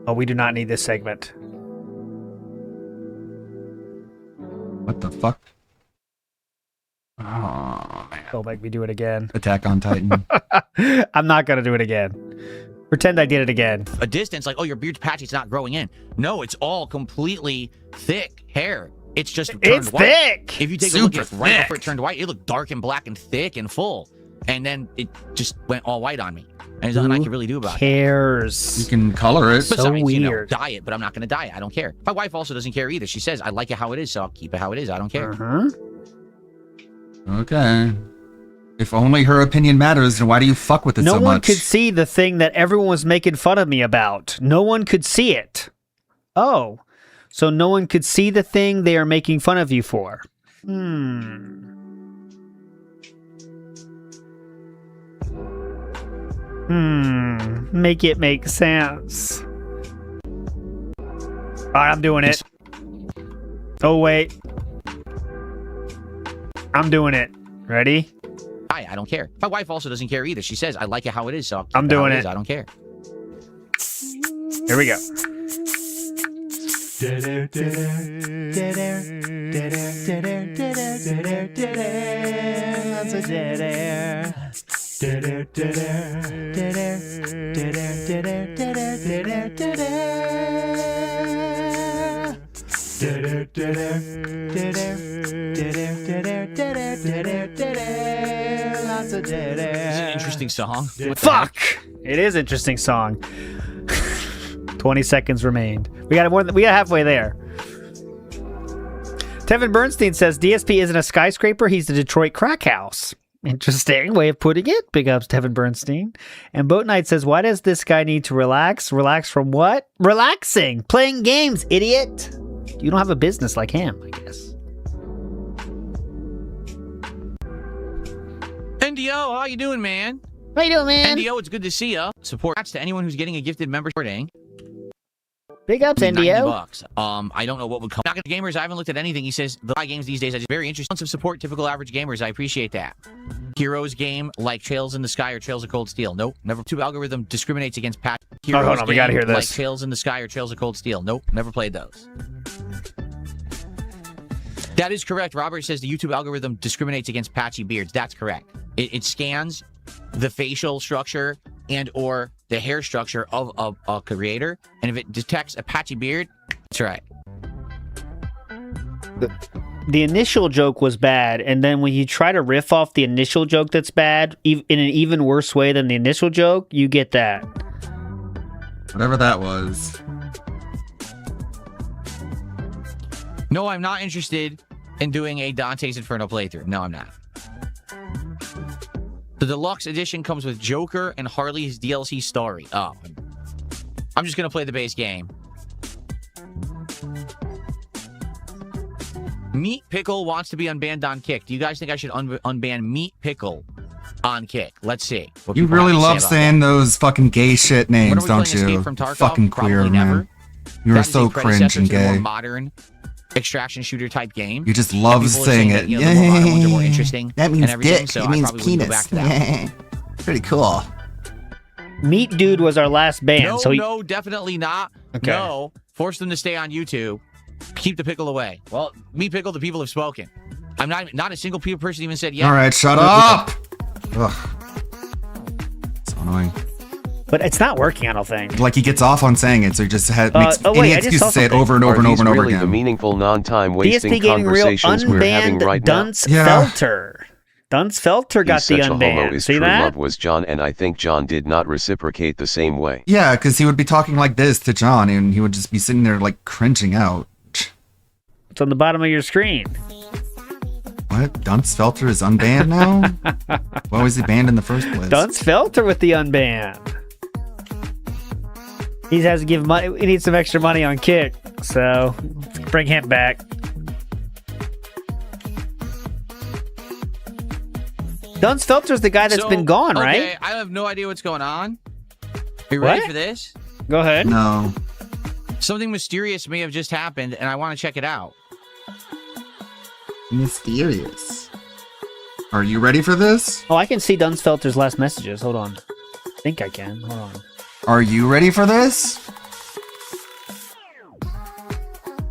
Oh, we do not need this segment. What the fuck? Oh, man. Don't make me do it again. Attack on Titan. I'm not going to do it again. Pretend I did it again. A distance, like, oh, your beard's patchy, it's not growing in. No, it's all completely thick hair. It's just turned It's white. thick. If you take a look Super at it right thick. before it turned white, it looked dark and black and thick and full. And then it just went all white on me. And there's nothing I can really do about it. Cares. You can color it. Besides, So you know, weird. dye it, but I'm not going to dye it. I don't care. My wife also doesn't care either. She says, I like it how it is, so I'll keep it how it is. I don't care. Okay. If only her opinion matters, then why do you fuck with it No so one much? could see the thing that everyone was making fun of me about. No one could see it. Oh. So no one could see the thing they are making fun of you for. Make it make sense. Alright, I'm doing it. Oh, wait. I'm doing it. Ready? I don't care. My wife also doesn't care either. She says, I like it how it is, so I'm doing it. I don't care. Here we go. It's an interesting song. Fuck! It is an interesting song. 20 seconds remained. We got halfway there. Tevin Bernstein says DSP isn't a skyscraper, he's the Detroit crack house. Interesting way of putting it. Big ups, Tevin Bernstein. And Boat Knight says, why does this guy need to relax? Relax from what? Relaxing! Playing games, idiot! You don't have a business like him, I guess. NDO, how you doing, man? How you doing, man? NDO, it's good to see you. Support to anyone who's getting a gifted membership. Big ups, NDO. $90. I don't know what would come. Not gonna gamers. I haven't looked at anything. He says the games these days are very interesting. Lots of support, typical average gamers. I appreciate that. Heroes game like Trails in the Sky or Trails of Cold Steel. Nope, never. YouTube algorithm discriminates against patch. Heroes hold on, we gotta hear this. Like Trails in the Sky or Trails of Cold Steel. Nope, never played those. That is correct. Robert says the YouTube algorithm discriminates against patchy beards. That's correct. It scans the facial structure and or the hair structure of a creator, and if it detects a patchy beard, that's right. The initial joke was bad, and then when you try to riff off the initial joke that's bad in an even worse way than the initial joke, you get that. Whatever that was. No, I'm not interested in doing a Dante's Inferno playthrough. No, I'm not. The deluxe edition comes with Joker and Harley's DLC story. Oh, I'm just going to play the base game. Meat Pickle wants to be unbanned on Kick. Do you guys think I should unban Meat Pickle on Kick? Let's see. You really love saying those fucking gay shit names, don't you? Fucking queer, man. You are so cringe and gay. More modern extraction shooter type game. You just love saying it. You know, the more modern ones are more interesting. That means dick. So it means penis. Go back to that. Pretty cool. Meat Dude was our last band. No, no, definitely not. Okay. No, force them to stay on YouTube. Keep the pickle away. Well, Meat Pickle, the people have spoken. I'm not a single person even said yes. All right, shut up. Ugh. So annoying. But it's not working, I don't think. Like he gets off on saying it, so he just makes any excuse to say it over and over and over and over really again. The meaningful, non-time wasting DSP getting real conversations we're having right Dunce now. Felter. Dunce Felter got the unbanned. Is See true that? love was John, and I think John did not reciprocate the same way. Yeah, because he would be talking like this to John, and he would just be sitting there like cringing out. It's on the bottom of your screen. What? Dunce Felter is unbanned now? Why was he banned in the first place? Dunce Felter with the unbanned. He has to give money. He needs some extra money on Kick, so bring him back. Dunce Felter's the guy that's been gone, right? Okay, I have no idea what's going on. Are you ready for this? Go ahead. No. Something mysterious may have just happened, and I want to check it out. Mysterious. Are you ready for this? Oh, I can see Dunce Felter's last messages. Hold on. I think I can. Hold on. Are you ready for this?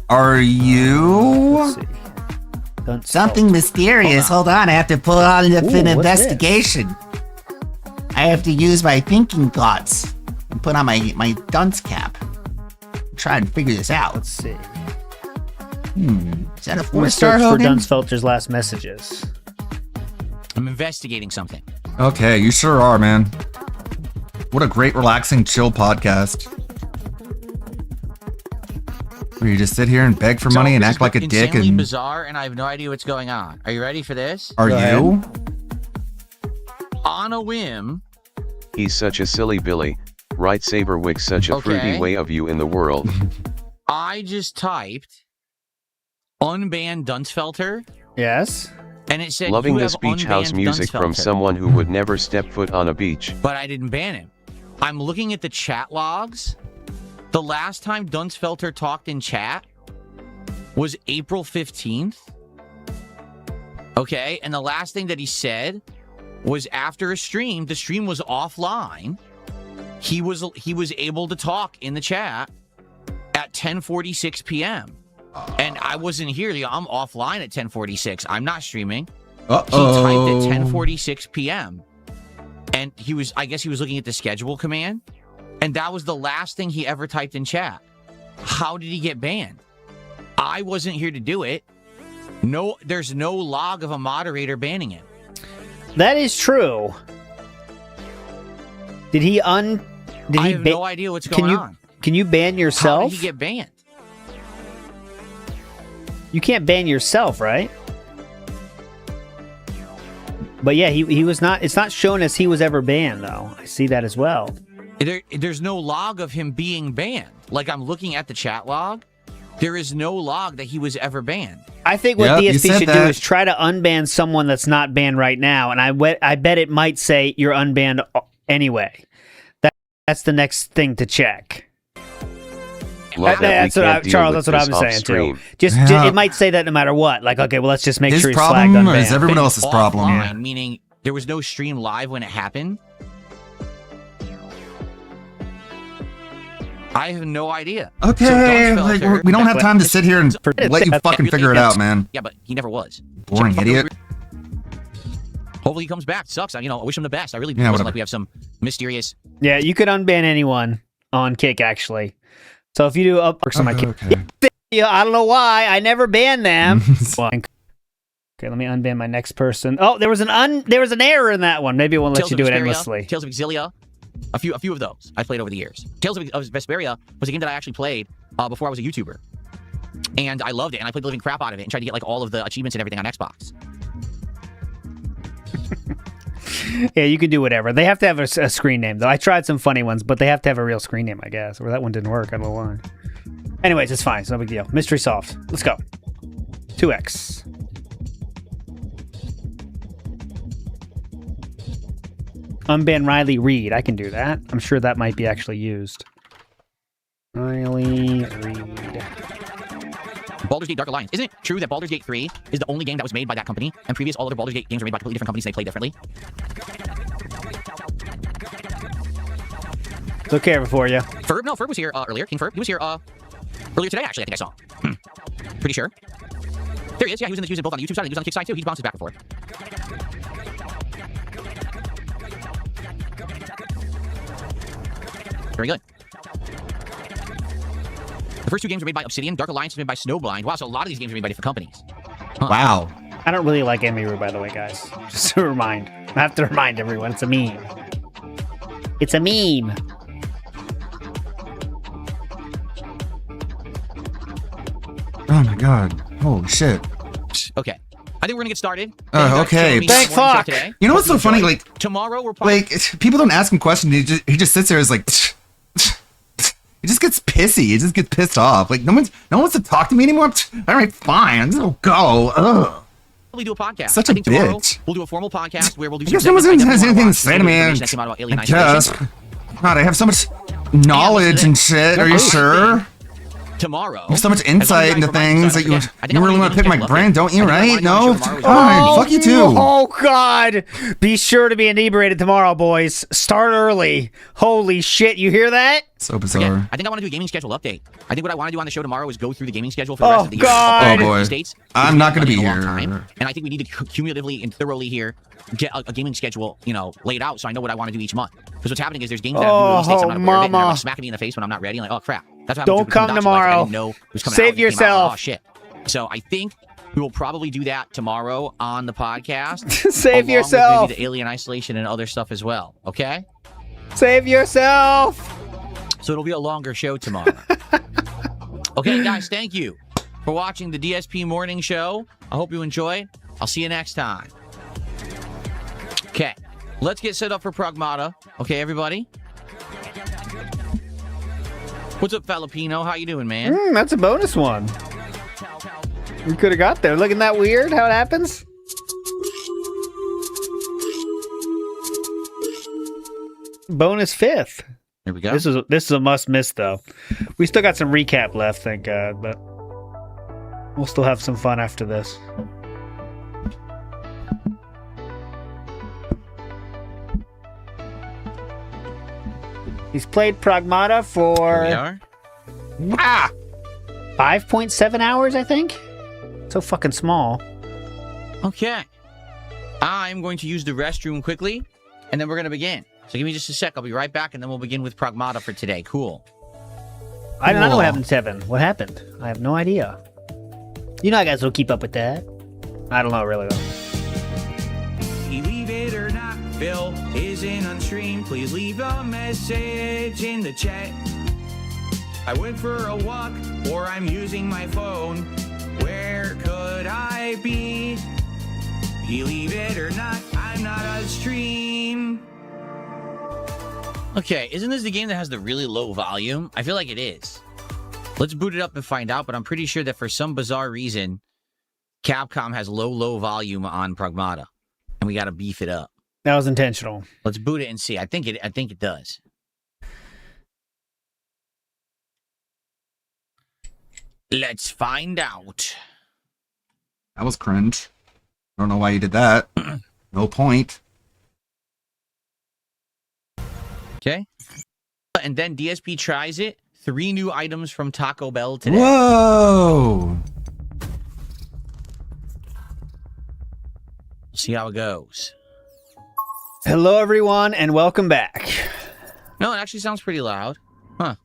Are you? Something mysterious. Hold on, I have to pull out an investigation. I have to use my thinking thoughts and put on my dunce cap. Try and figure this out. Let's see. Is that a I'm gonna 4-star search for Hogan? Dunce Felter's last messages. I'm investigating something. Okay, you sure are, man. What a great, relaxing, chill podcast. Where you just sit here and beg for money and act like a dick Insanely and... bizarre, and I have no idea what's going on. Are you ready for this? Are you? On a whim. He's such a silly Billy. Right, Saberwick, such a fruity way of you in the world. I just typed unban Dunce Felter. Yes. And it said Loving you this have beach house unbanned music Dunce from Felter. someone who would never step foot on a beach. But I didn't ban him. I'm looking at the chat logs. The last time Dunce Felter talked in chat was April 15th. Okay, and the last thing that he said was after a stream, the stream was offline. He was able to talk in the chat at 10:46 p.m. And I wasn't here. I'm offline at 10:46. I'm not streaming. Uh-oh. He typed at 10:46 p.m. And I guess he was looking at the schedule command. And that was the last thing he ever typed in chat. How did he get banned? I wasn't here to do it. No, there's no log of a moderator banning him. That is true. Did he I have no idea what's going on. Can you ban yourself? How did he get banned? You can't ban yourself, right? But yeah, he was not. It's not shown as he was ever banned, though. I see that as well. There's no log of him being banned. Like, I'm looking at the chat log. There is no log that he was ever banned. I think what DSP should do is try to unban someone that's not banned right now, and I bet it might say you're unbanned anyway. That's the next thing to check. That's what Charles. That's what I'm saying too. Just it might say that no matter what. Like, okay, well, let's just make sure he's flagged unbanned. Or is everyone else's problem? Yeah. Meaning there was no stream live when it happened. I have no idea. Okay, so we don't have time to sit here and let you fucking figure it out, man. Yeah, but he never was. Boring idiot. Hopefully he comes back. Sucks. I wish him the best. I really wasn't like we have some mysterious. Yeah, you could unban anyone on Kick, actually. So if you do upperks on my Kick, I don't know why I never banned them. Okay, let me unban my next person. Oh, there was an error in that one. Maybe it won't let you do it endlessly. Tales of Exilia. A few of those I've played over the years. Tales of Vesperia was a game that I actually played before I was a YouTuber. And I loved it, and I played the living crap out of it and tried to get like all of the achievements and everything on Xbox. Yeah, you can do whatever. They have to have a screen name, though. I tried some funny ones, but they have to have a real screen name, I guess. Or that one didn't work. I don't know why. Anyways, it's fine. It's no big deal. Mystery solved. Let's go. 2x. Unban Riley Reed. I can do that. I'm sure that might be actually used. Riley Reed. Baldur's Gate Dark Alliance. Isn't it true that Baldur's Gate 3 is the only game that was made by that company? And previous all other Baldur's Gate games were made by completely different companies and they play differently? It's okay for you. Ferb was here earlier. King Ferb. He was here earlier today, actually, I think I saw. Pretty sure. There he is. Yeah, he was using both on the YouTube side and he was on the Kick side too. He bounces back and forth. Very good. The first two games were made by Obsidian. Dark Alliance was made by Snowblind. Wow, so a lot of these games are made by different companies. Huh. Wow. I don't really like Emiru, by the way, guys. Just to remind. I have to remind everyone, it's a meme. It's a meme. Oh my god. Holy shit. Okay. I think we're gonna get started. Okay. Thank fuck. You know what's so funny? Like tomorrow we're people don't ask him questions. He just sits there as like he just gets pissy. He just gets pissed off. Like no one wants to talk to me anymore. All right, fine. I'll go. Ugh. We do a podcast. Such a bitch. We'll do a formal podcast where we'll do. I guess no one has anything to say to me. I guess. God, I have so much knowledge and shit. Are you sure? Tomorrow. You have so much insight into things that you really want to pick my brain, don't you, right? No? Fine, fuck you too. Oh, God. Be sure to be inebriated tomorrow, boys. Start early. Holy shit, you hear that? So bizarre. Again, I think I want to do a gaming schedule update. I think what I want to do on the show tomorrow is go through the gaming schedule for the rest of the year. God. Oh, boy. States, I'm not going to be here. And I think we need to cumulatively and thoroughly here get a gaming schedule, laid out so I know what I want to do each month. Because what's happening is there's games that have new release dates I'm not aware of it, and they're like smacking me in the face when I'm not ready. I'm like, oh, crap. That's what don't come tomorrow. I didn't know it was coming Save out. yourself. Oh, shit. So I think we will probably do that tomorrow on the podcast. Save yourself. With maybe the Alien Isolation and other stuff as well. Okay? Save yourself. So it'll be a longer show tomorrow. Okay, guys, thank you for watching the DSP Morning Show. I hope you enjoyed. I'll see you next time. Okay, let's get set up for Pragmata. Okay, everybody? What's up, Filipino? How you doing, man? That's a bonus one. We could have got there. Looking that weird how it happens? Bonus 5th. There we go. This is a must miss though. We still got some recap left, thank God, but we'll still have some fun after this. He's played Pragmata for... Here we are. 5.7 hours, I think? So fucking small. Okay. I'm going to use the restroom quickly, and then we're going to begin. So give me just a sec. I'll be right back, and then we'll begin with Pragmata for today. Cool. I don't know what happened, Seven. What happened? I have no idea. You know I guys will keep up with that. I don't know, really, though. Believe it or not, Phil isn't on stream. Please leave a message in the chat. I went for a walk, or I'm using my phone. Where could I be? Believe it or not, I'm not on stream. Okay, isn't this the game that has the really low volume? I feel like it is. Let's boot it up and find out, but I'm pretty sure that for some bizarre reason, Capcom has low volume on Pragmata, and we got to beef it up. That was intentional. Let's boot it and see. I think it does. Let's find out. That was cringe. I don't know why you did that. No point. Okay. And then DSP tries it. 3 new items from Taco Bell today. Whoa! See how it goes. Hello, everyone, and welcome back. No, it actually sounds pretty loud. Huh.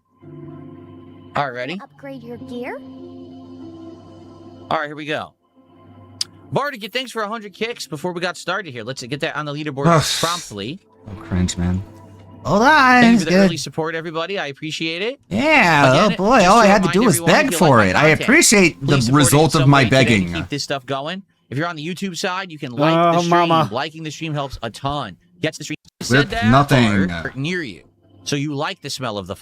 All right, ready? Upgrade your gear? All right, here we go. Bardic, thanks for 100 kicks before we got started here. Let's get that on the leaderboard promptly. Oh, cringe, man. Hold on. Thank you for the good. early support, everybody. I appreciate it. Yeah, Again, oh boy, all I had to do was beg for it. I appreciate the result of my begging. Keep this stuff going. If you're on the YouTube side, you can like the stream. Mama. Liking the stream helps a ton. Gets the stream With nothing. near you. So you like the smell of the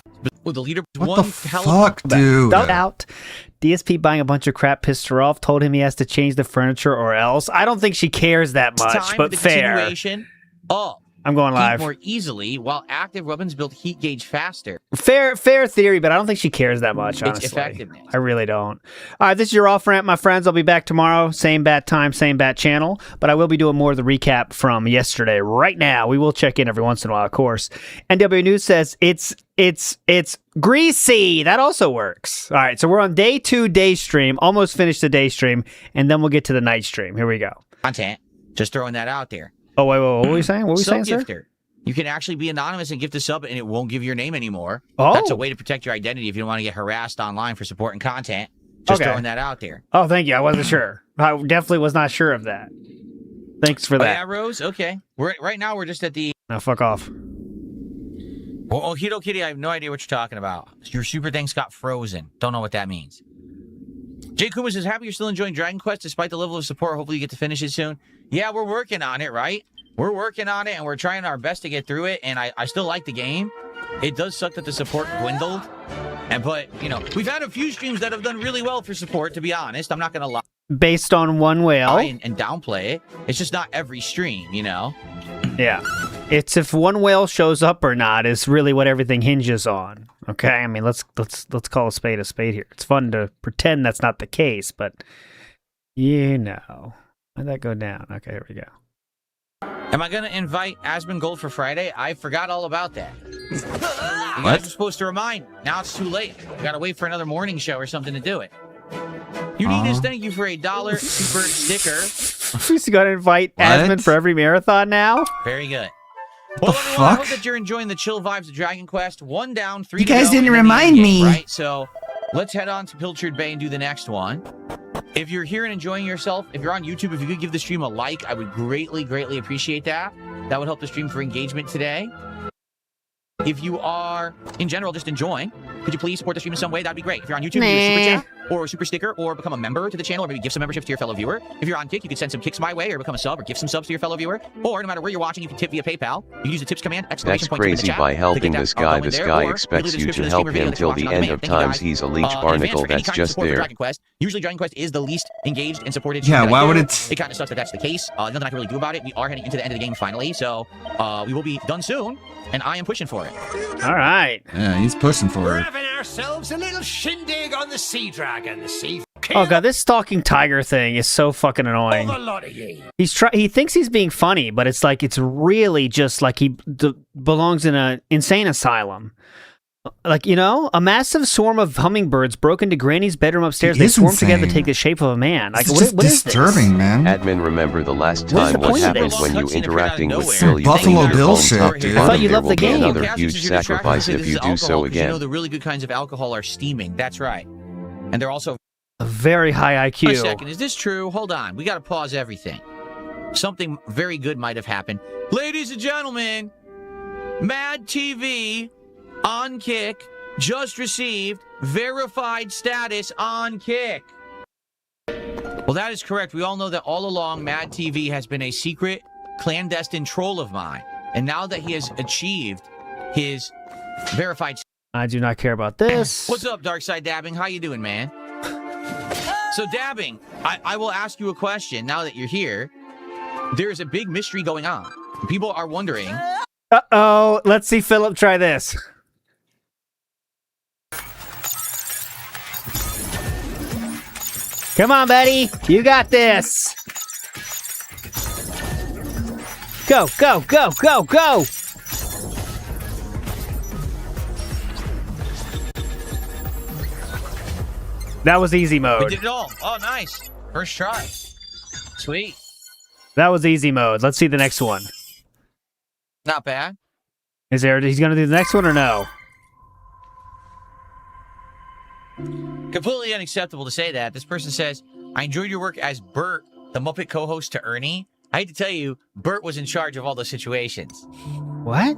with the leader. What the fuck, dude? Out. DSP buying a bunch of crap pissed her off, told him he has to change the furniture or else. I don't think she cares that much, Time but for the fair. continuation. I'm going Heat live. more easily while active weapons build heat gauge faster. Fair theory, but I don't think she cares that much, honestly. It's effectiveness. I really don't. All right, this is your off-ramp, my friends. I'll be back tomorrow. Same bat time, same bat channel. But I will be doing more of the recap from yesterday. Right now, we will check in every once in a while, of course. NW News says it's greasy. That also works. All right, so we're on day 2 day stream. Almost finished the day stream. And then we'll get to the night stream. Here we go. Content. Just throwing that out there. Oh, wait, what were we saying? What were we saying, sir? Sub-gifter. You can actually be anonymous and gift a sub, and it won't give your name anymore. Oh. That's a way to protect your identity if you don't want to get harassed online for supporting content. Just throwing that out there. Oh, thank you. I wasn't sure. I definitely was not sure of that. Thanks for that. Yeah, Rose? Okay. Right now, we're just at the... Now, fuck off. Well, Hito Kitty, I have no idea what you're talking about. Your super thanks got frozen. Don't know what that means. Jay Kuma says, happy you're still enjoying Dragon Quest despite the level of support. Hopefully you get to finish it soon. Yeah, we're working on it, right? We're working on it, and we're trying our best to get through it, and I still like the game. It does suck that the support dwindled. But, you know, we've had a few streams that have done really well for support, to be honest. I'm not going to lie. Based on one whale. And downplay it. It's just not every stream, you know? Yeah. It's if one whale shows up or not is really what everything hinges on. Okay? I mean, let's call a spade here. It's fun to pretend that's not the case, but you know. How'd that go down? Okay, here we go. Am I going to invite Asmongold for Friday? I forgot all about that. You guys were supposed to remind. Now it's too late. We got to wait for another morning show or something to do it. Uniqueness, thank you for $1 super sticker. We got to invite Asmon for every marathon now? Very good. Well, everyone, I hope that you're enjoying the chill vibes of Dragon Quest. 1 down, 3 You to go, guys didn't and then remind the me. game, right? So let's head on to Pilchard Bay and do the next one. If you're here and enjoying yourself, if you're on YouTube, if you could give the stream a like, I would greatly, greatly appreciate that. That would help the stream for engagement today. If you are, in general, just enjoying, could you please support the stream in some way? That'd be great. If you're on YouTube, do a super chat or a super sticker or become a member to the channel or maybe give some memberships to your fellow viewer. If you're on Kick, you could send some kicks my way or become a sub or give some subs to your fellow viewer. Or no matter where you're watching, you can tip via PayPal. You can use the tips command, That's crazy by helping this guy. This guy expects you to help him till the end of times. He's a leech barnacle that's just there. Usually Dragon Quest is the least engaged and supported. Yeah, why would it? It kind of sucks that that's the case. Nothing I can really do about it. We are heading into the end of the game finally, so we will be done soon, and I am pushing for it. All right. Yeah, he's pushing for We're it. having ourselves a little shindig on the Sea Dragon. The Sea Oh god, this stalking tiger thing is so fucking annoying. He thinks he's being funny, but it's like it's really just like he belongs in an insane asylum. Like, you know, a massive swarm of hummingbirds broke into Granny's bedroom upstairs. They swarmed together to take the shape of a man. Like, what is disturbing, man. Admin, remember the last time what happened when you interacting with Bill? Buffalo Bill shit, dude. I thought you loved the game. Another huge sacrifice if you do so again. You know the really good kinds of alcohol are steaming. That's right. And they're also a very high IQ. Wait a second, is this true? Hold on. We got to pause everything. Something very good might have happened. Ladies and gentlemen, Mad TV on Kick just received verified status on Kick. Well, that is correct. We all know that all along Mad TV has been a secret, clandestine troll of mine. And now that he has achieved his verified... I do not care about this. What's up, Darkside Dabbing? How you doing, man? So, Dabbing, I will ask you a question now that you're here. There's a big mystery going on. People are wondering... Uh-oh. Let's see Philip try this. Come on, buddy. You got this. Go, go, go, go, go. That was easy mode. We did it all. Oh, nice. First try. Sweet. That was easy mode. Let's see the next one. Not bad. He's going to do the next one or no? Completely unacceptable to say that. This person says, I enjoyed your work as Bert, the Muppet co-host to Ernie. I hate to tell you, Bert was in charge of all those situations. What?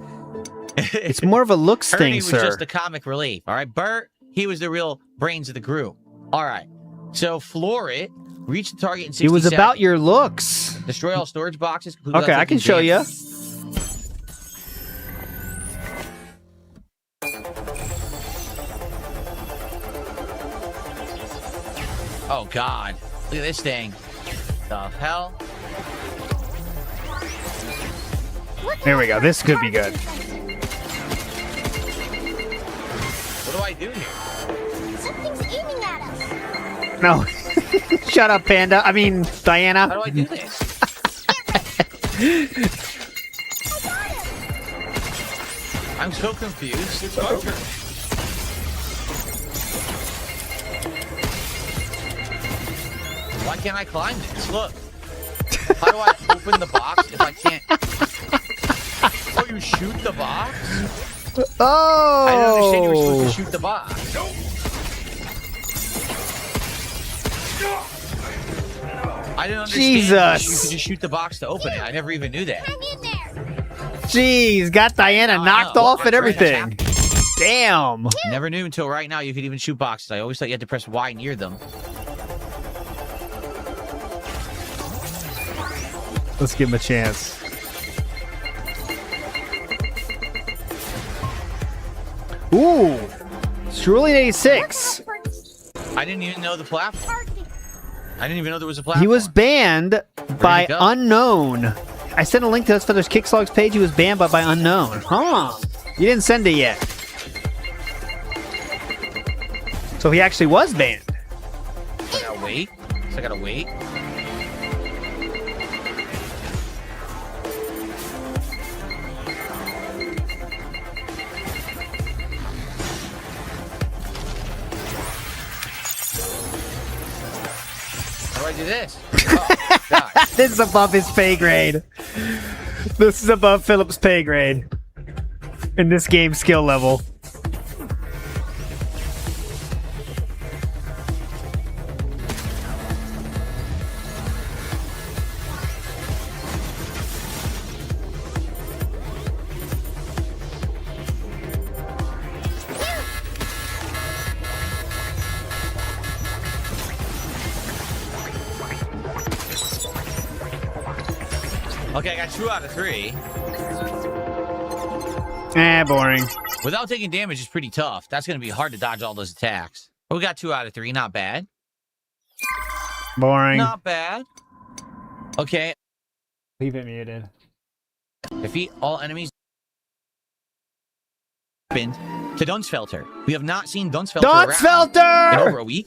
It's more of a looks thing, Ernie sir. was just the comic relief. All right, Bert, he was the real brains of the group. All right. So, floor it. Reach the target in 60 seconds. It was seconds. about your looks. Destroy all storage boxes. Okay, I can show you. Oh, God. Look at this thing. The hell? There we go. This could be good. What do I do here? Something's aiming at us. No. Shut up, Panda. I mean, Diana. How do I do this? I'm so confused. It's my turn. Why can't I climb this? Look. How do I open the box if I can't? Oh, you shoot the box? Oh! I didn't understand you were supposed to shoot the box. I didn't understand Jesus. you could just shoot the box to open it. I never even knew that. Jeez, got Diana knocked off and everything. Damn. Never knew until right now you could even shoot boxes. I always thought you had to press Y near them. Let's give him a chance. Ooh, Cerulean 86. I didn't even know the platform. I didn't even know there was a platform. He was banned by Unknown. I sent a link to Feathers Kickslogs page. He was banned by Unknown. Huh. You didn't send it yet. So he actually was banned. So I gotta wait. So I gotta wait. How do I do this? Oh, God. This is above his pay grade. This is above Philip's pay grade. In this game skill level. Okay, I got 2 out of 3. Boring. Without taking damage is pretty tough. That's going to be hard to dodge all those attacks. But we got 2 out of 3. Not bad. Boring. Not bad. Okay. Leave it muted. Defeat all enemies. To Dunsfelter. We have not seen Dunsfelter around in over a week.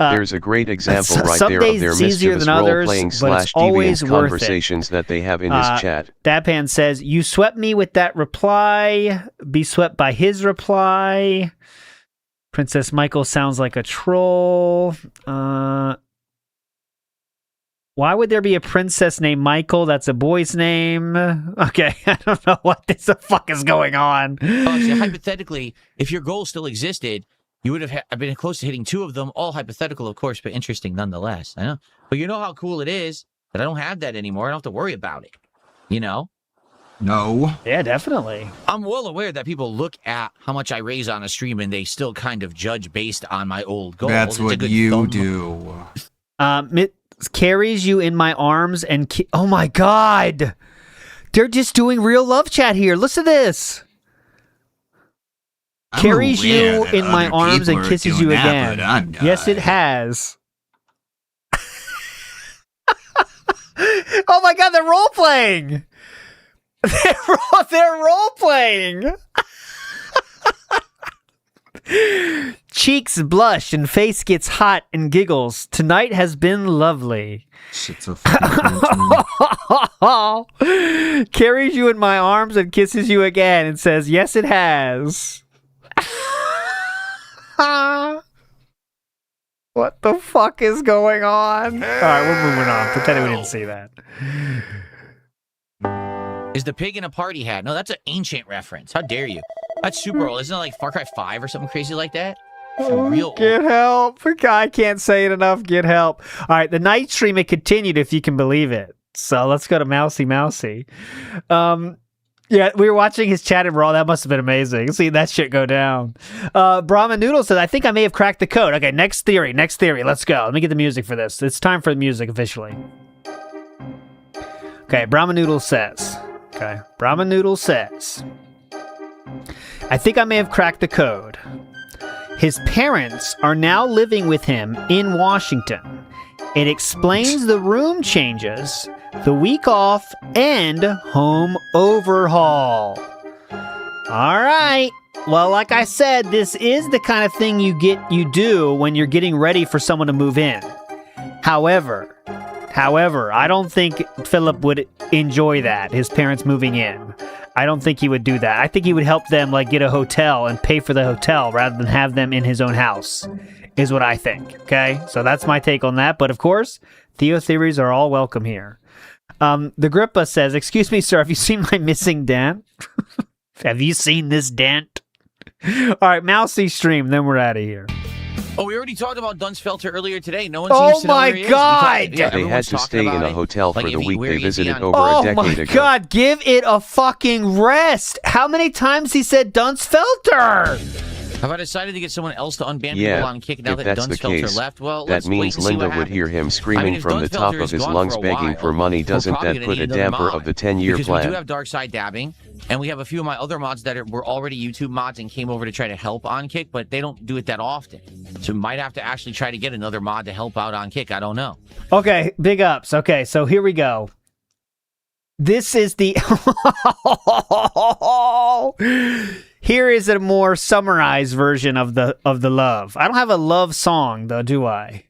There's a great example right some there days of their it's easier mischievous than others, role-playing but slash it's always deviant worth conversations that they have in his chat. Dadpan says, you swept me with that reply. Be swept by his reply. Princess Michael sounds like a troll. Why would there be a princess named Michael? That's a boy's name. Okay, I don't know what the fuck is going on. Oh, so hypothetically, if your goal still existed, you would have been close to hitting 2 of them. All hypothetical, of course, but interesting nonetheless. I know. But you know how cool it is that I don't have that anymore. I don't have to worry about it. You know? No. Yeah, definitely. I'm well aware that people look at how much I raise on a stream and they still kind of judge based on my old goals. That's what you do. It carries you in my arms and... oh my god! They're just doing real love chat here. Listen to this. Carries you in my arms and kisses you again. Yes, it has. Oh my god, they're role-playing! They're role-playing! Cheeks blush and face gets hot and giggles. Tonight has been lovely. Shit's so fucking Carries you in my arms and kisses you again and says, yes, it has. What the fuck is going on? Alright, we're moving on. Pretending we didn't see that. Is the pig in a party hat? No, that's an ancient reference. How dare you? That's super old. Isn't it like Far Cry 5 or something crazy like that? Real get help. I can't say it enough. Get help. All right, the night stream, it continued, if you can believe it. So let's go to Mousy. Yeah, we were watching his chat in Raw. That must have been amazing. See that shit go down. Brahma Noodle says, I think I may have cracked the code. Okay, next theory. Let's go. Let me get the music for this. It's time for the music officially. Okay, Brahma Noodle says, I think I may have cracked the code. His parents are now living with him in Washington. It explains the room changes, the week off, and home overhaul. All right. Well, like I said, this is the kind of thing you do when you're getting ready for someone to move in. However, I don't think Philip would enjoy that, his parents moving in. I don't think he would do that. I think he would help them get a hotel and pay for the hotel rather than have them in his own house, is what I think. Okay? So that's my take on that. But of course, Theo theories are all welcome here. The Grippa says, excuse me, sir, have you seen my missing dent? Have you seen this dent? All right, Mousy stream, then we're out of here. Oh, we already talked about Dunsfelter earlier today. No one seems to know where he is. Oh my god! They had to stay in a hotel for the week they visited over a decade ago. Oh my god, give it a fucking rest! How many times he said Dunsfelter? Have I decided to get someone else to unban people on Kick now that Dunsfelter left? Well, that means Linda would hear him screaming from the top of his lungs begging for money. Doesn't that put a damper of the 10-year plan? Because we do have Dark Side Dabbing, and we have a few of my other mods that were already YouTube mods and came over to try to help on Kick, but they don't do it that often. So we might have to actually try to get another mod to help out on Kick. I don't know. Okay, big ups. Okay, so here we go. This is the... Here is a more summarized version of the love. I don't have a love song though, do I?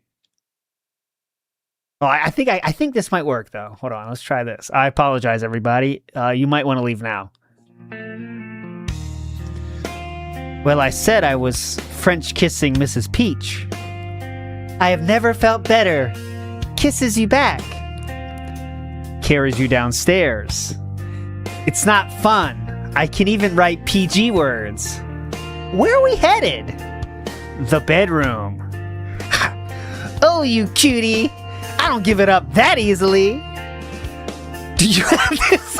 Oh, I think this might work though. Hold on, let's try this. I apologize, everybody. You might want to leave now. Well, I said I was French kissing Mrs. Peach. I have never felt better. Kisses you back. Carries you downstairs. It's not fun. I can even write PG words. Where are we headed? The bedroom. Oh, you cutie. I don't give it up that easily. Do you have this?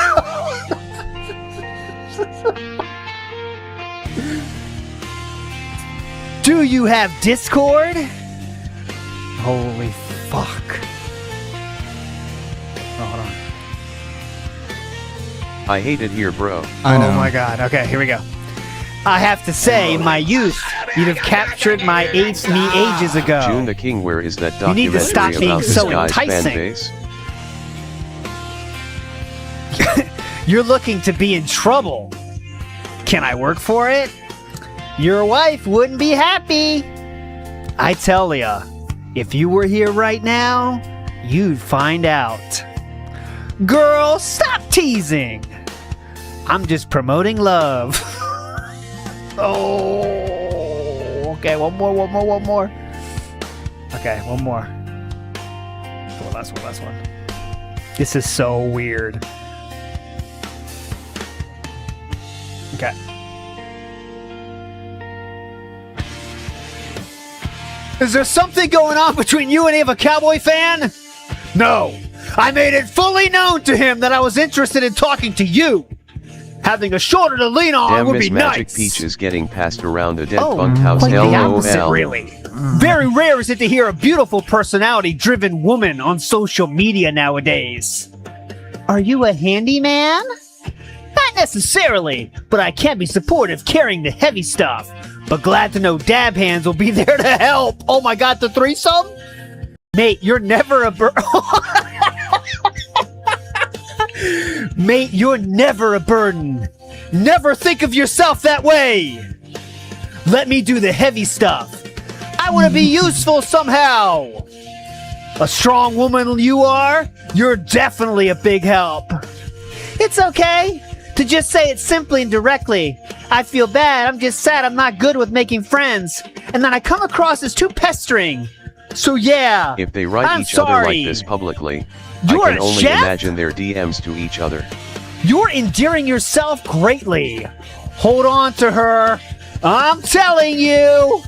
Do you have Discord? Holy fuck. Oh, hold on. I hate it here, bro. I know. Oh my god. Okay, here we go. I have to say, in my youth, you'd have captured me ages ago. June the King, where is that You need to stop documentary being about so this guy's fan enticing. base? You're looking to be in trouble. Can I work for it? Your wife wouldn't be happy. I tell ya, If you were here right now, you'd find out. Girl, stop teasing. I'm just promoting love. Oh, okay, one more. Okay, one more. Last one. This is so weird. Okay. Is there something going on between you and Ava Cowboy fan? No. I made it fully known to him that I was interested in talking to you. Having a shoulder to lean on Damn, would Miss be Magic nice. Peach is getting passed around a dead Quite bunkhouse. the opposite, LOL. really. Very rare is it to hear a beautiful personality-driven woman on social media nowadays. Are you a handyman? Not necessarily, but I can be supportive carrying the heavy stuff. But glad to know Dab Hands will be there to help. Oh my god, the threesome? Mate, you're never a Mate, you're never a burden. Never think of yourself that way. Let me do the heavy stuff. I want to be useful somehow. A strong woman you are, you're definitely a big help. It's okay to just say it simply and directly. I feel bad, I'm just sad I'm not good with making friends. And then I come across as too pestering. So yeah, If they write I'm each other sorry. like this publicly, You're I can a only chef? imagine their DMs to each other. You're endearing yourself greatly. Hold on to her. I'm telling you.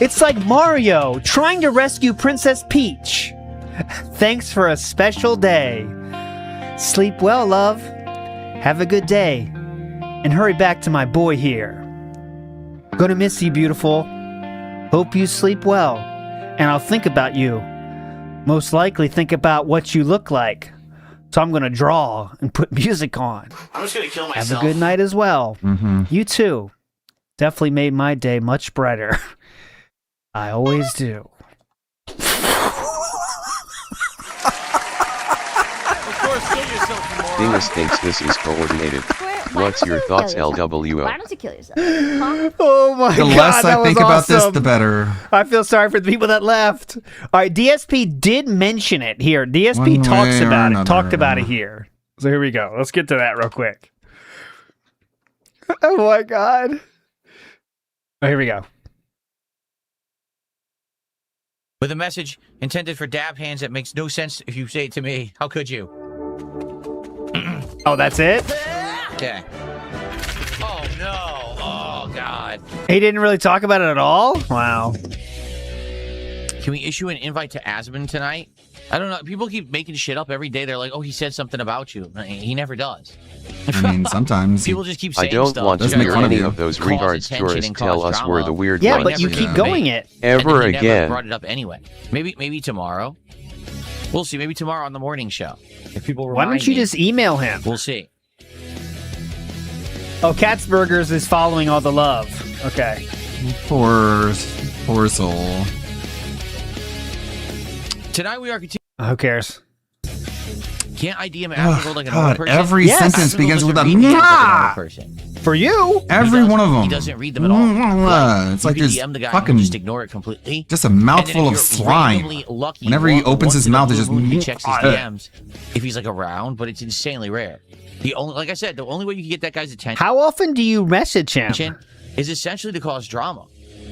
It's like Mario trying to rescue Princess Peach. Thanks for a special day. Sleep well, love. Have a good day. And hurry back to my boy here. Gonna miss you, beautiful. Hope you sleep well. And I'll think about you. Most likely think about what you look like. So I'm gonna draw and put music on. I'm just gonna kill Have myself. a good night as well. Mm-hmm. You too. Definitely made my day much brighter. I always do. Dingus thinks this is coordinated. What's your thoughts, LWO? Why don't you kill yourself? Huh? Oh my The god, less that I was think about this, awesome. the better. I feel sorry for the people that left. All right, DSP did mention it here. DSP One talks way or about it. another. Talked about it here. So here we go. Let's get to that real quick. Oh my god. Oh, here we go. With a message intended for Dab Hands that makes no sense if you say it to me. How could you? Oh, that's it? Okay. Oh no. Oh god. He didn't really talk about it at all? Wow. Can we issue an invite to Asman tonight? I don't know. People keep making shit up every day. They're like, oh, he said something about you. He never does. I mean, sometimes People just keep I saying don't stuff. want to trying hear cause any of those regards attention tourists and tell cause us we're drama. the weird Yeah, ones. but you keep going it. Ever And he never again. brought it up anyway. Maybe tomorrow. We'll see. Maybe tomorrow on the morning show. If people Why don't remind you me, just email him? We'll see. Oh, Katzburgers is following all the love. Okay. Poor soul. Tonight we are continuing. Who cares? Can't I DM Asmongold like a God, normal person? every sentence Asmongold begins with a doesn't read DMs like a normal "Mwah!" person. For you? Every one of them. He doesn't read them at all. It's you like can this DM the guy fucking and just ignore it completely. just a And then mouthful if of you're slime. randomly lucky, Whenever he opens once his in a mouth, blue it just moon, he checks his Ugh. DMs if he's like around, but it's insanely rare. The only, like I said, the only way you can get that guy's attention How often do you message him? is essentially to cause drama,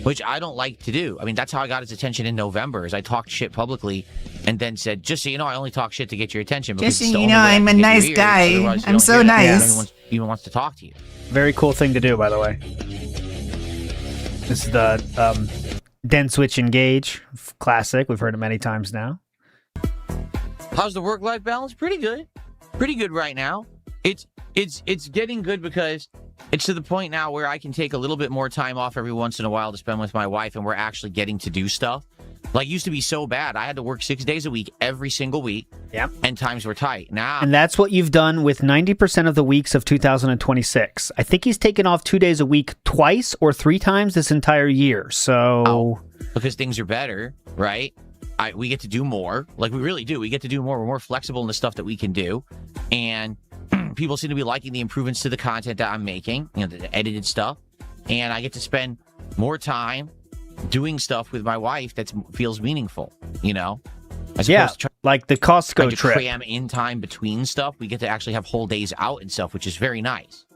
which I don't like to do. I mean, that's how I got his attention in November. Is I talked shit publicly, and then said, "Just so you know, I only talk shit to get your attention." Because Just it's so the you only know, way I I'm can a get your nice ears, guy. otherwise you I'm don't so hear it. nice. No one even wants to talk to you. Very cool thing to do, by the way. This is the Den Switch Engage classic. We've heard it many times now. How's the work-life balance? Pretty good. Pretty good right now. It's getting good because it's to the point now where I can take a little bit more time off every once in a while to spend with my wife, and we're actually getting to do stuff. Like, used to be so bad. I had to work 6 days a week, every single week. Yep. And times were tight. Now, And that's what you've done with 90% of the weeks of 2026. I think he's taken off 2 days a week twice or 3 times this entire year. So because things are better, right? We get to do more. Like, we really do. We get to do more. We're more flexible in the stuff that we can do. And people seem to be liking the improvements to the content that I'm making, the edited stuff. And I get to spend more time doing stuff with my wife that feels meaningful, you know? As Yeah, opposed to like the Costco to trip. cram in time between stuff. We get to actually have whole days out and stuff, which is very nice.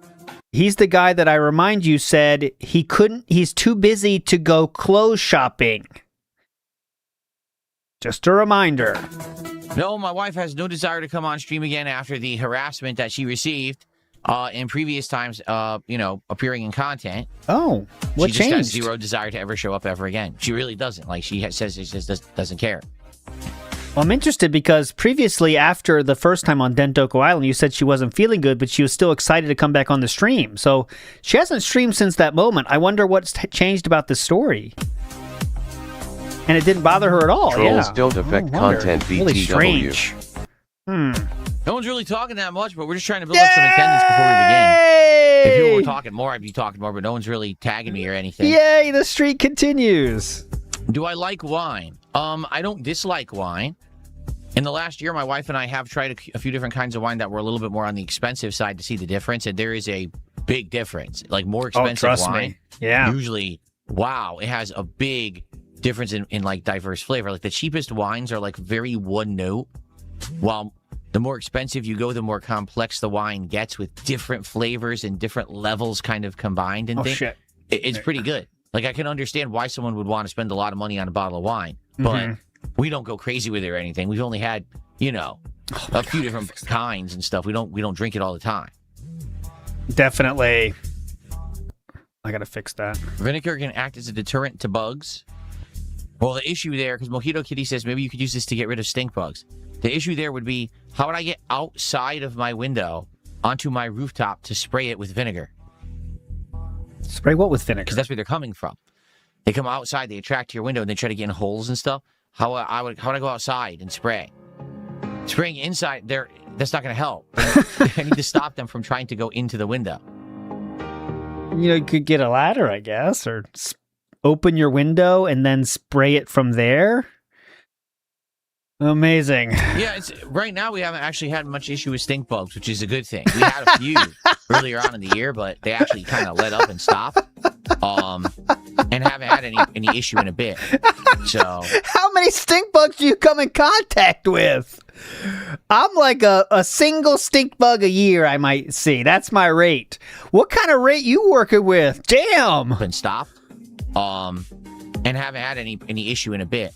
He's the guy that I remind you said he's too busy to go clothes shopping. Just a reminder. No, my wife has no desire to come on stream again after the harassment that she received in previous times, appearing in content. Oh, what she changed? Just has zero desire to ever show up ever again. She really doesn't. Like, says she just doesn't care. Well, I'm interested because previously, after the first time on Dentoko Island, you said she wasn't feeling good, but she was still excited to come back on the stream. So she hasn't streamed since that moment. I wonder what's changed about this story. And it didn't bother her at all. Trolls Yeah. don't affect content, BTW. Really strange. No one's really talking that much, but we're just trying to build up some attendance before we begin. If people were talking more, I'd be talking more, but no one's really tagging me or anything. Yay, the streak continues. Do I like wine? I don't dislike wine. In the last year, my wife and I have tried a few different kinds of wine that were a little bit more on the expensive side to see the difference, and there is a big difference. Like, more expensive trust wine, me. Yeah. usually, wow, it has a big difference in like diverse flavor. Like, the cheapest wines are like very one note, while the more expensive you go, the more complex the wine gets with different flavors and different levels kind of combined and things. Shit. It's pretty good. Like, I can understand why someone would want to spend a lot of money on a bottle of wine, but we don't go crazy with it or anything. We've only had, a few different kinds and stuff. We don't drink it all the time. Definitely. I gotta fix that. Vinegar can act as a deterrent to bugs. Well, the issue there, because Mojito Kitty says maybe you could use this to get rid of stink bugs. The issue there would be, how would I get outside of my window onto my rooftop to spray it with vinegar? Spray what with vinegar? Because that's where they're coming from. They come outside, they attract to your window, and they try to get in holes and stuff. How would I go outside and spray? Spraying inside, that's not going to help. I need to stop them from trying to go into the window. You could get a ladder, I guess, or open your window and then spray it from there. Amazing. Yeah, right now we haven't actually had much issue with stink bugs, which is a good thing. We had a few earlier on in the year, but they actually kind of let up and stopped. And haven't had any issue in a bit. So, how many stink bugs do you come in contact with? I'm like a single stink bug a year I might see. That's my rate. What kind of rate you working with? Damn. Been stopped. And haven't had any issue in a bit.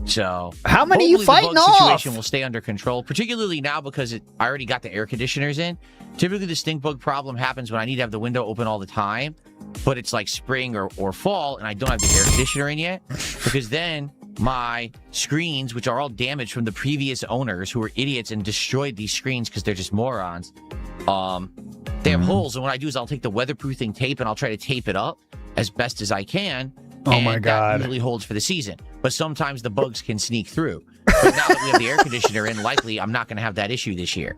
So, how many you fighting the bug off? situation will stay under control, particularly now because I already got the air conditioners in. Typically, the stink bug problem happens when I need to have the window open all the time, but it's like spring or fall, and I don't have the air conditioner in yet, because then my screens, which are all damaged from the previous owners who were idiots and destroyed these screens because they're just morons, they have holes, and what I do is I'll take the weatherproofing tape and I'll try to tape it up as best as I can. Oh my God. That usually holds for the season. But sometimes the bugs can sneak through. But now that we have the air conditioner in, likely I'm not going to have that issue this year.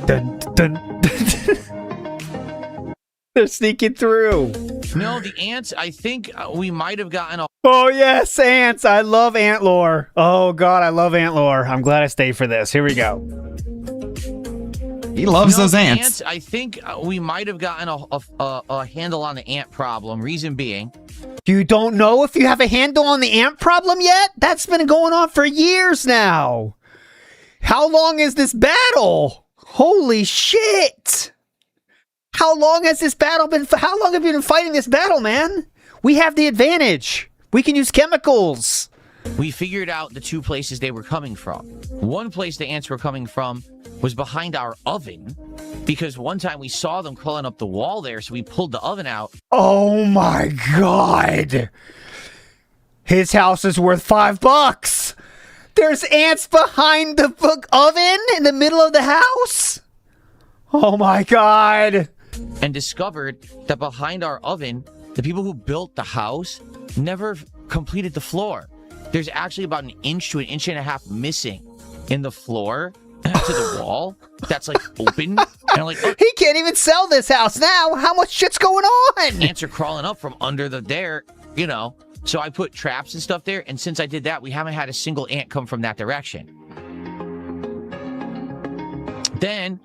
Dun, dun. They're sneaking through. No, the ants, I think we might have gotten a... Oh, yes, ants. I love ant lore. Oh, God, I love ant lore. I'm glad I stayed for this. Here we go. He loves those ants. I think we might have gotten a handle on the ant problem. Reason being, you don't know if you have a handle on the ant problem yet? That's been going on for years now. How long is this battle? Holy shit. How long has this battle been? How long have you been fighting this battle, man? We have the advantage. We can use chemicals. We figured out the two places they were coming from. One place the ants were coming from was behind our oven, because one time we saw them crawling up the wall there, so we pulled the oven out. Oh my God. His house is worth $5. There's ants behind the oven in the middle of the house? Oh my God. And discovered that behind our oven, the people who built the house never completed the floor. There's actually about 1 inch to 1.5 inches missing in the floor to the wall that's like open. And I'm like, oh. He can't even sell this house now. How much shit's going on? Ants are crawling up from under there, So I put traps and stuff there. And since I did that, we haven't had a single ant come from that direction. Then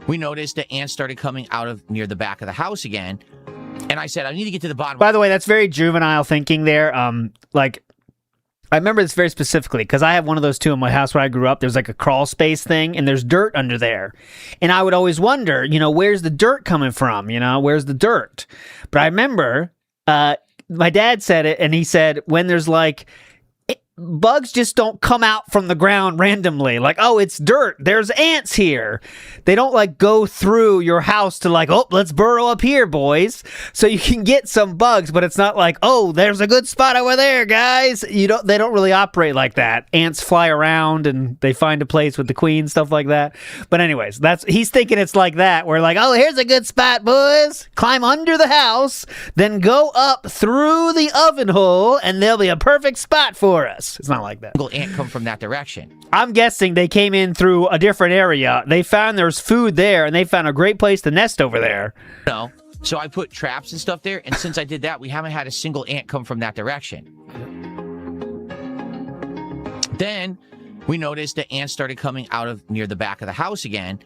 we noticed the ants started coming out of near the back of the house again. And I said, I need to get to the bottom. By the way, that's very juvenile thinking there. Like, I remember this very specifically because I have one of those too in my house where I grew up. There's like a crawl space thing and there's dirt under there. And I would always wonder, where's the dirt coming from? Where's the dirt? But I remember my dad said it, and he said when there's like bugs just don't come out from the ground randomly. Like, oh, it's dirt. There's ants here. They don't like go through your house to like, oh, let's burrow up here, boys. So you can get some bugs, but it's not like, oh, there's a good spot over there, guys. They don't really operate like that. Ants fly around and they find a place with the queen, stuff like that. But anyways, he's thinking it's like that. We're like, oh, here's a good spot, boys. Climb under the house, then go up through the oven hole, and there'll be a perfect spot for us. It's not like that. Single ant come from that direction. I'm guessing they came in through a different area. They found there's food there, and they found a great place to nest over there. No. So I put traps and stuff there, and since I did that, we haven't had a single ant come from that direction. Then we noticed the ants started coming out of near the back of the house again,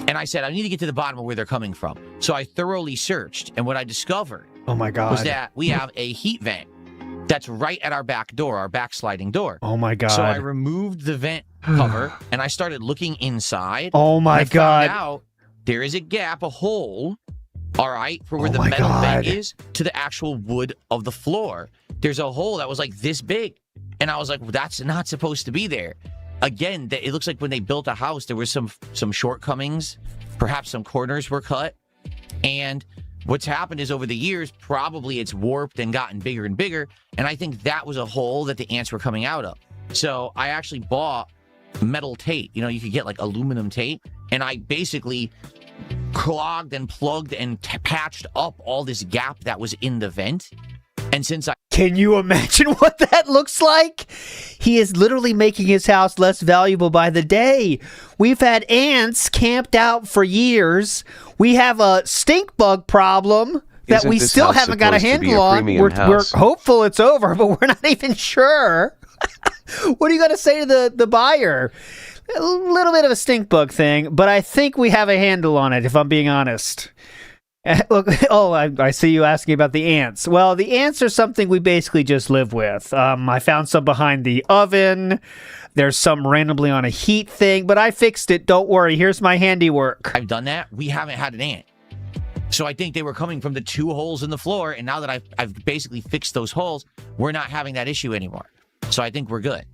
and I said, I need to get to the bottom of where they're coming from. So I thoroughly searched, and what I discovered was that we have a heat vent that's right at our back door, our back sliding door. Oh my God. So I removed the vent cover and I started looking inside. Oh my God. I found out there is a gap, a hole, all right, for where the metal vent is to the actual wood of the floor. There's a hole that was like this big. And I was like, well, that's not supposed to be there. Again, it looks like when they built a house, there was some shortcomings. Perhaps some corners were cut. And what's happened is over the years, probably it's warped and gotten bigger and bigger. And I think that was a hole that the ants were coming out of. So I actually bought metal tape. You could get like aluminum tape. And I basically clogged and plugged and patched up all this gap that was in the vent. And since Can you imagine what that looks like? He is literally making his house less valuable by the day. We've had ants camped out for years. We have a stink bug problem that we still haven't got a handle on. We're hopeful it's over, but we're not even sure. What are you going to say to the buyer? A little bit of a stink bug thing, but I think we have a handle on it, if I'm being honest. Look, I see you asking about the ants. Well, the ants are something we basically just live with. I found some behind the oven. There's some randomly on a heat thing, but I fixed it. Don't worry. Here's my handiwork. I've done that. We haven't had an ant. So I think they were coming from the 2 holes in the floor, and now that I've basically fixed those holes, we're not having that issue anymore. So I think we're good.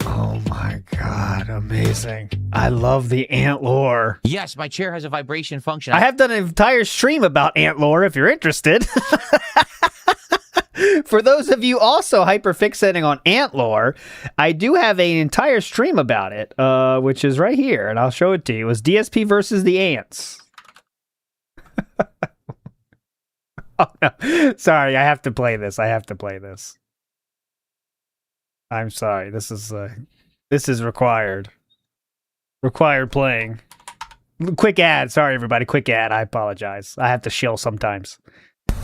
Oh my God, amazing. I love the ant lore. Yes, my chair has a vibration function. I have done an entire stream about ant lore if you're interested. For those of you also hyperfixating on ant lore, I do have an entire stream about it, which is right here, and I'll show it to you. It was DSP versus the ants. Oh, no. Sorry, I have to play this. I'm sorry. This is required. Required playing. Quick ad. Sorry, everybody. Quick ad. I apologize. I have to shill sometimes.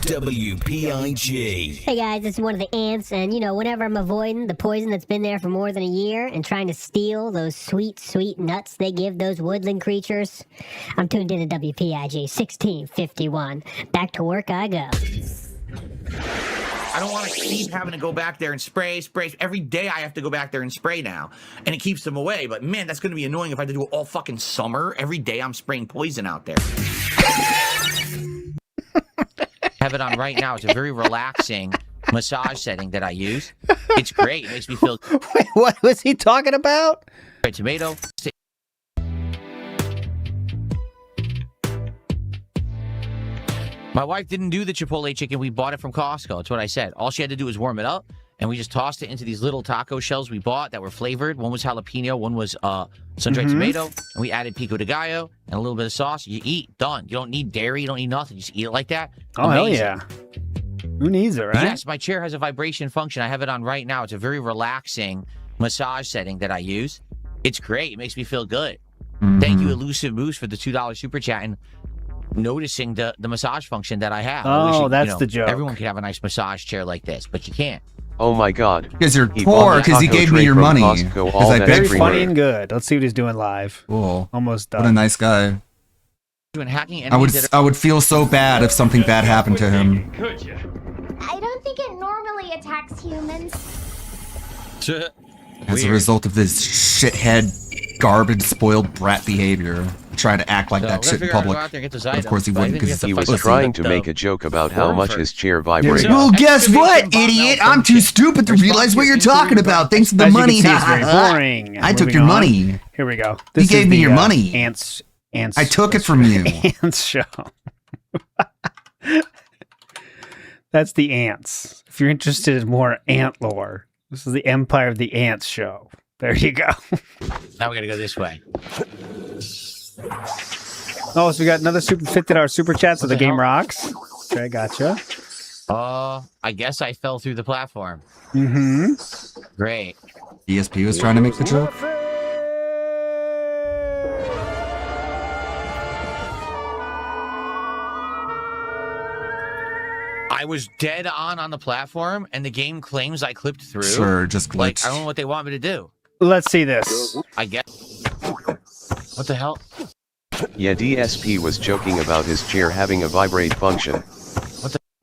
WPIG. Hey guys, this is one of the ants, and whenever I'm avoiding the poison that's been there for more than a year and trying to steal those sweet, sweet nuts they give those woodland creatures, I'm tuned in to WPIG 1651. Back to work I go. I don't want to keep having to go back there and spray. Every day I have to go back there and spray now. And it keeps them away. But man, that's going to be annoying if I have to do it all fucking summer. Every day I'm spraying poison out there. I have it on right now. It's a very relaxing massage setting that I use. It's great. It makes me feel... Wait, what was he talking about? Tomato. My wife didn't do the Chipotle chicken. We bought it from Costco. That's what I said. All she had to do was warm it up, and we just tossed it into these little taco shells we bought that were flavored. One was jalapeno, one was sun-dried tomato, and we added pico de gallo and a little bit of sauce. You eat, done. You don't need dairy. You don't need nothing. You just eat it like that. Oh, amazing. Hell yeah. Who needs it, right? Yes, my chair has a vibration function. I have it on right now. It's a very relaxing massage setting that I use. It's great. It makes me feel good. Thank you, Elusive Moose, for the $2 super chat and noticing the massage function that I have. Oh, that's the joke. Everyone could have a nice massage chair like this, but you can't. Oh my God. Because you're poor, because he gave me your money. Very funny and good. Let's see what he's doing live. Cool. Almost done. What a nice guy. Doing hacking I would feel so bad if something bad happened to him. I don't think it normally attacks humans. As a result of this shithead, garbage, spoiled brat behavior, trying to act like that shit in public. But of course he wouldn't, because he was trying to make a joke about how much his chair vibrates. Well, guess what, idiot? I'm too stupid to realize what you're talking about. Thanks for the money. It's very boring. I took your money. Here we go. You gave me your money. Ants. I took it from you. Ants show. That's the ants. If you're interested in more ant lore, this is the Empire of the Ants show. There you go. Now we gotta go this way. Oh, so we got another $50 super chat, so the game rocks. Okay, gotcha. I guess I fell through the platform. Mm-hmm. Great. ESP was trying to make the joke. I was dead on the platform, and the game claims I clipped through. Sure, just glitched. Like, I don't know what they want me to do. Let's see this. I guess. What the hell? Yeah, DSP was joking about his chair having a vibrate function.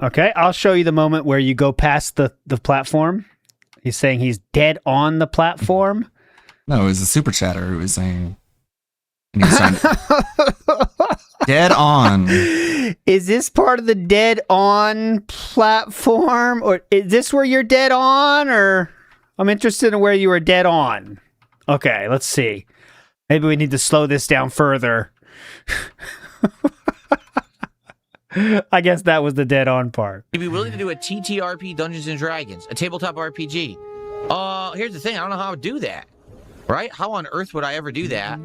Okay, I'll show you the moment where you go past the platform. He's saying he's dead on the platform. No, it was a super chatter who was saying... And he was trying to... Dead on. Is this part of the dead on platform? Or is this where you're dead on? Or I'm interested in where you were dead on. Okay, let's see. Maybe we need to slow this down further. I guess that was the dead on part. You'd be willing to do a TTRP Dungeons and Dragons, a tabletop RPG. Here's the thing, I don't know how I would do that. Right? How on earth would I ever do that?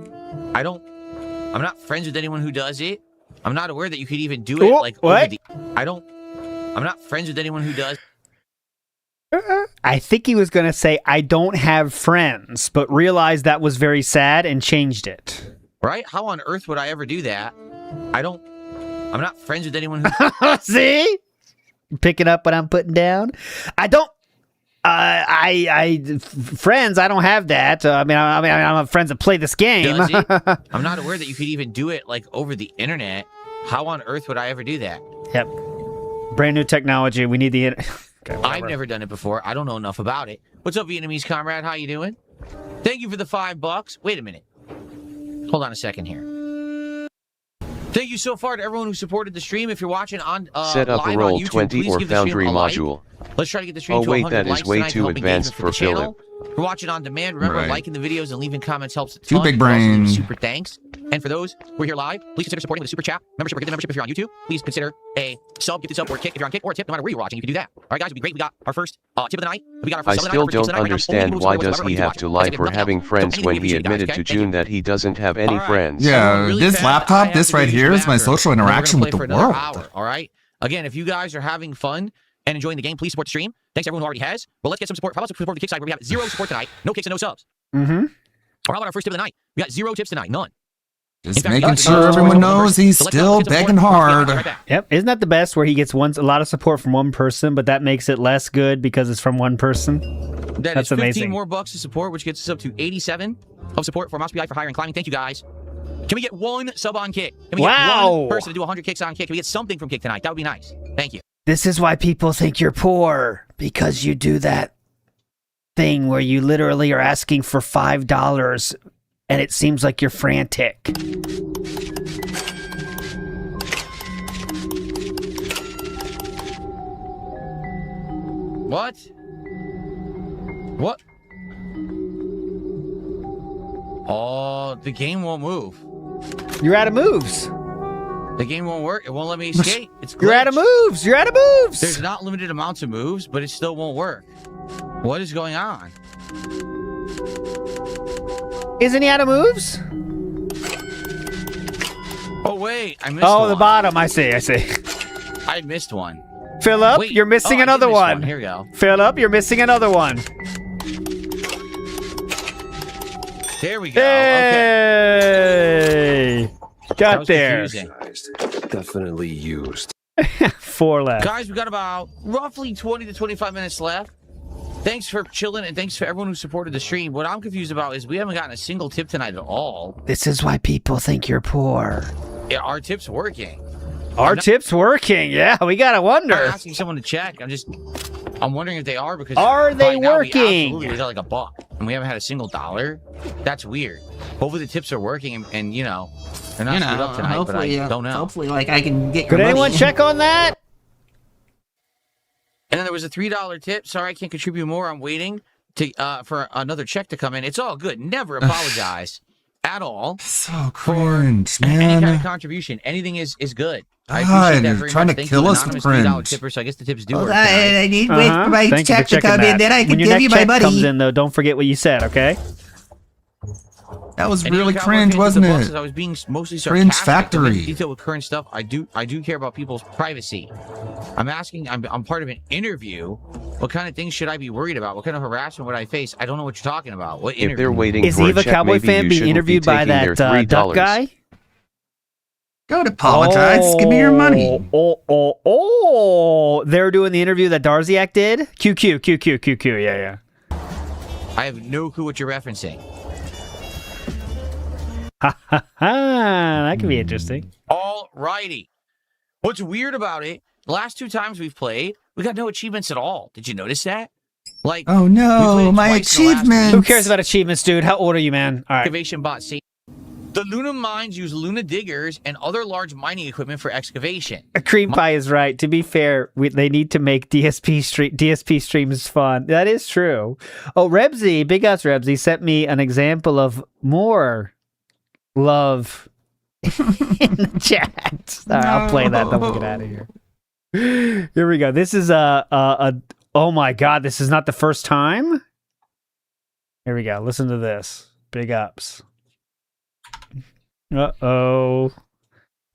I'm not friends with anyone who does it. I'm not aware that you could even do it like what? I'm not friends with anyone who does. I think he was going to say, I don't have friends, but realized that was very sad and changed it. Right? How on earth would I ever do that? I'm not friends with anyone who... See? Picking up what I'm putting down? I don't... friends, I don't have that. I mean, I don't have friends that play this game. I'm not aware that you could even do it like over the internet. How on earth would I ever do that? Yep. Brand new technology. We need the... Okay, I've never done it before. I don't know enough about it. What's up, Vietnamese comrade? How you doing? Thank you for the $5. Wait a minute. Hold on a second here. Thank you so far to everyone who supported the stream. If you're watching on set up live a roll on YouTube, 20 or Foundry module. Let's try to get the stream to 100 that likes is way tonight too advanced for Philip. If you're watching on demand, remember liking the videos and leaving comments helps a ton. Too big brain. Super thanks. And for those who are here live, please consider supporting with a super chat, membership, or get the membership if you're on YouTube. Please consider a sub, get this up, or a kick if you're on kick, or a tip, no matter where you're watching, you can do that. All right, guys, it'd be great. We got our first tip of the night. We got our first I still don't understand why does he have to lie for having friends when he admitted to June that he doesn't have any friends. Yeah, this laptop, this right here is my social interaction with the world. All right? Again, if you guys are having fun and enjoying the game, please support the stream. Thanks to everyone who already has. Well, let's get some support. How about some support for the kick side where we have 0 support tonight, no kicks and no subs? Mm-hmm. Or how about our first tip of the night? We got 0 tips tonight, none. Just making sure everyone knows he's still begging hard. Yep. Isn't that the best where he gets a lot of support from one person, but that makes it less good because it's from one person? That's 15 amazing. More bucks to support, which gets us up to 87 of support for Mouse PI for higher and climbing. Thank you, guys. Can we get 1 sub on kick? Can we get 1 person to do 100 kicks on kick? Can we get something from kick tonight? That would be nice. Thank you. This is why people think you're poor, because you do that thing where you literally are asking for $5 and it seems like you're frantic. What? What? Oh, the game won't move. You're out of moves. The game won't work. It won't let me skate. It's glitched. You're out of moves. You're out of moves. There's not limited amounts of moves, but it still won't work. What is going on? Isn't he out of moves? Oh, wait. I missed one. The bottom. I see. I missed one. Philip, wait. You're missing another one. Here we go. Philip, you're missing another one. There we go. Hey! Okay. Got there. Definitely used. 4 left. Guys, we got about roughly 20 to 25 minutes left. Thanks for chilling, and thanks for everyone who supported the stream. What I'm confused about is we haven't gotten a single tip tonight at all. This is why people think you're poor. Yeah, our tip's working. Our tip's working. Yeah, we gotta wonder. I'm asking someone to check. I'm wondering if they are because are they right now working? We got like $1, and we haven't had a single dollar. That's weird. Hopefully the tips are working, and they're not screwed up tonight. But I don't know. Hopefully, like I can get. Could anyone check on that? And then there was a $3 tip. Sorry, I can't contribute more. I'm waiting for another check to come in. It's all good. Never apologize at all. So cringe, man. Any kind of contribution, anything is good. I appreciate God, that you're very trying much. to Thank kill you, us anonymous with $3 cringe. tipper. So I guess the tips do Hold work. on, I need wait for my Thank check you for to come checking in, then I that. can When your give next you my check money. comes in, though, don't forget what you said, okay? That was And really even cringe, Cowboy wasn't Bosses, it? I was being mostly Cringe sarcastic. factory. In detail with current stuff. I do care about people's privacy. I'm asking. I'm part of an interview. What kind of things should I be worried about? What kind of harassment would I face? I don't know what you're talking about. What interview? If they're waiting Is for Eva a check, Cowboy maybe fan you being shouldn't interviewed be by taking their that duck $3. guy? Don't apologize. Give me your money. They're doing the interview that Darziak did? QQ. Yeah. I have no clue what you're referencing. That could be interesting. All righty. What's weird about it? The last 2 times we've played, we got no achievements at all. Did you notice that? Like, oh no, my achievements. Who cares about achievements, dude? How old are you, man? All right. Excavation bot. See, the Luna mines use Luna diggers and other large mining equipment for excavation. Cream Pie is right. To be fair, they need to make DSP streams fun. That is true. Oh, Rebsy, big ass Rebsy, sent me an example of more love in the chat. All right, I'll play that. Then we'll get out of here. Here we go. This is oh my god, this is not the first time. Here we go. Listen to this. Big ups. Uh-oh.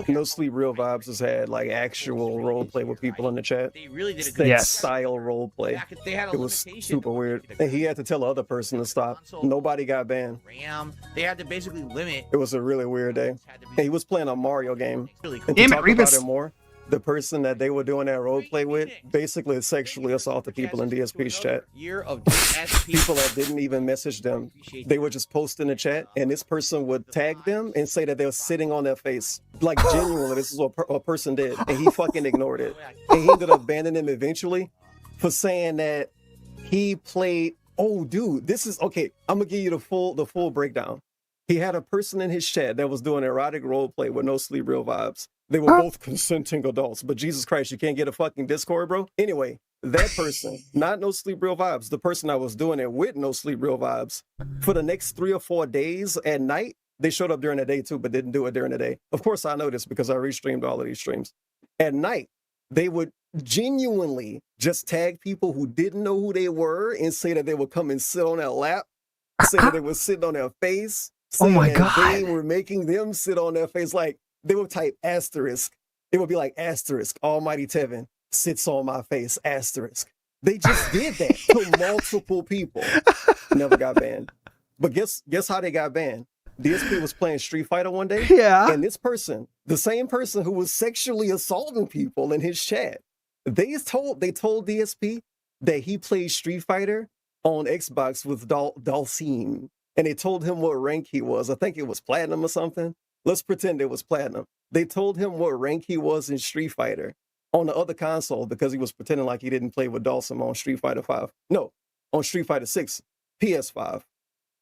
No Sleep Real Vibes has had like actual role play with people in the chat. They really did a good Yes. style role play. They had a It was limitation. super weird. And he had to tell the other person to stop. Nobody got banned. RAM. They had to basically limit. It was a really weird day. And he was playing a Mario game. Really And to Damn it, talk about Rebus. it more, the person that they were doing that role play with basically sexually assaulted people in DSP's chat. Year of DSP. People that didn't even message them. They would just post in the chat, and this person would tag them and say that they were sitting on their face. Like, genuinely, this is what a person did. And he fucking ignored it. And he ended up banning him eventually for saying that he played. Oh, dude, this is okay. I'm gonna give you the full breakdown. He had a person in his chat that was doing erotic role play with No Sleep Real Vibes. They were both consenting adults, but Jesus Christ, you can't get a fucking Discord, bro. Anyway, that person, not No Sleep Real Vibes, the person that was doing it with No Sleep Real Vibes, for the next 3 or 4 days at night, they showed up during the day too, but didn't do it during the day. Of course, I know this because I restreamed all of these streams. At night, they would genuinely just tag people who didn't know who they were and say that they would come and sit on their lap, say that they were sitting on their face, saying my that God. they were making them sit on their face. Like, they would type asterisk. It would be like asterisk, Almighty Tevin sits on my face, asterisk. They just did that to multiple people. Never got banned. But guess how they got banned? DSP was playing Street Fighter one day. Yeah. And this person, the same person who was sexually assaulting people in his chat, they told DSP that he played Street Fighter on Xbox with Dalsim. And they told him what rank he was. I think it was platinum or something. Let's pretend it was platinum. They told him what rank he was in Street Fighter on the other console because he was pretending like he didn't play with Dalsim on Street Fighter 5. No, on Street Fighter 6, PS5.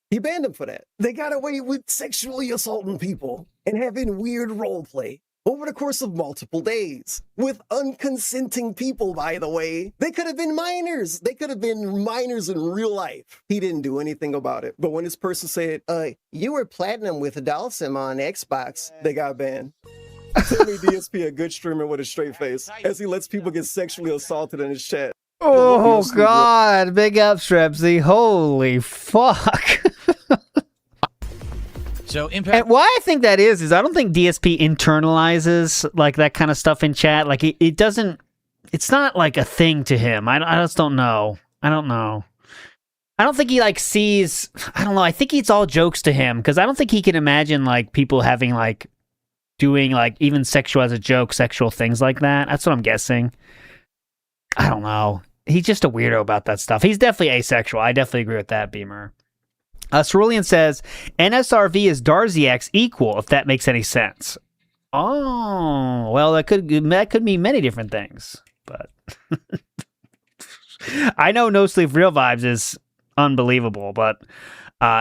He banned him for that. They got away with sexually assaulting people and having weird role play over the course of multiple days with unconsenting people, by the way. They could have been minors. They could have been minors in real life. He didn't do anything about it. But when this person said, you were platinum with Dalsim on Xbox, they got banned. Tell me DSP a good streamer with a straight face as he lets people get sexually assaulted in his chat. Oh god, big ups, Rebsy. Holy fuck. So impact. And why I think that is I don't think DSP internalizes like that kind of stuff in chat. Like it doesn't. It's not like a thing to him. I just don't know. I don't know. I don't think he like sees. I don't know. I think it's all jokes to him because I don't think he can imagine like people having like doing like even sexual as a joke, sexual things like that. That's what I'm guessing. I don't know. He's just a weirdo about that stuff. He's definitely asexual. I definitely agree with that, Beamer. Cerulean says, NSRV is Darziak's equal, if that makes any sense. Oh, well, that could mean many different things, but I know No Sleep Real Vibes is unbelievable, but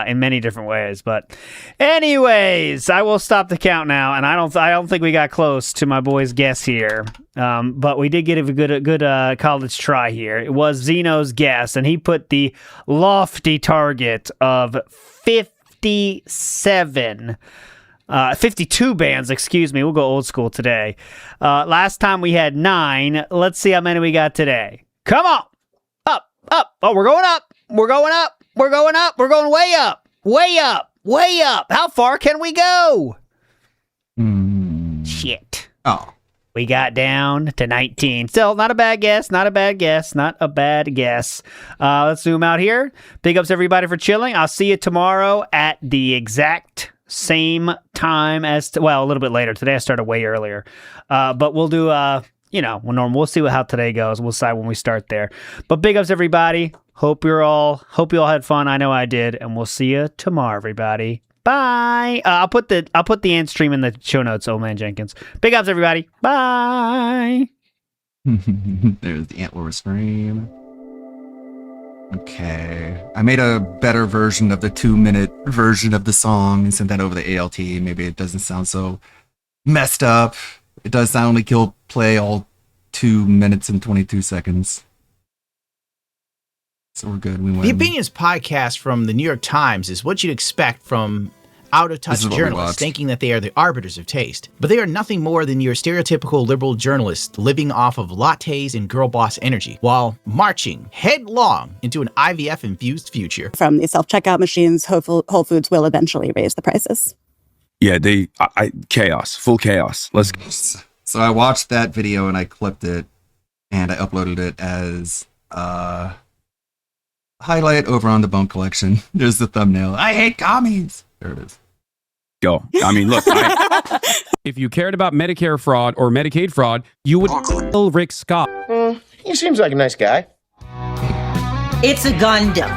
in many different ways. But anyways, I will stop the count now, and I don't think we got close to my boy's guess here. But we did get a good college try here. It was Zeno's guess, and he put the lofty target of 52 bands, excuse me. We'll go old school today. Last time we had 9. Let's see how many we got today. Come on. Up. Oh, we're going up. We're going up. We're going up. We're going way up. Way up. Way up. How far can we go? Shit. Oh. We got down to 19. Still, not a bad guess. Not a bad guess. Not a bad guess. Let's zoom out here. Big ups everybody for chilling. I'll see you tomorrow at the exact same time as, a little bit later. Today I started way earlier. But we'll do, we'll see how today goes. We'll decide when we start there. But big ups everybody. Hope you all had fun. I know I did. And we'll see you tomorrow, everybody. Bye. I'll put the end stream in the show notes, Old Man Jenkins. Big ups everybody. Bye. There's the Antler stream. Okay. I made a better version of the 2-minute version of the song and sent that over the ALT. Maybe it doesn't sound so messed up. It does sound like he'll play all 2 minutes and 22 seconds. So we're good. We win. The Opinions podcast from the New York Times is what you'd expect from out-of-touch journalists thinking that they are the arbiters of taste. But they are nothing more than your stereotypical liberal journalist living off of lattes and girl boss energy while marching headlong into an IVF-infused future. From the self-checkout machines, Whole Foods will eventually raise the prices. Yeah, chaos, full chaos. So I watched that video and I clipped it and I uploaded it as highlight over on the Bone Collection. There's the thumbnail. I hate commies. There it is. Go. I mean, look. If you cared about Medicare fraud or Medicaid fraud, you would kill Rick Scott. He seems like a nice guy. It's a Gundam.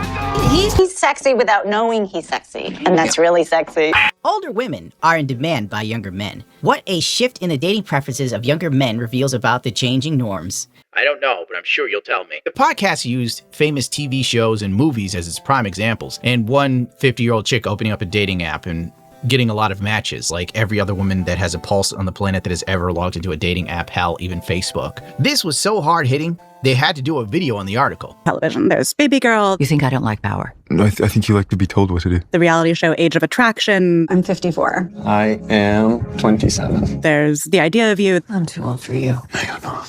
He's sexy without knowing he's sexy, and that's really sexy. Older women are in demand by younger men. What a shift in the dating preferences of younger men reveals about the changing norms. I don't know, but I'm sure you'll tell me. The podcast used famous TV shows and movies as its prime examples, and one 50-year-old chick opening up a dating app and getting a lot of matches, like every other woman that has a pulse on the planet that has ever logged into a dating app, hell, even Facebook. This was so hard-hitting, they had to do a video on the article. Television, there's Baby Girl. You think I don't like power? I think you like to be told what to do. The reality show Age of Attraction. I'm 54. I am 27. There's The Idea of You. I'm too old for you. I don't know.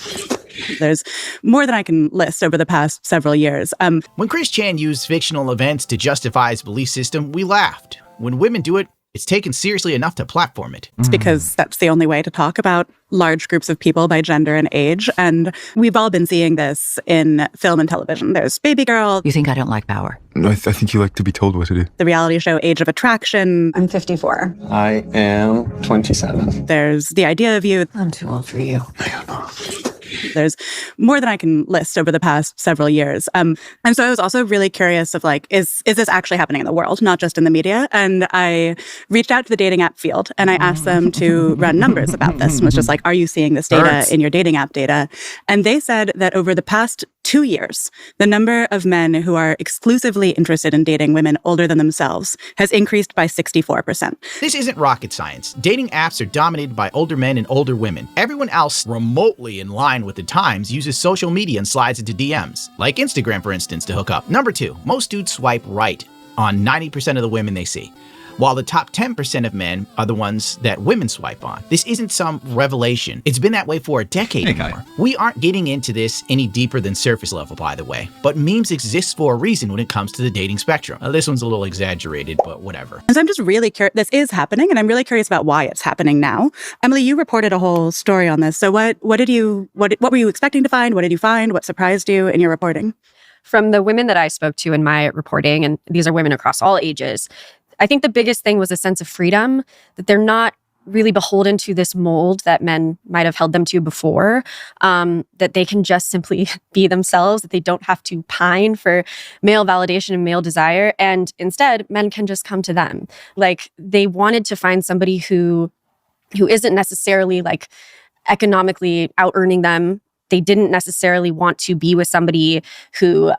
There's more than I can list over the past several years. When Chris Chan used fictional events to justify his belief system, we laughed. When women do it, it's taken seriously enough to platform it. It's because that's the only way to talk about large groups of people by gender and age. And we've all been seeing this in film and television. There's Baby Girl. You think I don't like power? I think you like to be told what to do. The reality show Age of Attraction. I'm 54. I am 27. There's The Idea of You. I'm too old for you. I don't know. There's more than I can list over the past several years. And so I was also really curious of is this actually happening in the world, not just in the media? And I reached out to the dating app field and I asked them to run numbers about this. And was just like, are you seeing this data in your dating app data? And they said that over the past 2 years, the number of men who are exclusively interested in dating women older than themselves has increased by 64%. This isn't rocket science. Dating apps are dominated by older men and older women. Everyone else remotely in line with the times uses social media and slides into DMs, like Instagram, for instance, to hook up. Number 2, most dudes swipe right on 90% of the women they see, while the top 10% of men are the ones that women swipe on. This isn't some revelation. It's been that way for a decade or more. We aren't getting into this any deeper than surface level, by the way, but memes exist for a reason when it comes to the dating spectrum. This one's a little exaggerated, but whatever. So I'm just really curious. This is happening, and I'm really curious about why it's happening now. Emily, you reported a whole story on this. So what were you expecting to find? What did you find? What surprised you in your reporting? From the women that I spoke to in my reporting, and these are women across all ages, I think the biggest thing was a sense of freedom, that they're not really beholden to this mold that men might have held them to before, that they can just simply be themselves, that they don't have to pine for male validation and male desire. And instead, men can just come to them. Like, they wanted to find somebody who who isn't necessarily like economically out earning them. They didn't necessarily want to be with somebody who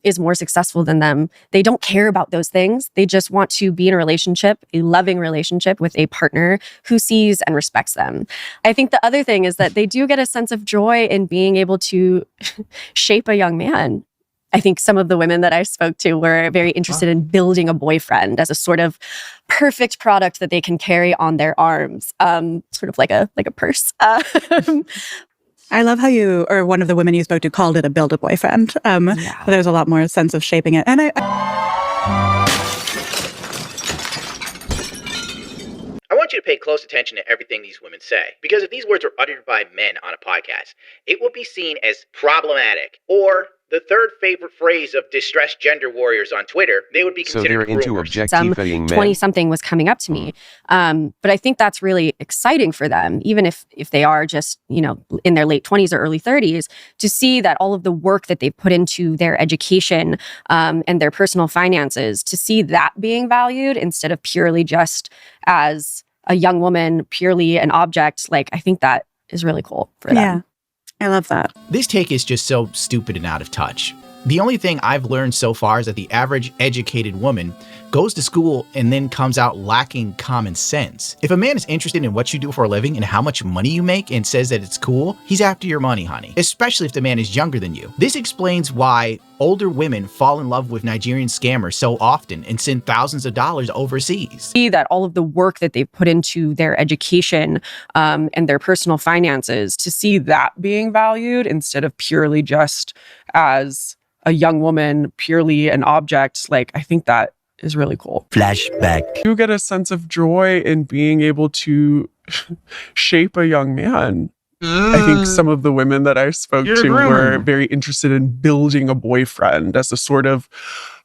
is more successful than them. They don't care about those things. They just want to be in a relationship, a loving relationship with a partner who sees and respects them. I think the other thing is that they do get a sense of joy in being able to shape a young man. I think some of the women that I spoke to were very interested in building a boyfriend as a sort of perfect product that they can carry on their arms, sort of like a purse. I love how you, or one of the women you spoke to, called it a build-a-boyfriend. There's a lot more sense of shaping it. And I want you to pay close attention to everything these women say, because if these words are uttered by men on a podcast, it will be seen as problematic, or the third favorite phrase of distressed gender warriors on Twitter, they would be considered So they're into objectifying men. 20-something was coming up to me. But I think that's really exciting for them, even if they are just, in their late 20s or early 30s, to see that all of the work that they've put into their education and their personal finances, to see that being valued instead of purely just as a young woman, purely an object. Like, I think that is really cool for them. Yeah. I love that. This take is just so stupid and out of touch. The only thing I've learned so far is that the average educated woman goes to school and then comes out lacking common sense. If a man is interested in what you do for a living and how much money you make and says that it's cool, he's after your money, honey. Especially if the man is younger than you. This explains why older women fall in love with Nigerian scammers so often and send thousands of dollars overseas. See that all of the work that they've put into their education and their personal finances, to see that being valued instead of purely just as a young woman, purely an object. Like, I think that is really cool. Flashback. You get a sense of joy in being able to shape a young man. I think some of the women that I spoke to were very interested in building a boyfriend as a sort of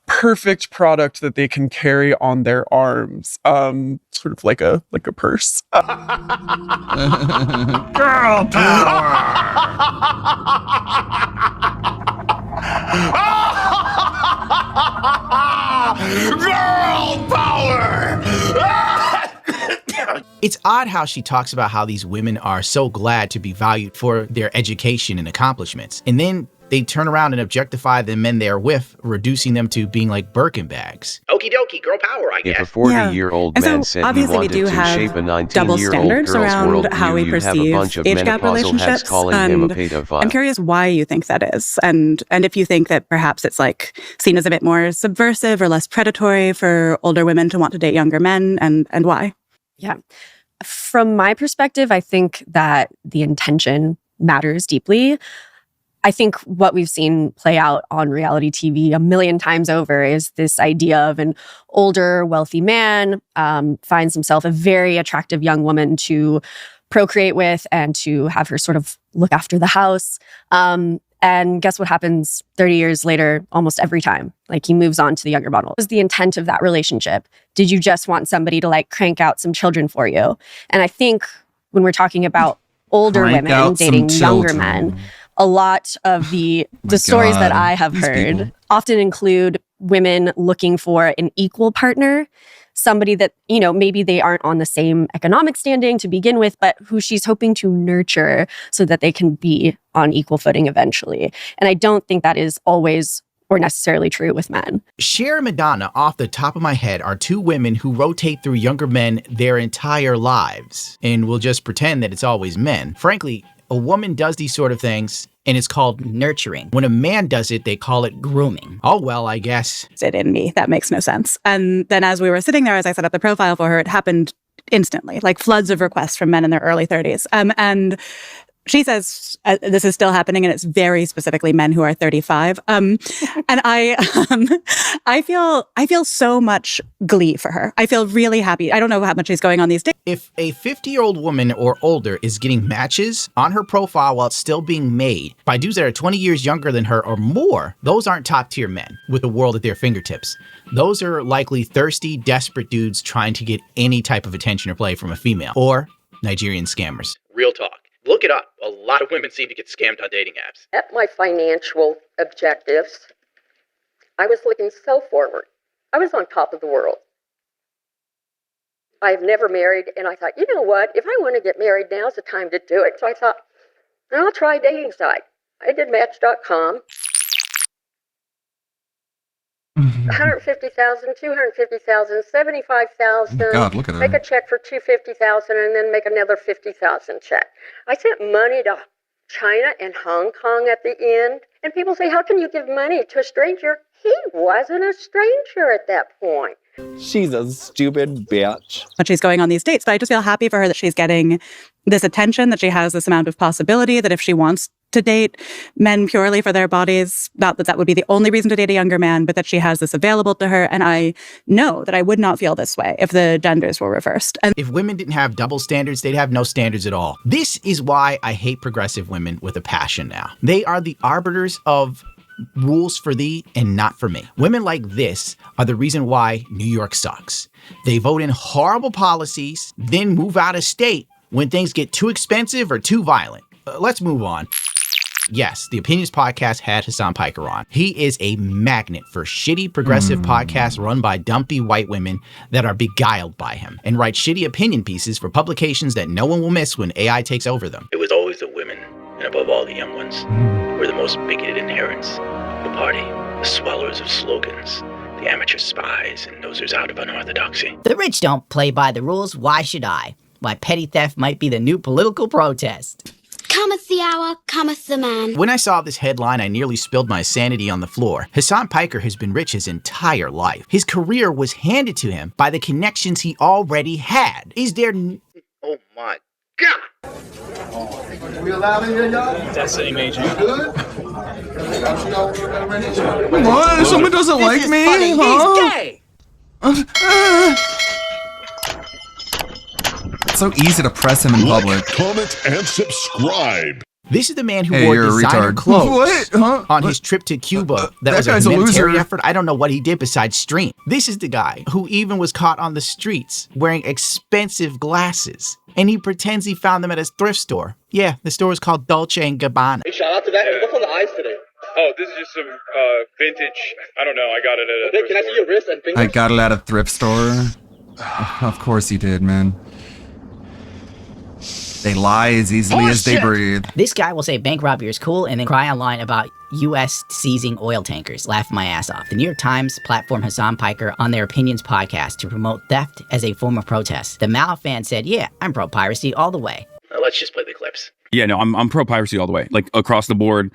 perfect product that they can carry on their arms, sort of like a purse. Girl power! Girl power! It's odd how she talks about how these women are so glad to be valued for their education and accomplishments, and then they turn around and objectify the men they are with, reducing them to being like Birkin bags. Okie dokie, girl power, I guess. If a 40-year-old man said he wanted to shape a 19-year-old girl's worldview, how we perceive age gap relationships. Calling him a pedophile. I'm curious why you think that is, and if you think that perhaps it's like seen as a bit more subversive or less predatory for older women to want to date younger men, and why. Yeah. From my perspective, I think that the intention matters deeply. I think what we've seen play out on reality TV a million times over is this idea of an older, wealthy man finds himself a very attractive young woman to procreate with and to have her sort of look after the house. And guess what happens 30 years later, almost every time? Like, he moves on to the younger model. What was the intent of that relationship? Did you just want somebody to like crank out some children for you? And I think when we're talking about older women dating younger men, a lot of the stories that I have heard often include women looking for an equal partner, somebody that, maybe they aren't on the same economic standing to begin with, but who she's hoping to nurture so that they can be on equal footing eventually. And I don't think that is always or necessarily true with men. Cher and Madonna, off the top of my head, are two women who rotate through younger men their entire lives. And we'll just pretend that it's always men. Frankly, a woman does these sort of things, and it's called nurturing. When a man does it, they call it grooming. Oh, well, I guess. It in me. That makes no sense. And then as we were sitting there, as I set up the profile for her, it happened instantly, like floods of requests from men in their early 30s. And she says this is still happening, and it's very specifically men who are 35. And I feel so much glee for her. I feel really happy. I don't know how much she's going on these days. If a 50-year-old woman or older is getting matches on her profile while it's still being made by dudes that are 20 years younger than her or more, those aren't top-tier men with the world at their fingertips. Those are likely thirsty, desperate dudes trying to get any type of attention or play from a female, or Nigerian scammers. Real talk. Look it up. A lot of women seem to get scammed on dating apps. At my financial objectives, I was looking so forward. I was on top of the world. I've never married, and I thought, you know what? If I want to get married, now's the time to do it. So I thought, I'll try a dating site. I did Match.com. 150,000, 250,000, 75,000. Oh God, look at her. Make a check for 250,000 and then make another 50,000 check. I sent money to China and Hong Kong at the end. And people say, how can you give money to a stranger? He wasn't a stranger at that point. She's a stupid bitch. But she's going on these dates. But I just feel happy for her that she's getting this attention, that she has this amount of possibility, that if she wants to date men purely for their bodies, not that would be the only reason to date a younger man, but that she has this available to her. And I know that I would not feel this way if the genders were reversed. And if women didn't have double standards, they'd have no standards at all. This is why I hate progressive women with a passion now. They are the arbiters of rules for thee and not for me. Women like this are the reason why New York sucks. They vote in horrible policies, then move out of state when things get too expensive or too violent. Let's move on. Yes, the Opinions Podcast had Hasan Piker on. He is a magnet for shitty progressive podcasts run by dumpy white women that are beguiled by him and write shitty opinion pieces for publications that no one will miss when AI takes over them. It was always the women, and above all the young ones, were the most bigoted inherents. The party, the swallowers of slogans, the amateur spies and nosers out of unorthodoxy. The rich don't play by the rules, why should I? Why petty theft might be the new political protest. Cometh the hour, cometh the man. When I saw this headline, I nearly spilled my sanity on the floor. Hasan Piker has been rich his entire life. His career was handed to him by the connections he already had. Is there... Oh my God! We allowed in here, y'all? Destiny Major. You good? What? Someone doesn't like me? Funny. Huh? He's gay! It's so easy to press him in public. Comment and subscribe. This is the man who Hey, wore you're a designer retard. clothes What? Huh? on his trip to Cuba. That was a guy's a military loser. effort. I don't know what he did besides stream. This is the guy who even was caught on the streets wearing expensive glasses. And he pretends he found them at a thrift store. Yeah, the store is called Dolce & Gabbana. Hey, shout out to that. What's on the eyes today? Oh, this is just some vintage. I don't know. I got it at a Okay, can I see your wrist and fingers? I got it at a thrift store. Of course you did, man. They lie as easily as they breathe. This guy will say bank robbery is cool and then cry online about U.S. seizing oil tankers. Laugh my ass off. The New York Times platformed Hasan Piker on their Opinions podcast to promote theft as a form of protest. The Mal fan said, yeah, I'm pro-piracy all the way. Let's just play the clips. Yeah, no, I'm pro piracy all the way. Like across the board.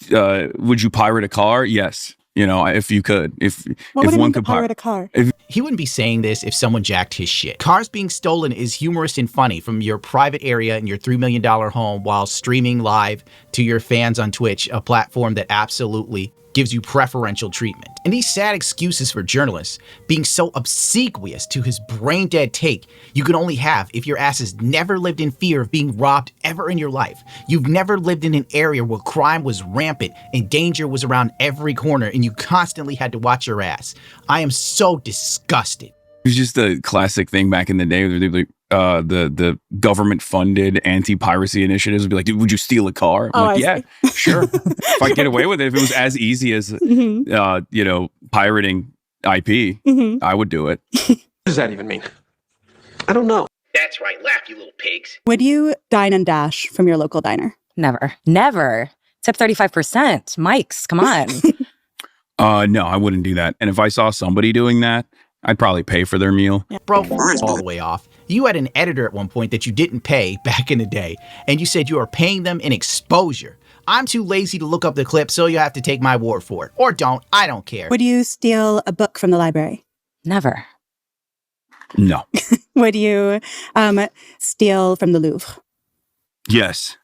Would you pirate a car? Yes. You know, if you could, if one could pirate a car. He wouldn't be saying this if someone jacked his shit. Cars being stolen is humorous and funny from your private area in your $3 million home while streaming live to your fans on Twitch, a platform that absolutely gives you preferential treatment. And these sad excuses for journalists being so obsequious to his brain-dead take you can only have if your ass has never lived in fear of being robbed ever in your life. You've never lived in an area where crime was rampant and danger was around every corner and you constantly had to watch your ass. I am so disgusted. It was just a classic thing back in the day where the government-funded anti-piracy initiatives would be like, dude, would you steal a car? I'm like, yeah, sure. If I get away with it, if it was as easy as, pirating IP, I would do it. What does that even mean? I don't know. That's right. Laugh, you little pigs. Would you dine and dash from your local diner? Never. Never. Tip 35%. Mike's, come on. No, I wouldn't do that. And if I saw somebody doing that, I'd probably pay for their meal. Bro, all the way off. You had an editor at one point that you didn't pay back in the day, and you said you are paying them in exposure. I'm too lazy to look up the clip, so you have to take my word for it. Or don't. I don't care. Would you steal a book from the library? Never. No. Would you steal from the Louvre? Yes.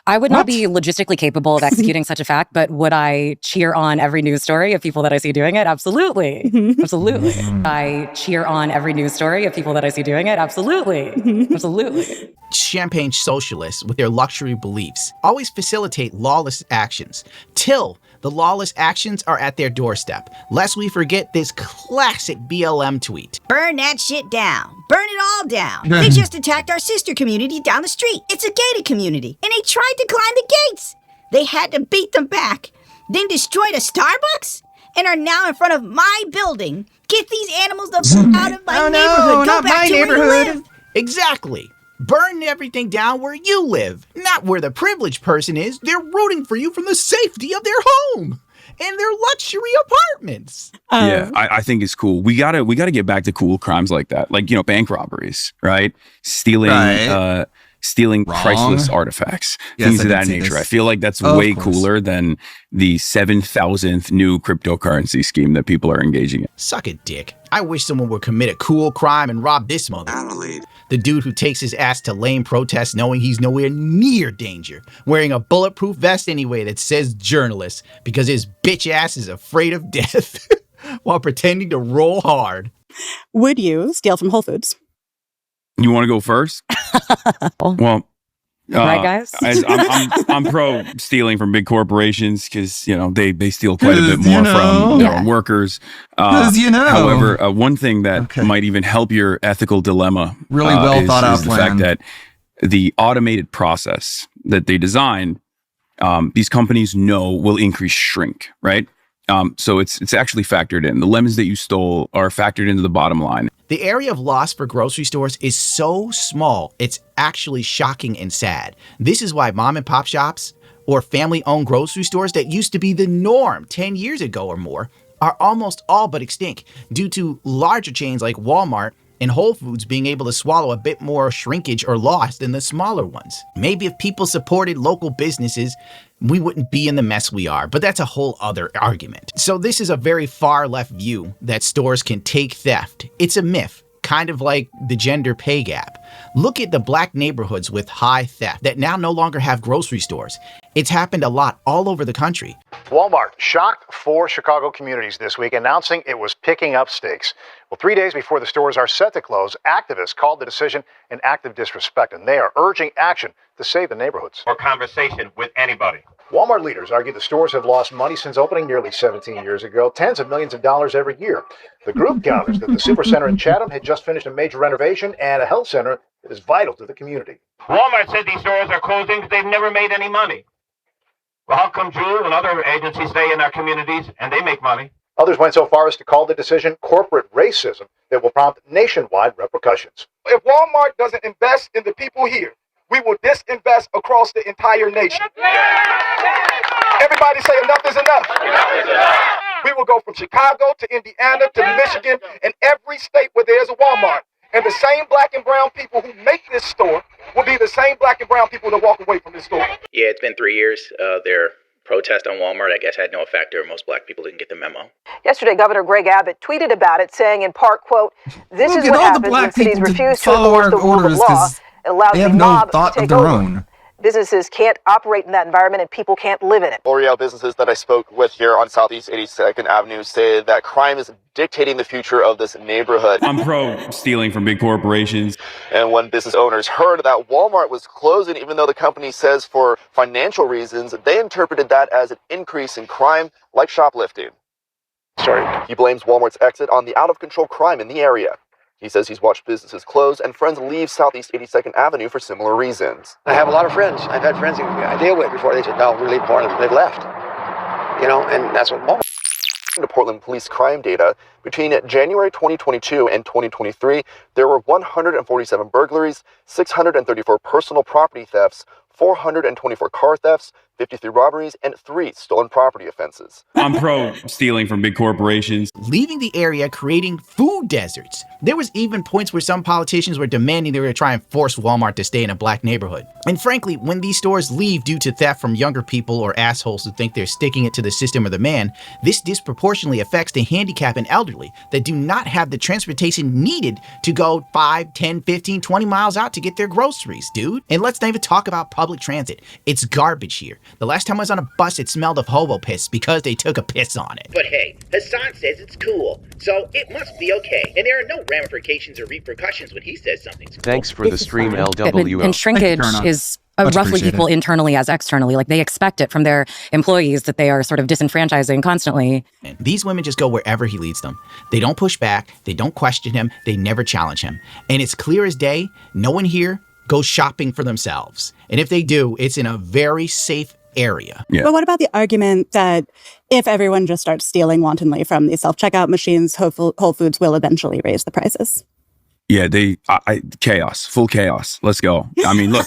I would not be logistically capable of executing such a fact, but would I cheer on every news story of people that I see doing it? Absolutely. Absolutely. I cheer on every news story of people that I see doing it? Absolutely. Absolutely. Champagne socialists with their luxury beliefs always facilitate lawless actions till the lawless actions are at their doorstep. Lest we forget this classic BLM tweet. Burn that shit down. Burn it all down. They just attacked our sister community down the street. It's a gated community, and they tried to climb the gates. They had to beat them back, then destroyed a Starbucks, and are now in front of my building Get these animals the fuck out of my neighborhood. Go back to where you live. Exactly. Burn everything down where you live, not where the privileged person is. They're rooting for you from the safety of their home and their luxury apartments. Yeah, I think it's cool. We gotta get back to cool crimes like that, like bank robberies, right? Stealing priceless artifacts, things of that nature. I feel like that's way cooler than the 7,000th new cryptocurrency scheme that people are engaging in. Suck a dick. I wish someone would commit a cool crime and rob this mother. The dude who takes his ass to lame protests knowing he's nowhere near danger, wearing a bulletproof vest anyway that says journalist because his bitch ass is afraid of death while pretending to roll hard. Would you steal from Whole Foods? You want to go first? Well, right, guys? I'm pro stealing from big corporations because they steal quite a bit more from their own workers. However, one thing that might even help your ethical dilemma really well thought out is the fact that the automated process that they design, these companies know will increase shrink, right? So it's actually factored in. The lemons that you stole are factored into the bottom line. The area of loss for grocery stores is so small, it's actually shocking and sad. This is why mom and pop shops or family-owned grocery stores that used to be the norm 10 years ago or more are almost all but extinct due to larger chains like Walmart and Whole Foods being able to swallow a bit more shrinkage or loss than the smaller ones. Maybe if people supported local businesses, we wouldn't be in the mess we are, but that's a whole other argument. So this is a very far left view that stores can take theft. It's a myth, kind of like the gender pay gap. Look at the black neighborhoods with high theft that now no longer have grocery stores. It's happened a lot all over the country. Walmart shocked 4 Chicago communities this week, announcing it was picking up stakes. Well, 3 days before the stores are set to close, activists called the decision an act of disrespect, and they are urging action to save the neighborhoods. Or conversation with anybody. Walmart leaders argue the stores have lost money since opening nearly 17 years ago, tens of millions of dollars every year. The group counters that the Supercenter in Chatham had just finished a major renovation and a health center that is vital to the community. Walmart said these stores are closing because they've never made any money. Well, how come Jewel and other agencies stay in our communities and they make money? Others went so far as to call the decision corporate racism that will prompt nationwide repercussions. If Walmart doesn't invest in the people here, we will disinvest across the entire nation. Everybody say enough is enough. Enough is enough. We will go from Chicago to Indiana to Michigan and every state where there's a Walmart. And the same black and brown people who make this store will be the same black and brown people that walk away from this store. Yeah, it's been 3 years. Their protest on Walmart, I guess, had no effect, or most black people didn't get the memo. Yesterday, Governor Greg Abbott tweeted about it, saying in part, quote, "This is what happens when cities refuse to enforce the rule of law. It allows they have the no mob thought to take of their over. own. Businesses can't operate in that environment and people can't live in it." L'Oreal businesses that I spoke with here on Southeast 82nd Avenue say that crime is dictating the future of this neighborhood. I'm pro stealing from big corporations. And when business owners heard that Walmart was closing, even though the company says for financial reasons, they interpreted that as an increase in crime like shoplifting. He blames Walmart's exit on the out-of-control crime in the area. He says he's watched businesses close and friends leave Southeast 82nd Avenue for similar reasons. I have a lot of friends. I've had friends I deal with before. They said, no, we're leaving Portland. They've left. And that's what Walmart. To Portland police crime data, between January 2022 and 2023, there were 147 burglaries, 634 personal property thefts, 424 car thefts, 53 robberies, and 3 stolen property offenses. I'm pro stealing from big corporations. Leaving the area, creating food deserts. There was even points where some politicians were demanding they were going to try and force Walmart to stay in a black neighborhood. And frankly, when these stores leave due to theft from younger people or assholes who think they're sticking it to the system or the man, this disproportionately affects the handicapped and elderly that do not have the transportation needed to go 5, 10, 15, 20 miles out to get their groceries, dude. And let's not even talk about public transit. It's garbage here. The last time I was on a bus, it smelled of hobo piss because they took a piss on it. But hey, Hassan says it's cool, so it must be okay. And there are no ramifications or repercussions when he says something's cool. Thanks for the stream, LWO. And shrinkage is roughly equal internally as externally. Like they expect it from their employees that they are sort of disenfranchising constantly. And these women just go wherever he leads them. They don't push back. They don't question him. They never challenge him. And it's clear as day, no one here goes shopping for themselves. And if they do, it's in a very safe area. Yeah. But what about the argument that if everyone just starts stealing wantonly from these self-checkout machines, Whole Foods will eventually raise the prices? Yeah, chaos, full chaos. Let's go. I mean, look,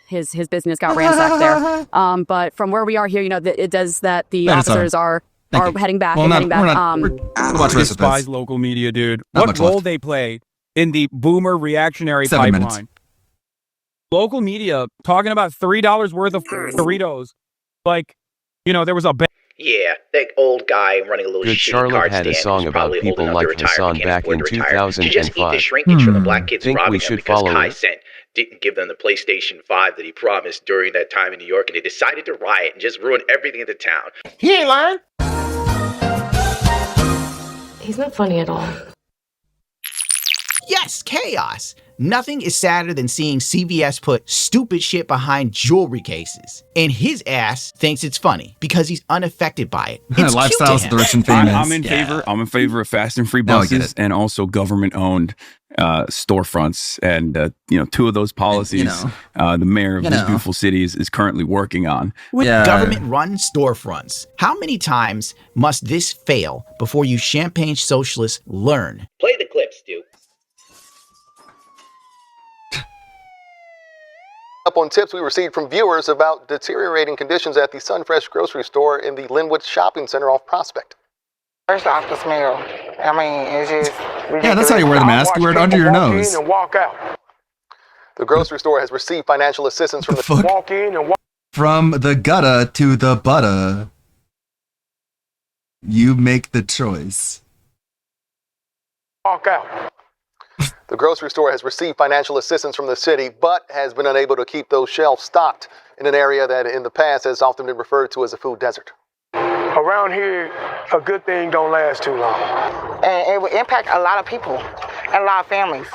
his business got ransacked there. But from where we are here, it does that the officers are heading back heading back. I despise local media, dude. What role they play in the boomer reactionary 7 pipeline? minutes. Local media talking about $3 worth of Doritos. Like, there was a Yeah, that old guy running a little Good shitty Charlotte card had a stand song who's about probably people old enough like to retire, Hassan but can't back afford in to retire, to just eat the 2005. shrinkage from the black kids Think robbing we them should because follow Kai it. Cent didn't give them the PlayStation 5 that he promised during that time in New York, and they decided to riot and just ruin everything in the town. He ain't lying. He's not funny at all. Yes, chaos. Nothing is sadder than seeing CVS put stupid shit behind jewelry cases. And his ass thinks it's funny because he's unaffected by it. It's Lifestyles of the rich and famous. I'm in favor of fast and free buses and also government-owned storefronts. And, 2 of those policies, the mayor of this beautiful city is currently working on. With government-run storefronts, how many times must this fail before you champagne socialists learn? Play the clip, Stu. Up on tips we received from viewers about deteriorating conditions at the Sunfresh grocery store in the Linwood Shopping Center off Prospect. First off, the smell. I mean, it's just ridiculous. Yeah, that's how you wear the mask. You wear it under your nose. And walk out. The grocery store has received financial assistance from the walk in and walk. From the gutta to the butta, you make the choice. Walk out. The grocery store has received financial assistance from the city, but has been unable to keep those shelves stocked in an area that in the past has often been referred to as a food desert. Around here, a good thing don't last too long. And it will impact a lot of people, a lot of families.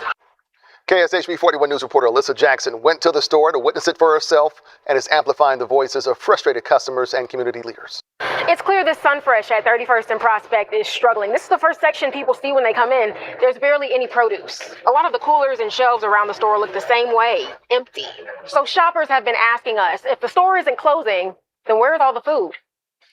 KSHB 41 News reporter Alyssa Jackson went to the store to witness it for herself and is amplifying the voices of frustrated customers and community leaders. It's clear this Sunfresh at 31st and Prospect is struggling. This is the first section people see when they come in. There's barely any produce. A lot of the coolers and shelves around the store look the same way, empty. So shoppers have been asking us, if the store isn't closing, then where's all the food?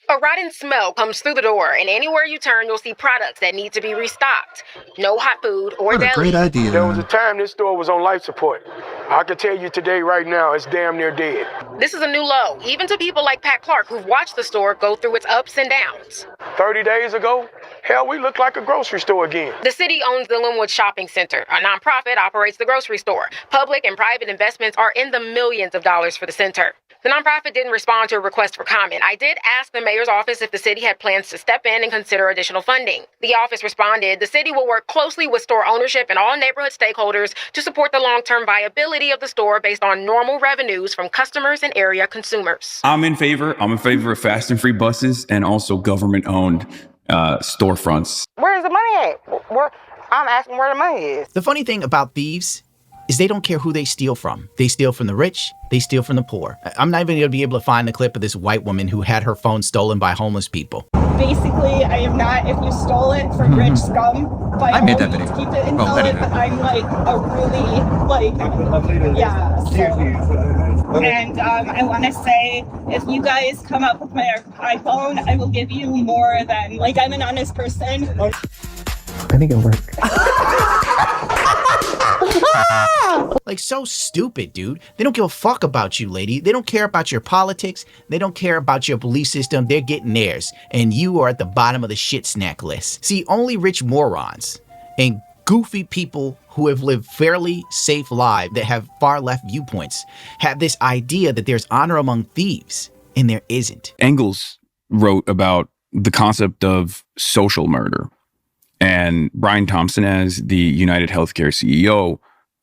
A rotten smell comes through the door, and anywhere you turn, you'll see products that need to be restocked. No hot food or deli. Great idea. There was a time this store was on life support. I can tell you today, right now, it's damn near dead. This is a new low, even to people like Pat Clark, who've watched the store go through its ups and downs. 30 days ago, hell, we look like a grocery store again. The city owns the Linwood Shopping Center. A nonprofit operates the grocery store. Public and private investments are in the millions of dollars for the center. The nonprofit didn't respond to a request for comment. I did ask the mayor's office if the city had plans to step in and consider additional funding. The office responded, the city will work closely with store ownership and all neighborhood stakeholders to support the long-term viability of the store based on normal revenues from customers and area consumers. I'm in favor of fast and free buses and also government-owned storefronts. Where's the money at? I'm asking where the money is. The funny thing about thieves is they don't care who they steal from. They steal from the rich, they steal from the poor. I'm not even gonna be able to find the clip of this white woman who had her phone stolen by homeless people. Basically, I am not, if you stole it from rich scum, by I made that all means video. keep it and sell it, but I'm like a really, yeah. So. And I wanna say, if you guys come up with my iPhone, I will give you more than, I'm an honest person. I think it'll work. So stupid, dude. They don't give a fuck about you, lady. They don't care about your politics. They don't care about your belief system. They're getting theirs. And you are at the bottom of the shit snack list. See, only rich morons and goofy people who have lived fairly safe lives that have far left viewpoints have this idea that there's honor among thieves, and there isn't. Engels wrote about the concept of social murder. And Brian Thompson, as the United Healthcare CEO,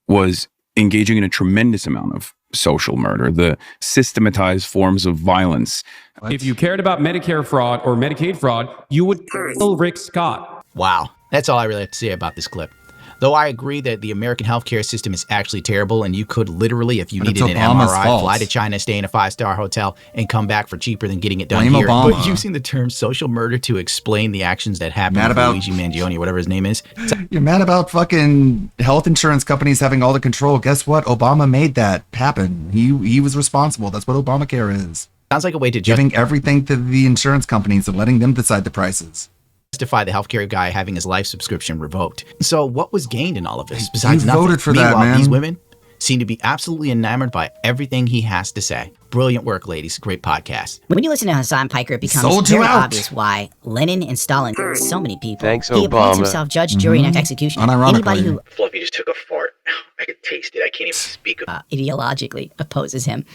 was engaging in a tremendous amount of social murder, the systematized forms of violence. If you cared about Medicare fraud or Medicaid fraud, you would kill Rick Scott. Wow. That's all I really have to say about this clip. Though I agree that the American healthcare system is actually terrible, and you could literally, if you needed an MRI, fly to China, stay in a 5-star hotel, and come back for cheaper than getting it done here. Obama. But using the term social murder to explain the actions that happened with Luigi Mangione, whatever his name is. You're mad about fucking health insurance companies having all the control. Guess what? Obama made that happen. He was responsible. That's what Obamacare is. Sounds like a way to giving everything to the insurance companies and letting them decide the prices. Justify the healthcare guy having his life subscription revoked. So what was gained in all of this besides you nothing? Voted for Meanwhile, that, man. These women seem to be absolutely enamored by everything he has to say. Brilliant work, ladies. Great podcast. When you listen to Hasan Piker, it becomes very obvious why Lenin and Stalin killed so many people. Thanks, he appoints Obama. himself judge, jury, and executioner. Anybody who Fluffy just took a fart. I could taste it. I can't even speak of it. Ideologically opposes him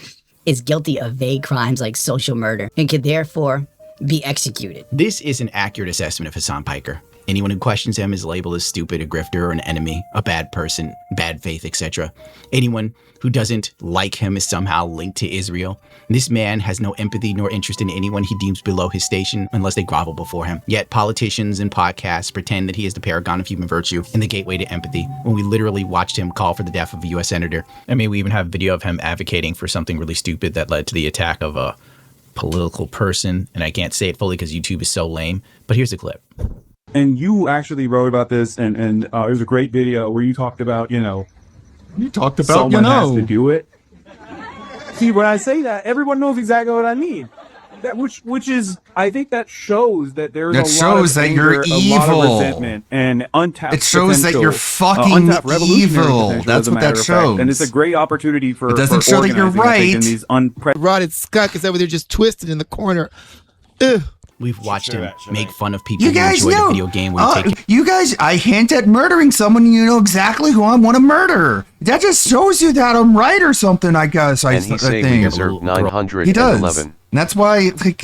is guilty of vague crimes like social murder and could therefore be executed. This is an accurate assessment of Hasan Piker. Anyone who questions him is labeled as stupid, a grifter, or an enemy, a bad person, bad faith, etc. Anyone who doesn't like him is somehow linked to Israel. This man has no empathy nor interest in anyone he deems below his station unless they grovel before him. Yet politicians and podcasts pretend that he is the paragon of human virtue and the gateway to empathy, when we literally watched him call for the death of a U.S. senator. I mean, we even have video of him advocating for something really stupid that led to the attack of a political person. And I can't say it fully because YouTube is so lame, but here's a clip. And you actually wrote about this, and it was a great video where you talked about, someone has to do it. See, when I say that, everyone knows exactly what I mean. That which is, I think that shows that there's a lot of anger, a lot of resentment, and untapped. It shows that you're fucking evil. That's what that shows. And it's a great opportunity for. It doesn't show that you're right. In these rotted skunk is over there just twisted in the corner. Ugh. We've watched him make fun of people who enjoy the video game where you take you guys, I hint at murdering someone, you know exactly who I want to murder. That just shows you that I'm right or something, I guess. And he say we deserve 911. He does. And that's why, like,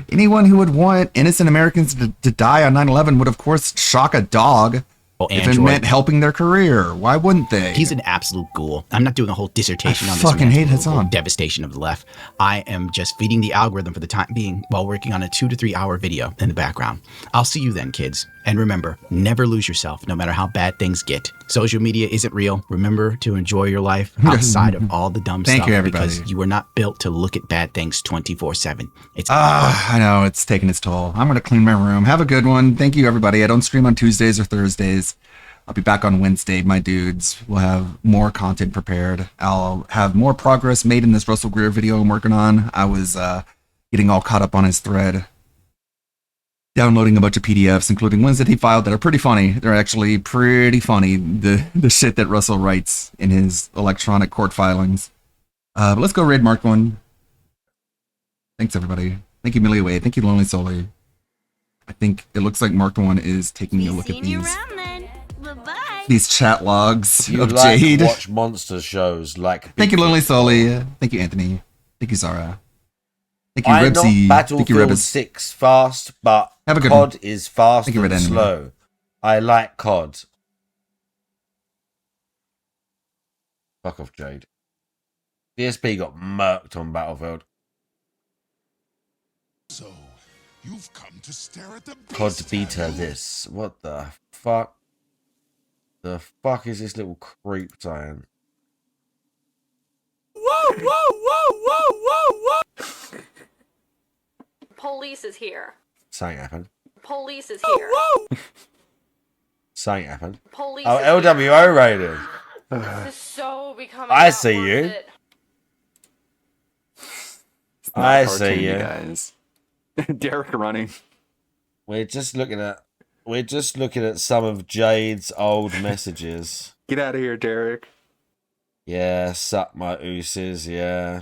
anyone who would want innocent Americans to die on 9/11 would, of course, shock a dog. If it meant helping their career, why wouldn't they? He's an absolute ghoul. I'm not doing a whole dissertation on this fucking hate Hasan. Devastation of the left. I am just feeding the algorithm for the time being while working on a 2 to 3 hour video in the background. I'll see you then, kids. And remember, never lose yourself, no matter how bad things get. Social media isn't real. Remember to enjoy your life outside of all the dumb stuff. Thank you, everybody. Because you are not built to look at bad things 24/7. I know, it's taking its toll. I'm going to clean my room. Have a good one. Thank you, everybody. I don't stream on Tuesdays or Thursdays. I'll be back on Wednesday, my dudes. We'll have more content prepared. I'll have more progress made in this Russell Greer video I'm working on. I was getting all caught up on his thread, downloading a bunch of PDFs, including ones that he filed that are pretty funny. They're actually pretty funny, the shit that Russell writes in his electronic court filings. But let's go raid Mark One. Thanks, everybody. Thank you, Millie Way. Thank you, Lonely Solly. I think it looks like Mark One is taking a look at these chat logs of Jade. Watch monster shows like. Thank you, Lonely Solly. Thank you, Anthony. Thank you, Zara. Thank you, I'm Ribsy. not Thank you, Battlefield Ribbis. 6 fast, but Have a good COD one. is fast Thank you, and Red Enemy. slow. I like COD. Fuck off, Jade. DSP got murked on Battlefield. So, you've come to stare at the COD beta this. What the fuck? The fuck is this little creep saying? Whoa, whoa, whoa, whoa, whoa, whoa! Police is here. Something happened. Police is here. Something happened. Police Oh, is LWO raided. This is so becoming. I not see worth you. it. I Cartoon, see you you. guys. Derek running. We're just looking at some of Jade's old messages. Get out of here, Derek. Yeah, suck my ooses, yeah.